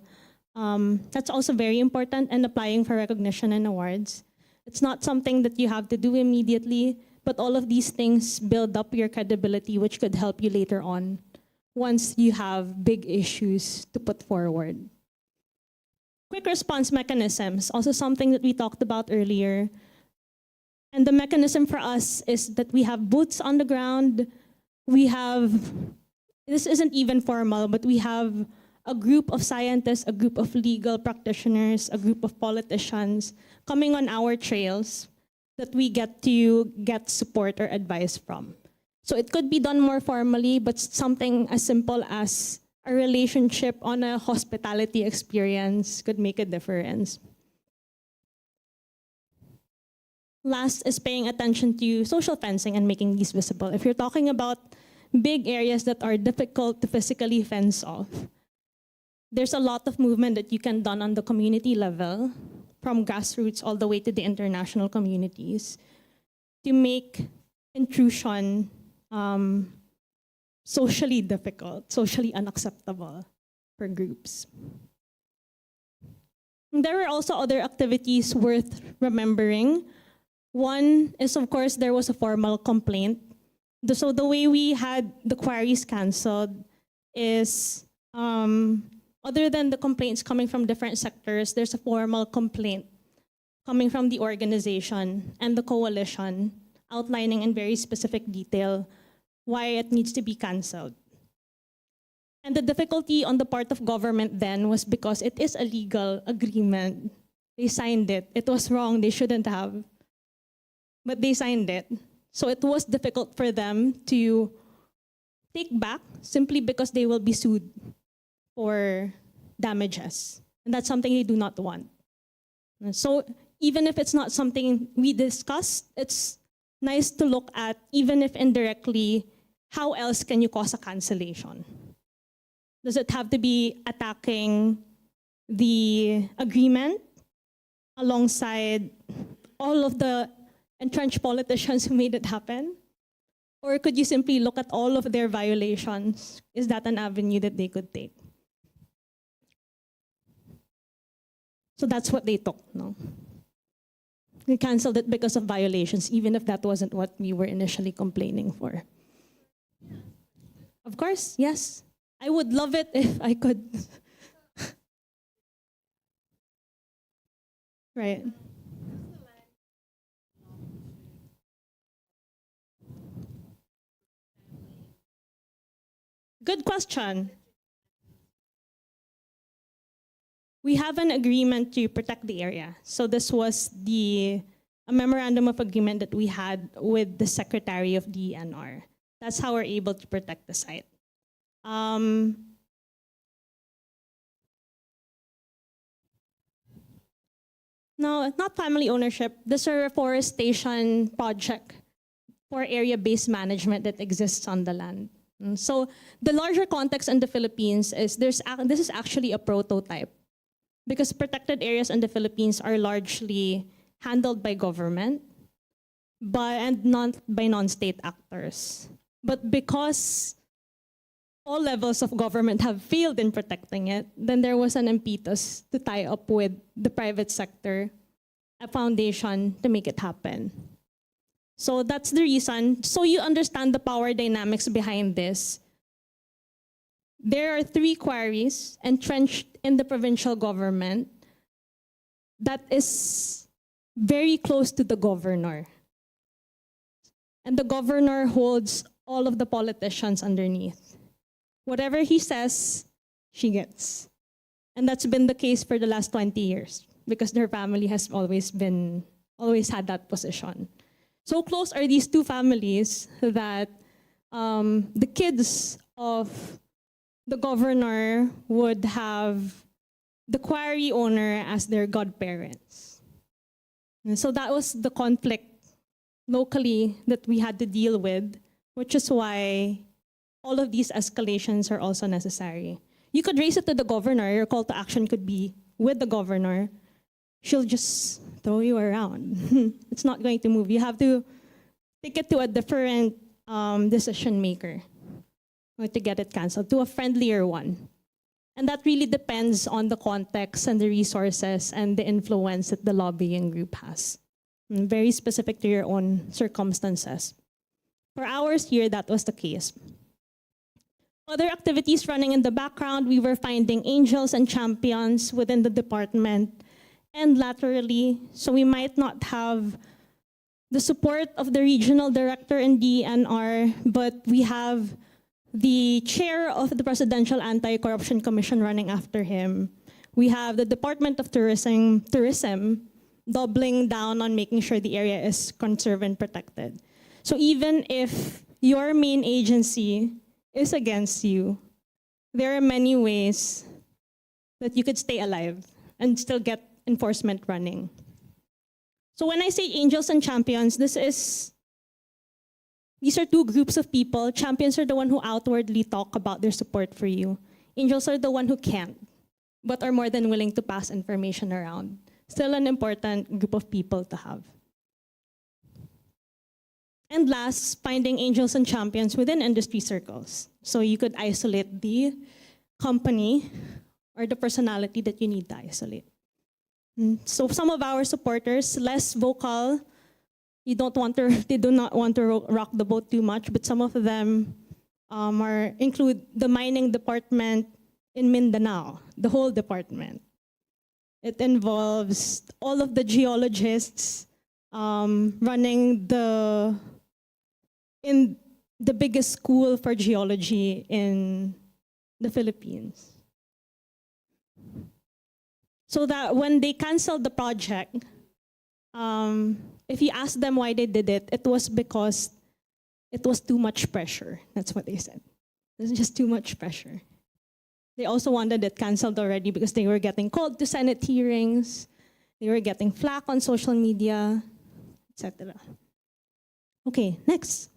That's also very important, and applying for recognition and awards. It's not something that you have to do immediately, but all of these things build up your credibility, which could help you later on once you have big issues to put forward. Quick response mechanisms, also something that we talked about earlier. And the mechanism for us is that we have boots on the ground. We have, this isn't even formal, but we have a group of scientists, a group of legal practitioners, a group of politicians coming on our trails that we get to get support or advice from. So it could be done more formally, but something as simple as a relationship on a hospitality experience could make a difference. Last is paying attention to social fencing and making these visible. If you're talking about big areas that are difficult to physically fence off, there's a lot of movement that you can do on the community level, from grassroots all the way to the international communities, to make intrusion socially difficult, socially unacceptable for groups. And there are also other activities worth remembering. One is, of course, there was a formal complaint. So the way we had the queries canceled is, other than the complaints coming from different sectors, there's a formal complaint coming from the organization and the coalition outlining in very specific detail why it needs to be canceled. And the difficulty on the part of government then was because it is a legal agreement. They signed it. It was wrong. They shouldn't have. But they signed it. So it was difficult for them to take back simply because they will be sued for damages. And that's something they do not want. And so even if it's not something we discussed, it's nice to look at, even if indirectly, how else can you cause a cancellation? Does it have to be attacking the agreement alongside all of the entrenched politicians who made it happen? Or could you simply look at all of their violations? Is that an avenue that they could take? So that's what they took, no? We canceled it because of violations, even if that wasn't what we were initially complaining for. Of course, yes. I would love it if I could. Right. Good question. We have an agreement to protect the area. So this was a memorandum of agreement that we had with the Secretary of DENR. That's how we're able to protect the site. No, not family ownership. This is a reforestation project for area-based management that exists on the land. So the larger context in the Philippines is this is actually a prototype, because protected areas in the Philippines are largely handled by government and not by non-state actors. But because all levels of government have failed in protecting it, then there was an impetus to tie up with the private sector, a foundation to make it happen. So that's the reason. So you understand the power dynamics behind this. There are 3 quarries entrenched in the provincial government that is very close to the governor. And the governor holds all of the politicians underneath. Whatever he says, she gets. And that's been the case for the last 20 years because their family has always had that position. So close are these 2 families that the kids of the governor would have the quarry owner as their godparents. And so that was the conflict locally that we had to deal with, which is why all of these escalations are also necessary. You could raise it to the governor. Your call to action could be with the governor. She'll just throw you around. It's not going to move. You have to take it to a different decision maker to get it canceled, to a friendlier one. And that really depends on the context and the resources and the influence that the lobbying group has. Very specific to your own circumstances. For ours here, that was the case. Other activities running in the background, we were finding angels and champions within the department and laterally, so we might not have the support of the regional director in DENR, but we have the chair of the Presidential Anti-Corruption Commission running after him. We have the Department of Tourism doubling down on making sure the area is conserved and protected. So even if your main agency is against you, there are many ways that you could stay alive and still get enforcement running. So when I say angels and champions, these are 2 groups of people. Champions are the one who outwardly talk about their support for you. Angels are the one who can't, but are more than willing to pass information around. Still an important group of people to have. And last, finding angels and champions within industry circles. So you could isolate the company or the personality that you need to isolate. So some of our supporters, less vocal, they do not want to rock the boat too much, but some of them include the mining department in Mindanao, the whole department. It involves all of the geologists running in the biggest school for geology in the Philippines. So that when they canceled the project, if you ask them why they did it, it was because it was too much pressure. That's what they said. There's just too much pressure. They also wanted it canceled already because they were getting called to Senate hearings, they were getting flack on social media, etc. Okay, next.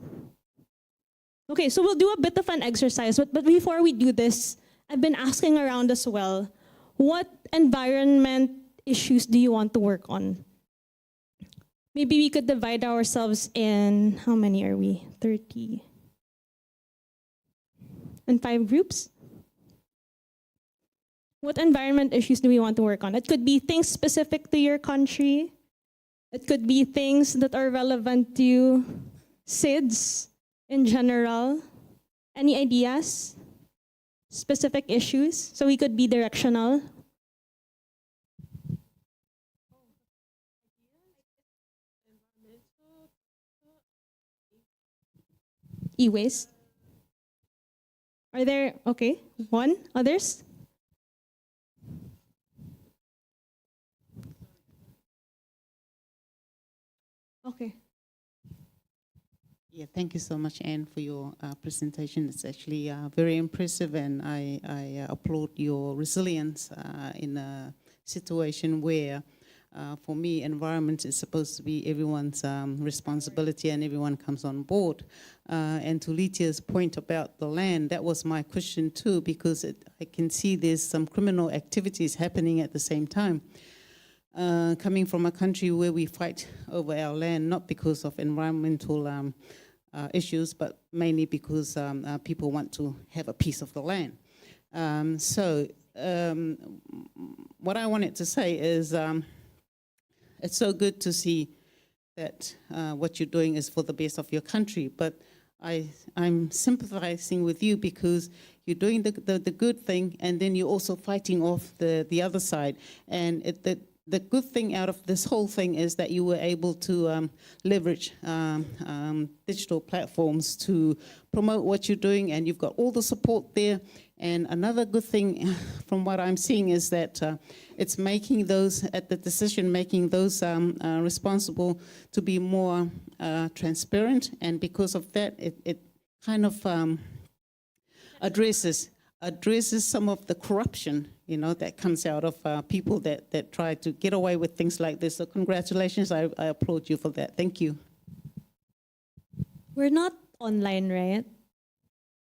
Okay, so we'll do a bit of an exercise, but before we do this, I've been asking around as well, what environment issues do you want to work on? maybe we could divide ourselves in, how many are we? 30. In 5 groups? What environment issues do we want to work on? It could be things specific to your country. It could be things that are relevant to SIDS in general. Any ideas? Specific issues? So we could be directional. E-waste. Are there, okay, one, others? Okay. Yeah, thank you so much, Anne, for your presentation. It's actually very impressive, and I applaud your resilience in a situation where, for me, environment is supposed to be everyone's responsibility and everyone comes on board. And to Lydia's point about the land, that was my question too, because I can see there's some criminal activities happening at the same time. Coming from a country where we fight over our land, not because of environmental issues, but mainly because people want to have a piece of the land. What I wanted to say is it's so good to see that what you're doing is for the best of your country, but I'm sympathizing with you because you're doing the good thing and then you're also fighting off the other side. And the good thing out of this whole thing is that you were able to leverage digital platforms to promote what you're doing, and you've got all the support there. And another good thing from what I'm seeing is that it's making those at the decision making, those responsible to be more transparent, and because of that, it kind of addresses some of the corruption, that comes out of people that try to get away with things like this. So congratulations, I applaud you for that. Thank you. We're not online, right?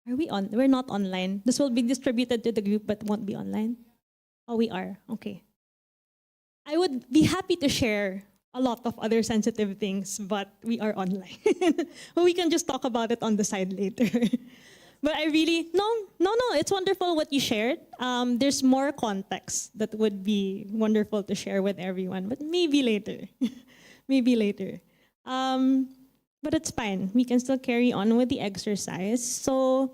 Are we on? We're not online. This will be distributed to the group, but won't be online. Oh, we are. Okay. I would be happy to share a lot of other sensitive things, but we are online. We can just talk about it on the side later. But I really, no, it's wonderful what you shared. There's more context that would be wonderful to share with everyone, but maybe later. Maybe later. But it's fine. We can still carry on with the exercise. So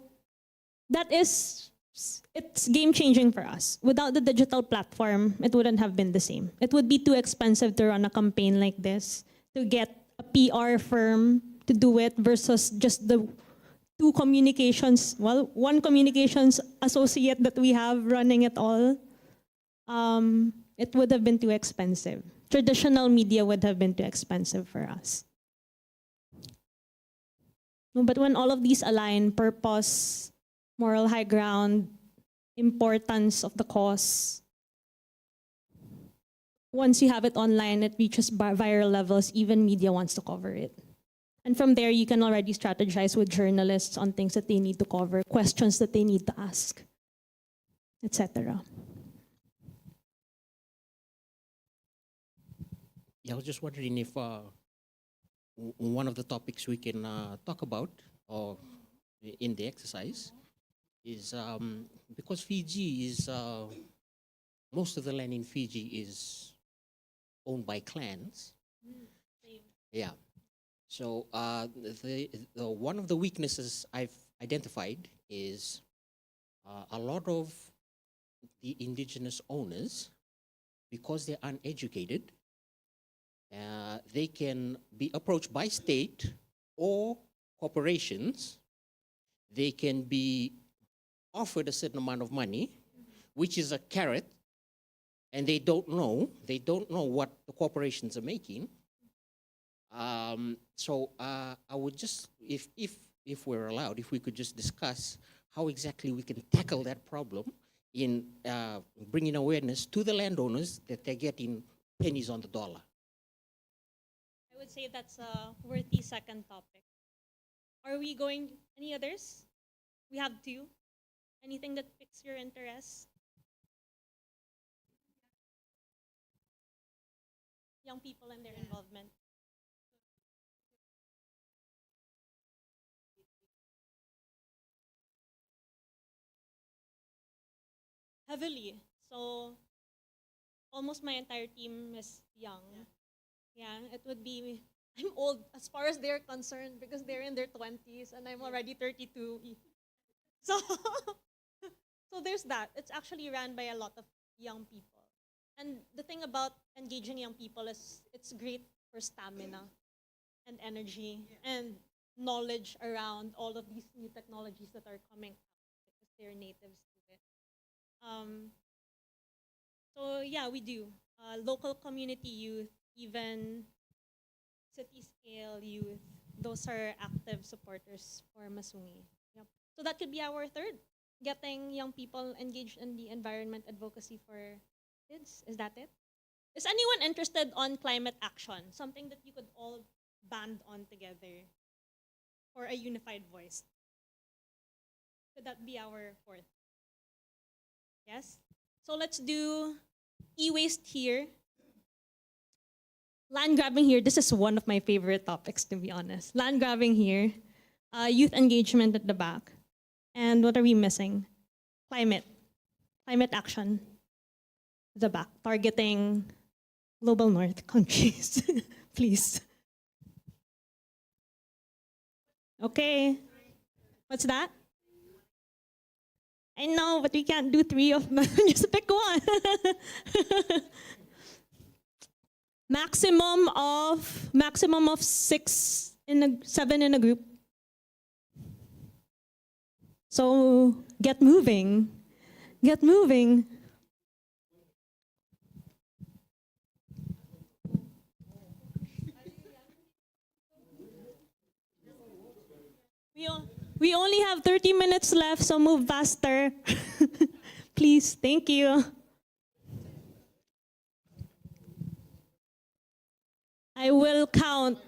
it's game-changing for us. Without the digital platform, it wouldn't have been the same. It would be too expensive to run a campaign like this, to get a PR firm to do it versus just the one communications associate that we have running it all. It would have been too expensive. Traditional media would have been too expensive for us. No, but when all of these align, purpose, moral high ground, importance of the cause, once you have it online, it reaches viral levels, even media wants to cover it. And from there, you can already strategize with journalists on things that they need to cover, questions that they need to ask, etc. Yeah, I was just wondering if one of the topics we can talk about or in the exercise is because Fiji is, most of the land in Fiji is owned by clans. Yeah. So one of the weaknesses I've identified is a lot of the indigenous owners, because they're uneducated, they can be approached by state or corporations. They can be offered a certain amount of money, which is a carrot, and they don't know what the corporations are making. So I would just, if we're allowed, if we could just discuss how exactly we can tackle that problem in bringing awareness to the landowners that they're getting pennies on the dollar. I would say that's a worthy second topic. Are we going, any others? We have 2. Anything that piques your interest? Young people and their involvement. heavily. So almost my entire team is young. Yeah, it would be, I'm old as far as they're concerned because they're in their 20s and I'm already 32. So, so there's that. It's actually ran by a lot of young people. And the thing about engaging young people is it's great for stamina and energy and knowledge around all of these new technologies that are coming up because they're natives to it. So yeah, we do. Local community youth, even city scale youth, those are active supporters for Masungi. Yep. So that could be our third, getting young people engaged in the environment advocacy for kids. Is that it? Is anyone interested on climate action? Something that you could all band on together for a unified voice. Could that be our fourth? Yes? So let's do e-waste here. Land grabbing here. This is one of my favorite topics, to be honest. Land grabbing here. Youth engagement at the back. And what are we missing? Climate. Climate action. The back. Targeting global north countries. Please. Okay. What's that? I know, but we can't do three of them. Just pick one. maximum of seven in a group. So get moving. Get moving. We only have 30 minutes left, so move faster. Please, thank you. I will count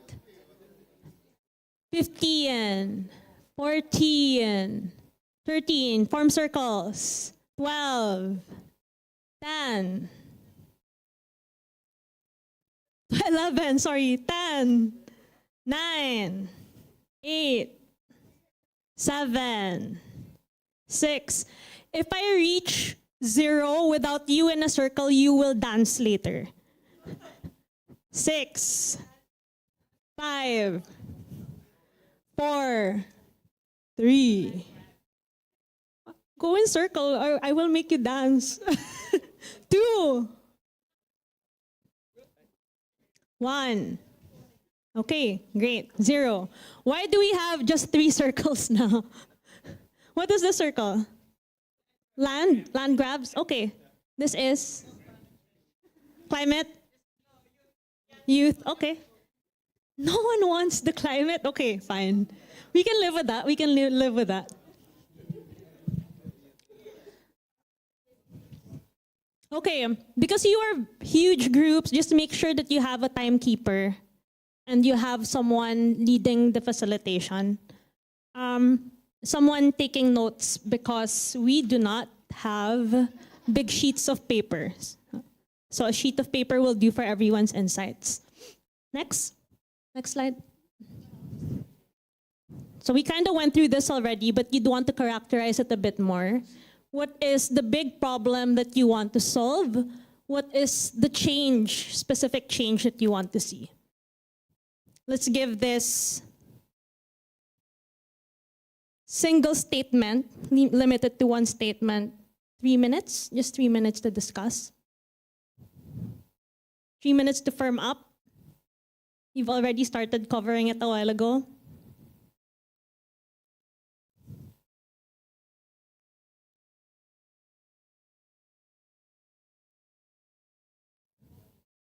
15, 14, 13, form circles, 12, 10, 11, sorry, 10, 9, 8, 7, 6. If I reach 0 without you in a circle, you will dance later. 6, 5, 4, 3. Go in circle or I will make you dance. 2, 1. Okay, great. 0. Why do we have just 3 circles now? What is the circle? Land grabs? Okay. This is climate, youth. Okay. No one wants the climate. Okay, fine. We can live with that. We can live with that. Okay, because you are huge groups, just make sure that you have a timekeeper and you have someone leading the facilitation. Someone taking notes because we do not have big sheets of paper. So a sheet of paper will do for everyone's insights. Next slide. So we kind of went through this already, but you'd want to characterize it a bit more. What is the big problem that you want to solve? What is the change, specific change that you want to see? Let's give this single statement, limited to one statement, 3 minutes, just 3 minutes to discuss. 3 minutes to firm up. You've already started covering it a while ago.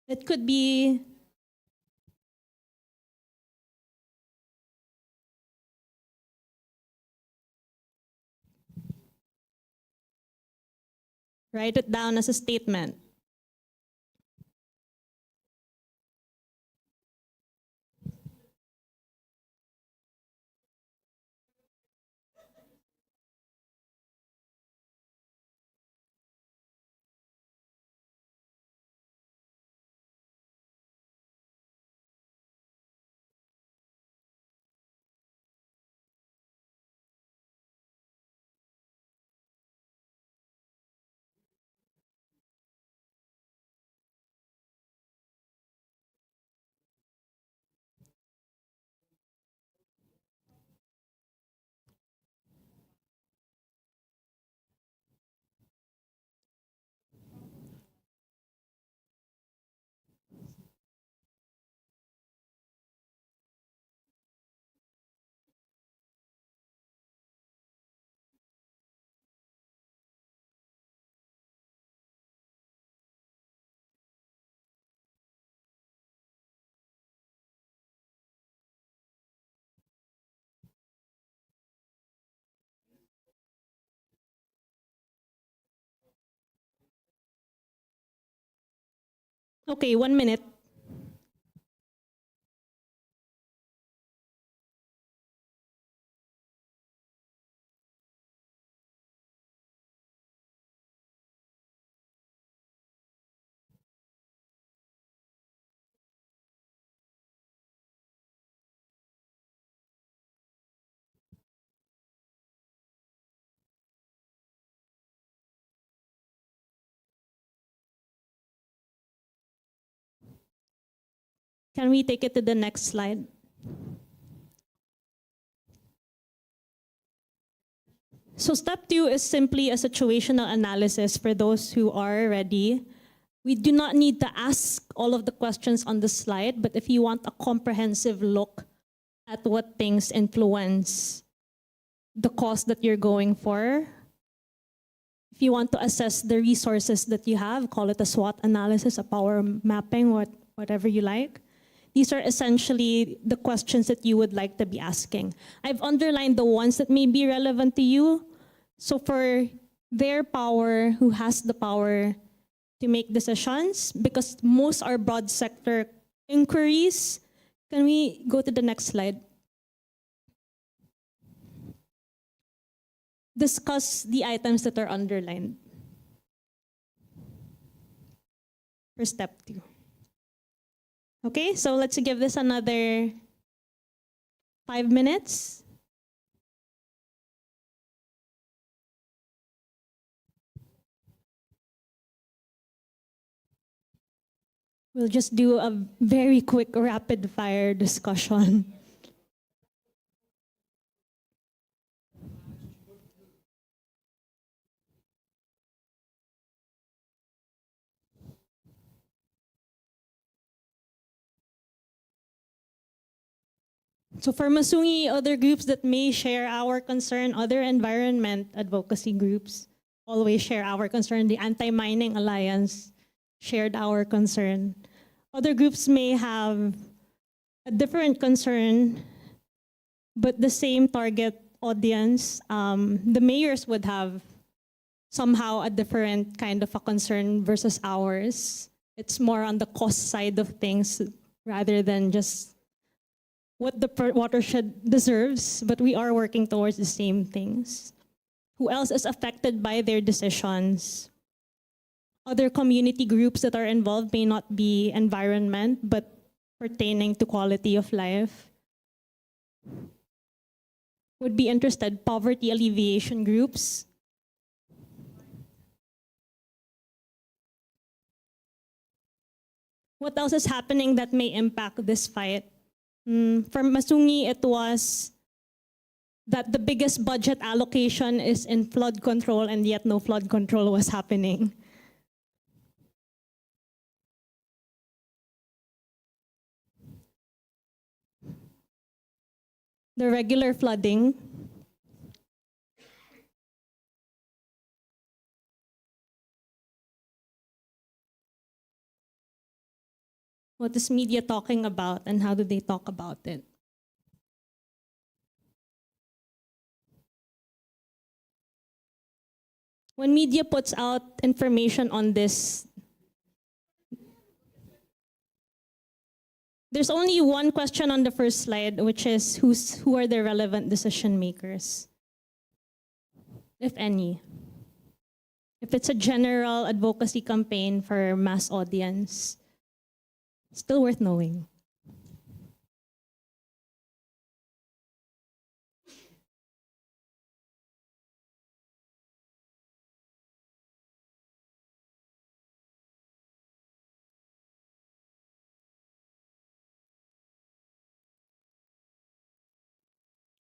It could be write it down as a statement. Okay, 1 minute. Can we take it to the next slide? So step 2 is simply a situational analysis for those who are ready. We do not need to ask all of the questions on the slide, but if you want a comprehensive look at what things influence the cost that you're going for, if you want to assess the resources that you have, call it a SWOT analysis, a power mapping, whatever you like. These are essentially the questions that you would like to be asking. I've underlined the ones that may be relevant to you. So for their power, who has the power to make decisions, because most are broad sector inquiries. Can we go to the next slide? Discuss the items that are underlined for step 2. Okay, so let's give this another 5 minutes. We'll just do a very quick rapid fire discussion. So for Masungi, other groups that may share our concern, other environment advocacy groups always share our concern. The Anti-Mining Alliance shared our concern. Other groups may have a different concern, but the same target audience. The mayors would have somehow a different kind of a concern versus ours. It's more on the cost side of things rather than just what the watershed deserves, but we are working towards the same things. Who else is affected by their decisions? Other community groups that are involved may not be environment, but pertaining to quality of life. Would be interested, poverty alleviation groups. What else is happening that may impact this fight? For Masungi, it was that the biggest budget allocation is in flood control, and yet no flood control was happening. The regular flooding. What is media talking about and how do they talk about it? When media puts out information on this, there's only one question on the first slide, which is who are the relevant decision makers, if any. If it's a general advocacy campaign for mass audience, still worth knowing.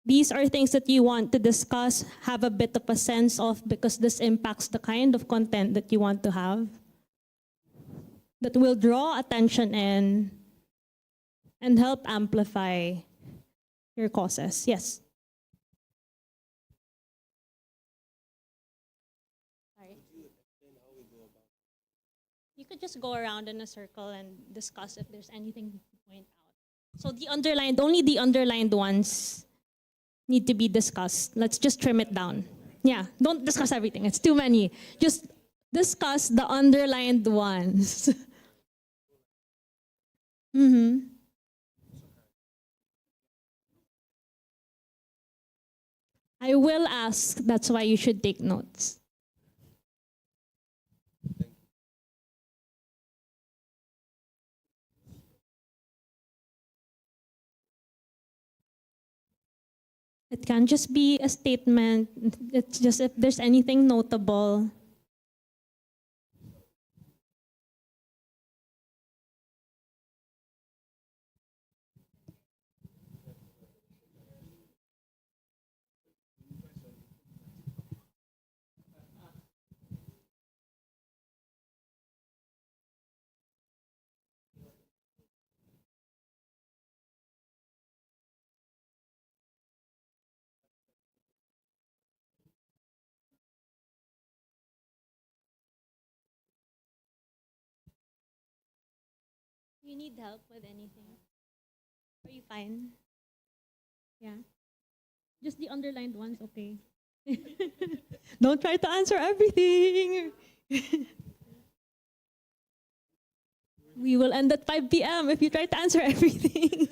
These are things that you want to discuss, have a bit of a sense of, because this impacts the kind of content that you want to have, that will draw attention in and help amplify your causes. Yes? Sorry. You could just go around in a circle and discuss if there's anything to point out. So only the underlined ones need to be discussed. Let's just trim it down. Yeah, don't discuss everything. It's too many. Just discuss the underlined ones. Mm-hmm. I will ask. That's why you should take notes. It can just be a statement. It's just if there's anything notable. You need help with anything? Are you fine? Yeah. Just the underlined ones, okay. Don't try to answer everything. We will end at 5 p.m. if you try to answer everything.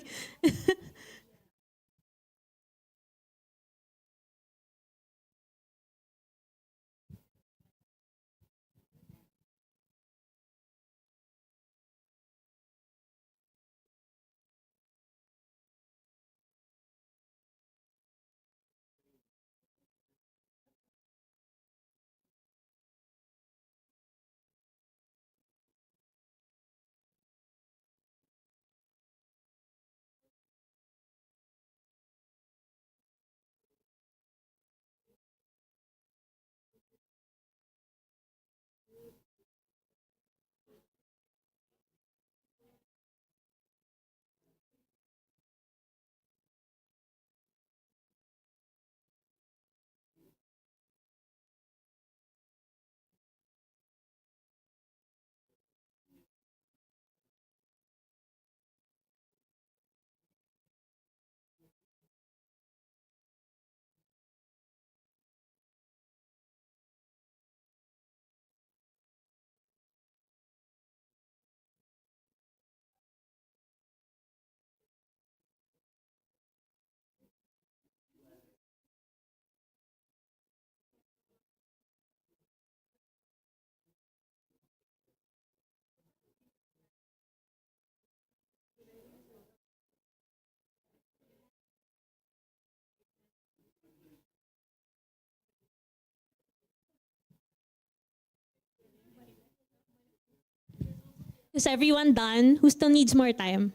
Is everyone done? Who still needs more time?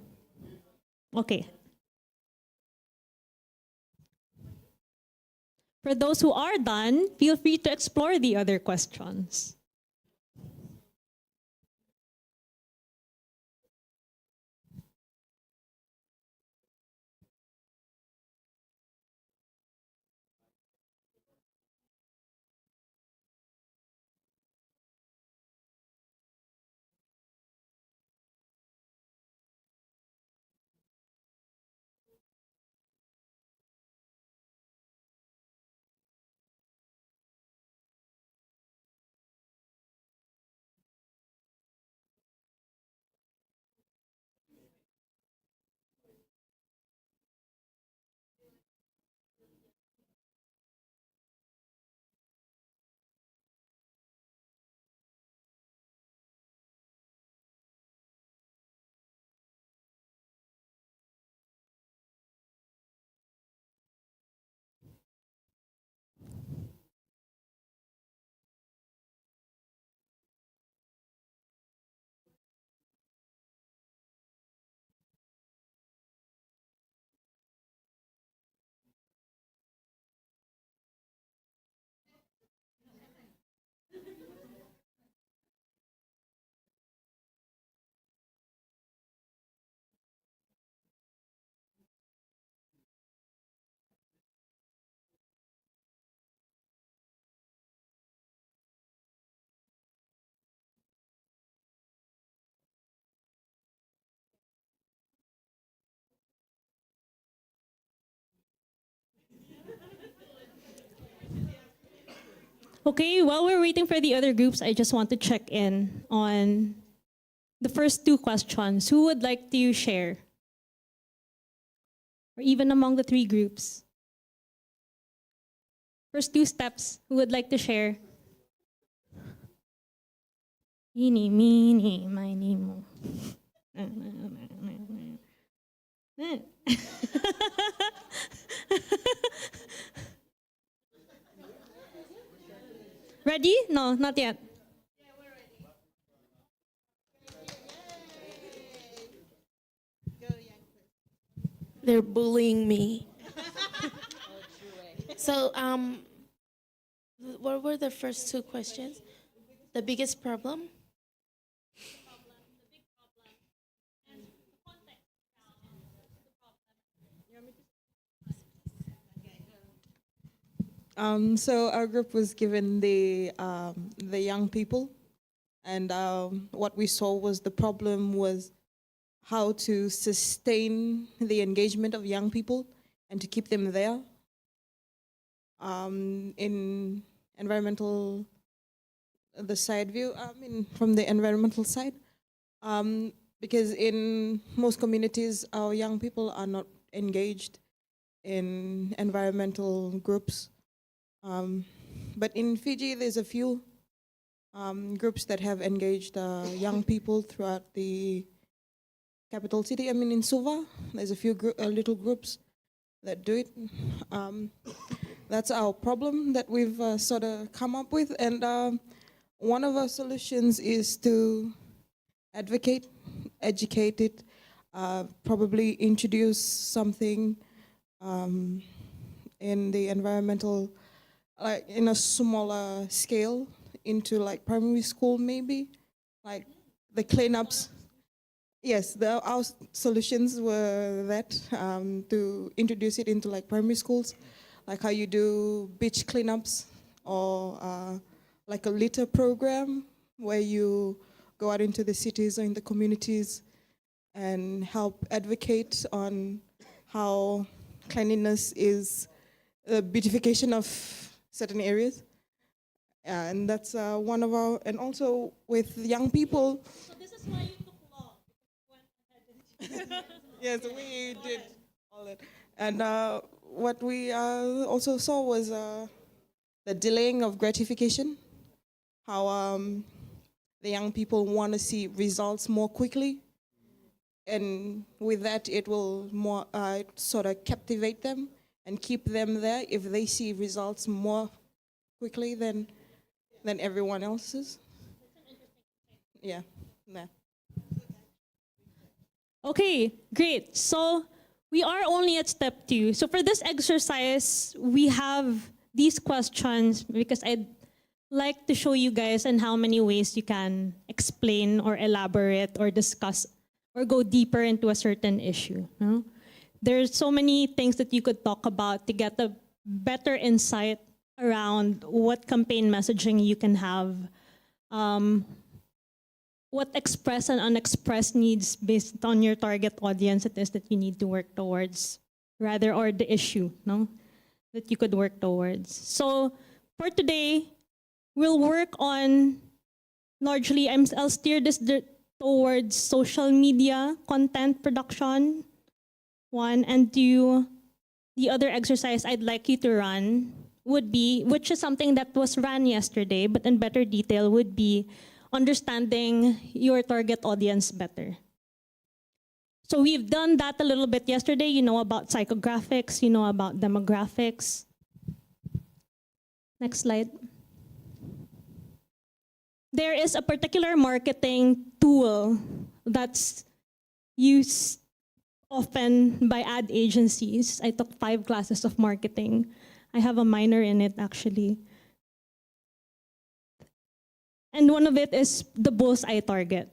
Okay. For those who are done, feel free to explore the other questions. Okay, while we're waiting for the other groups, I just want to check in on the first two questions. Who would like to share? Or even among the three groups? First two steps, who would like to share? Eeny, meeny, miny, mo. Ready? No, not yet. They're bullying me. So, what were the first two questions? The biggest problem? So our group was given the young people, and what we saw was the problem was how to sustain the engagement of young people and to keep them there. In environmental, the side view, from the environmental side, because in most communities, our young people are not engaged in environmental groups. But in Fiji, there's a few groups that have engaged young people throughout the capital city. In Suva, there's a few little groups that do it. That's our problem that we've sort of come up with. And one of our solutions is to advocate, educate it, probably introduce something in the environmental, like in a smaller scale, into like primary school maybe, like the cleanups. Yes, our solutions were that, to introduce it into like primary schools, like how you do beach cleanups, or like a litter program where you go out into the cities or in the communities and help advocate on how cleanliness is a beautification of certain areas. And that's one of our, and also with young people. So this is why you took law. Yes, we did all that. And what we also saw was the delaying of gratification, how the young people want to see results more quickly. And with that, it will more sort of captivate them and keep them there if they see results more quickly than everyone else's. Yeah. Nah. Okay, great. So we are only at step 2. So for this exercise, we have these questions because I'd like to show you guys in how many ways you can explain or elaborate or discuss or go deeper into a certain issue. No? There's so many things that you could talk about to get a better insight around what campaign messaging you can have, what expressed and unexpressed needs based on your target audience it is that you need to work towards, rather, or the issue, no, that you could work towards. So for today, we'll work on largely, I'll steer this towards social media content production, one, and two, the other exercise I'd like you to run would be, which is something that was ran yesterday, but in better detail, would be understanding your target audience better. So we've done that a little bit yesterday. You know about psychographics, you know about demographics. Next slide. There is a particular marketing tool that's used often by ad agencies. I took 5 classes of marketing. I have a minor in it, actually. And one of it is the bullseye target.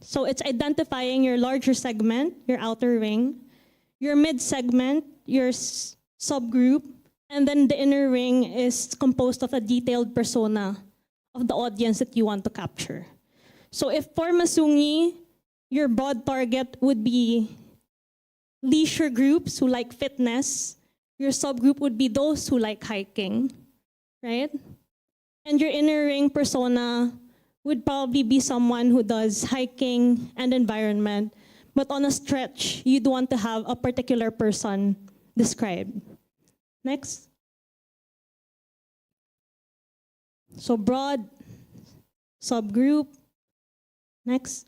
So it's identifying your larger segment, your outer ring, your mid-segment, your subgroup, and then the inner ring is composed of a detailed persona of the audience that you want to capture. So if for Masungi, your broad target would be leisure groups who like fitness, your subgroup would be those who like hiking, right? And your inner ring persona would probably be someone who does hiking and environment, but on a stretch, you'd want to have a particular person described. Next. So broad, subgroup. Next.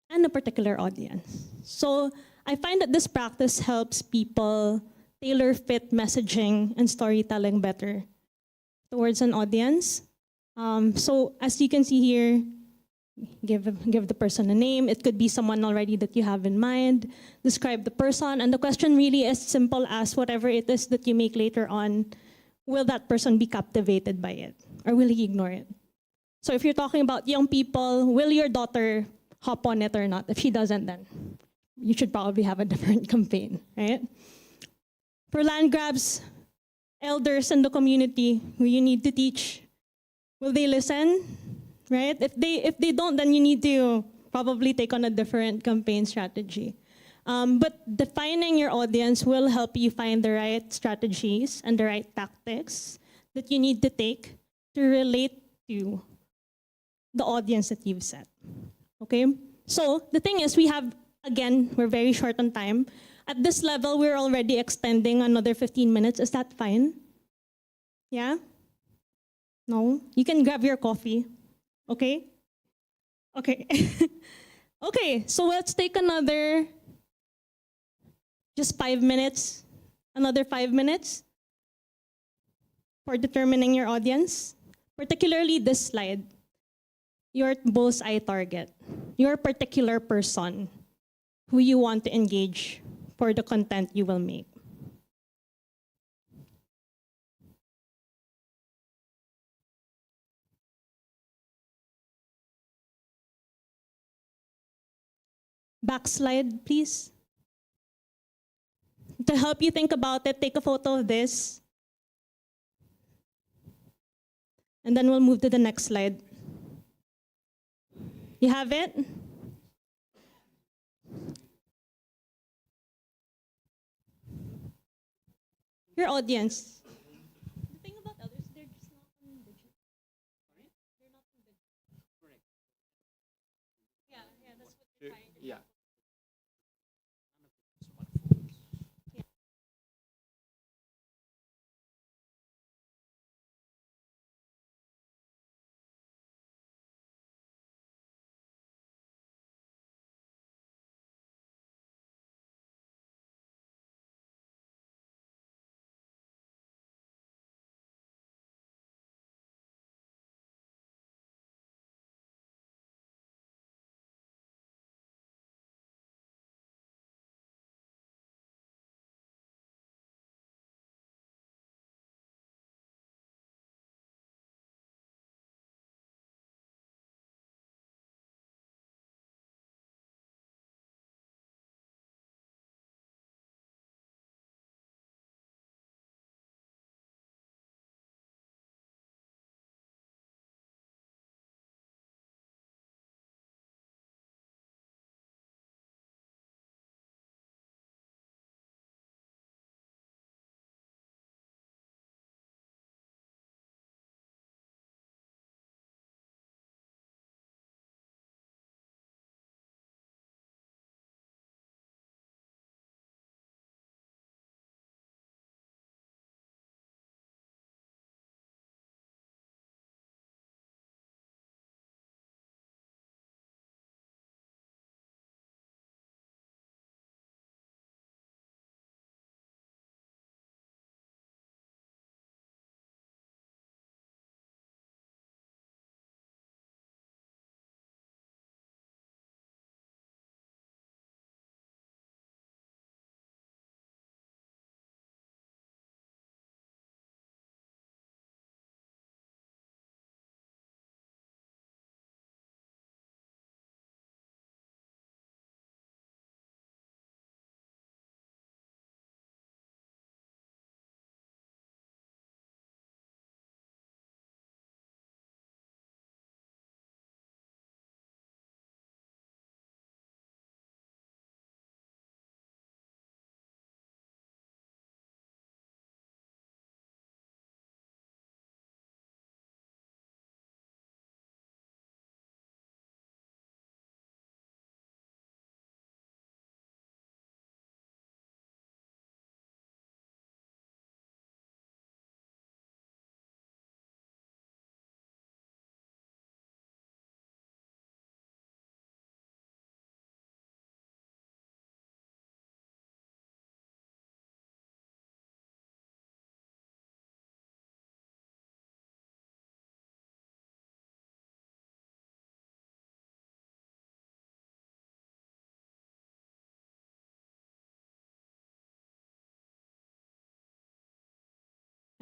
And a particular audience. So I find that this practice helps people tailor fit messaging and storytelling better towards an audience. So as you can see here, give the person a name. It could be someone already that you have in mind. Describe the person. And the question really is simple as whatever it is that you make later on, will that person be captivated by it? Or will he ignore it? So if you're talking about young people, will your daughter hop on it or not? If she doesn't, then you should probably have a different campaign, right? For land grabs, elders in the community who you need to teach, will they listen? Right? If they don't, then you need to probably take on a different campaign strategy. But defining your audience will help you find the right strategies and the right tactics that you need to take to relate to the audience that you've set. Okay? So the thing is, we're very short on time. At this level, we're already extending another 15 minutes. Is that fine? Yeah? No? You can grab your coffee. Okay? Okay. Okay, so let's take another, just 5 minutes. Another 5 minutes for determining your audience. Particularly this slide. Your bullseye target. Your particular person who you want to engage for the content you will make. Backslide, please. To help you think about it, take a photo of this. And then we'll move to the next slide. You have it? Your audience. The thing about elders, they're just not on digital. They're not on digital. Correct. Yeah, that's what they're trying to do. Yeah.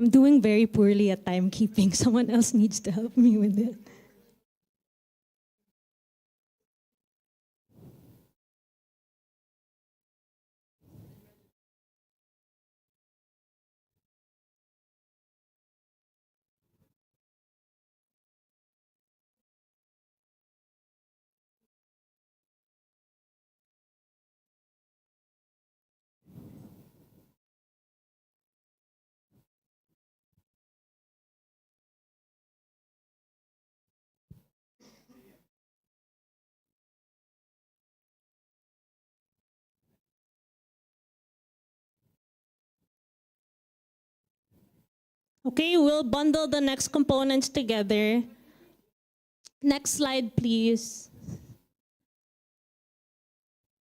I'm doing very poorly at timekeeping. Someone else needs to help me with it. Okay, we'll bundle the next components together. Next slide, please.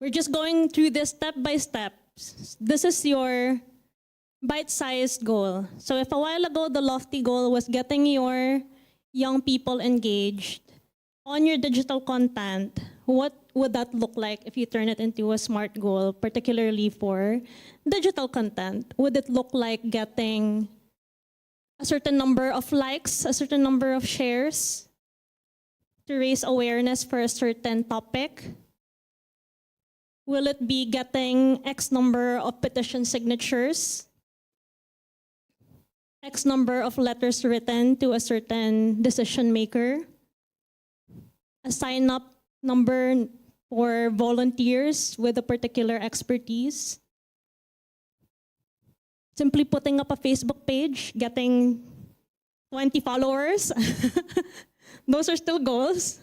We're just going through this step by step. This is your bite-sized goal. So if a while ago the lofty goal was getting your young people engaged on your digital content, what would that look like if you turn it into a SMART goal, particularly for digital content? Would it look like getting a certain number of likes, a certain number of shares to raise awareness for a certain topic? Will it be getting X number of petition signatures? X number of letters written to a certain decision maker? A sign-up number for volunteers with a particular expertise? Simply putting up a Facebook page, getting 20 followers? Those are still goals.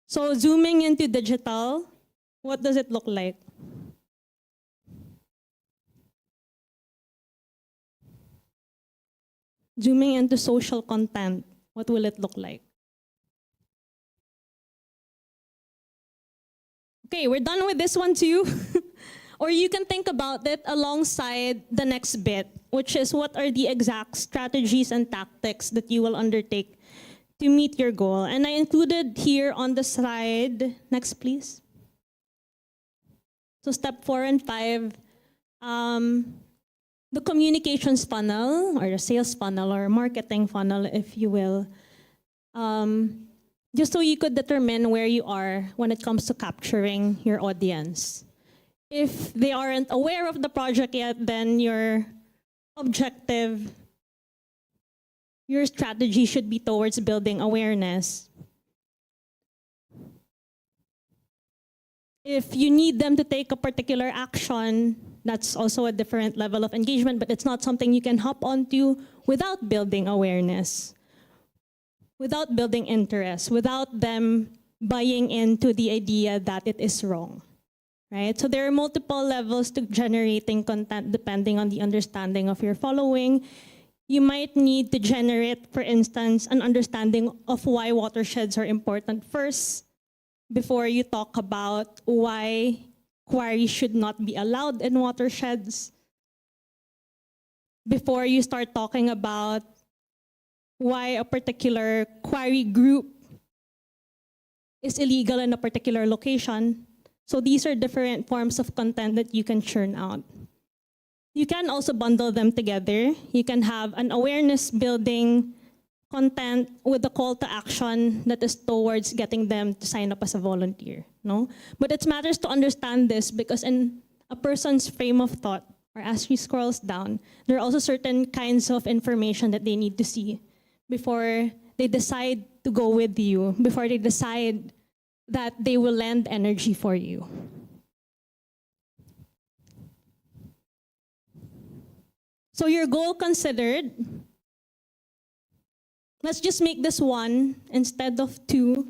So zooming into digital, what does it look like? Zooming into social content, what will it look like? Okay, we're done with this one too. Or you can think about it alongside the next bit, which is what are the exact strategies and tactics that you will undertake to meet your goal. And I included here on the slide, next please. So step 4 and 5, the communications funnel or the sales funnel or marketing funnel, if you will. Just so you could determine where you are when it comes to capturing your audience. If they aren't aware of the project yet, then your objective, your strategy should be towards building awareness. If you need them to take a particular action, that's also a different level of engagement, but it's not something you can hop onto without building awareness, without building interest, without them buying into the idea that it is wrong, right? So there are multiple levels to generating content depending on the understanding of your following. You might need to generate, for instance, an understanding of why watersheds are important first before you talk about why quarries should not be allowed in watersheds, before you start talking about why a particular quarry group is illegal in a particular location. So these are different forms of content that you can churn out. You can also bundle them together. You can have an awareness building content with a call to action that is towards getting them to sign up as a volunteer, no? But it matters to understand this because in a person's frame of thought, or as she scrolls down, there are also certain kinds of information that they need to see before they decide to go with you, before they decide that they will lend energy for you. So your goal considered, let's just make this 1 instead of 2.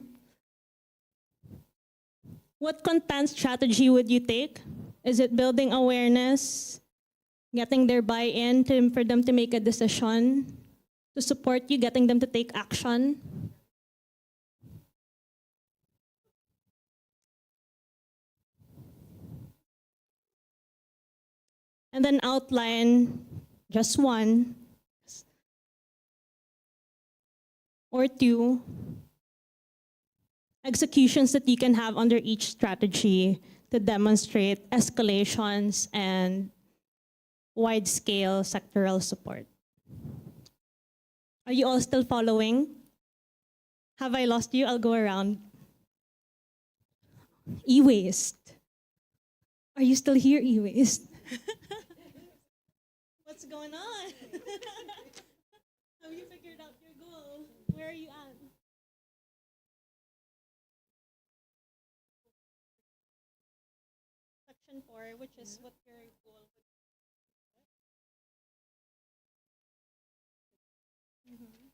What content strategy would you take? Is it building awareness, getting their buy-in for them to make a decision, to support you, getting them to take action? And then outline just 1 or 2 executions that you can have under each strategy to demonstrate escalations and wide-scale sectoral support. Are you all still following? Have I lost you? I'll go around. E-waste. Are you still here, e-waste? What's going on? Have you figured out your goal? Where are you at? Section 4, which is what your goal would be. Mhm.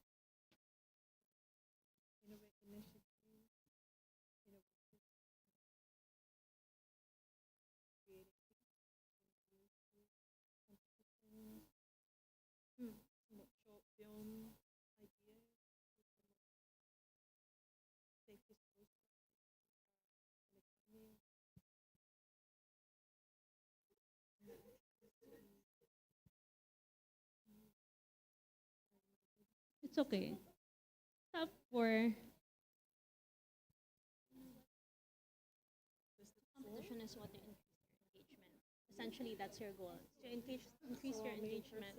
It's okay. Top 4. Competition is what you increase your engagement. Essentially, that's your goal. To increase your engagement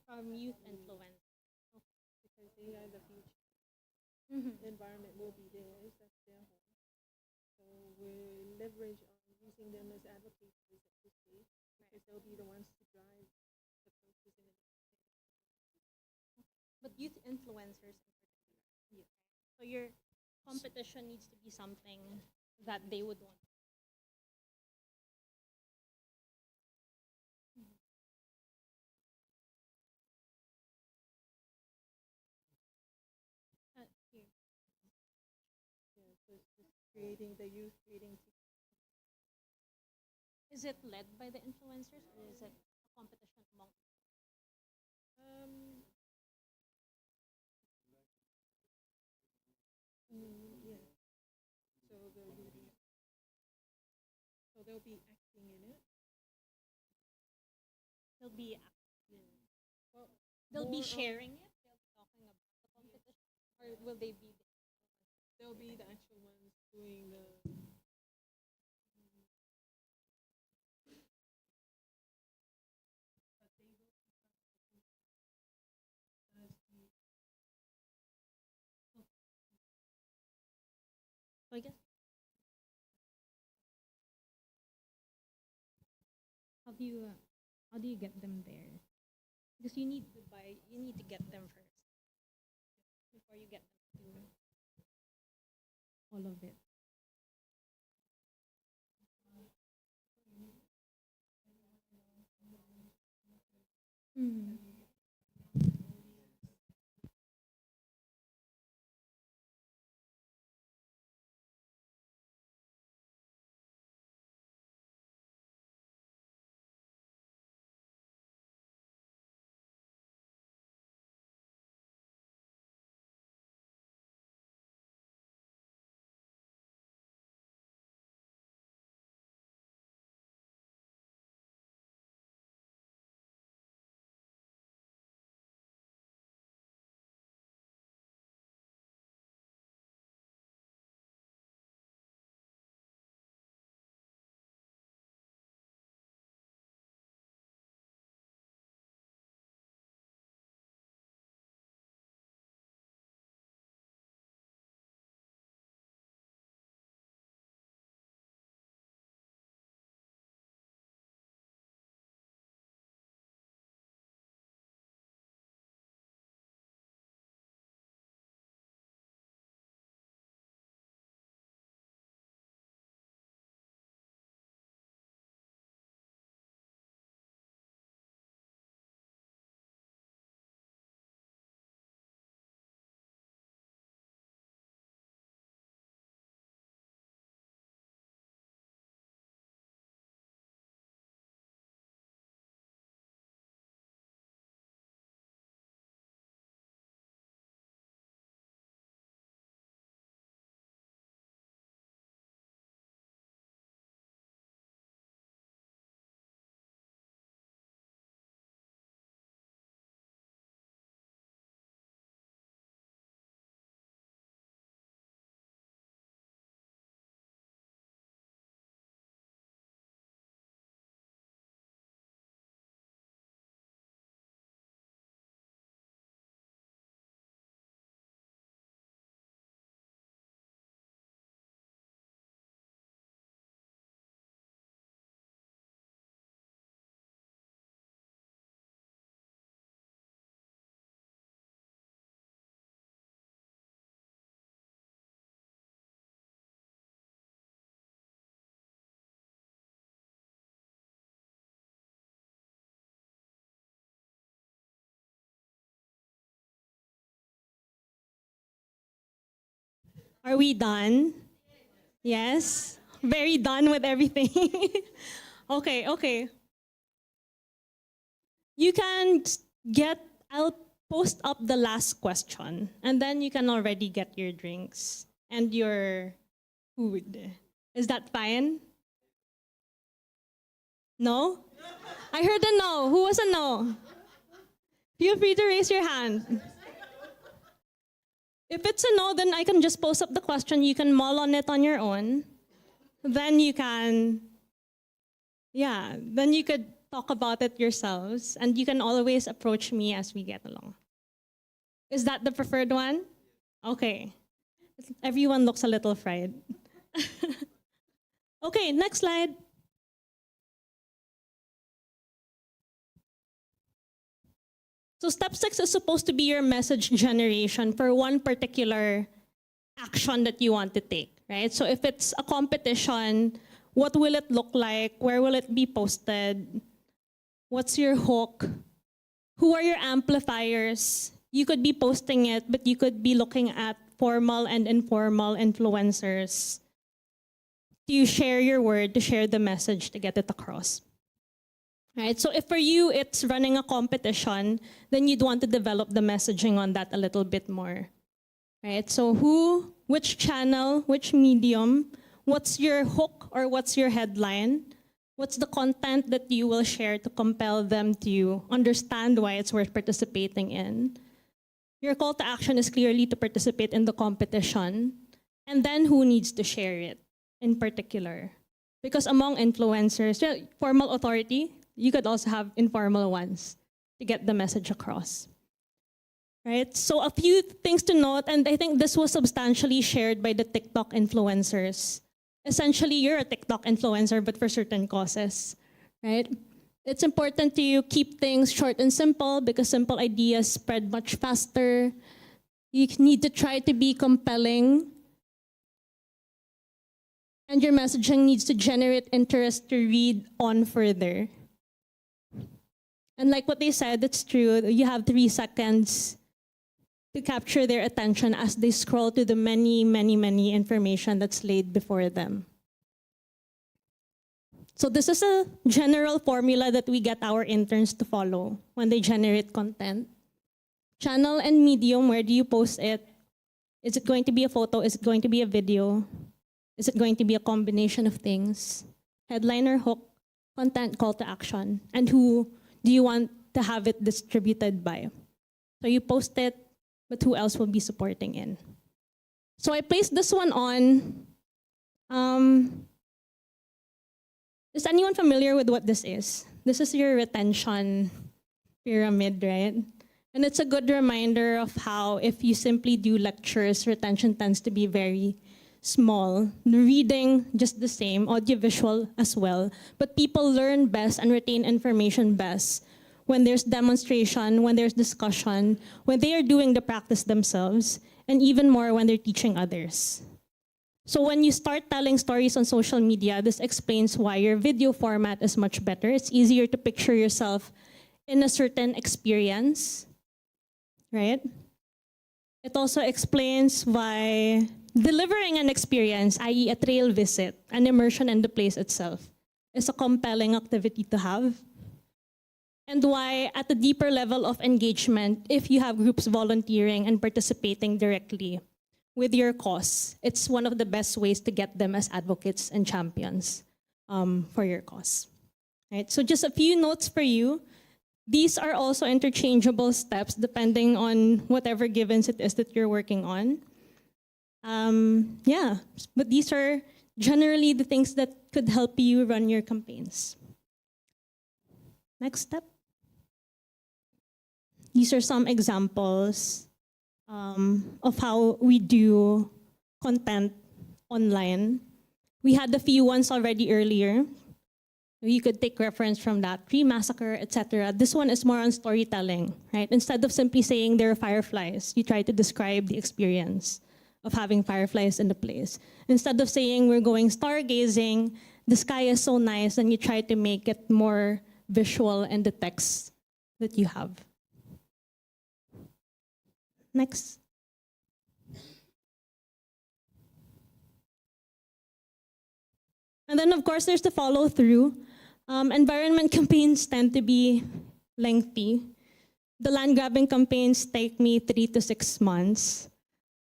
from youth influence. Because they are the future. Mhm. The environment will be theirs, that's their home. So we leverage on using them as advocates at this stage, because they'll be the ones to drive the process in But youth influencers in particular. Yes. So your competition needs to be something that they would want. Here. Yeah, so it's just creating the youth, creating. Is it led by the influencers or is it a competition among? Um, yeah. So they'll be acting in it. They'll be acting. Well, They'll be more of- sharing it. They'll be talking about the competition, or will they be? They'll be the actual ones doing the. So I guess. How do you get them there? Because you need to get them first before you get them to all of it. Mhm. Are we done? Yes? Very done with everything? Okay, okay. You can I'll post up the last question, and then you can already get your drinks and your food. Is that fine? No? I heard a no. Who was a no? Feel free to raise your hand. If it's a no, then I can just post up the question. You can mull on it on your own. Then you can, then you could talk about it yourselves. And you can always approach me as we get along. Is that the preferred one? Okay. Everyone looks a little fried. Okay, next slide. So step 6 is supposed to be your message generation for one particular action that you want to take, right? So if it's a competition, what will it look like? Where will it be posted? What's your hook? Who are your amplifiers? You could be posting it, but you could be looking at formal and informal influencers to share your word, to share the message, to get it across. Right? So if for you it's running a competition, then you'd want to develop the messaging on that a little bit more. Right? So who, which channel, which medium, what's your hook or what's your headline? What's the content that you will share to compel them to understand why it's worth participating in? Your call to action is clearly to participate in the competition. And then who needs to share it in particular? Because among influencers, formal authority, you could also have informal ones to get the message across. Right? So a few things to note, and I think this was substantially shared by the TikTok influencers. Essentially, you're a TikTok influencer, but for certain causes, right? It's important to keep things short and simple because simple ideas spread much faster. You need to try to be compelling. And your messaging needs to generate interest to read on further. And like what they said, it's true. You have 3 seconds to capture their attention as they scroll to the many information that's laid before them. So this is a general formula that we get our interns to follow when they generate content. Channel and medium, where do you post it? Is it going to be a photo? Is it going to be a video? Is it going to be a combination of things? Headline or hook, content, call to action, and who do you want to have it distributed by? So you post it, but who else will be supporting in? So I placed this one on. Is anyone familiar with what this is? This is your retention pyramid, right? And it's a good reminder of how if you simply do lectures, retention tends to be very small. Reading, just the same, audiovisual as well. But people learn best and retain information best when there's demonstration, when there's discussion, when they are doing the practice themselves, and even more when they're teaching others. So when you start telling stories on social media, this explains why your video format is much better. It's easier to picture yourself in a certain experience, right? It also explains why delivering an experience, i.e. a trail visit, an immersion in the place itself, is a compelling activity to have. And why at a deeper level of engagement, if you have groups volunteering and participating directly with your cause, it's one of the best ways to get them as advocates and champions for your cause. Right? So just a few notes for you. These are also interchangeable steps depending on whatever givens it is that you're working on. But these are generally the things that could help you run your campaigns. Next step. These are some examples of how we do content online. We had a few ones already earlier. You could take reference from that, Tree Massacre, etc. This one is more on storytelling, right? Instead of simply saying there are fireflies, you try to describe the experience of having fireflies in the place. Instead of saying we're going stargazing, the sky is so nice, and you try to make it more visual in the text that you have. Next. And then, of course, there's the follow through. Environment campaigns tend to be lengthy. The land grabbing campaigns take me 3 to 6 months.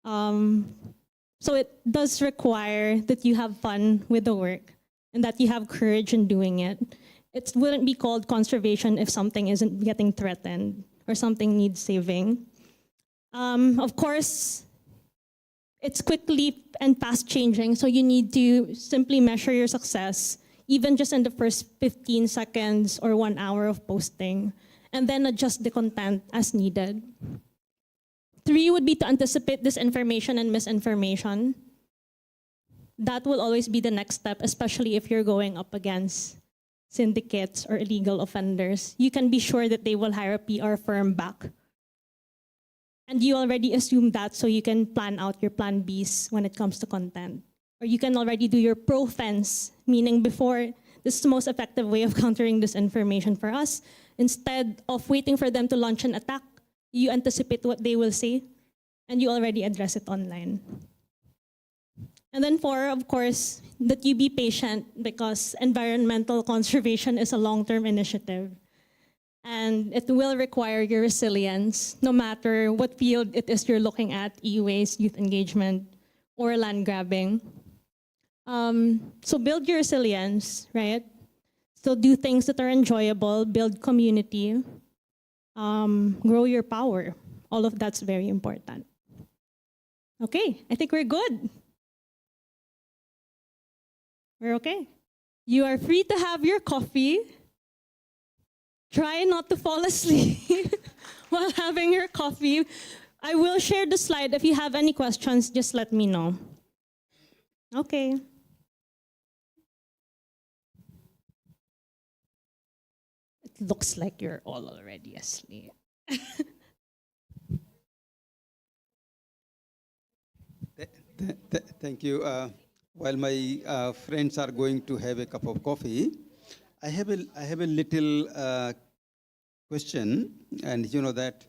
So it does require that you have fun with the work and that you have courage in doing it. It wouldn't be called conservation if something isn't getting threatened or something needs saving. Of course, it's quickly and fast changing, so you need to simply measure your success, even just in the first 15 seconds or 1 hour of posting, and then adjust the content as needed. 3 would be to anticipate disinformation and misinformation. That will always be the next step, especially if you're going up against syndicates or illegal offenders. You can be sure that they will hire a PR firm back. And you already assume that, so you can plan out your plan Bs when it comes to content. Or you can already do your pro-fence, meaning before, this is the most effective way of countering disinformation for us. Instead of waiting for them to launch an attack, you anticipate what they will say, and you already address it online. And then 4, of course, that you be patient, because environmental conservation is a long-term initiative. And it will require your resilience, no matter what field it is you're looking at, e-waste, youth engagement, or land grabbing. So build your resilience, right? Still do things that are enjoyable, build community, grow your power. All of that's very important. Okay, I think we're good. We're okay. You are free to have your coffee. Try not to fall asleep while having your coffee. I will share the slide. If you have any questions, just let me know. Okay. It looks like you're all already asleep. Thank you. While my friends are going to have a cup of coffee, I have a little question, and you know that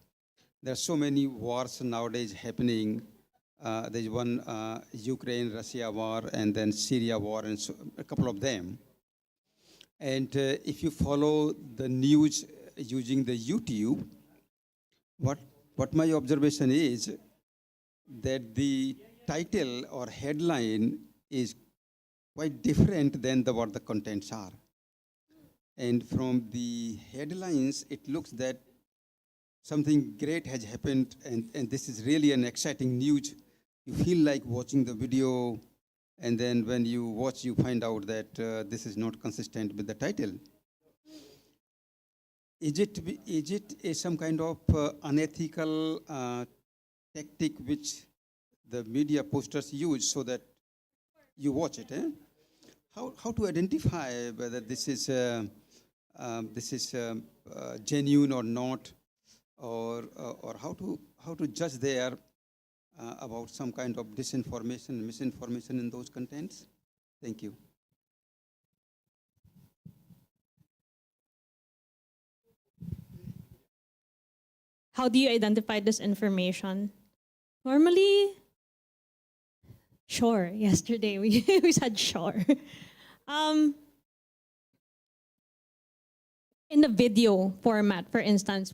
there are so many wars nowadays happening. There's one Ukraine-Russia war, and then Syria war, and so, a couple of them. And if you follow the news using the YouTube, what my observation is that the title or headline is quite different than what the contents are. And from the headlines, it looks that something great has happened, and this is really an exciting news. You feel like watching the video, and then when you watch, you find out that this is not consistent with the title. Is it some kind of unethical tactic which the media posters use so that you watch it? How to identify whether this is genuine or not, or how to judge there about some kind of disinformation, misinformation in those contents? Thank you. How do you identify this information? Normally, sure. Yesterday we said sure. In the video format, for instance,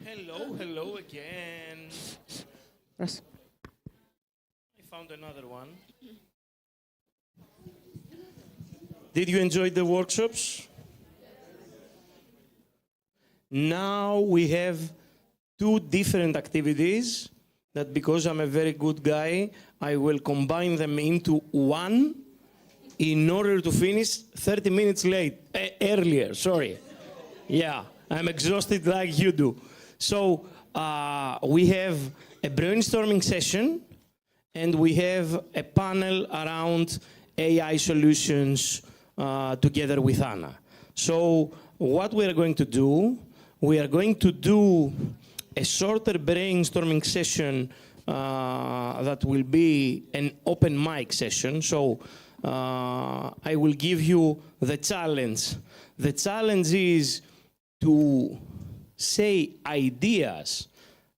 Hello again. Yes. I found another one. Did you enjoy the workshops? Now we have two different activities that, because I'm a very good guy, I will combine them into one in order to finish 30 minutes earlier, sorry. Yeah, I'm exhausted like you do. So we have a brainstorming session and we have a panel around AI solutions together with Anna. So what we are going to do, we are going to do a shorter brainstorming session that will be an open mic session. So I will give you the challenge. The challenge is to say ideas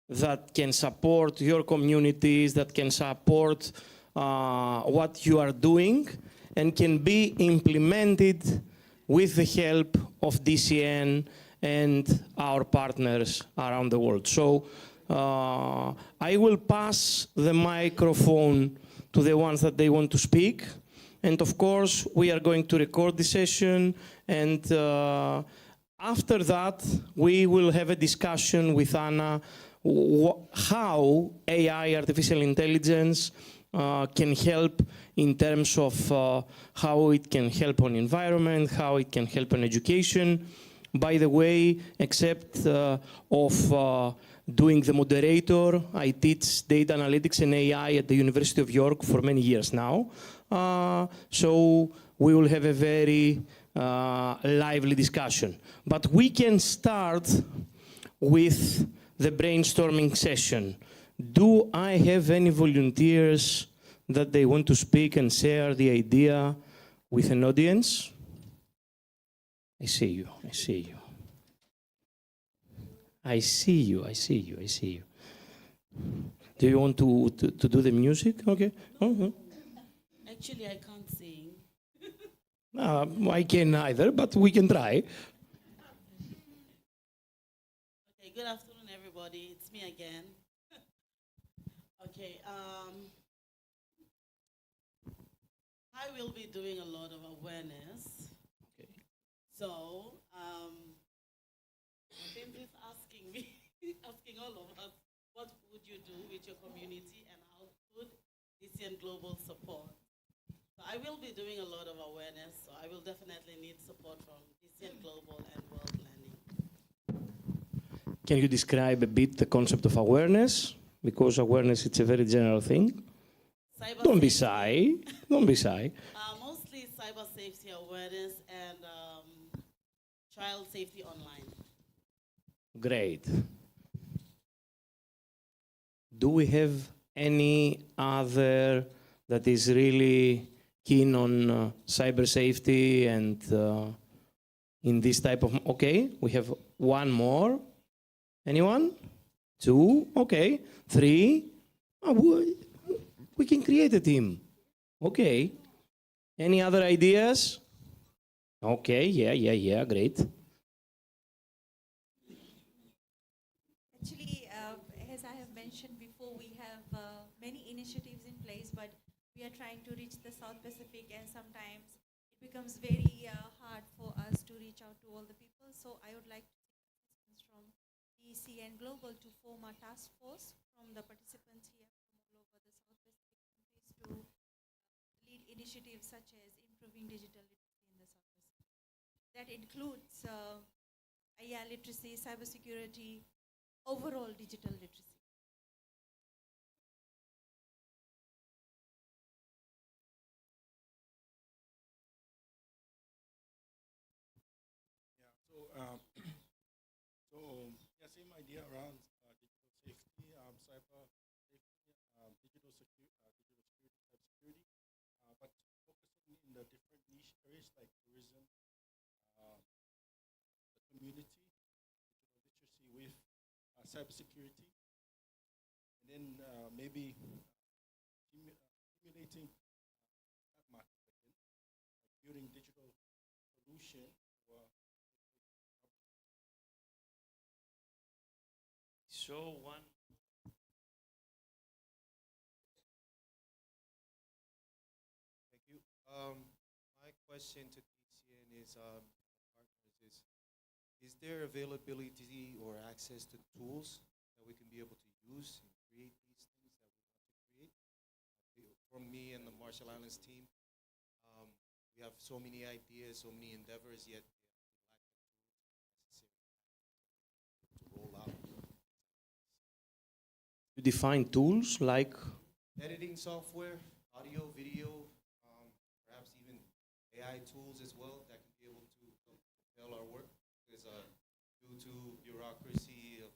that can support your communities, that can support what you are doing, and can be implemented with the help of DCN and our partners around the world. So I will pass the microphone to the ones that they want to speak. And of course, we are going to record the session, and after that, we will have a discussion with Anna how AI, artificial intelligence, can help in terms of how it can help on environment, how it can help on education. By the way, except of doing the moderator, I teach data analytics and AI at the University of York for many years now. So we will have a very lively discussion. But we can start with the brainstorming session. Do I have any volunteers that they want to speak and share the idea with an audience? I see you, I see you. I see you, I see you, I see you. Do you want to do the music? Okay. Actually, I can't sing. I can either, but we can try. Okay, good afternoon, everybody. It's me again. Okay, I will be doing a lot of awareness. Okay. So, since it's asking me, asking all of us, what would you do with your community and how could DCN Global support? So I will be doing a lot of awareness, so I will definitely need support from DCN Global and World Learning. Can you describe a bit the concept of awareness? Because awareness, it's a very general thing. Don't be shy. Don't be shy. Mostly cyber safety awareness and child safety online. Great. Do we have any other that is really keen on cyber safety and in this type of... Okay, we have one more. Anyone? Two? Okay. Three? We can create a team. Okay. Any other ideas? Okay, yeah, great. Actually, as I have mentioned before, we have many initiatives in place, but we are trying to reach the South Pacific, and sometimes it becomes very hard for us to reach out to all the people. So I would like to take assistance from DCN Global to form a task force from the participants here from all over the South Pacific countries to lead initiatives such as improving digital literacy in the South Pacific. That includes AI literacy, cybersecurity, overall digital literacy. Same idea around digital safety, cyber safety, digital security, cybersecurity, but focusing in the different niche areas like tourism, the community, digital literacy with cybersecurity, and then maybe stimulating that market again, like building digital solution for So one. Thank you. My question to TCN partners is there availability or access to tools that we can be able to use and create these things that we want to create? From me and the Marshall Islands team, we have so many ideas, so many endeavors, yet we lack the tools necessary to roll out. To define tools like Editing software, audio, video, perhaps even AI tools as well that can be able to propel our work. Because due to bureaucracy of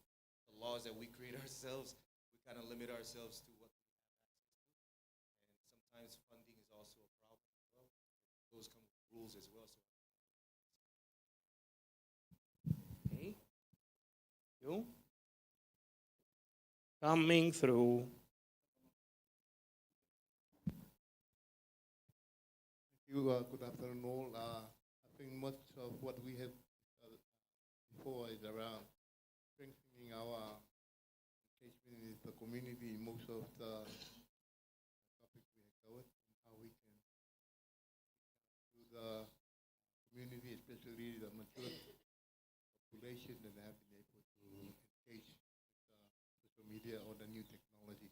the laws that we create ourselves, we kind of limit ourselves to what we have access to. And sometimes funding is also a problem as well. Those come with rules as well. So okay. You coming through. Good afternoon all. I think much of what we have before is around strengthening our engagement with the community. Most of the topics we have covered and how we can to the community, especially the mature population that have been able to engage with social media or the new technology.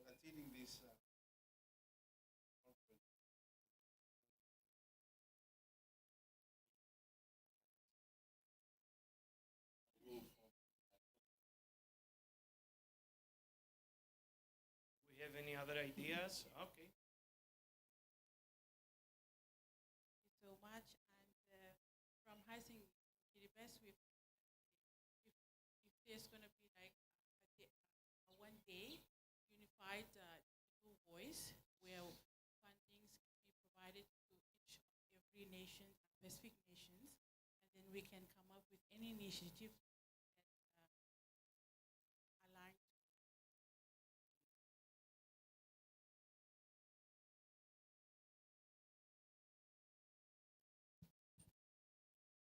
Attending this conference. We have any other ideas? Okay. Thank you so much. And from Heising, the best if there's going to be like a one day unified digital voice where fundings can be provided to each of every nation, Pacific nations, and then we can come up with any initiative that align.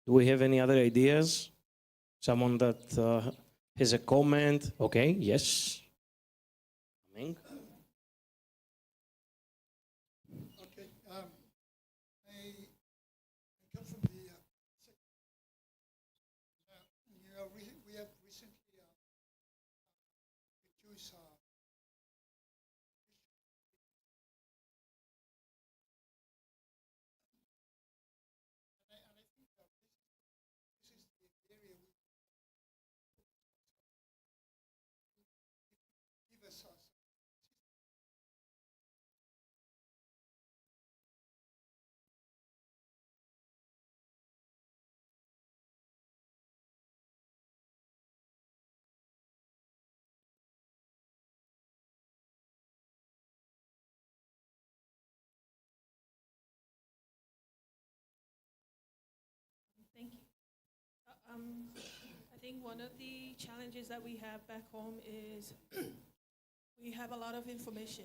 Do we have any other ideas? Someone that has a comment? Okay, yes. Coming. Okay. I come from the sector. We have recently reduced and I think that this is the area we give us Thank you. I think one of the challenges that we have back home is we have a lot of information.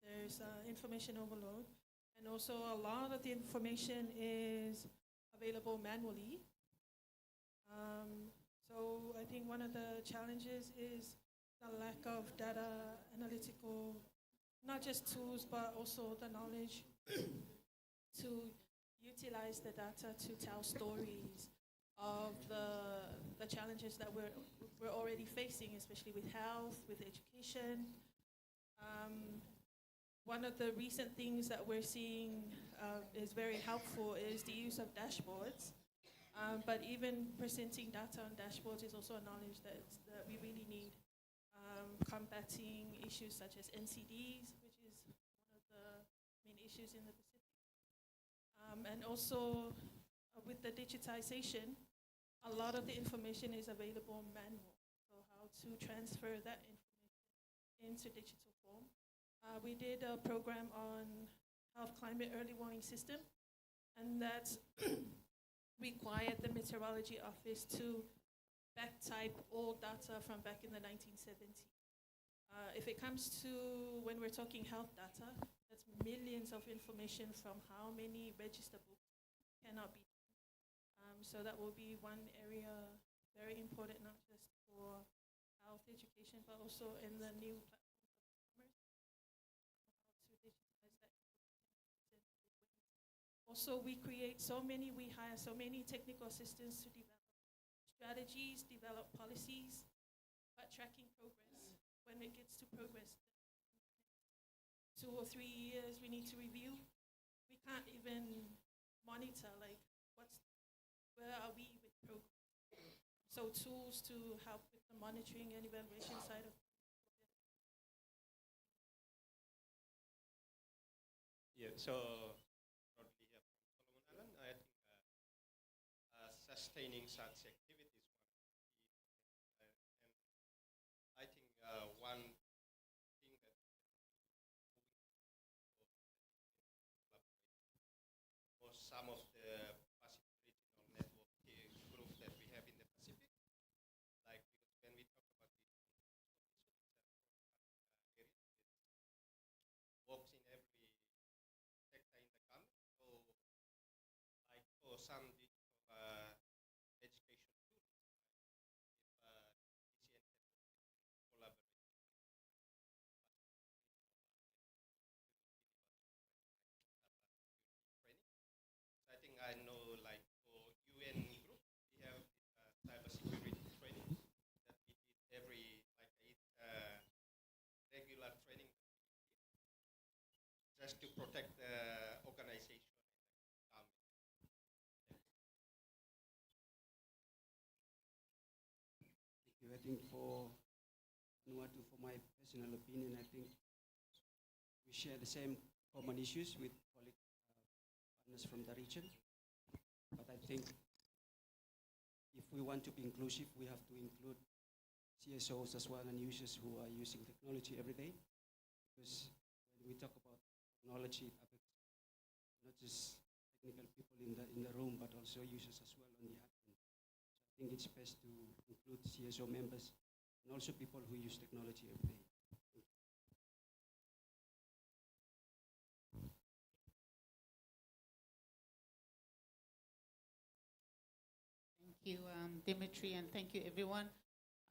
There's information overload, and also a lot of the information is available manually. So I think one of the challenges is the lack of data analytical, not just tools, but also the knowledge to utilize the data to tell stories of the challenges that we're already facing, especially with health, with education. One of the recent things that we're seeing is very helpful is the use of dashboards. But even presenting data on dashboards is also a knowledge that we really need. Combating issues such as NCDs, which is one of the main issues in the Pacific. And also with the digitization, a lot of the information is available manual. So how to transfer that information into digital form. We did a program on health climate early warning system, and that required the meteorology office to backtype all data from back in the 1970s. If it comes to when we're talking health data, that's millions of information from how many register books cannot be done. So that will be one area very important, not just for health education, but also in the new platforms of commerce, how to digitize that information. Also, we hire so many technical assistants to develop strategies, develop policies, but tracking progress. When it gets to progress, 2 or 3 years we need to review. We can't even monitor where are we with progress. So tools to help with the monitoring and evaluation side of yeah. So broadly here from Solomon Allen, I think sustaining such activities is one of the key things. And I think one thing that for some of the Pacific regional network group that we have in the Pacific, like because when we talk about this area, it works in every sector in the government. So, like for some digital education tools, if DCN can collaborate. So I think I know, like for UN group, we have cybersecurity training that we did every regular training just to protect the organization and the government. Thank you. I think for Vanuatu, for my personal opinion, I think we share the same common issues with colleagues, partners from the region. But I think if we want to be inclusive, we have to include CSOs as well and users who are using technology every day. Because when we talk about technology, it affects not just technical people in the room, but also users as well on the admin. So I think it's best to include CSO members and also people who use technology every day. Thank you, Dimitri, and thank you, everyone.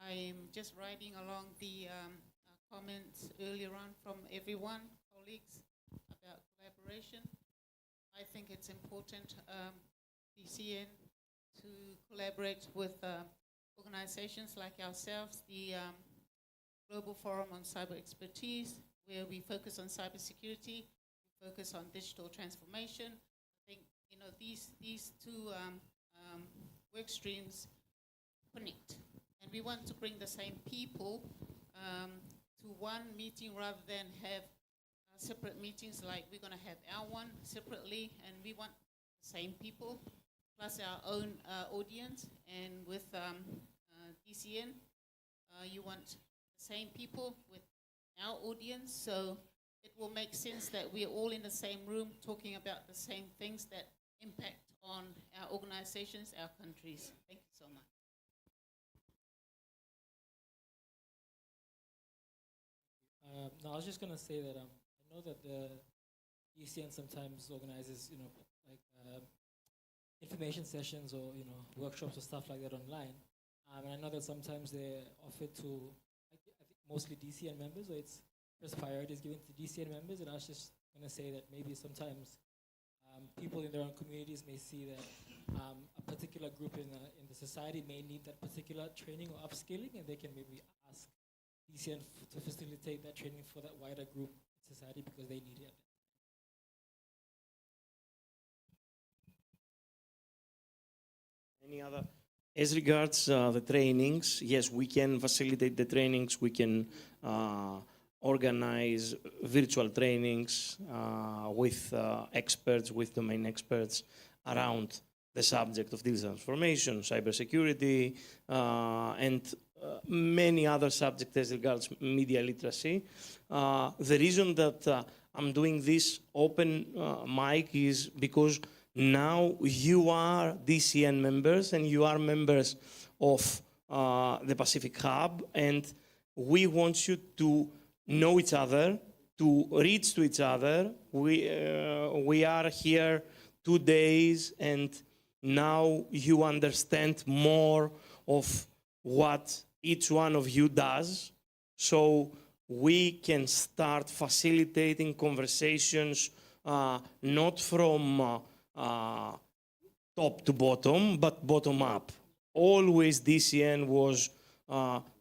I'm just writing along the comments earlier on from everyone, colleagues, about collaboration. I think it's important, DCN, to collaborate with organizations like ourselves, the Global Forum on Cyber Expertise, where we focus on cybersecurity, we focus on digital transformation. I think, these two work streams connect. And we want to bring the same people to one meeting rather than have separate meetings. Like we're going to have our one separately, and we want the same people plus our own audience. And with DCN, you want the same people with our audience, so it will make sense that we're all in the same room talking about the same things that impact on our organizations, our countries. Thank you so much. No, I was just gonna say that I know that the ECN sometimes organizes, information sessions or workshops or stuff like that online, and I know that sometimes they offer to, I think mostly DCN members, or it's first priority is given to DCN members. And I was just gonna say that maybe sometimes people in their own communities may see that a particular group in the society may need that particular training or upskilling, and they can maybe ask DCN to facilitate that training for that wider group in society because they need it. Any other? As regards the trainings, yes, we can facilitate the trainings. We can organize virtual trainings with experts, with domain experts around the subject of digital transformation, cybersecurity, and many other subjects as regards media literacy. The reason that I'm doing this open mic is because now you are DCN members and you are members of the Pacific Hub, and we want you to know each other, to reach to each other. We are here 2 days, and now you understand more of what each one of you does, so we can start facilitating conversations not from top to bottom, but bottom up. Always DCN was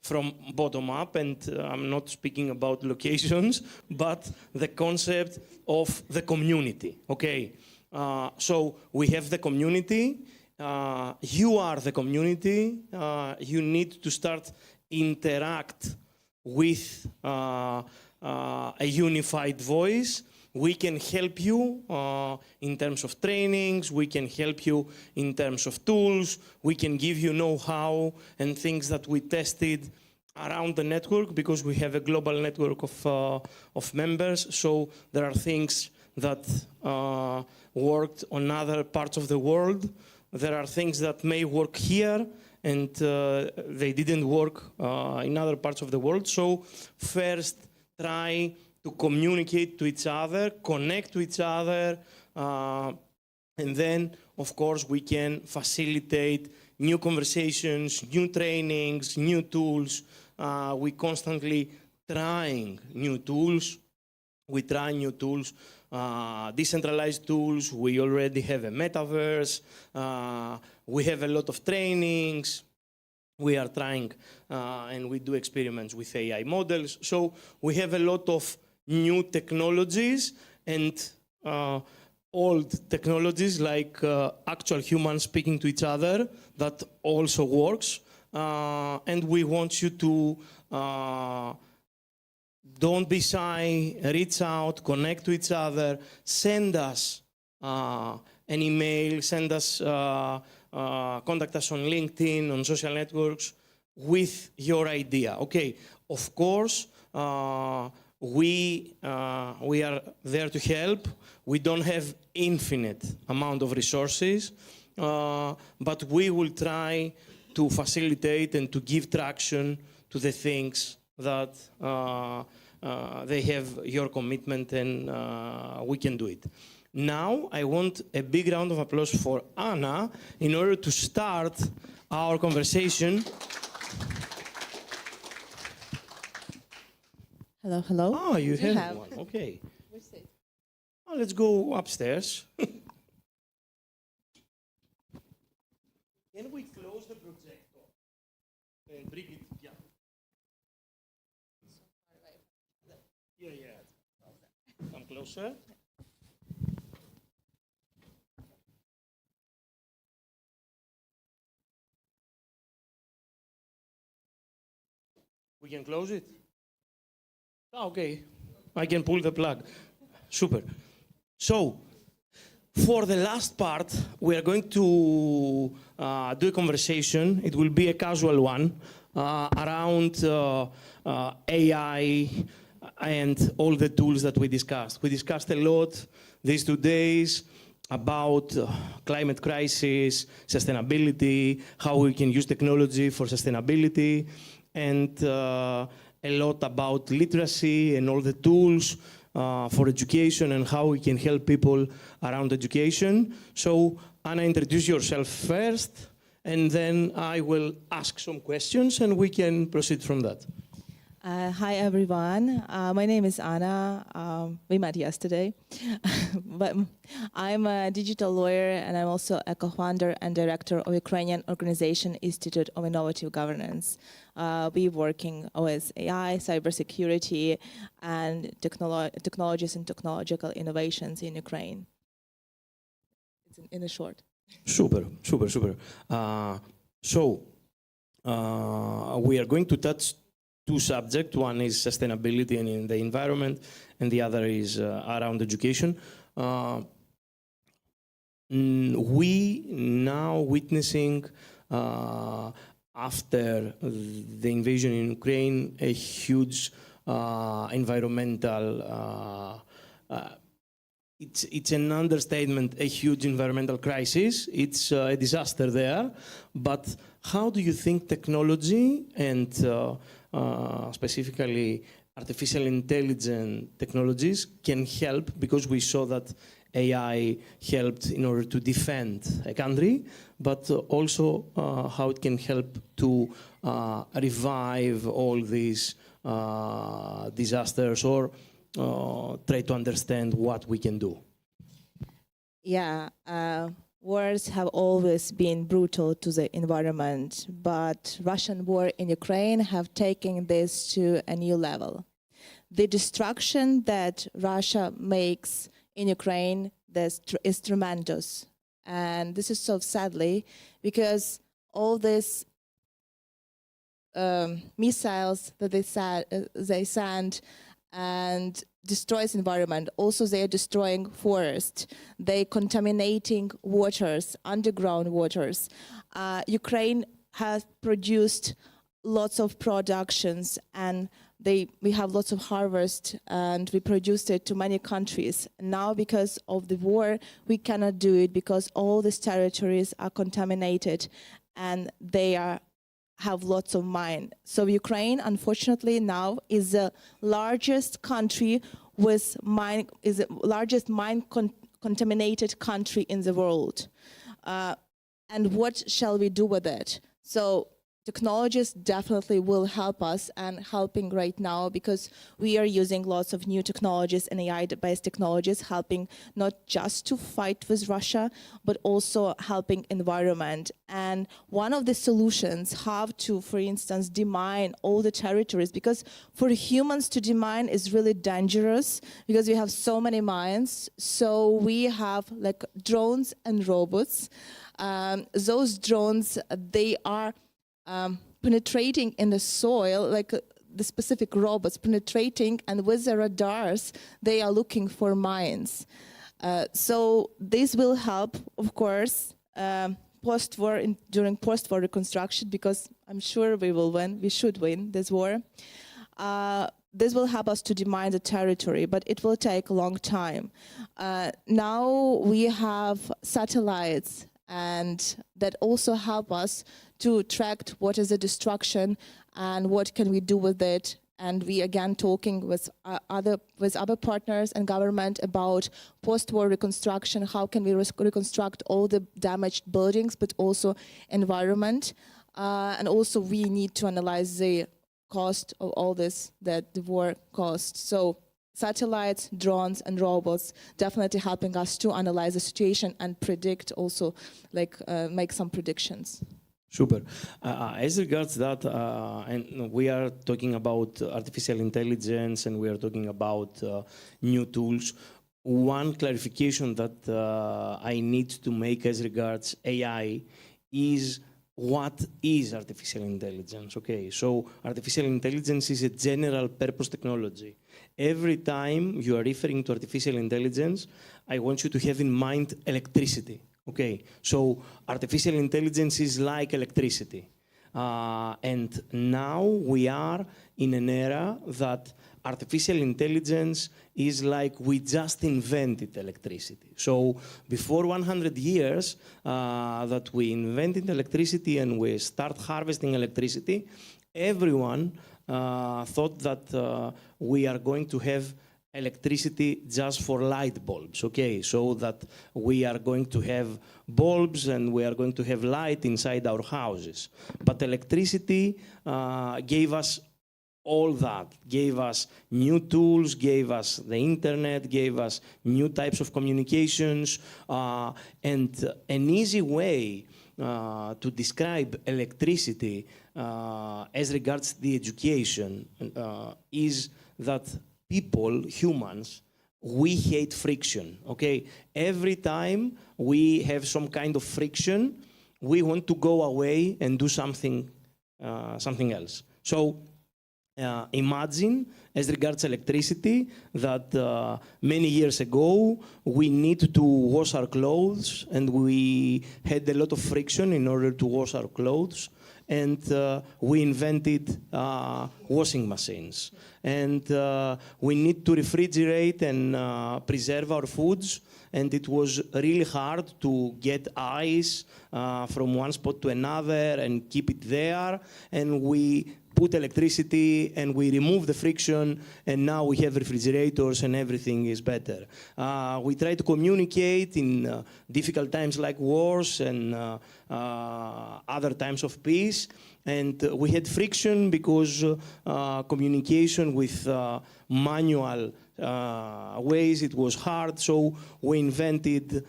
from bottom up, and I'm not speaking about locations, but the concept of the community, okay? So we have the community, you are the community, you need to start interact with a unified voice. We can help you in terms of trainings, we can help you in terms of tools, we can give you know-how and things that we tested around the network, because we have a global network of members, so there are things that worked on other parts of the world. There are things that may work here and they didn't work in other parts of the world. So first, try to communicate to each other, connect to each other, and then, of course, we can facilitate new conversations, new trainings, new tools. We constantly trying new tools. We try new tools, decentralized tools. We already have a metaverse. We have a lot of trainings. We are trying and we do experiments with AI models. So we have a lot of new technologies and old technologies like actual humans speaking to each other that also works. And we want you to don't be shy, reach out, connect to each other, send us an email, send us, contact us on LinkedIn, on social networks with your idea. Okay, of course, we are there to help. We don't have infinite amount of resources, but we will try to facilitate and to give traction to the things that they have your commitment, and we can do it. Now, I want a big round of applause for Anna in order to start our conversation. Hello, hello. Oh, you have one, okay. Oh, let's go upstairs. Can we close the projector and bring it? Yeah. Yeah. Come closer. We can close it? Oh, okay. I can pull the plug. Super. So, for the last part, we are going to do a conversation. It will be a casual one around AI and all the tools that we discussed. We discussed a lot these 2 days about climate crisis, sustainability, how we can use technology for sustainability, and a lot about literacy and all the tools for education and how we can help people around education. So, Anna, introduce yourself first, and then I will ask some questions and we can proceed from that. Hi, everyone. My name is Anna. We met yesterday. But I'm a digital lawyer, and I'm also a co-founder and director of Ukrainian organization Institute of Innovative Governance. We're working with AI, cybersecurity, and technologies and technological innovations in Ukraine. It's in a short. Super. So, we are going to touch two subjects. One is sustainability and in the environment, and the other is around education. We now witnessing after the invasion in Ukraine a huge environmental it's an understatement, a huge environmental crisis. It's a disaster there. But how do you think technology and specifically artificial intelligence technologies can help? Because we saw that AI helped in order to defend a country, but also how it can help to revive all these disasters, or try to understand what we can do. Yeah, wars have always been brutal to the environment, but Russian war in Ukraine have taken this to a new level. The destruction that Russia makes in Ukraine is tremendous. And this is so sadly because all these missiles that they send and destroys environment. Also, they are destroying forests. They contaminating waters, underground waters. Ukraine has produced lots of productions, and we have lots of harvest, and we produced it to many countries. Now, because of the war, we cannot do it because all these territories are contaminated, and they have lots of mine. So Ukraine, unfortunately, now is the largest country with mine, is the largest contaminated country in the world. And what shall we do with it? So technologies definitely will help us, and helping right now because we are using lots of new technologies and AI-based technologies, helping not just to fight with Russia, but also helping environment. And one of the solutions have to, for instance, demine all the territories, because for humans to demine is really dangerous because we have so many mines. So we have like drones and robots. Those drones, they are penetrating in the soil, like the specific robots penetrating, and with the radars, they are looking for mines. So this will help, of course, post-war, during post-war reconstruction, because I'm sure we will win, we should win this war. This will help us to demine the territory, but it will take a long time. Now we have satellites, and that also help us to track what is the destruction and what can we do with it. And we again talking with other partners and government about post-war reconstruction. How can we reconstruct all the damaged buildings, but also environment? And also we need to analyze the cost of all this that the war cost. So satellites, drones, and robots definitely helping us to analyze the situation and predict also, like make some predictions. Super. As regards that, and we are talking about artificial intelligence and we are talking about new tools. One clarification that I need to make as regards AI is what is artificial intelligence, okay? So artificial intelligence is a general purpose technology. Every time you are referring to artificial intelligence, I want you to have in mind electricity. Okay, so artificial intelligence is like electricity. And now we are in an era that artificial intelligence is like we just invented electricity. So before 100 years that we invented electricity and we start harvesting electricity, everyone thought that we are going to have electricity just for light bulbs, okay? So that we are going to have bulbs and we are going to have light inside our houses. But electricity gave us all that, gave us new tools, gave us the internet, gave us new types of communications, and an easy way to describe electricity as regards the education is that people, humans, we hate friction, okay? Every time we have some kind of friction, we want to go away and do something else. So imagine, as regards electricity, that many years ago we need to wash our clothes and we had a lot of friction in order to wash our clothes, and we invented washing machines. And we need to refrigerate and preserve our foods, and it was really hard to get ice from one spot to another and keep it there, and we put electricity and we remove the friction, and now we have refrigerators and everything is better. We try to communicate in difficult times like wars and other times of peace, and we had friction because communication with manual ways, it was hard, so we invented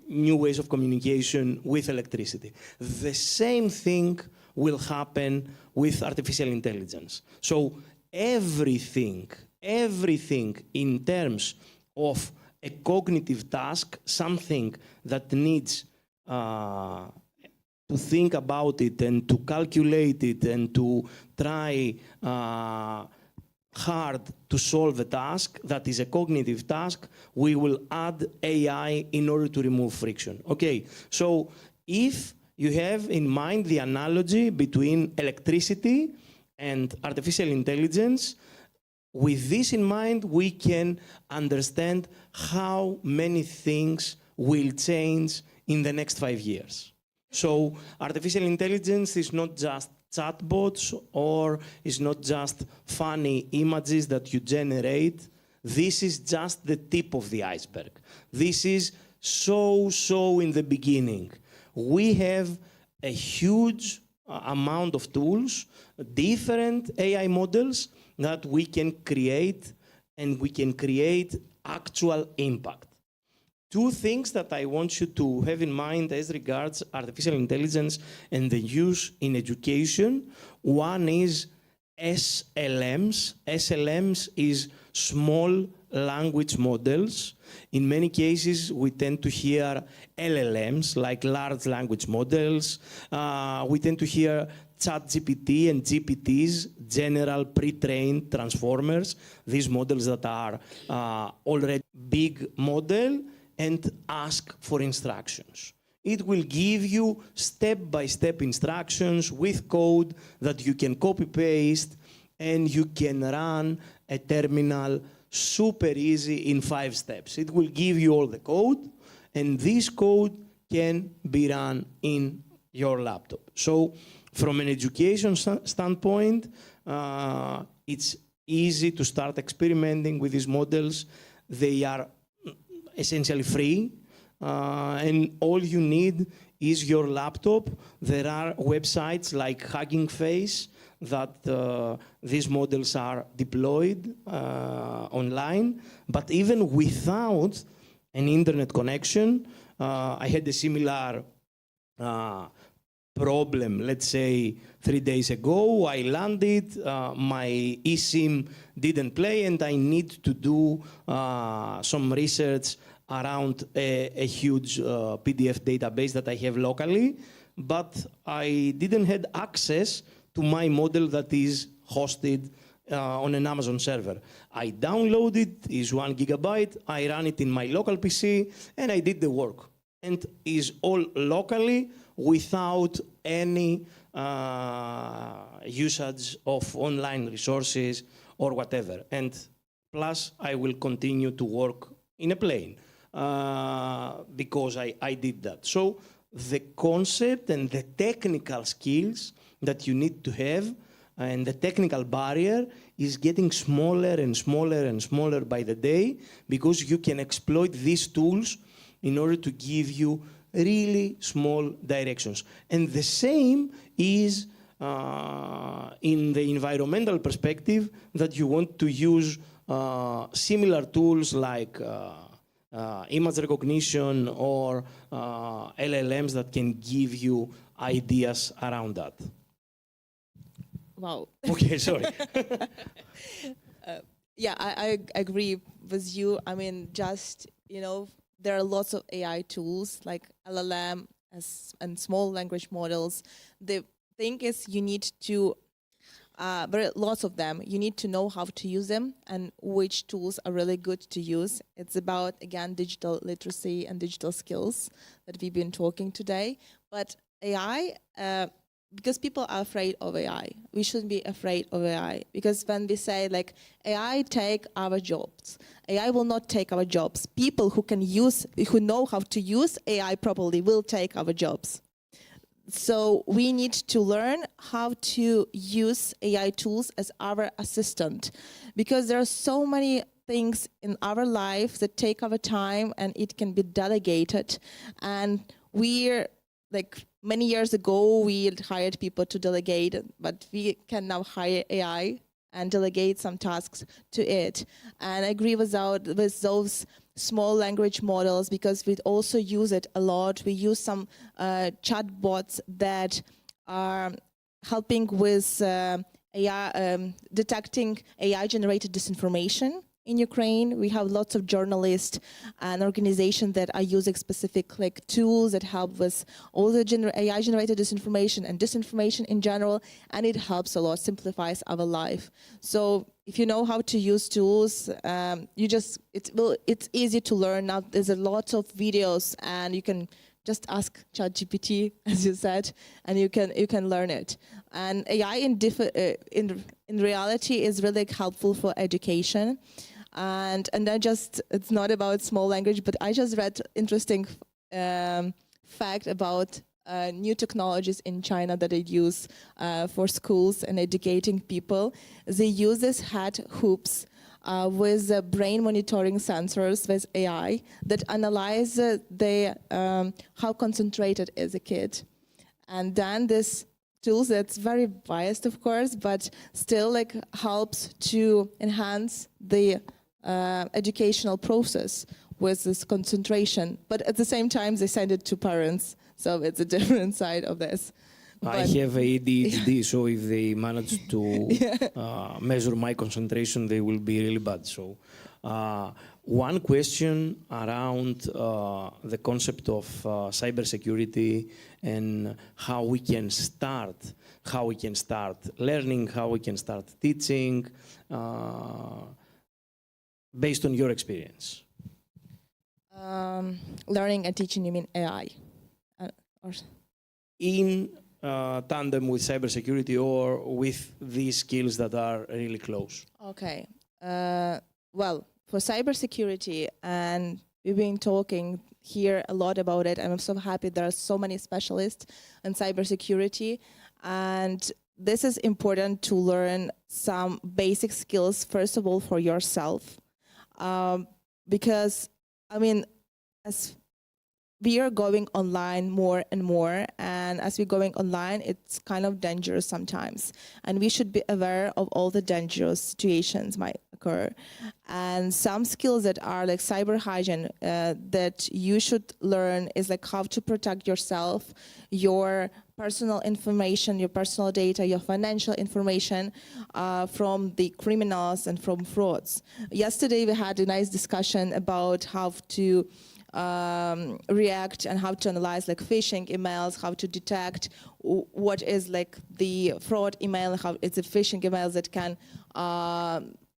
new ways of communication with electricity. The same thing will happen with artificial intelligence. So everything in terms of a cognitive task, something that needs to think about it and to calculate it and to try hard to solve a task that is a cognitive task, we will add AI in order to remove friction. Okay, so if you have in mind the analogy between electricity and artificial intelligence, with this in mind, we can understand how many things will change in the next 5 years. So artificial intelligence is not just chatbots or is not just funny images that you generate. This is just the tip of the iceberg. This is so in the beginning. We have a huge amount of tools, different AI models that we can create, and we can create actual impact. Two things that I want you to have in mind as regards artificial intelligence and the use in education. One is SLMs. SLMs is small language models. In many cases, we tend to hear LLMs, like large language models. We tend to hear ChatGPT and GPTs, general pre-trained transformers, these models that are already big model, and ask for instructions. It will give you step-by-step instructions with code that you can copy-paste, and you can run a terminal super easy in 5 steps. It will give you all the code, and this code can be run in your laptop. So from an education standpoint, it's easy to start experimenting with these models. They are essentially free, and all you need is your laptop. There are websites like Hugging Face that these models are deployed online, but even without an internet connection, I had a similar problem, let's say 3 days ago. I landed, my eSIM didn't play, and I need to do some research around a huge PDF database that I have locally, but I didn't have access to my model that is hosted on an Amazon server. I download it, it's 1 gigabyte, I ran it in my local PC, and I did the work. And is all locally without any usage of online resources or whatever. And plus, I will continue to work in a plane because I did that. So the concept and the technical skills that you need to have and the technical barrier is getting smaller and smaller and smaller by the day, because you can exploit these tools in order to give you really small directions. And the same is in the environmental perspective, that you want to use similar tools like image recognition or LLMs that can give you ideas around that. Wow. Okay, sorry. Yeah, I agree with you. I mean, just, there are lots of AI tools like LLM and small language models. The thing is, you need to lots of them. You need to know how to use them and which tools are really good to use. It's about, again, digital literacy and digital skills that we've been talking today. But AI, because people are afraid of AI, we shouldn't be afraid of AI. Because when we say like, AI take our jobs, AI will not take our jobs. People who know how to use AI properly will take our jobs. So we need to learn how to use AI tools as our assistant, because there are so many things in our life that take our time and it can be delegated. And we're like many years ago, we hired people to delegate, but we can now hire AI and delegate some tasks to it. And I agree with those small language models, because we also use it a lot. We use some chatbots that are helping with AI, detecting AI-generated disinformation in Ukraine. We have lots of journalists and organizations that are using specific like tools that help with all the AI-generated disinformation and disinformation in general, and it helps a lot, simplifies our life. So if you know how to use tools, it's easy to learn. Now there's a lot of videos, and you can just ask ChatGPT, as you said, and you can learn it. And AI in reality is really helpful for education. And it's not about small language, but I just read interesting fact about new technologies in China that they use for schools and educating people. They use these head hoops with brain monitoring sensors with AI that analyze how concentrated is a kid. And then this tools that's very biased, of course, but still like helps to enhance the educational process with this concentration. But at the same time, they send it to parents. So it's a different side of this. I have ADHD, so if they manage to measure my concentration, they will be really bad. So one question around the concept of cybersecurity and how we can start learning, how we can start teaching, based on your experience. Learning and teaching, you mean AI? In tandem with cybersecurity or with these skills that are really close? Okay. Well, for cybersecurity, and we've been talking here a lot about it, and I'm so happy there are so many specialists in cybersecurity. And this is important to learn some basic skills, first of all, for yourself. Because, I mean, as we are going online more and more, and as we're going online, it's kind of dangerous sometimes. And we should be aware of all the dangerous situations might occur. And some skills that are like cyber hygiene that you should learn is like how to protect yourself, your personal information, your personal data, your financial information from the criminals and from frauds. Yesterday, we had a nice discussion about how to react and how to analyze like phishing emails, how to detect what is like the fraud email, how it's a phishing email that can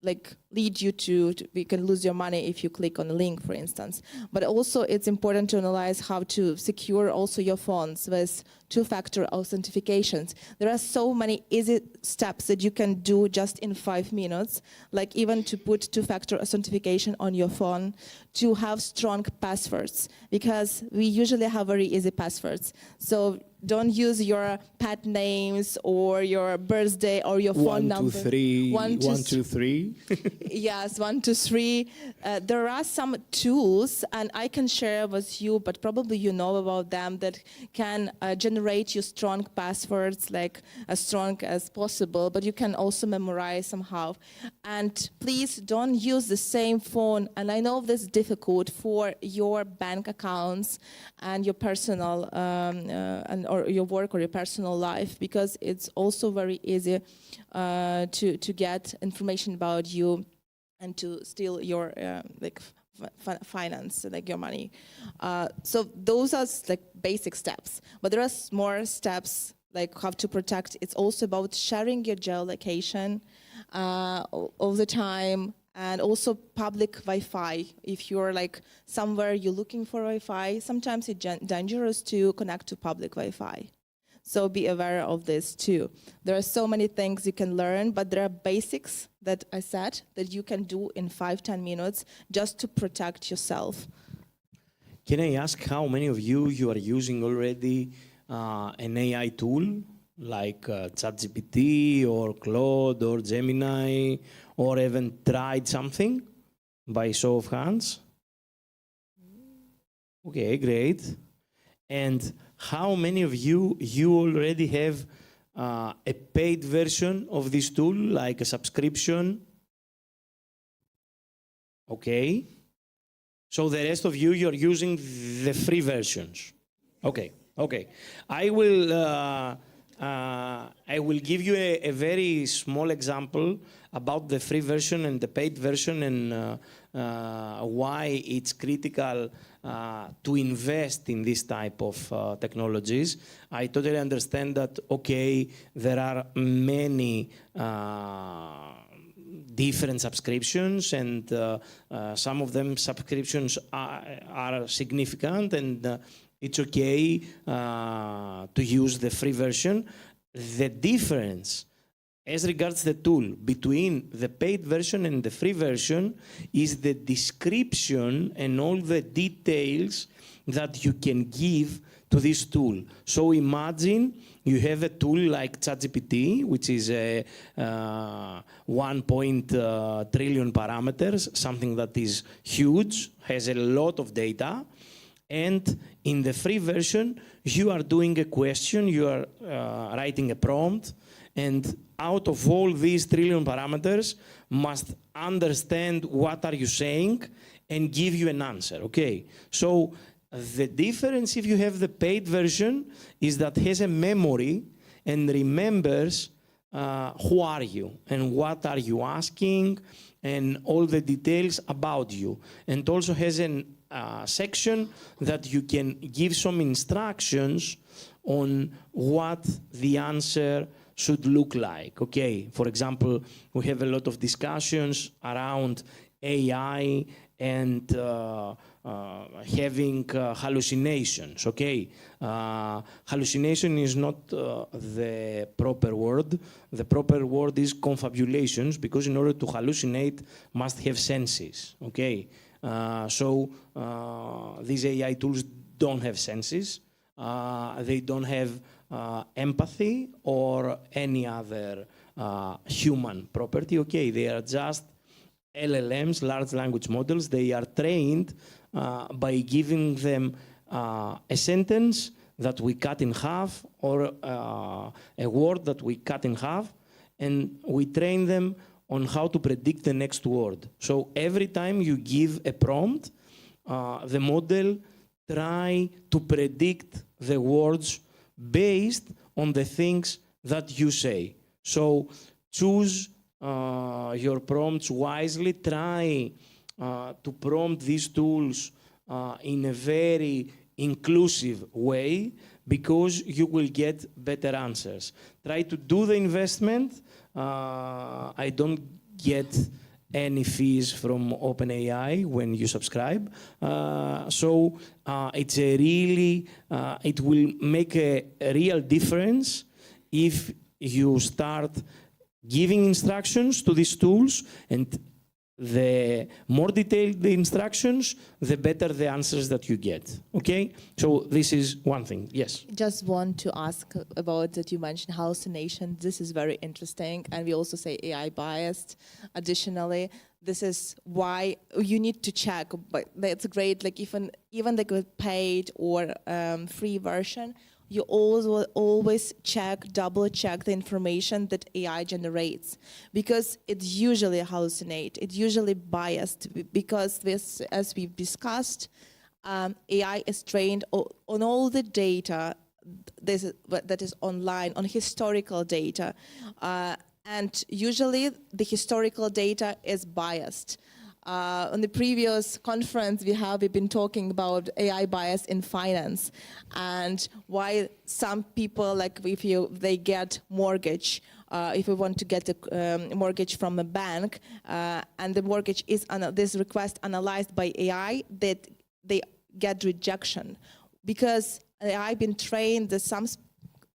like lead you to you can lose your money if you click on a link, for instance. But also it's important to analyze how to secure also your phones with two-factor authentications. There are so many easy steps that you can do just in 5 minutes, like even to put two-factor authentication on your phone, to have strong passwords, because we usually have very easy passwords. So don't use your pet names or your birthday or your phone number. 1, 2, 3. Yes, 1, 2, 3. There are some tools, and I can share with you, but probably you know about them, that can generate you strong passwords, like as strong as possible, but you can also memorize somehow. And please don't use the same phone, and I know this is difficult, for your bank accounts and your personal or your work or your personal life, because it's also very easy to get information about you and to steal your finance, like your money. So those are like basic steps, but there are more steps like how to protect. It's also about sharing your geolocation all the time, and also public Wi-Fi. If you're like somewhere you're looking for Wi-Fi, sometimes it's dangerous to connect to public Wi-Fi. So be aware of this too. There are so many things you can learn, but there are basics that I said that you can do in 5-10 minutes just to protect yourself. Can I ask how many of you are using already an AI tool like ChatGPT or Claude or Gemini, or even tried something by show of hands? Okay, great. And how many of you already have a paid version of this tool, like a subscription? Okay. So the rest of you are using the free versions. Okay, okay. I will give you a very small example about the free version and the paid version, and why it's critical to invest in this type of technologies. I totally understand that, okay, there are many different subscriptions, and some of them subscriptions are significant, and it's okay to use the free version. The difference as regards the tool between the paid version and the free version is the description and all the details that you can give to this tool. So imagine you have a tool like ChatGPT, which is a 1 trillion parameters, something that is huge, has a lot of data. And in the free version, you are doing a question, you are writing a prompt, and out of all these trillion parameters, must understand what are you saying and give you an answer, okay? So the difference if you have the paid version is that it has a memory and remembers who are you and what are you asking and all the details about you, and also has an section that you can give some instructions on what the answer should look like. Okay, for example, we have a lot of discussions around AI and having hallucinations. Okay, hallucination is not the proper word. The proper word is confabulations, because in order to hallucinate, must have senses. Okay. So these AI tools don't have senses. They don't have empathy or any other human property. Okay, they are just LLMs, large language models. They are trained by giving them a sentence that we cut in half, or a word that we cut in half, and we train them on how to predict the next word. So every time you give a prompt, the model try to predict the words based on the things that you say. So choose your prompts wisely. Try to prompt these tools in a very inclusive way, because you will get better answers. Try to do the investment. I don't get any fees from OpenAI when you subscribe. So it's a really, it will make a real difference if you start giving instructions to these tools, and the more detailed the instructions, the better the answers that you get. Okay? So this is one thing. Yes? Just want to ask about that you mentioned hallucination. This is very interesting. And we also say AI biased. Additionally, this is why you need to check, but that's great. Like even like a paid or free version, you always double check the information that AI generates, because it's usually hallucinate, it's usually biased, because this, as we've discussed, AI is trained on all the data that is online, on historical data, and usually the historical data is biased. On the previous conference we've been talking about AI bias in finance and why some people, like if they get mortgage, if we want to get a mortgage from a bank and the mortgage is this request analyzed by AI, that they get rejection because AI been trained that some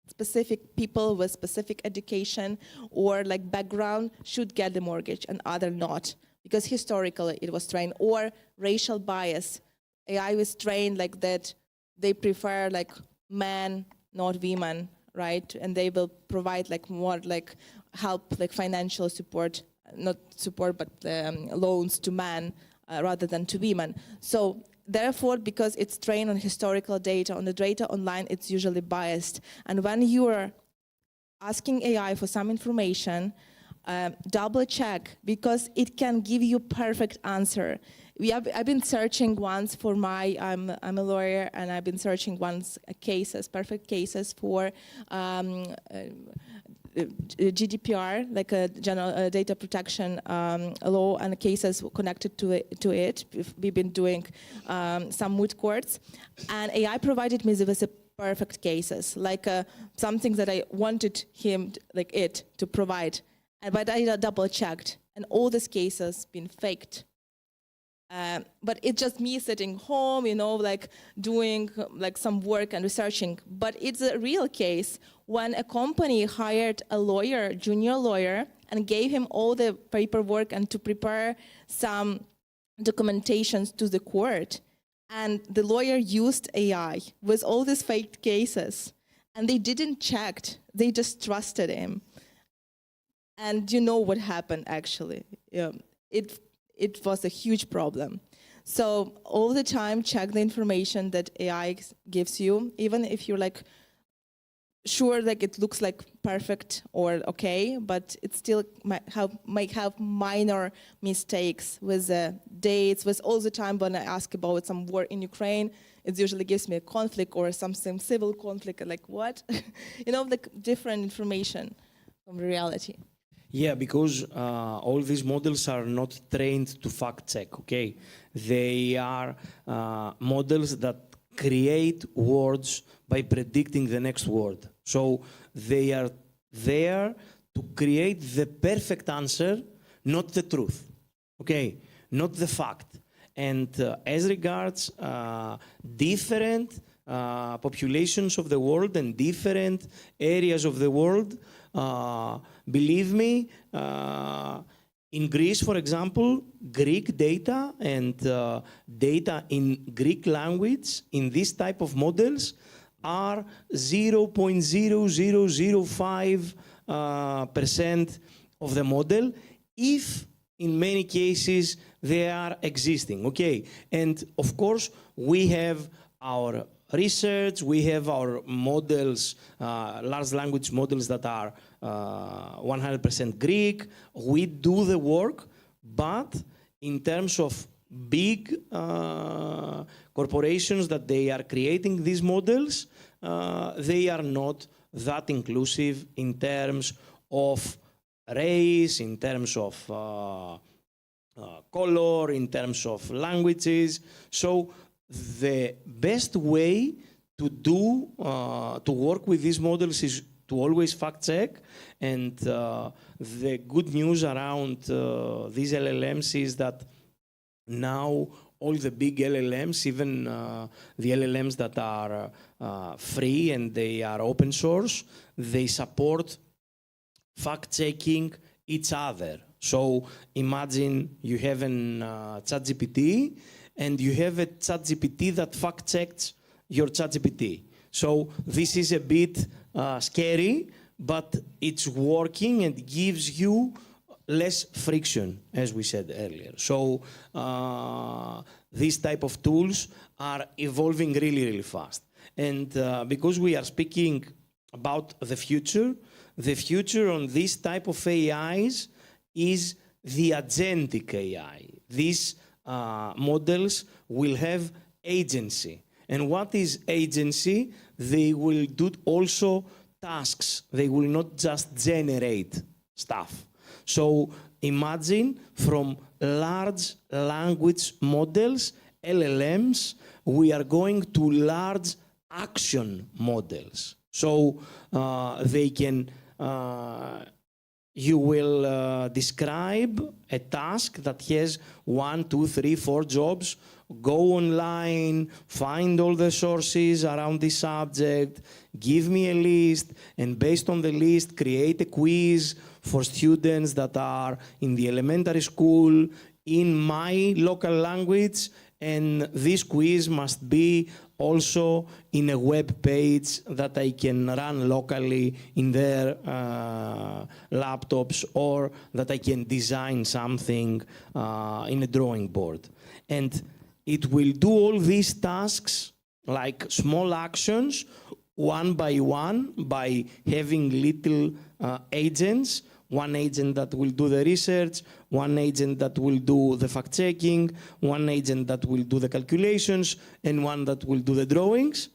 specific people with specific education or like background should get the mortgage and other not, because historically it was trained. Or racial bias. AI was trained like that they prefer like men, not women, right? And they will provide like more like help, like financial support, not support, but loans to men rather than to women. So therefore, because it's trained on historical data, on the data online, it's usually biased. And when you are asking AI for some information, double check, because it can give you perfect answer. I've been searching once for I'm a lawyer, and I've been searching once perfect cases for GDPR, like a general data protection law, and cases connected to it. We've been doing some moot courts, and AI provided me with a perfect cases, like something that I wanted him, to provide. But I double checked, and all these cases been faked. But it's just me sitting home, like doing like some work and researching. But it's a real case when a company hired a lawyer, junior lawyer, and gave him all the paperwork and to prepare some documentations to the court. And the lawyer used AI with all these fake cases, and they didn't check, they just trusted him. And you know what happened actually. It was a huge problem. So all the time check the information that AI gives you, even if you're like sure like it looks like perfect or okay, but it still might have minor mistakes with the dates, with all the time when I ask about some war in Ukraine, it usually gives me a conflict or some civil conflict, like what? Like different information from reality. Yeah, because all these models are not trained to fact check, okay? They are models that create words by predicting the next word. So they are there to create the perfect answer, not the truth, okay? Not the fact. And as regards different populations of the world and different areas of the world, believe me, in Greece, for example, Greek data and data in Greek language in this type of models are 0.0005% of the model, if in many cases they are existing, okay? And of course, we have our research, we have our models, large language models that are 100% Greek. We do the work, but in terms of big corporations that they are creating these models, they are not that inclusive in terms of race, in terms of color, in terms of languages. So the best way to do to work with these models is to always fact check. And the good news around these LLMs is that now all the big LLMs, even the LLMs that are free and they are open source, they support fact-checking each other. So imagine you have an ChatGPT and you have a ChatGPT that fact-checks your ChatGPT. So this is a bit scary, but it's working and gives you less friction, as we said earlier. So these type of tools are evolving really, really fast. And because we are speaking about the future on this type of AIs is the agentic AI. These models will have agency. And what is agency? They will do also tasks. They will not just generate stuff. So imagine from large language models, LLMs, we are going to large action models. So they can, you will describe a task that has 1, 2, 3, 4 jobs, go online, find all the sources around this subject, give me a list, and based on the list, create a quiz for students that are in the elementary school in my local language, and this quiz must be also in a web page that I can run locally in their laptops, or that I can design something in a drawing board. And it will do all these tasks like small actions, one by one, by having little agents. One agent that will do the research, one agent that will do the fact-checking, one agent that will do the calculations, and one that will do the drawings,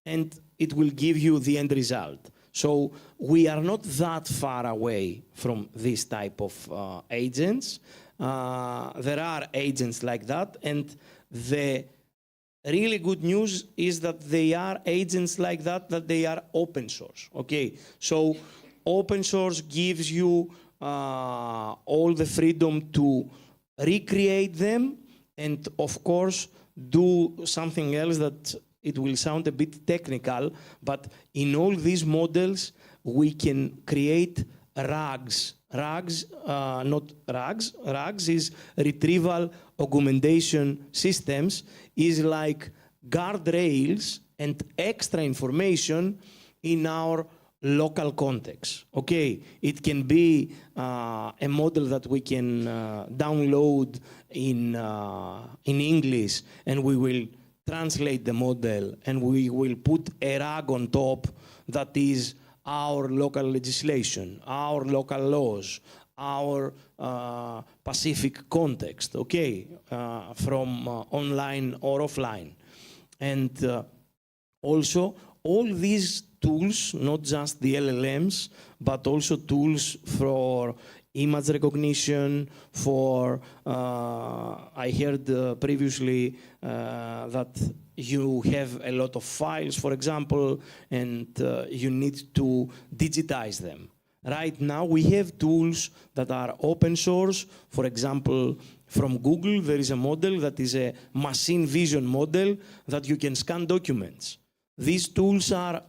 and it will give you the end result. So we are not that far away from this type of agents. There are agents like that, and the really good news is that they are agents like that, that they are open source, okay? So open source gives you all the freedom to recreate them, and of course do something else that it will sound a bit technical, but in all these models we can create RAGs. RAGs, not RAGs. RAGs is retrieval augmentation systems, is like guardrails and extra information in our local context. Okay, it can be a model that we can download in English, and we will translate the model, and we will put a RAG on top that is our local legislation, our local laws, our Pacific context, okay, from online or offline. And also all these tools, not just the LLMs, but also tools for image recognition, for, I heard previously that you have a lot of files, for example, and you need to digitize them. Right now we have tools that are open source. For example, from Google there is a model that is a machine vision model that you can scan documents. These tools are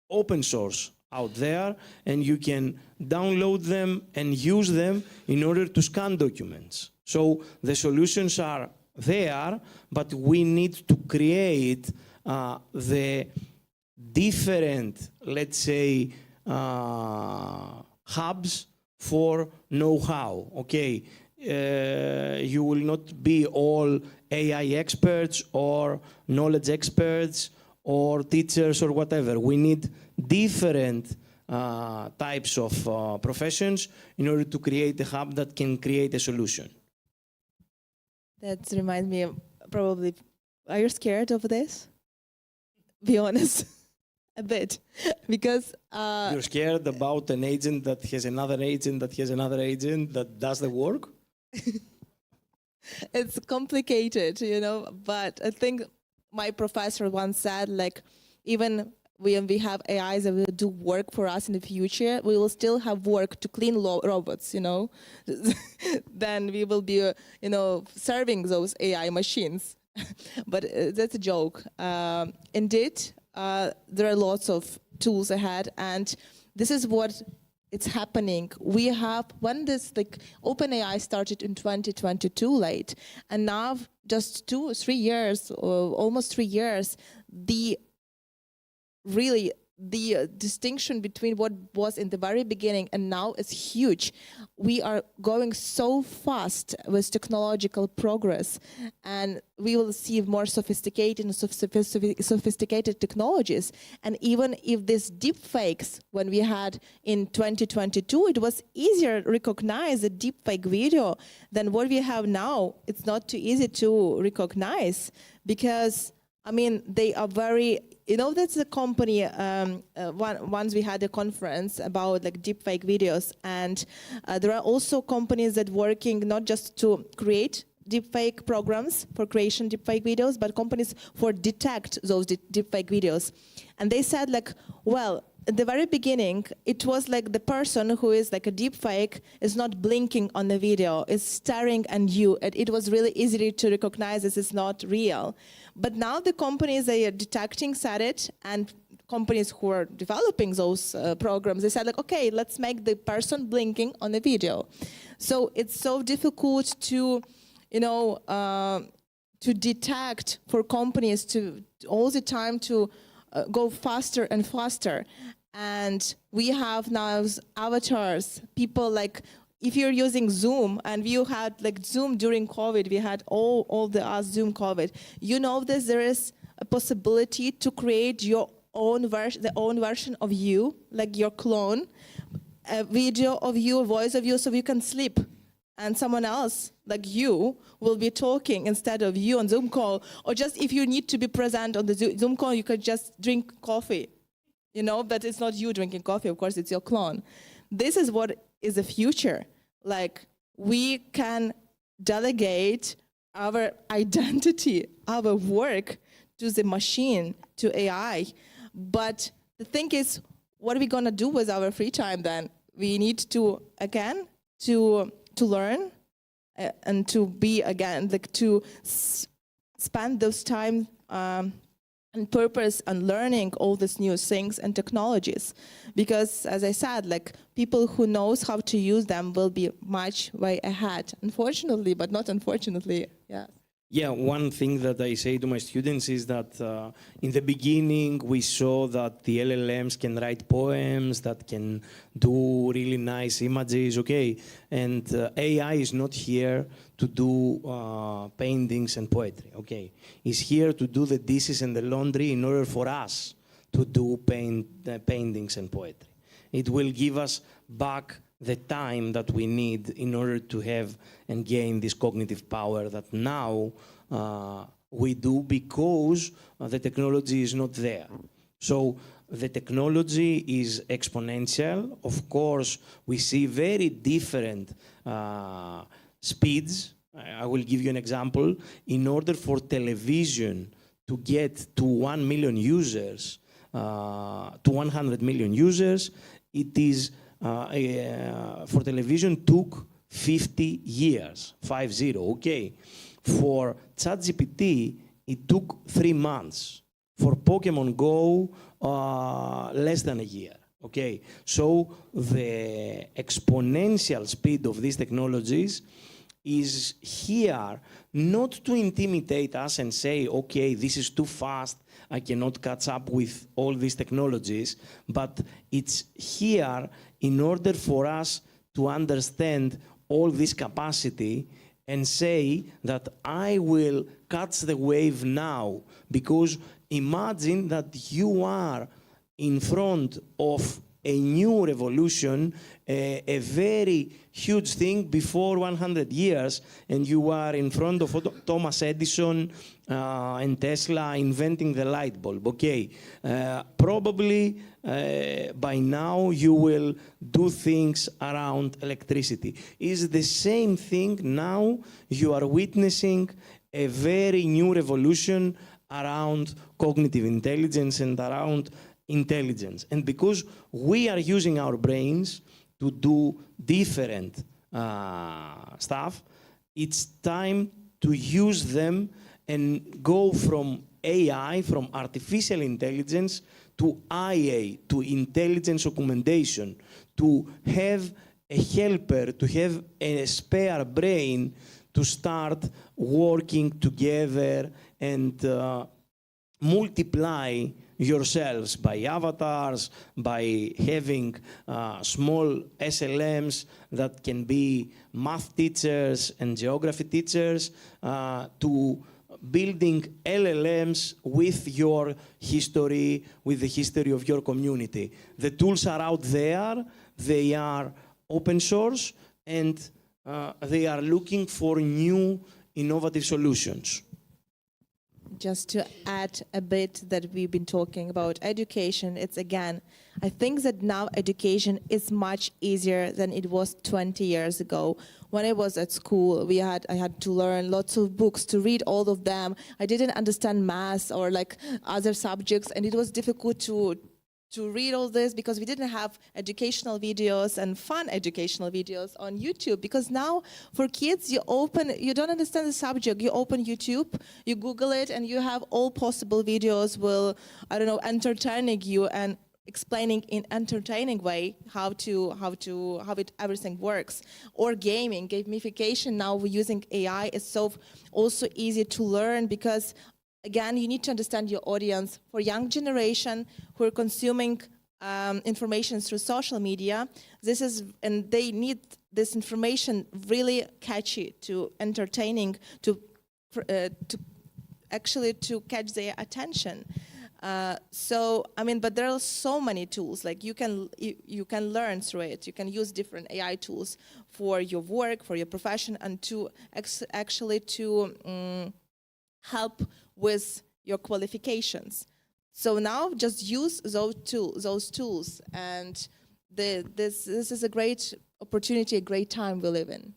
open source out there, and you can download them and use them in order to scan documents. So the solutions are there, but we need to create the different, let's say, hubs for know-how, okay? You will not be all AI experts or knowledge experts or teachers or whatever. We need different types of professions in order to create a hub that can create a solution. That reminds me of probably, are you scared of this? Be honest, a bit, because you're scared about an agent that has another agent that has another agent that does the work? it's complicated, you know, but I think my professor once said, like, even when we have AIs that will do work for us in the future, we will still have work to clean robots, you know. Then we will be, you know, serving those AI machines. But that's a joke. Indeed, there are lots of tools ahead, and this is what it's happening. We have, when this, like, OpenAI started in 2022 late, and now just 2 or 3 years, or almost 3 years, the distinction between what was in the very beginning and now is huge. We are going so fast with technological progress, and we will see more sophisticated and sophisticated technologies. And even if these deep fakes, when we had in 2022, it was easier to recognize a deep fake video than what we have now. It's not too easy to recognize, because I mean, they are very, you know, that's a company, once we had a conference about like deepfake videos, and there are also companies that working not just to create deepfake programs for creation deepfake videos, but companies for detect those deepfake videos. And they said like, well, at the very beginning, it was like the person who is like a deepfake is not blinking on the video, is staring at you. It was really easy to recognize this is not real. But now the companies they are detecting said it, and companies who are developing those programs, they said like, okay, let's make the person blinking on the video. So it's so difficult to, you know, to detect for companies to all the time to go faster and faster. And we have now avatars, people like, if you're using Zoom, and you had like Zoom during COVID, we had all the Zoom COVID, you know that there is a possibility to create your own version, the own version of you, like your clone, a video of you, a voice of you, so you can sleep. And someone else, like you, will be talking instead of you on Zoom call. Or just if you need to be present on the Zoom call, you could just drink coffee, you know, but it's not you drinking coffee, of course, it's your clone. This is what is the future. Like, we can delegate our identity, our work to the machine, to AI. But the thing is, what are we gonna do with our free time then? We need to, again, to learn and to be, again, like to spend those time and purpose on learning all these new things and technologies. Because, as I said, like people who knows how to use them will be much way ahead, unfortunately, but not unfortunately, yeah. Yeah, one thing that I say to my students is that in the beginning we saw that the LLMs can write poems, that can do really nice images, okay? And AI is not here to do paintings and poetry, okay? It's here to do the dishes and the laundry in order for us to do paintings and poetry. It will give us back the time that we need in order to have and gain this cognitive power that now we do because the technology is not there. So the technology is exponential. Of course, we see very different speeds. I will give you an example. In order for television to get to 1 million users, to 100 million users, it is for television took 50 years, 50, okay. For ChatGPT, it took 3 months. For Pokemon Go, less than a year, okay. So the exponential speed of these technologies is here not to intimidate us and say, okay, this is too fast, I cannot catch up with all these technologies, but it's here in order for us to understand all this capacity and say that I will catch the wave now, because imagine that you are in front of a new revolution, a very huge thing before 100 years, and you are in front of Thomas Edison and Tesla inventing the light bulb. Okay, probably by now you will do things around electricity. It's the same thing now. You are witnessing a very new revolution around cognitive intelligence and around intelligence. And because we are using our brains to do different stuff, it's time to use them and go from AI, from artificial intelligence, to IA, to intelligence augmentation, to have a helper, to have a spare brain to start working together and multiply yourselves by avatars, by having small SLMs that can be math teachers and geography teachers, to building LLMs with your history, with the history of your community. The tools are out there, they are open source, and they are looking for new innovative solutions. just to add a bit that we've been talking about education, it's again, I think that now education is much easier than it was 20 years ago. When I was at school, I had to learn lots of books, to read all of them. I didn't understand math or like other subjects, and it was difficult to read all this because we didn't have educational videos and fun educational videos on YouTube. Because now for kids, you don't understand the subject, you open YouTube, you Google it, and you have all possible videos entertaining you and explaining in entertaining way how everything works. Or gamification. Now we're using AI. It's so also easy to learn because again, you need to understand your audience. For young generation who are consuming information through social media, and they need this information really catchy, to entertaining, to catch their attention. But there are so many tools. Like you can learn through it. You can use different AI tools for your work, for your profession, and to help with your qualifications. So now just use those tools, and this is a great opportunity, a great time we live in.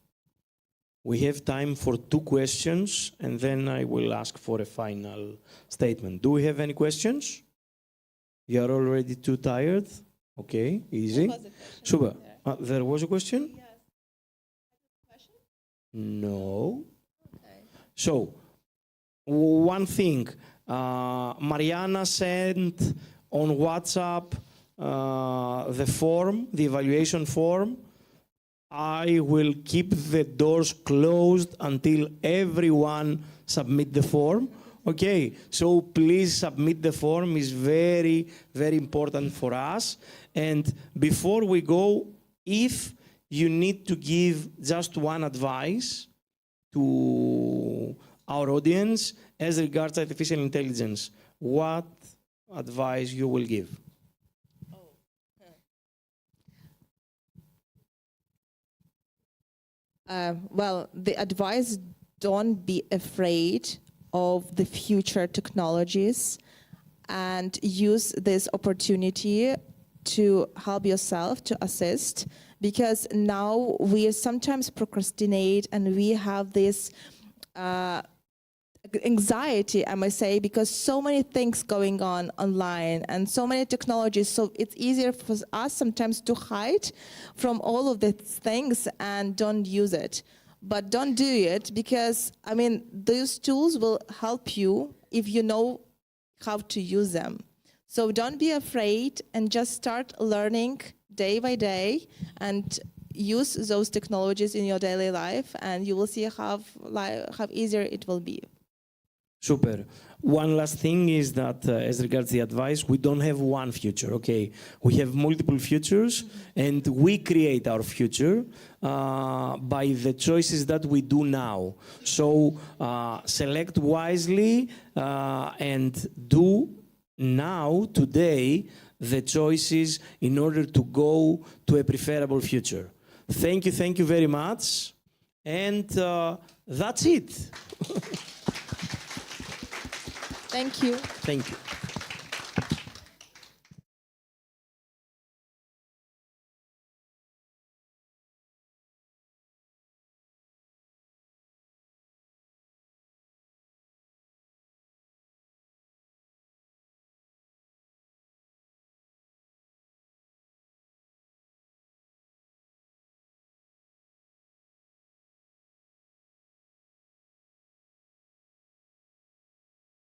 We have time for 2 questions, and then I will ask for a final statement. Do we have any questions? You are already too tired? Okay, easy. Super. There was a question? Yes. No. Okay. So, one thing, Mariana sent on WhatsApp the evaluation form. I will keep the doors closed until everyone submit the form. Okay, so please submit the form. It's very, very important for us. And before we go, if you need to give just one advice to our audience as regards artificial intelligence, what advice you will give? The advice, don't be afraid of the future technologies and use this opportunity to help yourself, to assist, because now we sometimes procrastinate and we have this anxiety, I must say, because so many things going on online and so many technologies, so it's easier for us sometimes to hide from all of these things and don't use it. But don't do it, because those tools will help you if you know how to use them. So don't be afraid and just start learning day by day and use those technologies in your daily life, and you will see how easier it will be. Super. One last thing is that as regards the advice, we don't have one future, okay? We have multiple futures, and we create our future by the choices that we do now. So select wisely and do now, today, the choices in order to go to a preferable future. Thank you very much. And that's it. Thank you. Thank you.